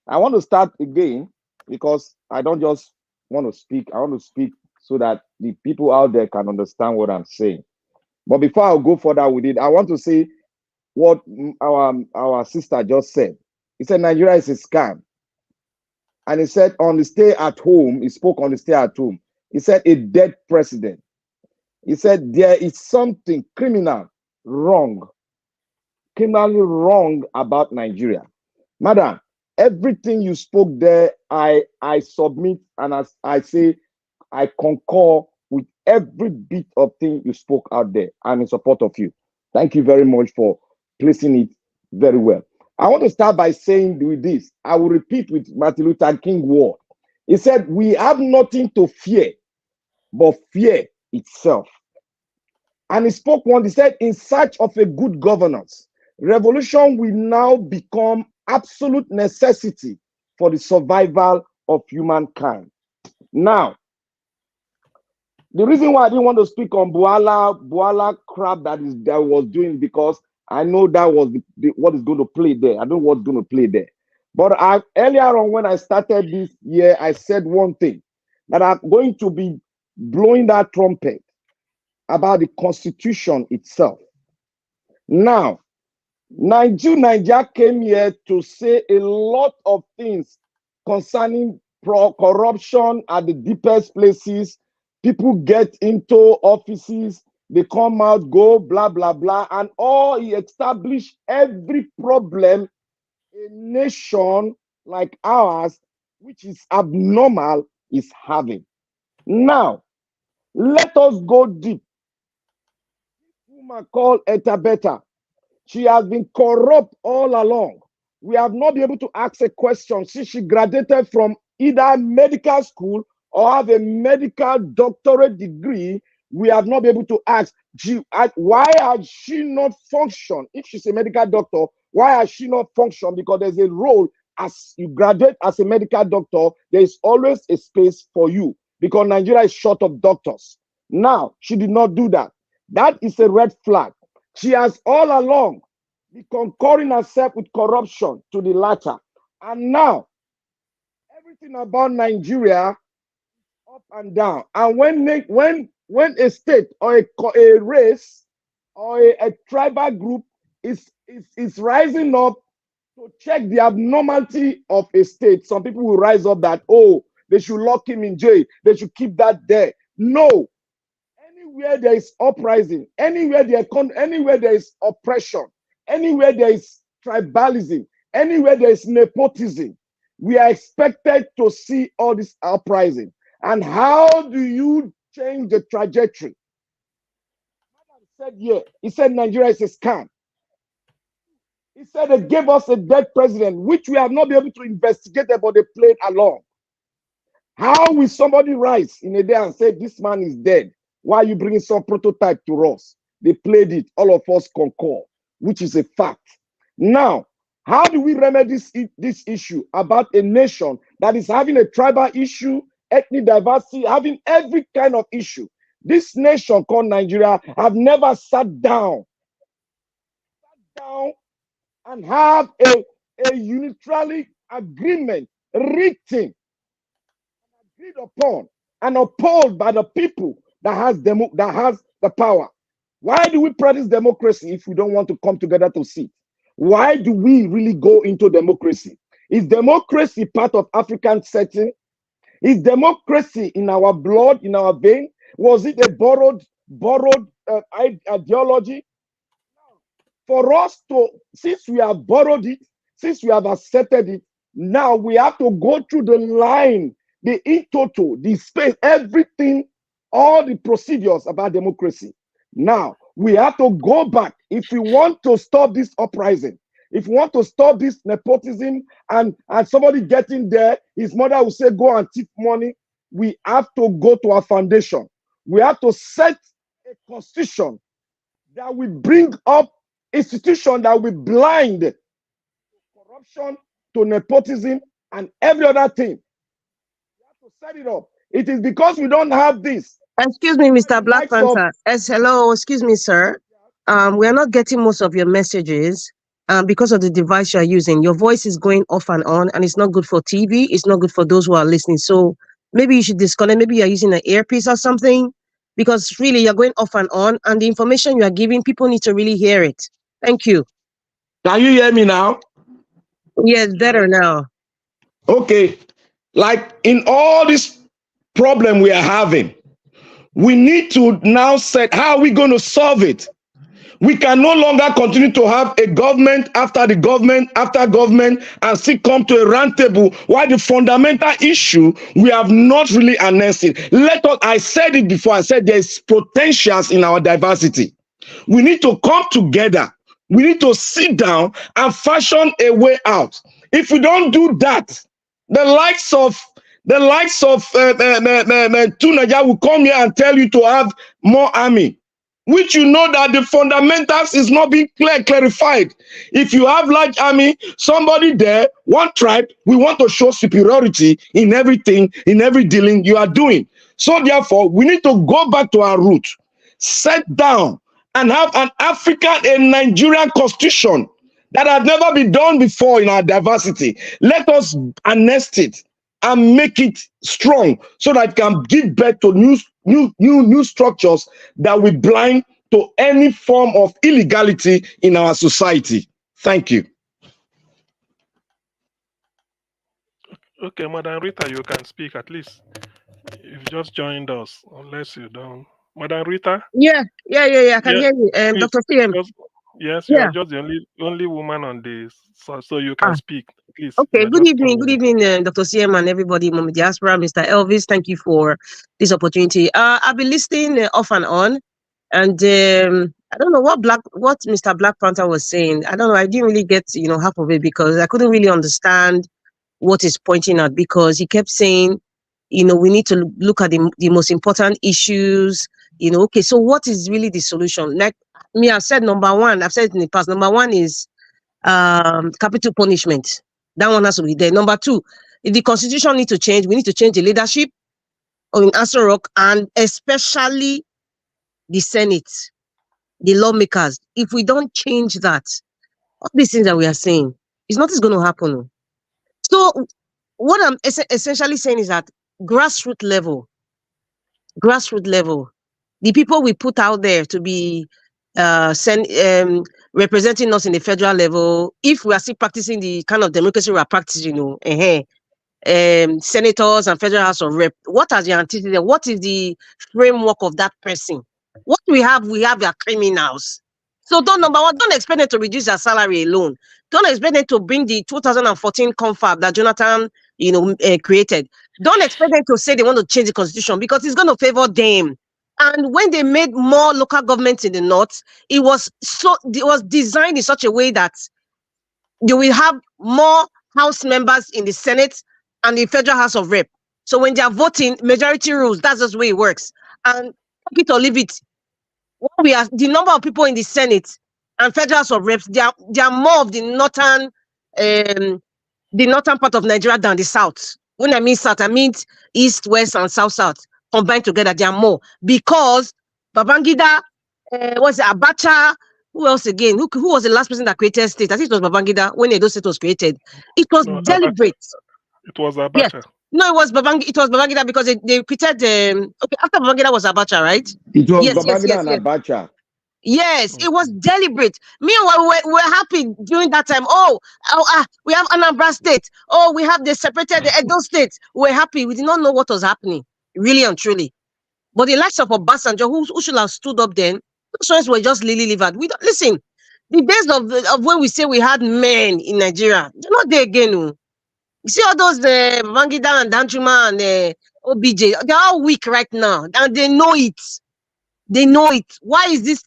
want to start again because I don't just want to speak. I want to speak so that the people out there can understand what I'm saying. But before I go further with it, I want to say what our sister just said. He said Nigeria is a scam. And he said on the stay at home, he spoke on the stay at home. He said a dead president. He said there is something criminally wrong about Nigeria. Madam, everything you spoke there, I submit, and as I say, I concur with every bit of thing you spoke out there. I'm in support of you. Thank you very much for placing it very well. I want to start by saying with this. I will repeat with Martin Luther King word. He said, we have nothing to fear but fear itself. And he spoke one, he said, in search of a good governance, revolution will now become absolute necessity for the survival of humankind. Now, the reason why I didn't want to speak on Bwala crap that was doing, because I know that was what is going to play there. I know what's going to play there. But earlier on when I started this year, I said one thing, that I'm going to be blowing that trumpet about the Constitution itself. Now, Nigeria came here to say a lot of things concerning corruption at the deepest places. People get into offices, they come out, go, blah, blah, blah, and all he established every problem a nation like ours, which is abnormal, is having. Now, let us go deep. This woman called Etabeta, she has been corrupt all along. We have not been able to ask a question since she graduated from either medical school or have a medical doctorate degree. We have not been able to ask, why has she not functioned? If she's a medical doctor, why has she not functioned? Because there's a role, as you graduate as a medical doctor, there is always a space for you because Nigeria is short of doctors. Now, she did not do that. That is a red flag. She has all along been concurring herself with corruption to the latter. And now, everything about Nigeria is up and down. And when a state or a race or a tribal group is rising up to check the abnormality of a state, some people will rise up that, oh, they should lock him in jail. They should keep that there. No. Anywhere there is uprising, anywhere there is oppression, anywhere there is tribalism, anywhere there is nepotism, we are expected to see all this uprising. And how do you change the trajectory? He said Nigeria is a scam. He said they gave us a dead president, which we have not been able to investigate, but they played along. How will somebody rise in a day and say this man is dead? Why are you bringing some prototype to us? They played it. All of us concur, which is a fact. Now, how do we remedy this issue about a nation that is having a tribal issue, ethnic diversity, having every kind of issue? This nation called Nigeria have never sat down and have a unilateral agreement written, agreed upon, and upheld by the people that has the power. Why do we practice democracy if we don't want to come together to see? Why do we really go into democracy? Is democracy part of African setting? Is democracy in our blood, in our vein? Was it a borrowed ideology? For us to, since we have borrowed it, since we have accepted it, now we have to go through the line, the in total, the space, everything, all the procedures about democracy. Now, we have to go back. If we want to stop this uprising, if we want to stop this nepotism and somebody getting there, his mother will say, go and tip money, we have to go to our foundation. We have to set a constitution that will bring up institution that will blind to corruption, to nepotism, and every other thing. We have to set it up. It is because we don't have this. Excuse me, Mr. Black Panther. Hello, excuse me, sir. We are not getting most of your messages. because of the device you're using. Your voice is going off and on, and it's not good for TV. It's not good for those who are listening. So maybe you should disconnect. Maybe you're using an earpiece or something, because really you're going off and on, and the information you are giving, people need to really hear it. Thank you. Can you hear me now? Yes, better now. Okay. Like in all this problem we are having, we need to now set how are we going to solve it. We can no longer continue to have a government after the government after government and still come to a round table while the fundamental issue we have not really announced it. Let us, I said it before, I said there's potentials in our diversity. We need to come together. We need to sit down and fashion a way out. If we don't do that, the likes of Tunaja will come here and tell you to have more army, which you know that the fundamentals is not being clarified. If you have large army, somebody there, one tribe, we want to show superiority in everything, in every dealing you are doing. So therefore, we need to go back to our roots, sit down and have an African and Nigerian constitution that has never been done before in our diversity. Let us annest it and make it strong so that it can give birth to new structures that will blind to any form of illegality in our society. Thank you. Okay, Madam Rita, you can speak at least. You've just joined us, unless you don't. Madam Rita? Yeah, I can hear you. Please, Dr. CM. Yes, you are Yeah. just the only woman on this, so you can speak. Please. Okay, good evening, Dr. CM and everybody, Mama Diaspora, Mr. Elvis. Thank you for this opportunity. I've been listening off and on, and I don't know what Mr. Black Panther was saying. I don't know. I didn't really get half of it because I couldn't really understand what he's pointing at, because he kept saying, we need to look at the most important issues. Okay, so what is really the solution? Like me, I've said number one. I've said it in the past. Number one is capital punishment. That one has to be there. Number two, if the constitution needs to change, we need to change the leadership in Aso Rock, and especially the Senate, the lawmakers. If we don't change that, all these things that we are saying, is nothing's going to happen. So what I'm essentially saying is that grassroots level, the people we put out there to be representing us in the federal level, if we are still practicing the kind of democracy we are practicing, senators and federal house of rep, what are the antecedents? What is the framework of that person? What we have their criminals. So number one, don't expect them to reduce their salary alone. Don't expect them to bring the 2014 confab that Jonathan created. Don't expect them to say they want to change the constitution, because it's going to favor them. And when they made more local governments in the north, it was designed in such a way that they will have more House members in the Senate and the Federal House of Rep. So when they are voting, majority rules. That's just the way it works. And take it or leave it. We are the number of people in the Senate and Federal House of Reps. They are more of the northern part of Nigeria than the south. When I mean south, I mean east, west, and south combined together. They are more, because Babangida, Abacha. Who else again? Who was the last person that created state? I think it was Babangida when Edo State was created. It was deliberate. It was Abacha. Yes. No, it was Babangida because they created. Okay, after Babangida was Abacha, right? It was Babangida and Abacha. Yes, it was deliberate. Meanwhile, we're happy during that time. We have Anambra State. We have the separated the Edo State. We're happy. We did not know what was happening, really and truly. But the likes of Obasanjo, who should have stood up then, those ones were just lily-livered. We don't listen. The days of when we say we had men in Nigeria, they're not there again. You see all those Babangida and Danjuma and OBJ, they're all weak right now, and they know it. They know it. Why is this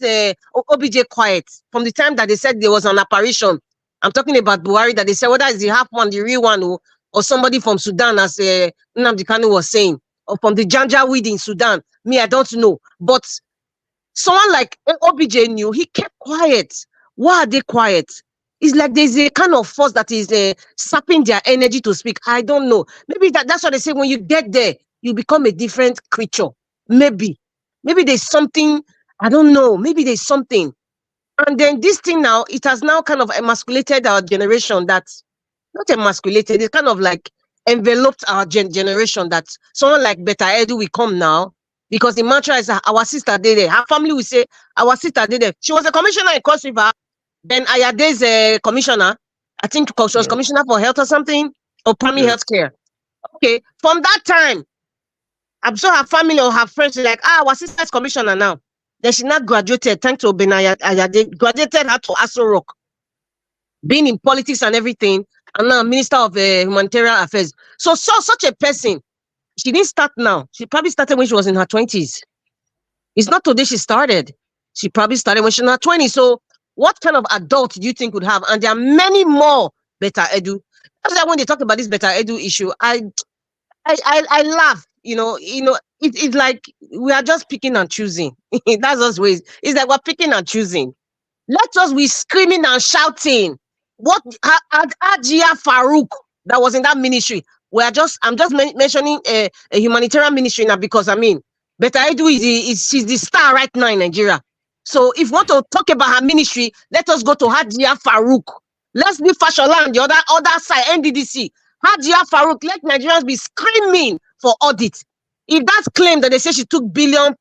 OBJ quiet? From the time that they said there was an apparition, I'm talking about Buhari, that they said whether it's the half one, the real one, or somebody from Sudan, as Nnamdi Kanu was saying, or from the Janjaweed in Sudan. Me, I don't know. But someone like OBJ knew. He kept quiet. Why are they quiet? It's like there's a kind of force that is sapping their energy to speak. I don't know. Maybe that's what they say. When you get there, you become a different creature. Maybe there's something. I don't know. Maybe there's something. And then this thing now, it has now kind of emasculated our generation. That's not emasculated, it kind of like enveloped our generation, that someone like Beta Edu will come now, because the mantra is our sister did it. Her family will say, our sister did it. She was a commissioner in Cross River, then Ayade's a commissioner. I think she was commissioner for health or something, or primary health care. Okay, from that time, I'm sure her family or her friends are like, our sister is commissioner now. Then she not graduated, thanks to Ayade, graduated her to Aso Rock, being in politics and everything, and now Minister of Humanitarian Affairs. So such a person, she didn't start now. She probably started when she was in her 20s. It's not today she started. She probably started when she was in her 20s. So what kind of adult do you think would have? And there are many more Beta Edu. That's why when they talk about this Beta Edu issue, I laugh. It's like we are just picking and choosing. That's us ways. It's like we're picking and choosing. Let us be screaming and shouting. What Ajia Farouk that was in that ministry? I'm just mentioning a humanitarian ministry now, because Beta Edu she's the star right now in Nigeria. So if you want to talk about her ministry, let us go to Hajia Farouk. Let's be Fashola on the other side, NDDC. Hajia Farouk, let Nigerians be screaming for audit. If that's claimed that they say she took £billion,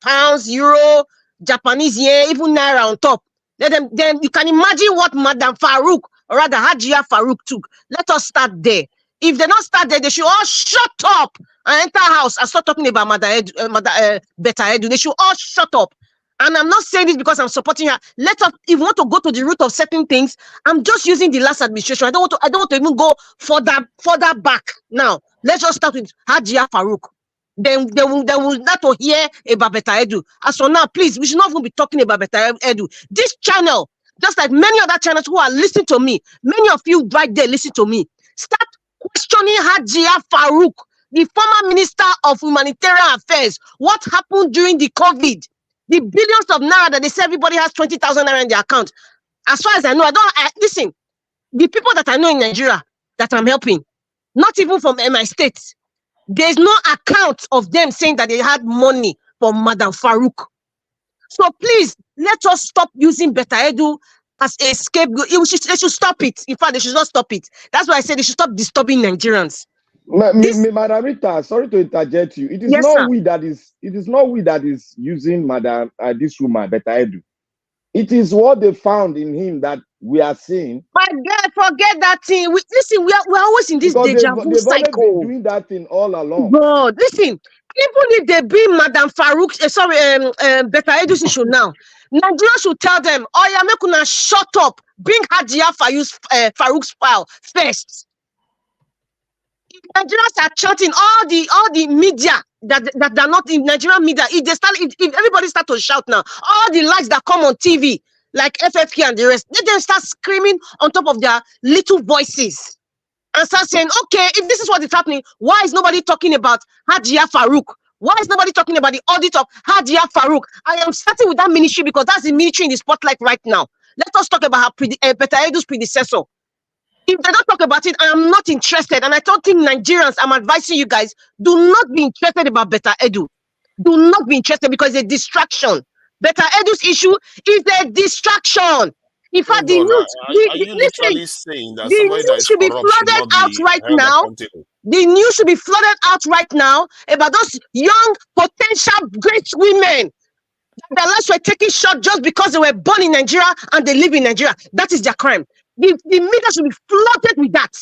euro, Japanese yen, even naira on top, then you can imagine what Madam Farouk, or rather Hajia Farouk, took. Let us start there. If they don't start there, they should all shut up and enter house and start talking about Beta Edu. They should all shut up. And I'm not saying this because I'm supporting her. Let us, if you want to go to the root of certain things, I'm just using the last administration. I don't want to even go further back now. Let's just start with Hajia Farouk. Then they will not to hear about Beta Edu. As for now, please, we should not even be talking about Beta Edu. This channel, just like many other channels who are listening to me, many of you right there listen to me, start questioning Hajia Farouk, the former Minister of Humanitarian Affairs. What happened during the COVID? The billions of naira that they say everybody has 20,000 naira in their account. As far as I know, listen, the people that I know in Nigeria that I'm helping, not even from my state, there's no account of them saying that they had money from Madam Farouk. So please, let us stop using Beta Edu as a scapegoat. They should stop it. In fact, they should not stop it. That's why I said they should stop disturbing Nigerians. Madam Rita, sorry to interject you. It is not we that is using Madam this woman Beta Edu. It is what they found in him that we are seeing. But forget that thing. Listen, we're always in this deja vu cycle. They've been doing that thing all along. God, listen, even if they be Madam Farouk, Beta Edu issue now, Nigeria should tell them, oh yeah, make una shut up. Bring Hajia Farouk's file first. If Nigerians are chanting, all the media that are not in Nigerian media, if everybody start to shout now, all the lights that come on TV, like FFK and the rest, they then start screaming on top of their little voices and start saying, okay, if this is what is happening, why is nobody talking about Hajia Farouk? Why is nobody talking about the audit of Hajia Farouk? I am starting with that ministry because that's the ministry in the spotlight right now. Let us talk about Beta Edu's predecessor. If they don't talk about it, I am not interested. And I don't think Nigerians, I'm advising you guys, do not be interested about Beta Edu. Do not be interested because it's a distraction. Beta Edu's issue is a distraction. In fact, the news should be flooded out right now. The news should be flooded out right now about those young, potential great women. Their lives were taken short just because they were born in Nigeria and they live in Nigeria. That is their crime. The media should be flooded with that.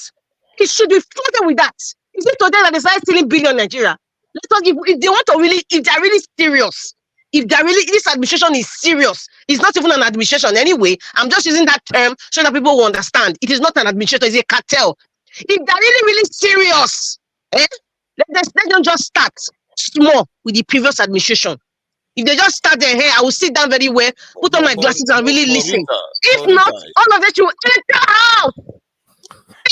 It should be flooded with that. Is it today that they started stealing billion in Nigeria? Let us, if they want to really, if they're really serious, this administration is serious. It's not even an administration anyway. I'm just using that term so that people will understand. It is not an administration, it's a cartel. If they're really serious, let them just start small with the previous administration. If they just start their hair, I will sit down very well, put on my glasses and really listen. If not, all of it will enter house.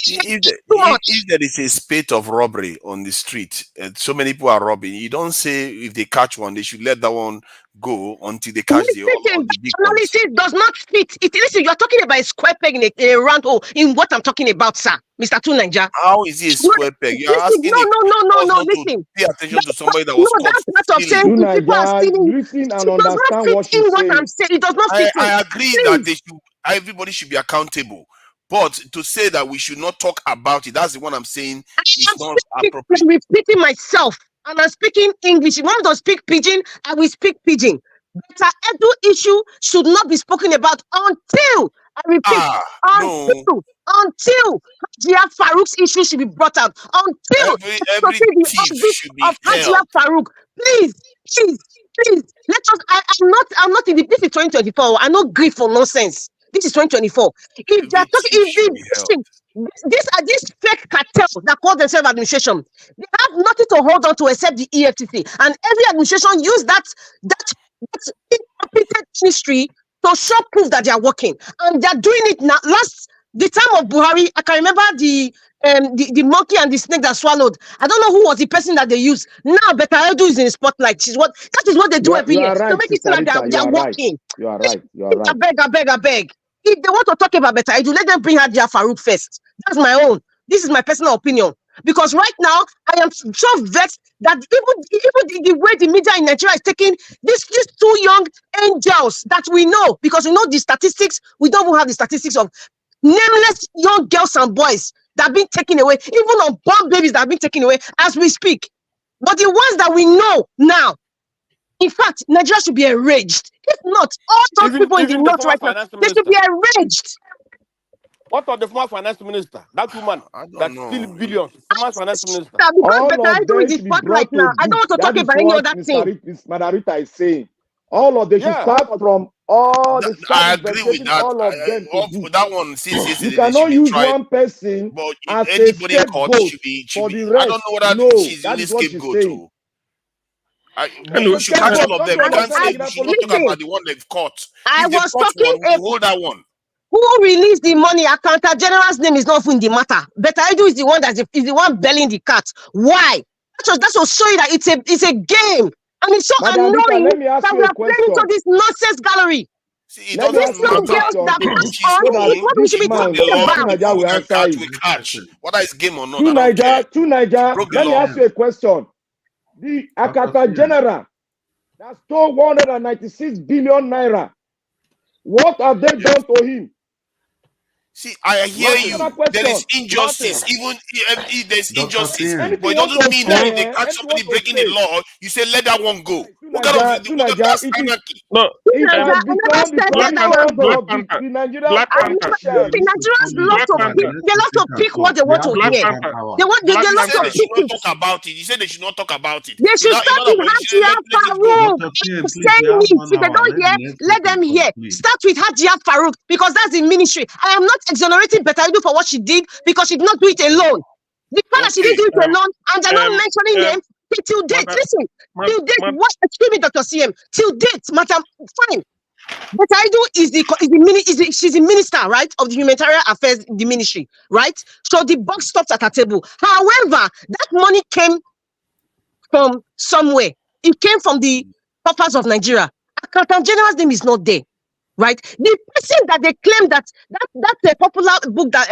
If there is a spate of robbery on the street and so many people are robbing, you don't say if they catch one, they should let that one go until they catch the big ones. Analysis does not fit. Listen, you are talking about a square peg in a round hole in what I'm talking about, sir. Mr. Tunanja. How is it a square peg? You are asking no, listen. Pay attention to somebody that was caught that's part of saying people are stealing. Listen and It does not understand fit what in she's what saying. I'm saying. It does not fit in. I agree that everybody should be accountable. But to say that we should not talk about it, that's the one I'm saying is not appropriate. I'm repeating myself and I'm speaking English. If you want me to speak Pidgin, I will speak Pidgin. Better Edu issue should not be spoken about until, I repeat, until Hajia Farouk's issue should be brought out. Until every thief should be Hajia Farouk. Please. Let us. I'm not in the. This is 2024. I no grief for nonsense. This is 2024. If they are talking, this fake cartel that call themselves administration, they have nothing to hold on to except the EFCC, and every administration use that incompetent ministry to show proof that they are working, and they are doing it now. The time of Buhari, I can remember the monkey and the snake that swallowed. I don't know who was the person that they used. Now Better Edu is in the spotlight. That is what they do every year. Right, to make it seem like they are working. You are right. I beg. If they want to talk about Better Edu, let them bring her Hajia Farouk first. That's my own. This is my personal opinion. Because right now, I am so vexed that even the way the media in Nigeria is taking these two young angels that we know, because we know the statistics, we don't even have the statistics of nameless young girls and boys that have been taken away, even unborn babies that have been taken away as we speak. But the ones that we know now, in fact, Nigeria should be enraged. If not, all those people in the north right now, they should be enraged. What of the former finance minister? That woman that steals billions. Former finance minister. All of them should be brought to I don't want to talk about any other thing. Margarita is saying. All of them should start from all the. I agree with that. All of them. That one, since yesterday, you cannot use one person but as anybody a caught should for the rest. I don't know whether she's the only is what she's scapegoat saying. too. We should catch all of them. We can't say we should not talk about the one they've caught. I was talking hold that one. Who released the money? Accountant General's name is not in the matter. Better Edu is the one is the one belling the cat. Why? That will show you that it's a game, and it's so annoying that we are playing into this nonsense gallery. See, it doesn't matter. What we should be talking about. We catch. Whether it's game or not. To Niger, let me ask you a question. The Accountant General that stole 196 billion naira. What have they done to him? See, I hear you. There is injustice. Even if there's injustice, but it doesn't mean that if they catch somebody breaking the law, you say let that one go. What kind of that's anarchy? No, it has become the Nigerians love to pick what they want to hear. They love to pick it. Talk about it. You said they should not talk about it. They should start with Hajia Farouk. Saying it. If they don't hear, let them hear. Start with Hajia Farouk because that's the ministry. I am not exonerating Better Edu for what she did because she did not do it alone. The fact that she didn't do it alone and they're not mentioning them till date. Listen, till date, what? Excuse me, Dr. CM. Till date, madam, fine. Better Edu she's the minister, right, of the humanitarian affairs, the ministry, right? So the buck stops at her table. However, that money came from somewhere. It came from the purpose of Nigeria. Accountant General's name is not there. Right, the person that they claim that's a popular book that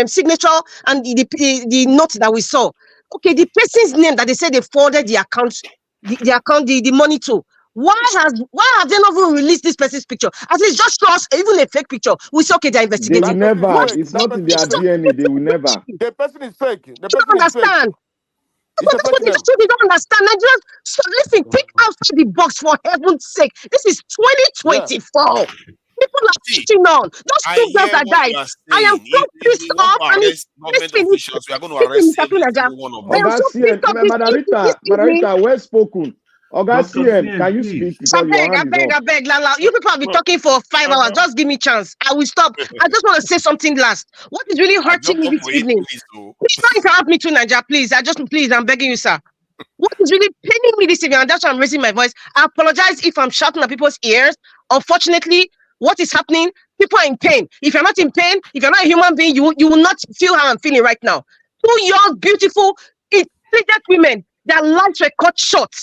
signature and the note that we saw. Okay, the person's name that they said they forwarded the money to. Why have they not even released this person's picture? As it's just show us even a fake picture. We say okay, they're investigating. They will never. It's not in their DNA. They will never. The person is fake. The person don't understand. But that's what they don't understand. Nigerians, so listen, think outside the box for heaven's sake. This is 2024. Yeah. People are pushing on. Those two girls that died. I am so pissed off. And we are going to arrest every one of them. Margarita, well spoken. Can you speak? I beg, Lala. You people have been talking for 5 hours. Just give me a chance. I will stop. I just want to say something last. What is really hurting me this evening? Please don't interrupt me too, Niger. Please. I'm begging you, sir. What is really paining me this evening, and that's why I'm raising my voice. I apologize if I'm shouting at people's ears. Unfortunately, what is happening? People are in pain. If you're not in pain, if you're not a human being, you will not feel how I'm feeling right now. 2 young, beautiful, intelligent women, their lives were cut short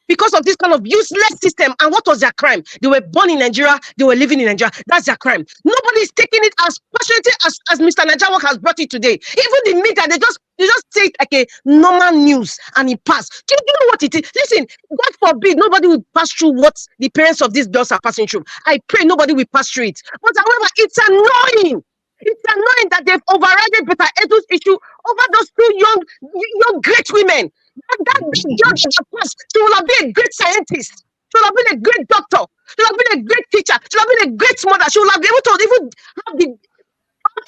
because of this kind of useless system. And what was their crime? They were born in Nigeria, they were living in Nigeria. That's their crime. Nobody is taking it as passionately as Mr. Najawak has brought it today. Even the media, they just say it like a normal news and it passed. Do you know what it is? Listen, God forbid nobody will pass through what the parents of these girls are passing through. I pray nobody will pass through it. But however, it's annoying. It's annoying that they've overridden Better Edu's issue over those 2 young great women. That judge in the past, she will have been a great scientist. She will have been a great doctor. She will have been a great teacher. She will have been a great mother. She will have been able to even have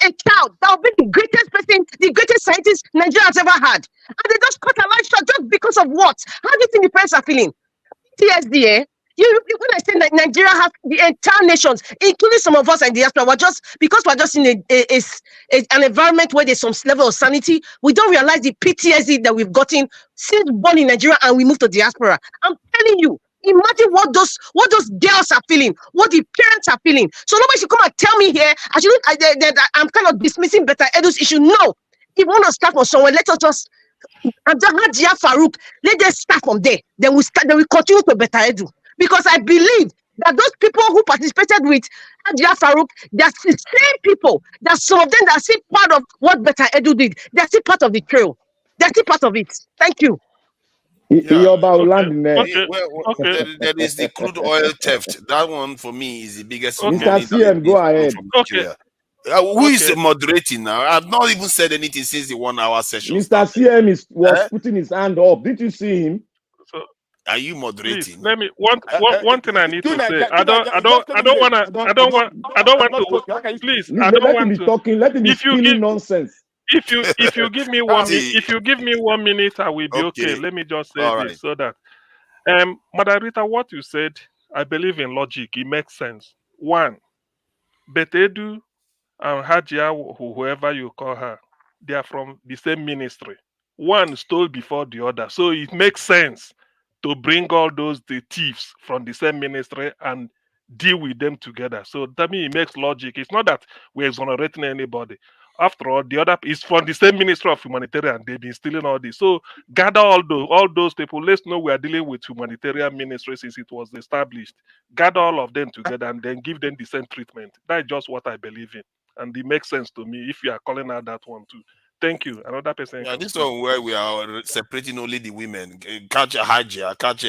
a child that will be the greatest person, the greatest scientist Nigeria has ever had. And they just cut her life short just because of what? How do you think the parents are feeling? PTSD, eh? When I say that Nigeria has the entire nations, including some of us in the diaspora, we're just in an environment where there's some level of sanity, we don't realize the PTSD that we've gotten since born in Nigeria and we moved to diaspora. I'm telling you, imagine what those girls are feeling, what the parents are feeling. So nobody should come and tell me here, I'm kind of dismissing Better Edu's issue. No, if we want to start from somewhere, let us just Hajia Farouk, let us start from there. Then we continue to Better Edu. Because I believe that those people who participated with Hajia Farouk, they're the same people. That some of them that are still part of what Better Edu did. They're still part of the trail. They're still part of it. Thank you. Yeah. Okay. There is the crude oil theft. That one for me is the biggest Mr. money CM, go ahead. from Nigeria. Who is moderating now? I've not even said anything since the 1 hour session. Mr. CM was putting his hand up. Did you see him? So, are you moderating? Please, let me one thing I need to say. I don't want to. Please, I don't want to. Talking. Let him be spilling nonsense. If you give me 1 minute, I will be okay. Let me just say this so that, Madam Rita, what you said, I believe in logic. It makes sense. 1, Betedu and Hajia, whoever you call her, they are from the same ministry. One stole before the other, so it makes sense to bring all the thieves from the same ministry and deal with them together. So that means it makes logic. It's not that we're exonerating anybody. After all, the other is from the same Ministry of Humanitarian. They've been stealing all this. So gather all those people. Let's know we are dealing with humanitarian ministry since it was established. Gather all of them together and then give them the same treatment. That's just what I believe in. And it makes sense to me if you are calling out that one too. Thank you. Another person. Yeah, this one where we are separating only the women. Catch a Hajia, catch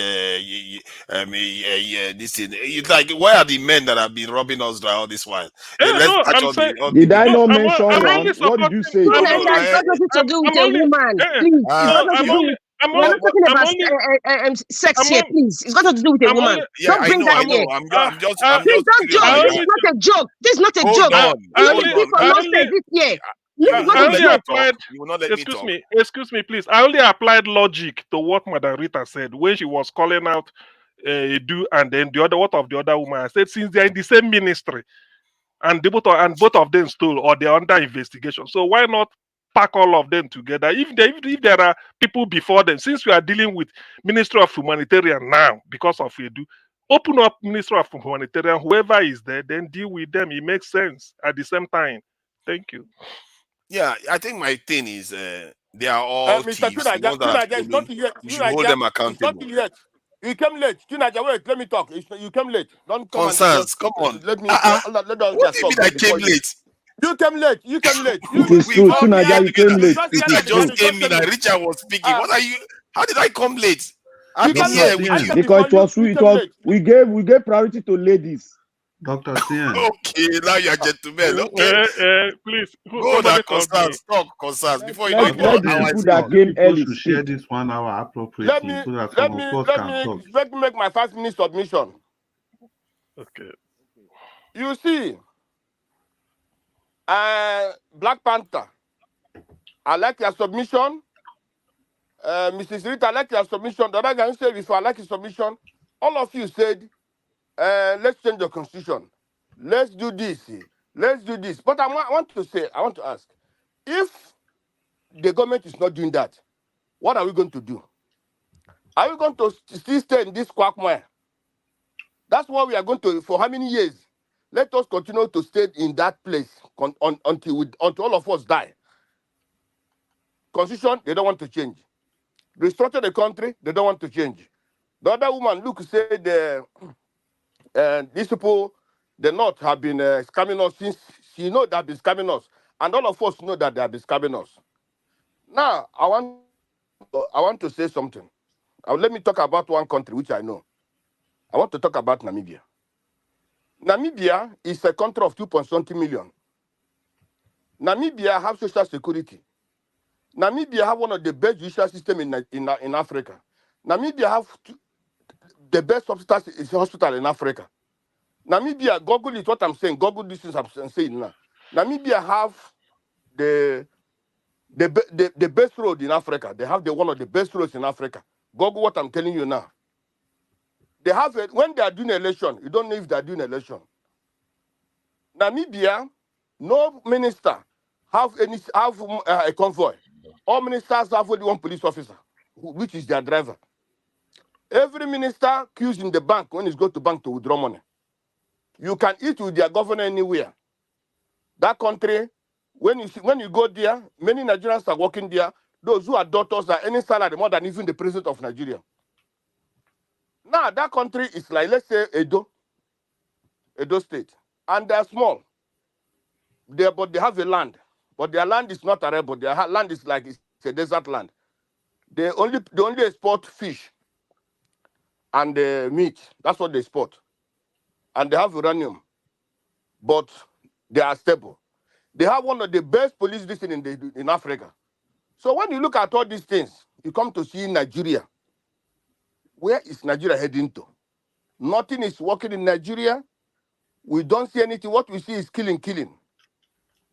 this thing. It's like, where are the men that have been robbing us dry all this while? Did I not mention one? What did you say? It's got nothing to do with a woman. Please. It's got nothing to do with. We're not talking about sex here, please. It's got nothing to do with a woman. Don't bring that here. Please don't joke. This is not a joke. This is not a joke. This is for nonsense this year. Excuse me, please. I only applied logic to what Madam Rita said when she was calling out Edu and then what of the other woman. I said, since they're in the same ministry and both of them stole or they're under investigation, so why not pack all of them together? If there are people before them, since we are dealing with Ministry of Humanitarian now because of Edu, open up Ministry of Humanitarian, whoever is there, then deal with them. It makes sense at the same time. Thank you. Yeah, I think my thing is they are all Mr. thieves. You should hold them accountable. You came late. Tunaja, wait, let me talk. You came late. Don't come Concerns, come on. Let me what do you mean I came late? You came late. You came late. It is true. Tunaja, you came late. I just came in and Richard was speaking. What are you? How did I come late? I've been here with you. Because we gave priority to ladies. Dr. CM. Okay, now you're gentlemen. Okay. Please. Go that concerns. Talk concerns. Before you let the people that came early to share this 1 hour appropriately. Let me make my 5-minute submission. Okay. You see, Black Panther, I like your submission. Mrs. Rita, I like your submission. The other guy said before, I like your submission. All of you said, let's change the constitution. Let's do this. Let's do this. But I want to ask, if the government is not doing that, what are we going to do? Are we going to still stay in this quagmire? That's what we are going to, for how many years? Let us continue to stay in that place until all of us die. Constitution, they don't want to change. Restructure the country, they don't want to change. The other woman, look, said these people, the North, have been scamming us since she know they have been scamming us. And all of us know that they have been scamming us. Now, I want to say something. Let me talk about one country which I know. I want to talk about Namibia. Namibia is a country of 2.something million. Namibia have social security. Namibia have one of the best judicial systems in Africa. Namibia have the best hospital in Africa. Namibia, Google is what I'm saying. Google this is I'm saying now. Namibia have the best road in Africa. They have one of the best roads in Africa. Google what I'm telling you now. They have it when they are doing election. You don't know if they are doing election. Namibia, no minister have a convoy. All ministers have only one police officer, which is their driver. Every minister queues in the bank when he's go to bank to withdraw money. You can eat with their governor anywhere. That country, when you go there, many Nigerians are working there. Those who are doctors are earning salary more than even the president of Nigeria. Now that country is like, let's say Edo State, and they're small. But they have a land, but their land is not arable. Their land is like it's a desert land. They only export fish and meat. That's what they export, and they have uranium, but they are stable. They have one of the best police districts in Africa. So when you look at all these things, you come to see Nigeria. Where is Nigeria heading to? Nothing is working in Nigeria. We don't see anything. What we see is killing.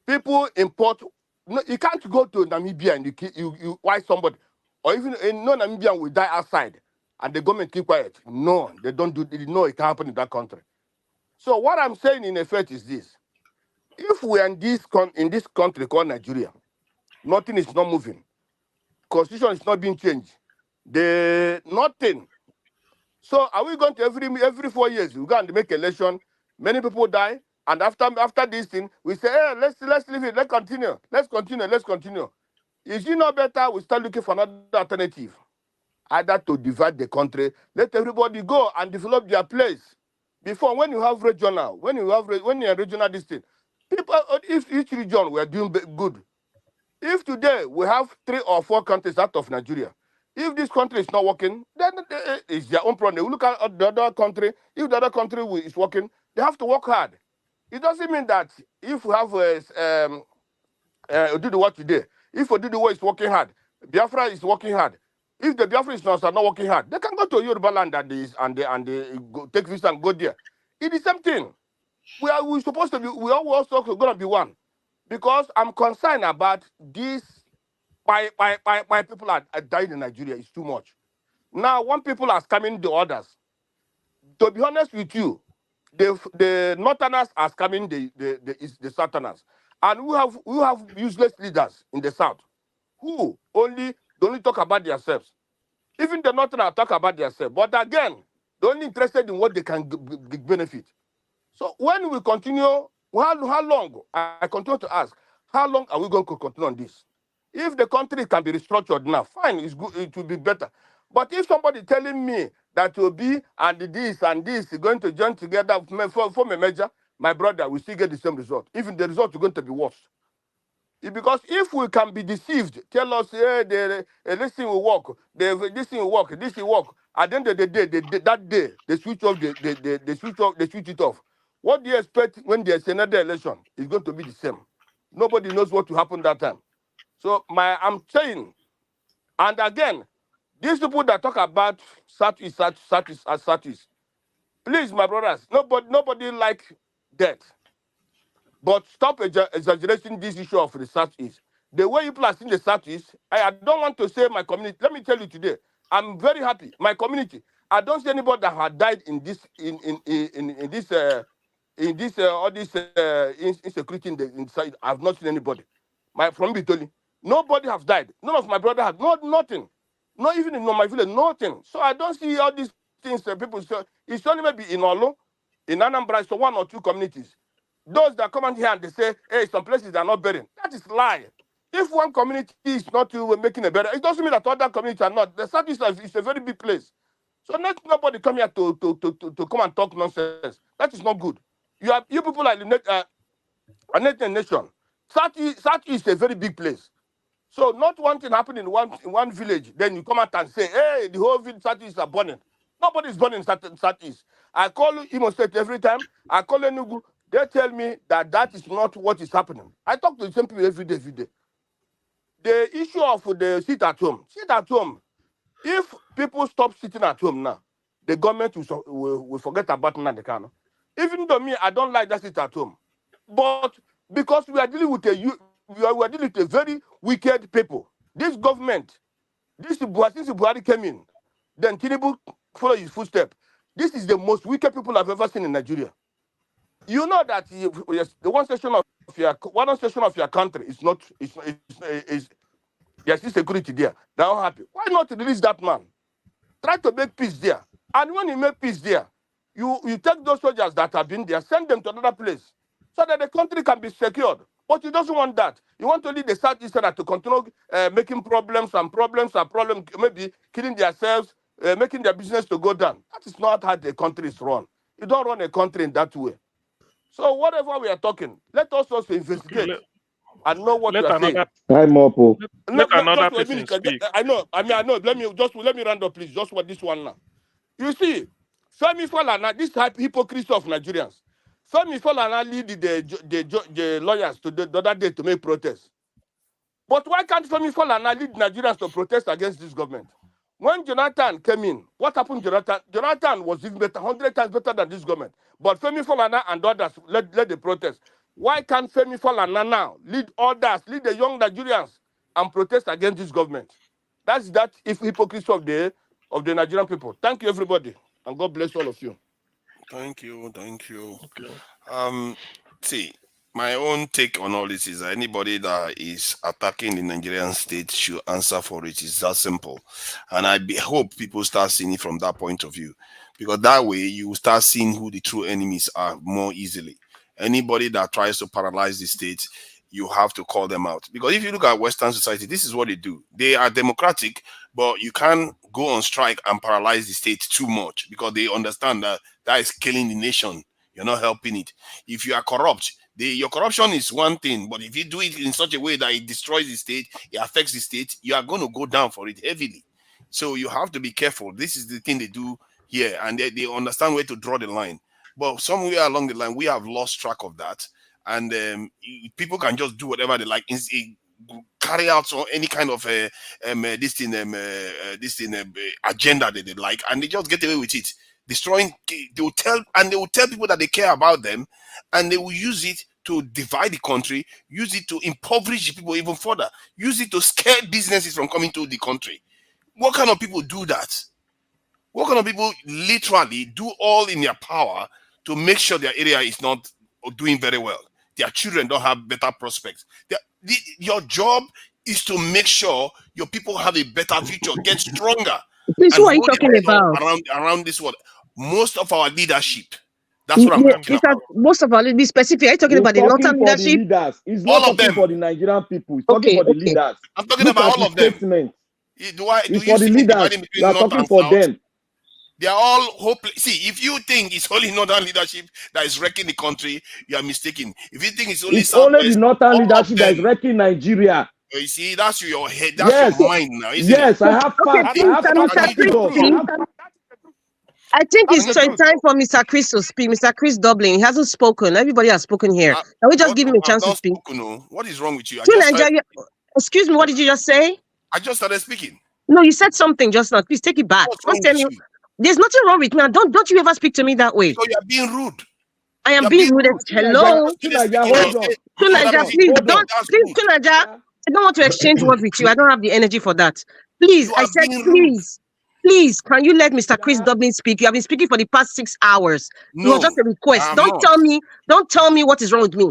People import. No, you can't go to Namibia and you why somebody, or even no Namibian will die outside, and the government keep quiet. No, they don't do. No, it can't happen in that country. So what I'm saying in effect is this: if we are in this country called Nigeria, nothing is not moving. Constitution is not being changed. Nothing. So are we going to every 4 years we go and make election? Many people die, and after this thing, we say, hey, let's leave it, let's continue. Is it not better we start looking for another alternative? Either to divide the country, let everybody go and develop their place. Before, when you have regional, when you're regional this thing, people, if each region were doing good. If today we have 3 or 4 countries out of Nigeria, if this country is not working, then it's their own problem. We look at the other country. If the other country is working, they have to work hard. It doesn't mean that if we have do the work today, if we do the work is working hard, Biafra is working hard. If the Biafra is not working hard, they can go to Yoruba land and they take visa and go there. It's the same thing. We're supposed to be. We are also going to be one, because I'm concerned about this. Why people are dying in Nigeria is too much. Now, when people are scamming the others, to be honest with you, the Northerners are scamming the Southerners, and we have useless leaders in the South who only talk about themselves. Even the Northerners talk about themselves, but again, they're only interested in what they can benefit. So when we continue, how long? I continue to ask, how long are we going to continue on this? If the country can be restructured now, fine, it's good, it will be better. But if somebody telling me that will be and this is going to join together form a merger, my brother will still get the same result. Even the result is going to be worse. Because if we can be deceived, tell us, hey, this thing will work, this thing will work, this will work. At the end of the day, that day, they switch it off. What do you expect when there's another election? It's going to be the same. Nobody knows what will happen that time. So I'm saying, and again, these people that talk about Southeast, please, my brothers, nobody like that. But stop exaggerating this issue of the Southeast. The way people are seeing the Southeast, I don't want to say my community. Let me tell you today, I'm very happy. My community, I don't see anybody that had died in this all this insecurity inside. I've not seen anybody. From Bitoli, nobody has died. None of my brother has nothing. Not even in my village, nothing. So I don't see all these things that people say. It's only maybe in Olo. In Anambra, it's 1 or 2 communities. Those that come out here and they say, hey, some places are not burying. That is lie. If one community is not making a burial, it doesn't mean that other communities are not. The Southeast is a very big place. So let nobody come here to come and talk nonsense. That is not good. You people are a nation. Southeast is a very big place. So not one thing happening in one village, then you come out and say, hey, the whole village Southeast are burning. Nobody is burning Southeast. I call Imo State every time. I call Enugu. They tell me that is not what is happening. I talk to the same people every day. The issue of the sit at home. If people stop sitting at home now, the government will forget about Nnamdi. Even though me, I don't like that sit at home. But because we are dealing with a very wicked people. This government, since Buhari came in, then Tinubu followed his footsteps. This is the most wicked people I've ever seen in Nigeria. You know that the one section of your country is not there's insecurity there. They're not happy. Why not release that man? Try to make peace there. And when you make peace there, you take those soldiers that have been there, send them to another place so that the country can be secured. But he doesn't want that. You want to lead the Southeastern to continue making problems, maybe killing themselves, making their business to go down. That is not how the country is run. You don't run a country in that way. So whatever we are talking, let us also investigate and know what you are saying. Time up. Let another person speak. I know. Let me round up, please. Just for this one now. You see, Femi Falana, this hypocrisy of Nigerians. Femi Falana lead the lawyers to the other day to make protests. But why can't Femi Falana lead Nigerians to protest against this government? When Jonathan came in, what happened to Jonathan? Jonathan was even better, 100 times better than this government. But Femi Falana and others led the protest. Why can't Femi Falana now lead the young Nigerians and protest against this government? That's hypocrisy of the Nigerian people. Thank you, everybody, and God bless all of you. Thank you. Okay. See, my own take on all this is that anybody that is attacking the Nigerian state should answer for it. It's that simple. And I hope people start seeing it from that point of view. Because that way you start seeing who the true enemies are more easily. Anybody that tries to paralyze the state, you have to call them out. Because if you look at Western society, this is what they do. They are democratic, but you can't go on strike and paralyze the state too much because they understand that is killing the nation. You're not helping it. If you are corrupt, your corruption is one thing, but if you do it in such a way that it destroys the state, it affects the state, you are going to go down for it heavily. So you have to be careful. This is the thing they do here, and they understand where to draw the line. But somewhere along the line, we have lost track of that. And people can just do whatever they like, carry out any kind of agenda that they like, and they just get away with it. Destroying, they will tell people that they care about them, and they will use it to divide the country, use it to impoverish the people even further, use it to scare businesses from coming to the country. What kind of people do that? What kind of people literally do all in their power to make sure their area is not doing very well? Their children don't have better prospects. Your job is to make sure your people have a better future, get stronger. Please, who are you talking about? Around this world. Most of our leadership. That's what I'm talking about. Most of our leadership. Be specific. Are you talking about the northern leadership? He's not talking for the Nigerian people. He's talking for the leaders. I'm talking about all of them. It's for the leaders. You are talking for them. They are all hopeless. See, if you think it's only northern leadership that is wrecking the country, you are mistaken. If you think it's only the northern leadership that is wrecking Nigeria. You see, that's your head. That's your mind now, isn't it? I have facts. I think it's time for Mr. Chris to speak. Mr. Chris Dublin, he hasn't spoken. Everybody has spoken here. Can we just give him a chance to speak? What is wrong with you? Excuse me, what did you just say? I just started speaking. No, you said something just now. Please take it back. There's nothing wrong with me. Don't you ever speak to me that way. So you're being rude. I am being rude. Hello. Kunaja, please don't. Please, Kunaja, I don't want to exchange words with you. I don't have the energy for that. Please, I said please, can you let Mr. Chris Dublin speak? You have been speaking for the past 6 hours. No, it was just a request. Don't tell me what is wrong with me.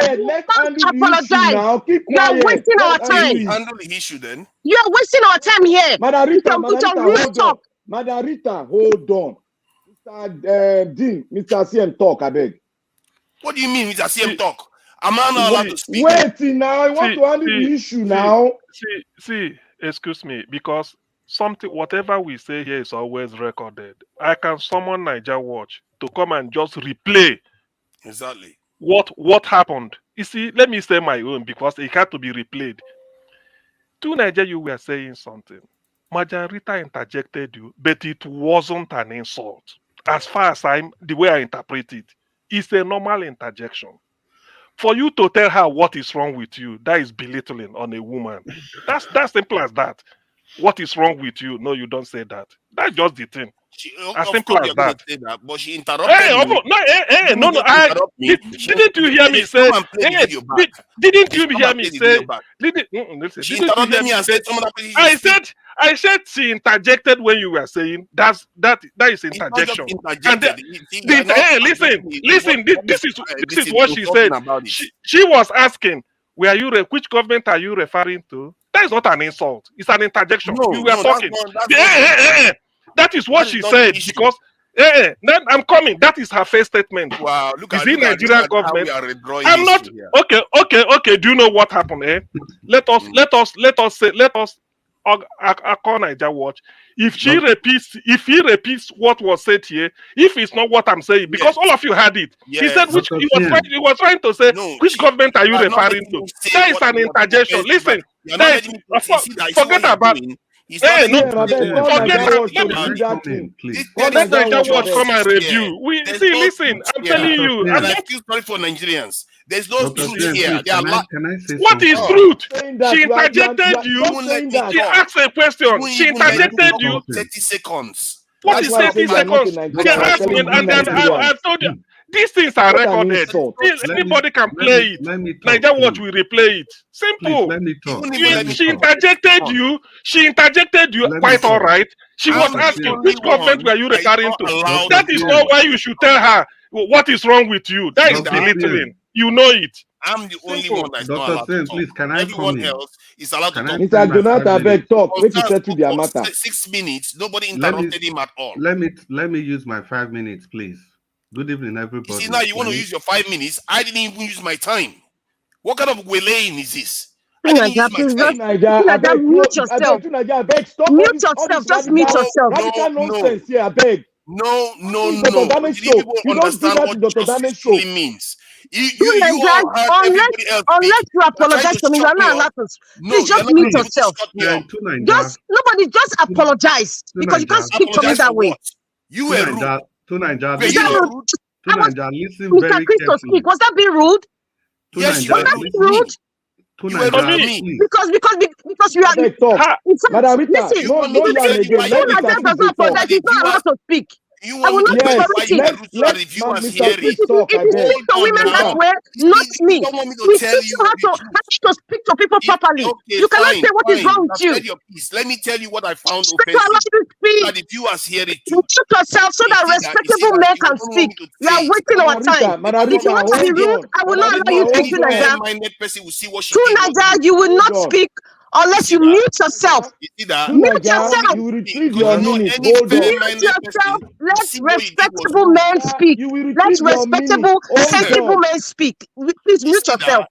quiet. Let's Don't handle the issue apologize. now. Keep You are quiet. wasting our Let's handle time. it. Handle the issue then. You are wasting our time here. Madam Rita, With your rude hold on. talk. Madam Rita, hold on. Mr. Dean, Mr. CM talk, I beg. What do you mean Mr. CM talk? Am I not allowed to speak? Wait now. I want to handle the issue now. See, excuse me, because whatever we say here is always recorded. I can summon Niger Watch to come and just replay Exactly. what happened. You see, let me say my own because it had to be replayed. To Niger, you were saying something. Madam Rita interjected you, but it wasn't an insult. As far as the way I interpret it, it's a normal interjection. For you to tell her what is wrong with you, that is belittling on a woman. That's simple as that. What is wrong with you? No, you don't say that. That's just the thing. As Of simple course, as you're going that. to say that, but she interrupted me. No. Didn't you hear me say? Didn't you hear me say? Listen, She didn't you interrupted hear me me and say? said some other people. I said she interjected when you were saying that is interjection. Listen. This is what she said. She was asking, which government are you referring to? That is not an insult. It's an interjection. You were talking. That is what she said Then I'm coming. That is her first statement. Wow, look Is at the Nigerian how government? we are redrawing I'm not history here. okay. Do you know what happened? Let us call Naija Watch. If he repeats what was said here, if it's not what I'm saying, because all of you had it. He said which he was trying to say which government are you referring to? That is an interjection. Listen, you're not letting me forget about. Forget Let Naija Watch come and review. Listen. I'm telling you, I'm and I not. feel sorry for Nigerians. There's no truth here. What is truth? She interjected you. She asked a question. She interjected you. 30 seconds. What is 30 seconds? She asked me, and then I told you. These things are recorded. Anybody can play it. Naija Watch will replay it. Simple. She interjected you. She interjected you. Quite all right. She was asking, which government were you referring to? That is not why you should tell her what is wrong with you. That is belittling. You know it. I'm the only one that's not allowed to talk. Please, can I Everyone come in? else is allowed to talk. Mr. Jonathan, beg talk. Make it settle their matter. 6 minutes. Nobody interrupted him at all. Let me use my 5 minutes, please. Good evening, everybody. You see, now you want to use your 5 minutes. I didn't even use my time. What kind of waylaying is this? I didn't use my time. Mute yourself. Mute yourself. Just mute yourself. Radical nonsense here, I beg. No. You don't do that in Dr. Damage show. Means. You all heard everybody else unless you apologize to me, you are not allowed to. Please just mute yourself. Just apologize because you can't speak to me that way. You were rude. Listen Mr. Christo speak. Was that being rude? Yes, was that being rude? You were rude. Because you are. Madam Rita, listen, no, if you say he's not allowed to speak. You I will not yes, tolerate it. let Mr. Chris talk, I If you beg. speak to women that way, not me. We teach you how to speak to people properly. You cannot say what is wrong with you. Let me tell you what I found offensive. That the viewers hear it too. Mute yourself so that respectable men can speak. We are wasting our time. If you want to be rude, I will not allow you to speak to Naija. To Naija, you will not speak unless you mute yourself. Mute yourself. You will retrieve your minutes. Hold on. Mute yourself. Let respectable men speak. Let respectable, sensible men speak. Please mute yourself.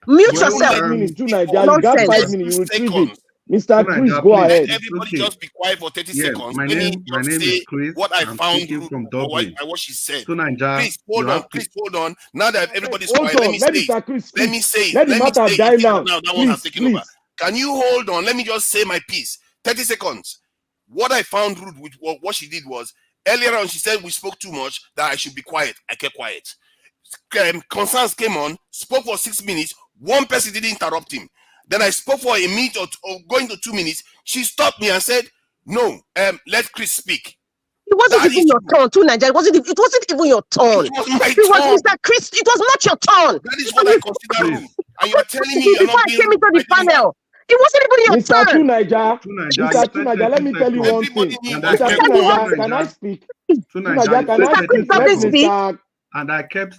Mute yourself. 5 minutes to Nigeria. You got 5 minutes. You retrieve it. Mr. Chris, go ahead. Everybody just be quiet for 30 seconds. My name is Chris. What I found from Dublin. What she said. Please hold on. Now that everybody's hold quiet, on. Let me say Let the matter die now. That one has taken over. Can you hold on? Let me just say my piece. 30 seconds. What I found rude with what she did was, earlier on she said we spoke too much, that I should be quiet. I kept quiet. Concerns came on, spoke for 6 minutes. One person didn't interrupt him. Then I spoke for a minute or going to 2 minutes. She stopped me and said, no, let Chris speak. It wasn't even your turn, too, Nigeria. It wasn't even your turn. It was my turn. Was Mr. Chris. It was not your turn. That is what I consider rude. And you're telling me you're before not I came into the panel. It wasn't even your Mr. turn. Mr. Tunaja, let me tell you one thing. Mr. Tunaja, can I speak? Tunaja, can I speak? And I kept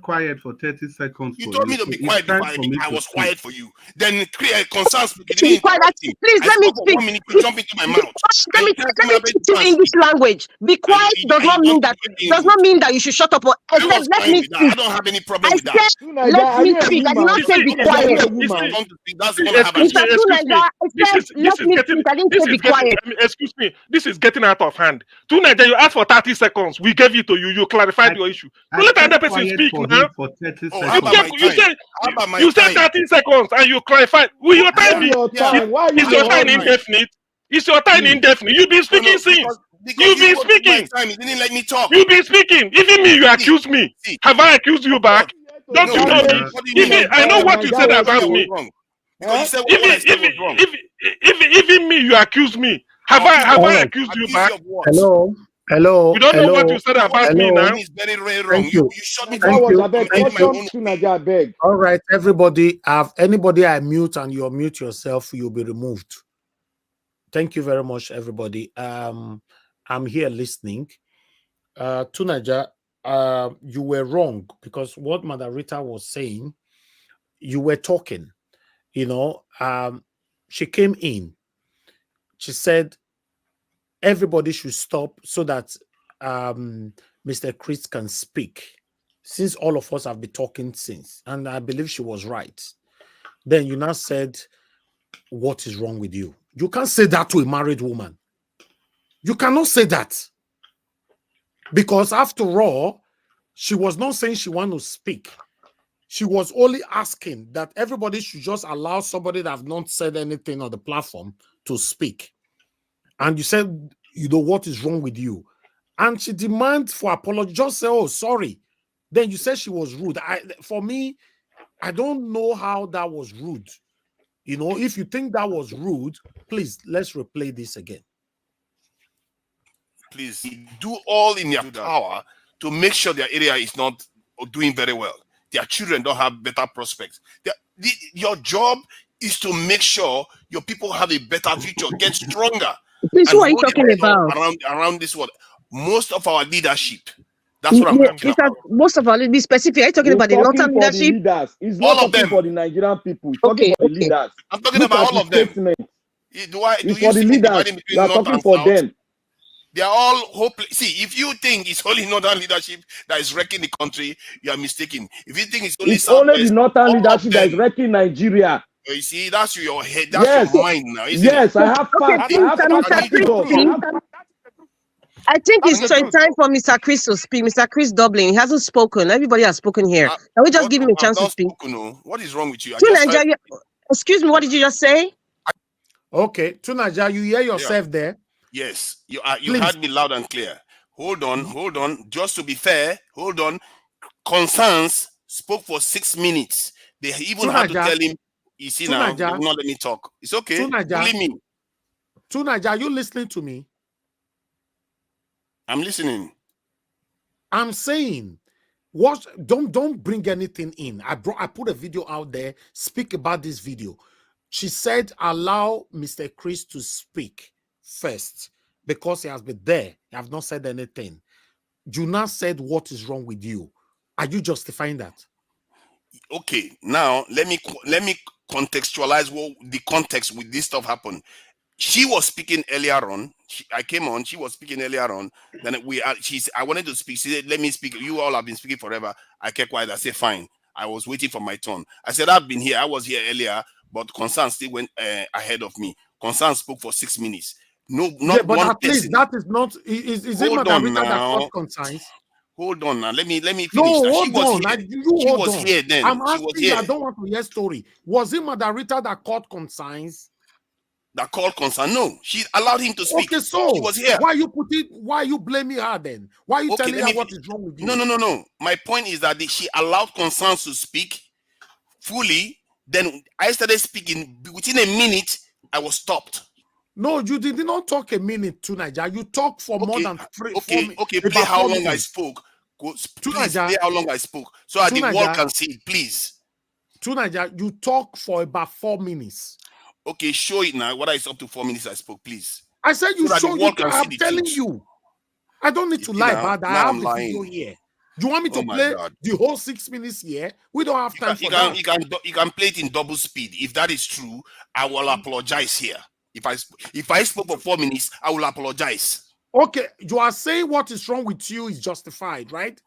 quiet for 30 seconds. You told me to be quiet before I was quiet for you. Then concerns please let me speak. 1 minute to jump into my mouth. Let me teach you English language. Be quiet does not mean that you should shut up. Let me speak. I don't have any problem with that. Let me speak. I did not say be quiet. Let me speak. I didn't say be quiet. Excuse me. This is getting out of hand. Tunaja, you asked for 30 seconds. We gave it to you. You clarified your issue. So let another person speak now. For 30 seconds. You said 30 seconds and you clarified. Will your time be? Is your time indefinite? Is your time indefinite? You've been speaking since. You've been speaking. You didn't let me talk. You've been speaking. Even me, you accuse me. Have I accused you back? Don't you know me? I know what you said about me. Even me, you accuse me. Have I accused you back? Hello. You don't know what you said about me now. It's very, very wrong. You shut me down. All right, everybody. Anybody I mute and you mute yourself, you'll be removed. Thank you very much, everybody. I'm here listening. Tunaja, you were wrong because what Mother Rita was saying, you were talking. She came in. She said everybody should stop so that Mr. Chris can speak, since all of us have been talking since, and I believe she was right. Then you now said, what is wrong with you? You can't say that to a married woman. You cannot say that. Because after all, she was not saying she wanted to speak. She was only asking that everybody should just allow somebody that have not said anything on the platform to speak. And you said, you know, what is wrong with you? And she demands for apology. Just say, oh, sorry. Then you said she was rude. For me, I don't know how that was rude. You know, if you think that was rude, please, let's replay this again. Please do all in your power to make sure their area is not doing very well. Their children don't have better prospects. Your job is to make sure your people have a better future, get stronger. Please, who are you talking about? Around this world. Most of our leadership. That's what I'm talking about. Most of our, be specific. Are you talking about the northern leadership? He's not talking for the Nigerian people. He's talking for the leaders. I'm talking about all of them. Do you for the leaders. You are talking for them. They are all hopeless. See, if you think it's only northern leadership that is wrecking the country, you are mistaken. If you think it's only the northern leadership that is wrecking Nigeria. You see, that's your head, that's your mind now, isn't it? I have facts. I think it's time for Mr. Chris to speak. Mr. Chris Dublin, he hasn't spoken. Everybody has spoken here. Can we just give him a chance to speak? What is wrong with you? Excuse me, what did you just say? Okay, Tunaja, you hear yourself there? Yes, you heard me loud and clear. Hold on. Just to be fair, hold on. Concerns spoke for 6 minutes. They even had to tell him, you see now, they will not let me talk. It's okay. Bully me. Tunaja, are you listening to me? I'm listening. I'm saying, don't bring anything in. I put a video out there. Speak about this video. She said, allow Mr. Chris to speak first because he has been there. He have not said anything. Juna said, what is wrong with you? Are you justifying that? Okay, now let me contextualize what the context with this stuff happened. She was speaking earlier on. I came on. She was speaking earlier on. Then I wanted to speak. She said, "Let me speak. You all have been speaking forever." I kept quiet. I said, "Fine." I was waiting for my turn. I said, "I've been here. I was here earlier, but Concern still went ahead of me." Concern spoke for 6 minutes. No, not but one at least that is not. Is it Margarita that caught concerns? Hold on now. Let me finish. No, hold on. She was here then. I'm asking you. I don't want to hear story. Was it Margarita that caught concerns? That called concern? No, she allowed him to speak. Okay, so she was here. Why are you blaming her then? Why are you telling her what is wrong with you? No. My point is that she allowed concerns to speak fully. Then I started speaking. Within a minute, I was stopped. No, you did not talk a minute to Nigeria. You talked for more than 3 4 minutes. Okay, play how long I spoke. Please play how long I spoke so that the world can see it, please. To Nigeria, you talk for about 4 minutes. Okay, show it now. What is up to 4 minutes I spoke, please? I said you show you. I'm telling you. I don't need to lie about that. I have the video here. Do you want me to play the whole 6 minutes here? We don't have time for that. You can play it in double speed. If that is true, I will apologize here. If I spoke for 4 minutes, I will apologize. Okay, you are saying what is wrong with you is justified, right?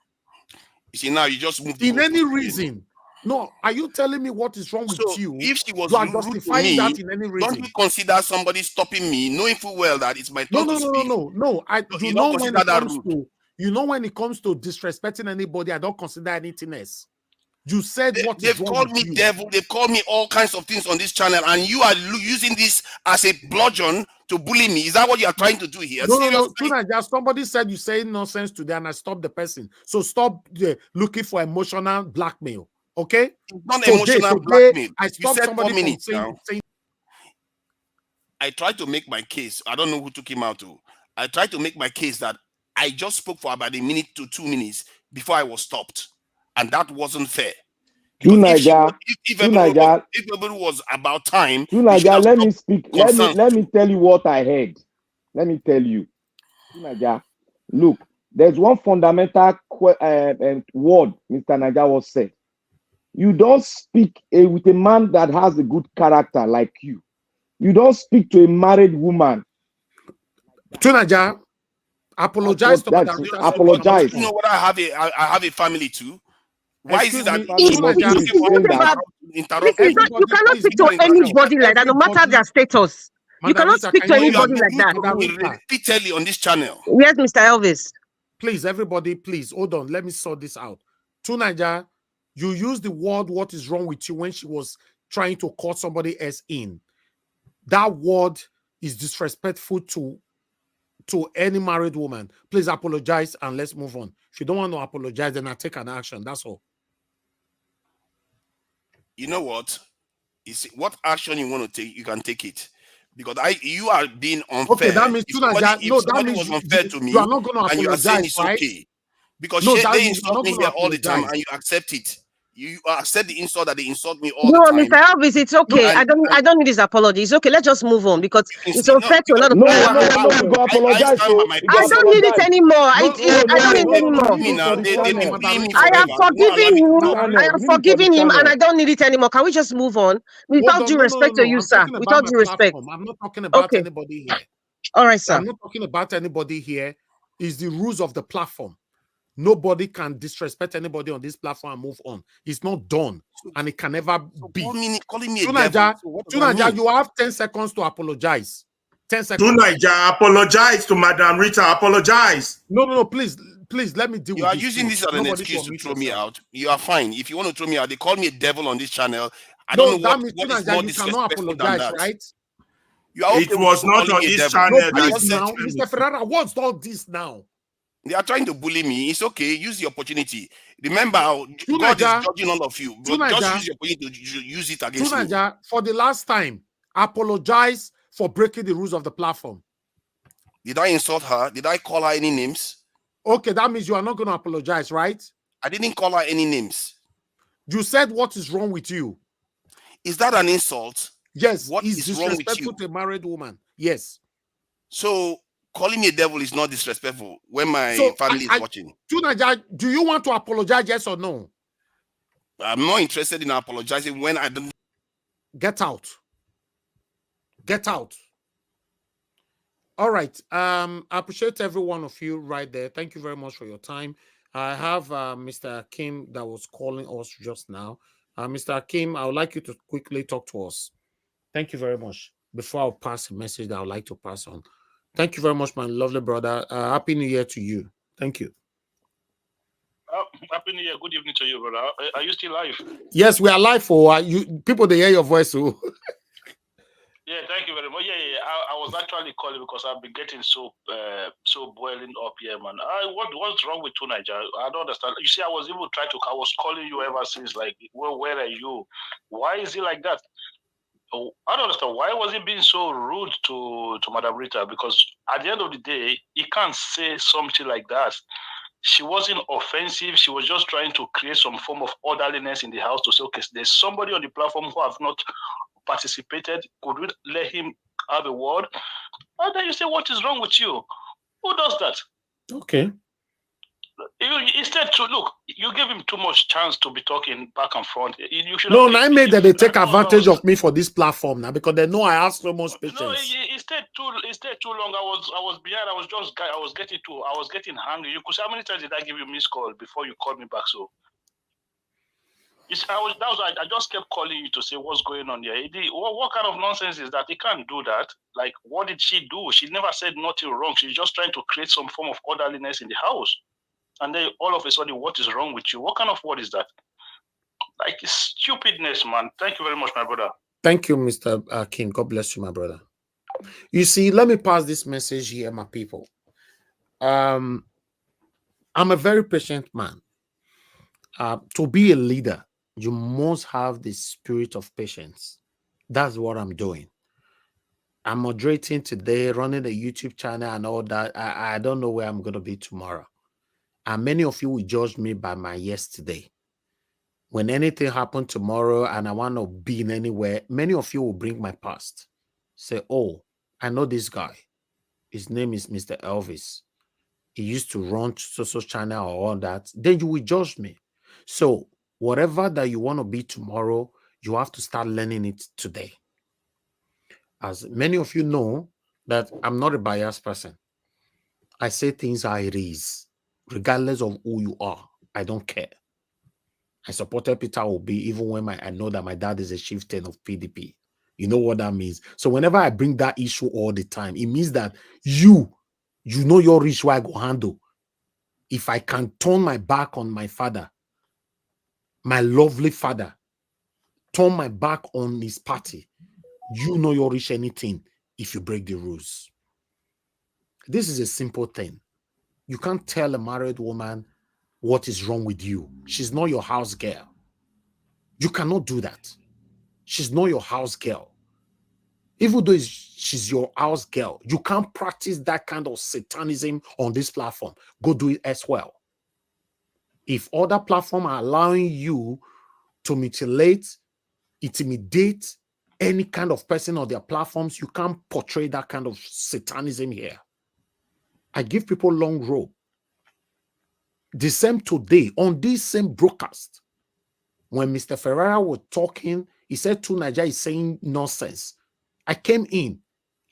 You see, now you just moved in any reason. No, are you telling me what is wrong with you? If she was rude to me, that in any reason. Don't you consider somebody stopping me, knowing full well that it's my turn to speak? No. When it comes to disrespecting anybody, I don't consider anything else. You said they've called me devil. They've called me all kinds of things on this channel, and you are using this as a bludgeon to bully me. Is that what you are trying to do here? No. Somebody said you saying nonsense today, and I stopped the person. So stop looking for emotional blackmail. Okay? Not emotional blackmail. I stopped somebody from saying. I tried to make my case. I don't know who took him out to. I tried to make my case that I just spoke for about 1 minute to 2 minutes before I was stopped. And that wasn't fair. If everybody was about time, let me speak. Let me tell you what I heard. Let me tell you. Look, there's one fundamental word Mr. Naja was said. You don't speak with a man that has a good character like you. You don't speak to a married woman. Tunaja, Apologize to Madam Rita. Apologize. You know what? I have a family too. Why Excuse is it that me, you must please send that. You cannot speak to anybody like that, no matter their status. You Madam cannot Rita, speak to anybody like that. Madam Rita, repeatedly on this channel. Yes, Mr. Elvis. Please, everybody, please hold on. Let me sort this out. To Niger, you used the word "what is wrong with you" when she was trying to call somebody else in. That word is disrespectful to any married woman. Please apologize and let's move on. If you don't want to apologize, then I take an action. That's all. You know what? What action you want to take, you can take it. Because you are being unfair. Okay, that means if somebody was unfair to me, you are not going to apologize, and you are saying it's right? okay. Because no, they insult me here all the time, and you accept it. You accept the insult that they insult me all the time. No, Mr. Elvis, it's okay. No, I don't need his apology. It's okay. Let's just move on because it's unfair to a lot of No, people. you go apologize. I don't need it anymore. I don't need it anymore. I am forgiving you. I am forgiving him, and I don't need it anymore. Can we just move on? With all due respect to you, I'm sir. With all due respect. I'm not talking about anybody here. All right, sir. I'm not talking about anybody here. It's the rules of the platform. Nobody can disrespect anybody on this platform and move on. It's not done, and it can never be. Calling me a devil. Tunaja, you have 10 seconds to apologize. 10 seconds. Tunaja, apologize to Madam Rita. Apologize. No, please, let me deal with this. You are using this as an excuse to throw me out. You are fine. If you want to throw me out, they call me a devil on this channel. I don't know what is more disrespectful than that. Right? You are okay. It was not on this channel. Now, Mr. Ferrara, what's all this now? They are trying to bully me. It's okay. Use the opportunity. Remember, God is judging all of you. But just use the opportunity to use it against me. For the last time, apologize for breaking the rules of the platform. Did I insult her? Did I call her any names? Okay, that means you are not going to apologize, right? I didn't call her any names. You said what is wrong with you. Is that an insult? Yes. What is wrong with you? To a married woman. Yes. So calling me a devil is not disrespectful when my family is watching. Tunaja, do you want to apologize, yes or no? I'm not interested in apologizing when I don't. Get out. Get out. All right. I appreciate every one of you right there. Thank you very much for your time. I have Mr. Kim that was calling us just now. Mr. Kim, I would like you to quickly talk to us. Thank you very much. Before I pass a message that I would like to pass on. Thank you very much, my lovely brother. Happy New Year to you. Thank you. Happy New Year. Good evening to you, brother. Are you still live? Yes, we are live for you. People, they hear your voice. So. Yeah, thank you very much. Yeah. I was actually calling because I've been getting so boiling up here, man. What's wrong with Tunaja? I don't understand. You see, I was calling you ever since. Like, where are you? Why is it like that? I don't understand. Why was he being so rude to Madam Rita? Because at the end of the day, he can't say something like that. She wasn't offensive. She was just trying to create some form of orderliness in the house to say, okay, there's somebody on the platform who have not participated. Could we let him have a word? And then you say, what is wrong with you? Who does that? Okay. Instead to look, you give him too much chance to be talking back and front. You should I made that they take advantage of me for this platform now because they know I have so much patience. No, it stayed too long. I was behind. I was getting hungry. You could say, how many times did I give you a missed call before you called me back? So I just kept calling you to say what's going on here. What kind of nonsense is that? He can't do that. Like, what did she do? She never said nothing wrong. She's just trying to create some form of orderliness in the house. And then all of a sudden, what is wrong with you? What kind of word is that? Like, it's stupidness, man. Thank you very much, my brother. Thank you, Mr. King. God bless you, my brother. You see, let me pass this message here, my people. I'm a very patient man. To be a leader, you must have the spirit of patience. That's what I'm doing. I'm moderating today, running a YouTube channel and all that. I don't know where I'm going to be tomorrow. And many of you will judge me by my yesterday. When anything happened tomorrow and I want to be in anywhere, many of you will bring my past. Say, oh, I know this guy. His name is Mr. Elvis. He used to run social channel or all that. Then you will judge me. So whatever that you want to be tomorrow, you have to start learning it today. As many of you know that I'm not a biased person. I say things how it is, regardless of who you are. I don't care. I supported Peter Obi even when I know that my dad is a chieftain of PDP. You know what that means? So whenever I bring that issue all the time, it means that you know your reach where I go handle. If I can turn my back on my father, my lovely father, turn my back on his party, you know you'll reach anything if you break the rules. This is a simple thing. You can't tell a married woman what is wrong with you. She's not your house girl. You cannot do that. She's not your house girl. Even though she's your house girl, you can't practice that kind of satanism on this platform. Go do it as well. If other platforms are allowing you to mutilate, intimidate any kind of person on their platforms, you can't portray that kind of satanism here. I give people long rope. The same today on this same broadcast, when Mr. Ferreira was talking, he said Nigeria is saying nonsense. I came in,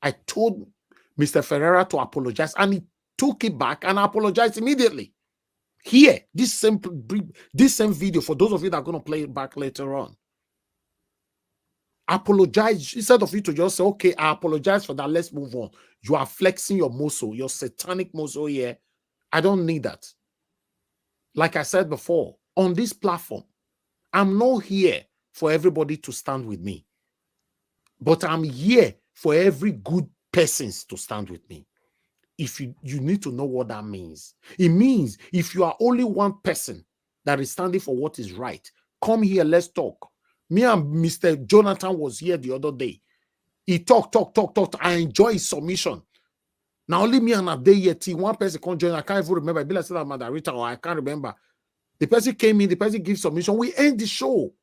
I told Mr. Ferreira to apologize, and he took it back and apologized immediately. Here, this same video, for those of you that are going to play it back later on, apologize instead of you to just say, okay, I apologize for that, let's move on. You are flexing your muscle, your satanic muscle here. I don't need that. Like I said before, on this platform, I'm not here for everybody to stand with me, but I'm here for every good person to stand with me. If you need to know what that means. It means if you are only one person that is standing for what is right, come here, let's talk. Me and Mr. Jonathan was here the other day. He talked. I enjoy his submission. Now only me and a day yet. One person can't join. I can't even remember. I be like said Madam Rita, or I can't remember. The person came in, the person gives submission. We end the show.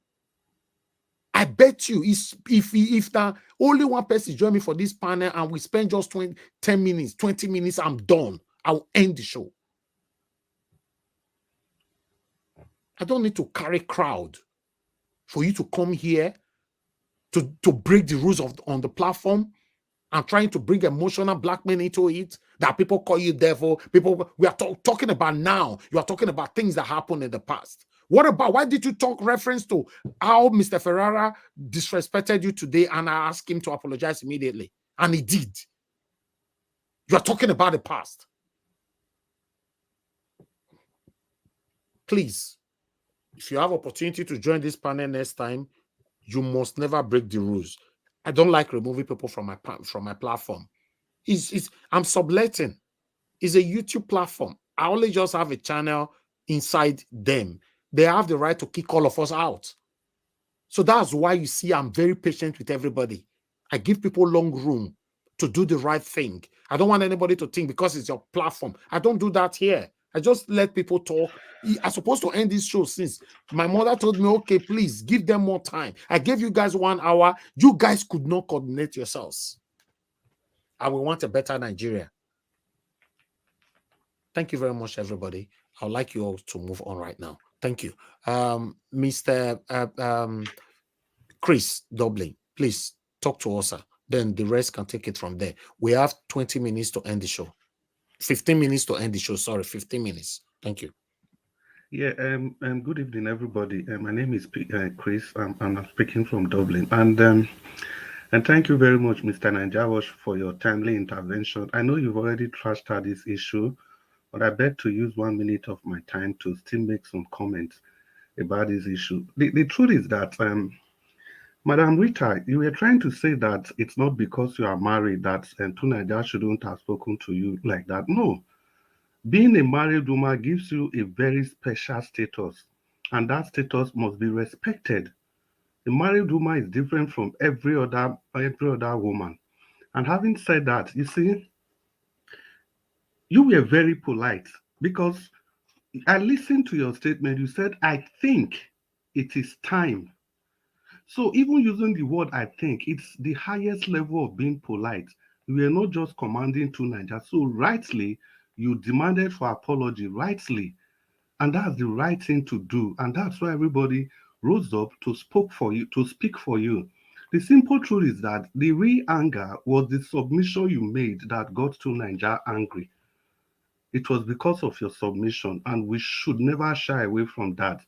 I bet you if the only one person join me for this panel and we spend just 10 minutes, 20 minutes, I'm done. I'll end the show. I don't need to carry crowd for you to come here to break the rules on the platform and trying to bring emotional blackmail into it, that people call you devil. People, we are talking about now. You are talking about things that happened in the past. What about, why did you talk reference to how Mr. Ferreira disrespected you today and I asked him to apologize immediately? And he did. You are talking about the past. Please, if you have opportunity to join this panel next time, you must never break the rules. I don't like removing people from my platform. I'm subletting. It's a YouTube platform. I only just have a channel inside them. They have the right to kick all of us out. So that's why you see I'm very patient with everybody. I give people long room to do the right thing. I don't want anybody to think because it's your platform. I don't do that here. I just let people talk. I'm supposed to end this show since my mother told me, okay, please give them more time. I gave you guys 1 hour. You guys could not coordinate yourselves. I will want a better Nigeria. Thank you very much, everybody. I'd like you all to move on right now. Thank you. Mr. Chris Dublin, please talk to us. Then the rest can take it from there. We have 20 minutes to end the show. 15 minutes to end the show. Sorry, 15 minutes. Thank you. Yeah, good evening, everybody. My name is Chris. I'm speaking from Dublin. And thank you very much, Mr. Nanjawosh, for your timely intervention. I know you've already trashed out this issue, but I beg to use 1 minute of my time to still make some comments about this issue. The truth is that, Madam Rita, you were trying to say that it's not because you are married that Tunaja shouldn't have spoken to you like that. No. Being a married woman gives you a very special status, and that status must be respected. A married woman is different from every other woman. And having said that, you see, you were very polite because I listened to your statement. You said, I think it is time. So even using the word I think, it's the highest level of being polite. We are not just commanding to Nigeria. So rightly, you demanded for apology, rightly. And that's the right thing to do. And that's why everybody rose up to speak for you. The simple truth is that the real anger was the submission you made that got to Nigeria angry. it was because of your submission, and we should never shy away from that,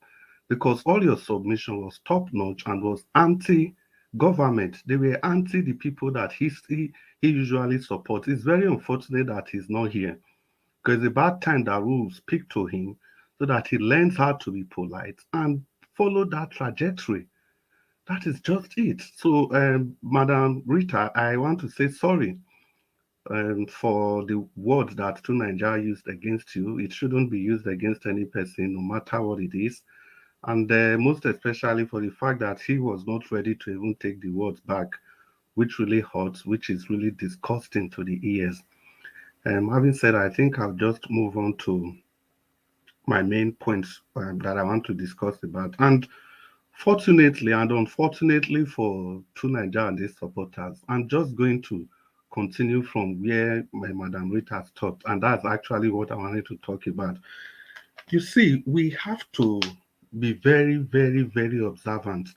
because all your submission was top-notch and was anti-government. They were anti the people that he usually supports. It's very unfortunate that he's not here, because it's about time that we will speak to him so that he learns how to be polite and follow that trajectory. That is just it. So, Madam Rita, I want to say sorry for the words that Nigeria used against you. It shouldn't be used against any person, no matter what it is. And most especially for the fact that he was not ready to even take the words back, which really hurts, which is really disgusting to the ears. Having said, I think I'll just move on to my main points that I want to discuss about. And fortunately and unfortunately for Nigeria and its supporters, I'm just going to continue from where my Madam Rita stopped, and that's actually what I wanted to talk about. You see, we have to be very, very, very observant.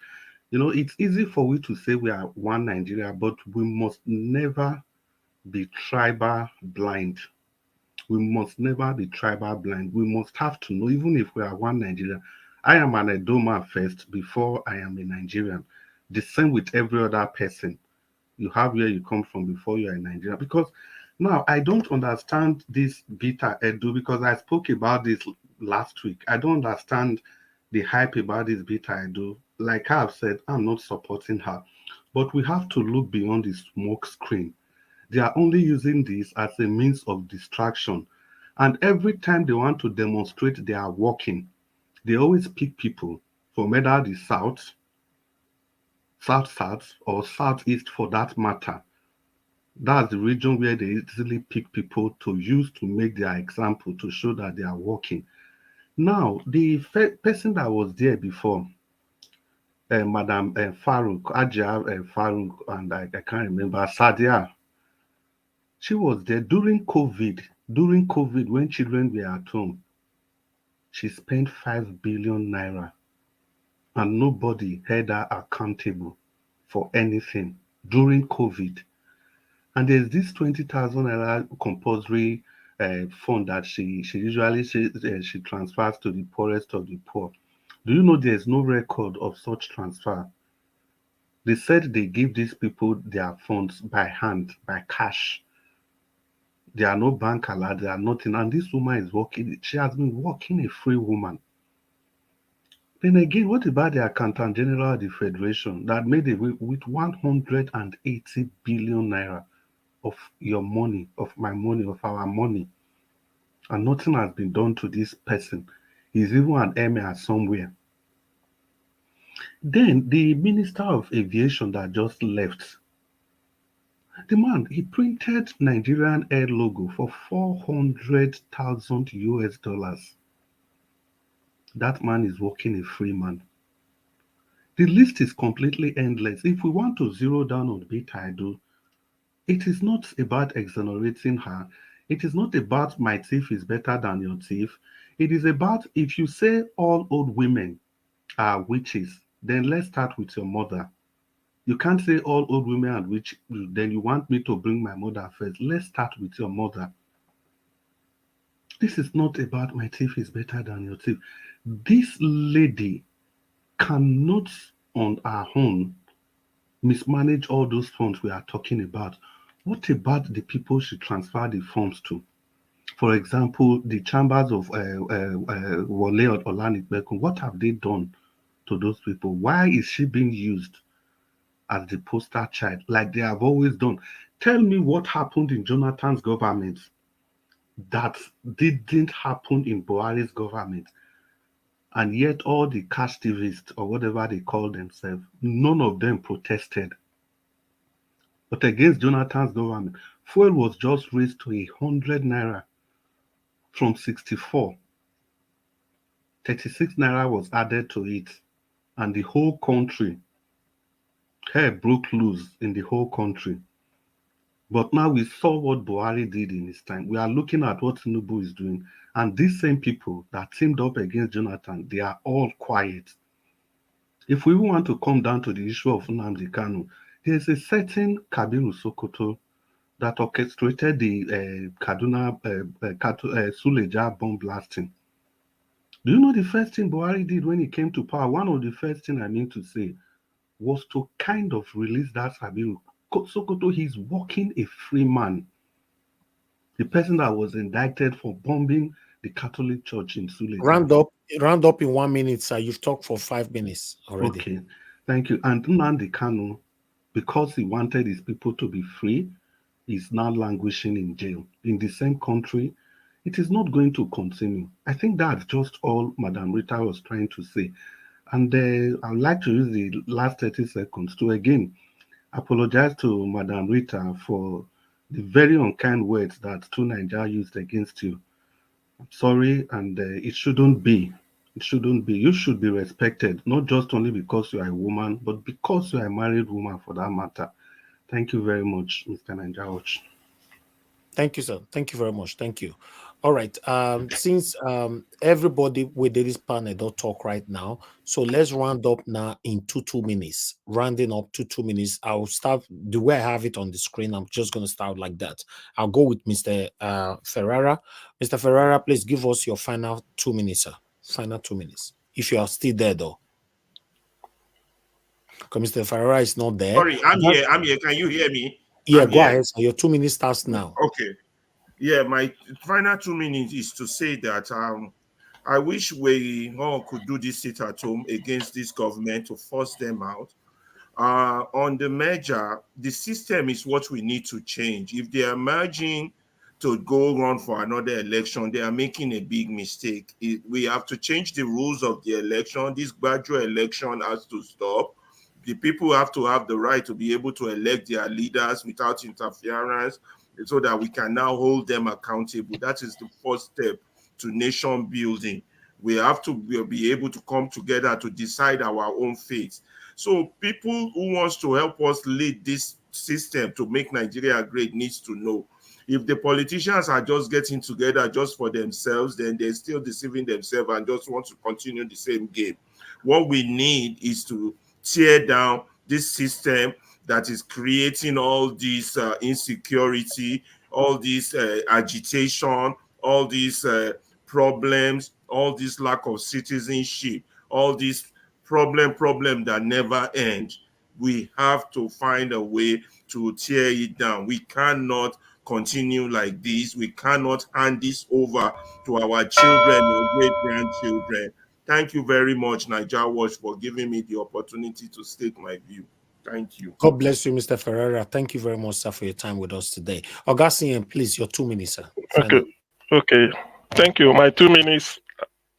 You know, it's easy for we to say we are one Nigeria, but we must never be tribal blind. We must never be tribal blind. We must have to know, even if we are one Nigeria. I am an Edoma first before I am a Nigerian. The same with every other person. You have where you come from before you are in Nigeria. Because now I don't understand this bitter Edu, because I spoke about this last week. I don't understand the hype about this bitter Edu. Like I've said, I'm not supporting her. But we have to look beyond the smoke screen. They are only using this as a means of distraction. And every time they want to demonstrate they are working, they always pick people from either the south, south, or southeast for that matter. That's the region where they easily pick people to use to make their example to show that they are working. Now, the person that was there before, Madam Farouk, Ajia Farouk, and I can't remember, Sadia, she was there during COVID. During COVID, when children were at home, she spent 5 billion naira and nobody held her accountable for anything during COVID. And there's this 20,000 naira compulsory fund that she usually she transfers to the poorest of the poor. Do you know there's no record of such transfer? They said they give these people their funds by hand, by cash. There are no bank alert, there are nothing. And this woman is working, she has been working a free woman. Then again, what about the Accountant General of the Federation that made away with 180 billion naira of your money, of my money, of our money? And nothing has been done to this person. He's even an emir somewhere. Then the Minister of Aviation that just left, the man, he printed Nigerian Air logo for 400,000 US dollars. That man is working a free man. The list is completely endless. If we want to zero down on Beta Edu, it is not about exonerating her. It is not about my thief is better than your thief. It is about, if you say all old women are witches, then let's start with your mother. You can't say all old women are witches, then you want me to bring my mother first. Let's start with your mother. This is not about my thief is better than your thief. This lady cannot on her own mismanage all those funds we are talking about. What about the people she transferred the funds to? For example, the chambers of Wole or Olanikbekun, what have they done to those people? Why is she being used as the poster child like they have always done? Tell me what happened in Jonathan's government that didn't happen in Buhari's government. And yet all the castivists or whatever they call themselves, none of them protested. But against Jonathan's government, fuel was just raised to 100 naira from 64. 36 naira was added to it, and the whole country, hair broke loose in the whole country. But now we saw what Buhari did in his time. We are looking at what Tinubu is doing, and these same people that teamed up against Jonathan, they are all quiet. If we want to come down to the issue of Nnamdi Kanu, there's a certain Kabiru Sokoto that orchestrated the Kaduna Suleja bomb blasting. Do you know the first thing Buhari did when he came to power? One of the first thing I mean to say was to kind of release that Sabiru. Sokoto, he's walking a free man. The person that was indicted for bombing the Catholic Church in Suleja. Round up in 1 minute, sir. You've talked for 5 minutes already. Okay, thank you. And Nnamdi Kanu, because he wanted his people to be free, is now languishing in jail in the same country. It is not going to continue. I think that's just all Madam Rita was trying to say. And I'd like to use the last 30 seconds to again apologize to Madam Rita for the very unkind words that Nigeria used against you. I'm sorry, and it shouldn't be. It shouldn't be. You should be respected, not just only because you are a woman, but because you are a married woman for that matter. Thank you very much, Mr. Nigeria. Thank you, sir. Thank you very much. Thank you. All right. Since everybody within this panel don't talk right now, so let's round up now in 2 minutes. Rounding up to 2 minutes. I'll start the way I have it on the screen. I'm just going to start like that. I'll go with Mr. Ferrara. Mr. Ferrara, please give us your final 2 minutes, sir. Final 2 minutes. If you are still there, though. Because Mr. Ferrara is not there. Sorry, I'm here. I'm here. Can you hear me? Yeah, go ahead. So your 2 minutes starts now. Okay. Yeah, my final 2 minutes is to say that I wish we all could do this sit at home against this government to force them out. On the merger, the system is what we need to change. If they are merging to go run for another election, they are making a big mistake. We have to change the rules of the election. This gradual election has to stop. The people have to have the right to be able to elect their leaders without interference, so that we can now hold them accountable. That is the first step to nation building. We have to be able to come together to decide our own fate. So people who wants to help us lead this system to make Nigeria great needs to know, if the politicians are just getting together just for themselves, then they're still deceiving themselves and just want to continue the same game. What we need is to tear down this system that is creating all this insecurity, all this agitation, all these problems, all this lack of citizenship, all these problem that never end. We have to find a way to tear it down. We cannot continue like this. We cannot hand this over to our children or great-grandchildren. Thank you very much, Nigeria Watch, for giving me the opportunity to state my view. Thank you. God bless you, Mr. Ferreira. Thank you very much, sir, for your time with us today. Augustine, please, your 2 minutes, sir. Final. Okay. Thank you. My 2 minutes.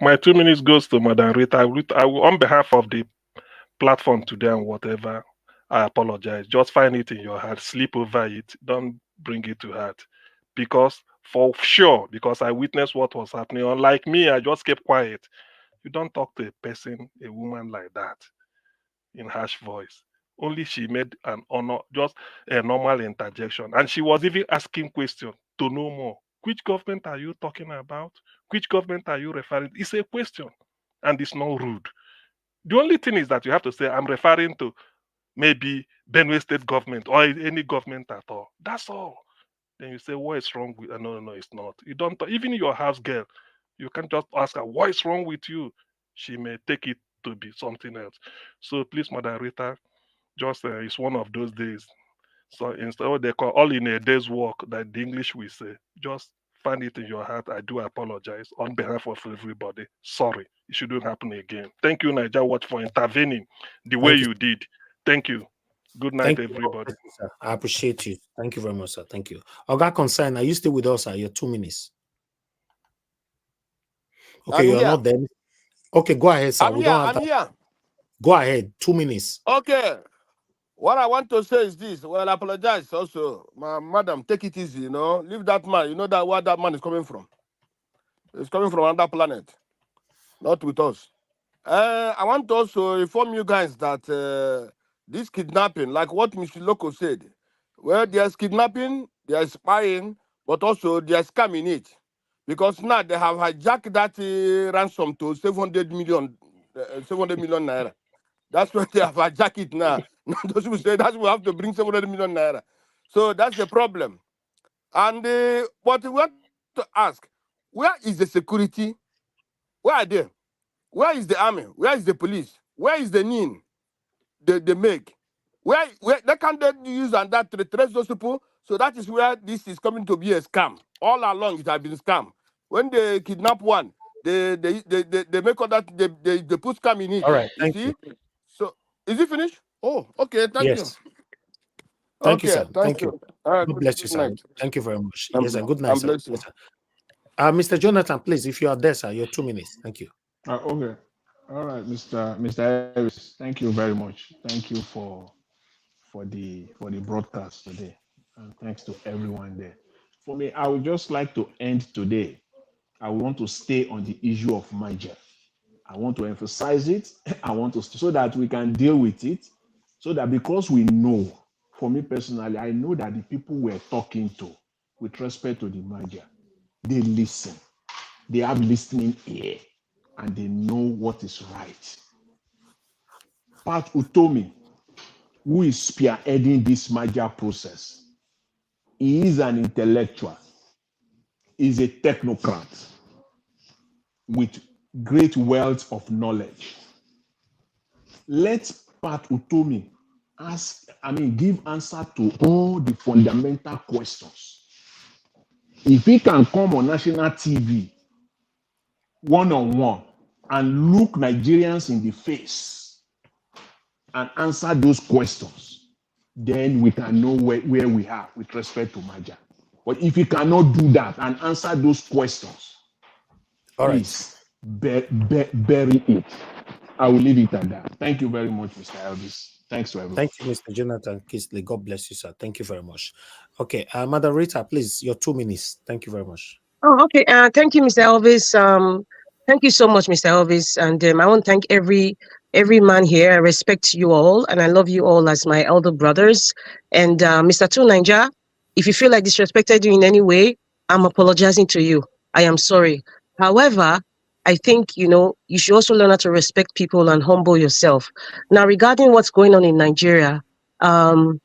My 2 minutes goes to Madam Rita. I will, on behalf of the platform today and whatever, I apologize. Just find it in your heart. Sleep over it. Don't bring it to heart. Because for sure, because I witnessed what was happening. Unlike me, I just kept quiet. You don't talk to a person, a woman like that, in harsh voice. Only she made an honor, just a normal interjection. And she was even asking questions to know more. Which government are you talking about? Which government are you referring to? It's a question. And it's not rude. The only thing is that you have to say, I'm referring to maybe Benue State government or any government at all. That's all. Then you say, what is wrong with no, it's not. You don't even your house girl, you can't just ask her, what is wrong with you? She may take it to be something else. So please, Madam Rita, just it's one of those days. So instead of they call all in a day's work, that the English we say, just find it in your heart. I do apologize on behalf of everybody. Sorry, it shouldn't happen again. Thank you, Nigeria Watch, for intervening the way you did. Thank you. Good night, everybody. Sir. I appreciate you. Thank you very much, sir. Thank you. Oga Concern, are you still with us, sir? Your 2 minutes. Okay, you're not there. Okay, go ahead, sir. I'm here. Go ahead. 2 minutes. Okay. What I want to say is this. Well, I apologize also. Madam, take it easy, Leave that man. You know that where that man is coming from. He's coming from another planet. Not with us. I want to also inform you guys that this kidnapping, like what Mr. Loco said, well, there's kidnapping, there's spying, but also there's scam in it. Because now they have hijacked that ransom to 700 million naira. That's why they have hijacked it now. Those people say that we have to bring 700 million naira. So that's the problem. And but we want to ask, where is the security? Where are they? Where is the army? Where is the police? Where is the NIN? They make? Where they can't use and that to trace those people? So that is where this is coming to be a scam. All along it has been scam. When they kidnap one, they make all that they put scam in it. All right, You see? So is it finished? Oh, okay, thank you. Yes. Thank you, Okay, sir. thank you. All right, God bless you, sir. Thank you very much. I'm, Yes, and good night, I'm sir. blessed. Yes, sir. Mr. Jonathan, please, if you are there, sir, your 2 minutes. Thank you. Okay. All right, Mr. Harris, thank you very much. Thank you for the broadcast today. And thanks to everyone there. For me, I would just like to end today. I want to stay on the issue of Niger. I want to emphasize it. I want to so that we can deal with it. So that because we know, for me personally, I know that the people we're talking to, with respect to the Niger, they listen. They have listening ear, and they know what is right. Pat Utomi, who is spearheading this merger process, he is an intellectual. He's a technocrat with great wealth of knowledge. Let Pat Utomi give answer to all the fundamental questions. If he can come on national TV one-on-one and look Nigerians in the face and answer those questions, then we can know where we are with respect to merger. But if he cannot do that and answer those questions, please bury it. I will leave it at that. Thank you very much, Mr. Elvis. Thanks to everyone. Thank you, Mr. Jonathan Kisley. God bless you, sir. Thank you very much. Okay, Madam Rita, please, your 2 minutes. Thank you very much. Oh, okay. Thank you, Mr. Elvis. Thank you so much, Mr. Elvis. And I want to thank every man here. I respect you all, and I love you all as my elder brothers. And Mr. Two Ninja, if you feel like disrespected you in any way, I'm apologizing to you. I am sorry. However, I think you should also learn how to respect people and humble yourself. Now, regarding what's going on in Nigeria, I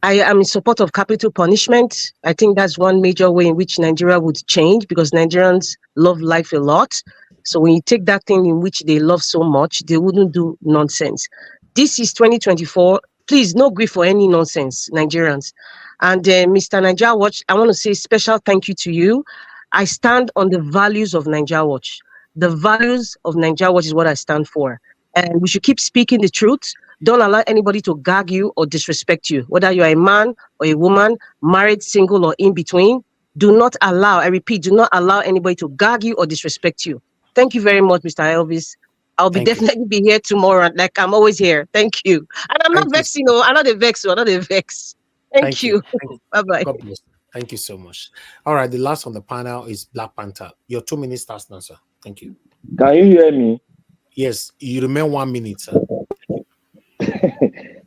am in support of capital punishment. I think that's one major way in which Nigeria would change, because Nigerians love life a lot. So when you take that thing in which they love so much, they wouldn't do nonsense. This is 2024. Please, no grief for any nonsense, Nigerians. And Mr. Nigeria Watch, I want to say special thank you to you. I stand on the values of Nigeria Watch. The values of Nigeria Watch is what I stand for. And we should keep speaking the truth. Don't allow anybody to gag you or disrespect you, whether you're a man or a woman, married, single, or in between. Do not allow, I repeat, do not allow anybody to gag you or disrespect you. Thank you very much, Mr. Elvis. I'll be definitely be here tomorrow. Like I'm always here. Thank you. And I'm not vexed, I'm not a vex. I'm not a vex. Thank you. Bye-bye. God bless. Thank you so much. All right, the last on the panel is Black Panther. Your 2 minutes starts now, sir. Thank you. Can you hear me? Yes, you remain 1 minute, sir.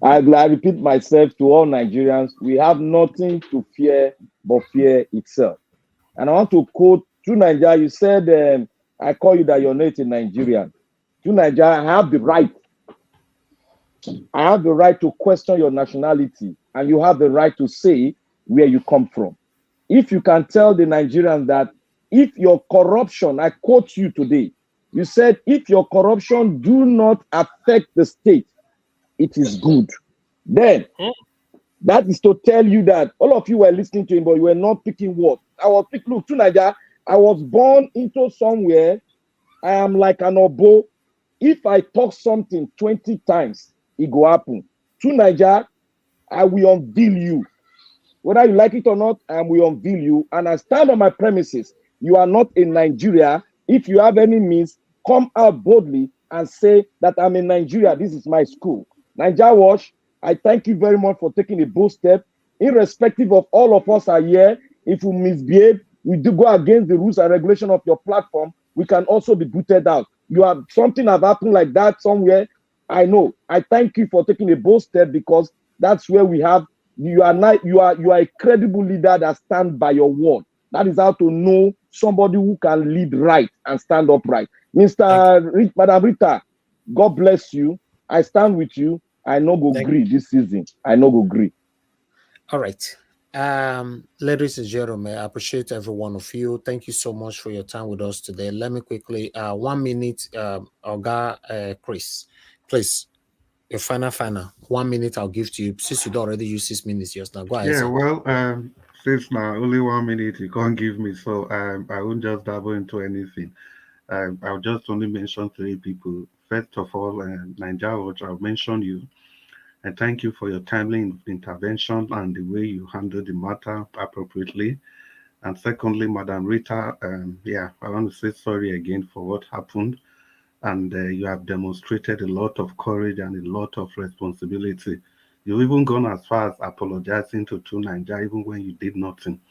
I repeat myself to all Nigerians, we have nothing to fear but fear itself. And I want to quote to Nigeria, you said, I call you that you're not a Nigerian. To Nigeria, I have the right. I have the right to question your nationality, and you have the right to say where you come from. If you can tell the Nigerians that if your corruption, I quote you today, you said, if your corruption do not affect the state, it is good. Then that is to tell you that all of you were listening to him, but you were not picking words. I was picking, look, to Nigeria, I was born into somewhere. I am like an oboe. If I talk something 20 times, it go happen. To Nigeria, I will unveil you. Whether you like it or not, I will unveil you. And I stand on my premises. You are not in Nigeria. If you have any means, come out boldly and say that I'm in Nigeria. This is my school. Nigeria Watch, I thank you very much for taking a bold step. Irrespective of all of us are here, if we misbehave, we do go against the rules and regulation of your platform, we can also be booted out. You have something have happened like that somewhere. I know. I thank you for taking a bold step, because that's where we have. You are a credible leader that stands by your word. That is how to know somebody who can lead right and stand upright. Madam Rita, God bless you. I stand with you. I no go agree this season. I no go agree. All right. Ladies and gentlemen, I appreciate every one of you. Thank you so much for your time with us today. Let me quickly, 1 minute, Oga Chris, please, your final. 1 minute I'll give to you. Since you already use 6 minutes just now, go ahead, Yeah, sir. well, since now only 1 minute you can't give me, so I won't just dabble into anything. I'll just only mention 3 people. First of all, Nigeria, which I'll mention you, and thank you for your timely intervention and the way you handled the matter appropriately. And secondly, Madam Rita, yeah, I want to say sorry again for what happened. And you have demonstrated a lot of courage and a lot of responsibility. You've even gone as far as apologizing to Nigeria even when you did nothing.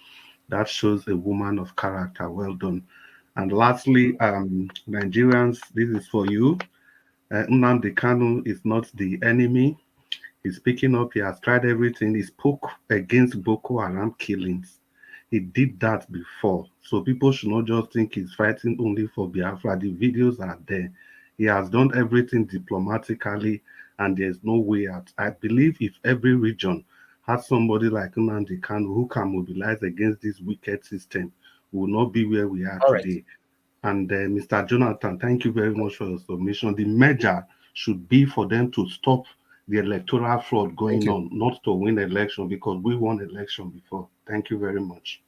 That shows a woman of character. Well done. And lastly, Nigerians, this is for you. Nnamdi Kanu is not the enemy. He's picking up. He has tried everything. He spoke against Boko Haram killings. He did that before. So people should not just think he's fighting only for Biafra. The videos are there. He has done everything diplomatically, and there's no way out. I believe if every region has somebody like Nnamdi Kanu who can mobilize against this wicked system, we will not be where we are today. And Mr. Jonathan, thank you very much for your submission. The measure should be for them to stop the electoral fraud going on, not to win election, because we won election before. Thank you very much.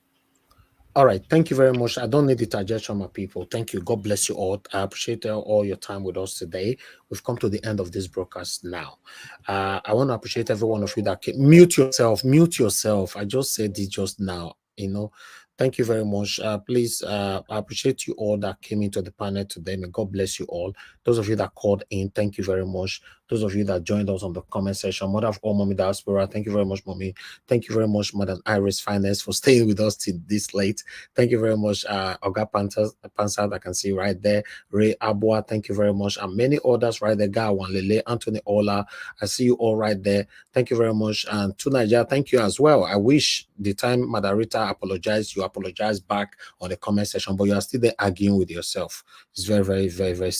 All right. Thank you very much. I don't need the digestion, my people. Thank you. God bless you all. I appreciate all your time with us today. We've come to the end of this broadcast now. I want to appreciate every one of you that came. Mute yourself. Mute yourself. I just said it just now. Thank you very much. Please, I appreciate you all that came into the panel today. May God bless you all. Those of you that called in, thank you very much. Those of you that joined us on the comment section, Mother of all Mommy Diaspora, thank you very much, Mommy. Thank you very much, Madam Iris Finance, for staying with us till this late. Thank you very much, Oga Pansad, I can see right there. Ray Abua, thank you very much. And many others right there. Gawan Lele, Anthony Ola, I see you all right there. Thank you very much. And to Nigeria, thank you as well. I wish the time Madarita apologized, you apologize back on the comment section, but you are still there arguing with yourself. It's very, very, very, very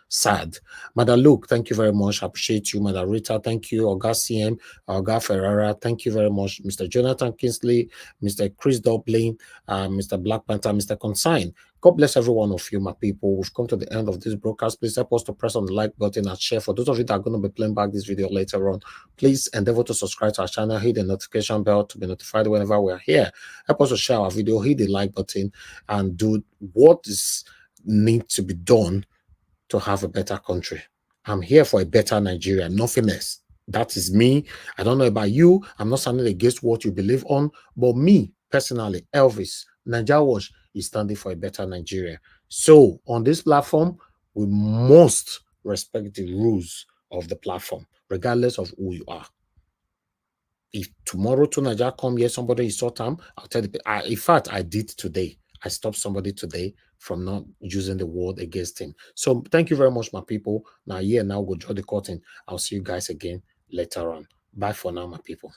sad. Madam Luke, thank you very much. I appreciate you. Madam Rita, thank you. Oga CM, Oga Ferrara, thank you very much. Mr. Jonathan Kingsley, Mr. Chris Dublin, Mr. Black Panther, Mr. Consign. God bless every one of you, my people. We've come to the end of this broadcast. Please help us to press on the like button and share. For those of you that are going to be playing back this video later on, please endeavor to subscribe to our channel, hit the notification bell to be notified whenever we are here. Help us to share our video, hit the like button, and do what is need to be done to have a better country. I'm here for a better Nigeria, nothing else. That is me. I don't know about you. I'm not standing against what you believe on, but me personally, Elvis, Nigeria Watch is standing for a better Nigeria. So on this platform, we must respect the rules of the platform, regardless of who you are. If tomorrow to Nigeria come here, somebody is short term, I'll tell the in fact, I did today. I stopped somebody today from not using the word against him. So thank you very much, my people. Now, we'll draw the curtain. I'll see you guys again later on. Bye for now, my people.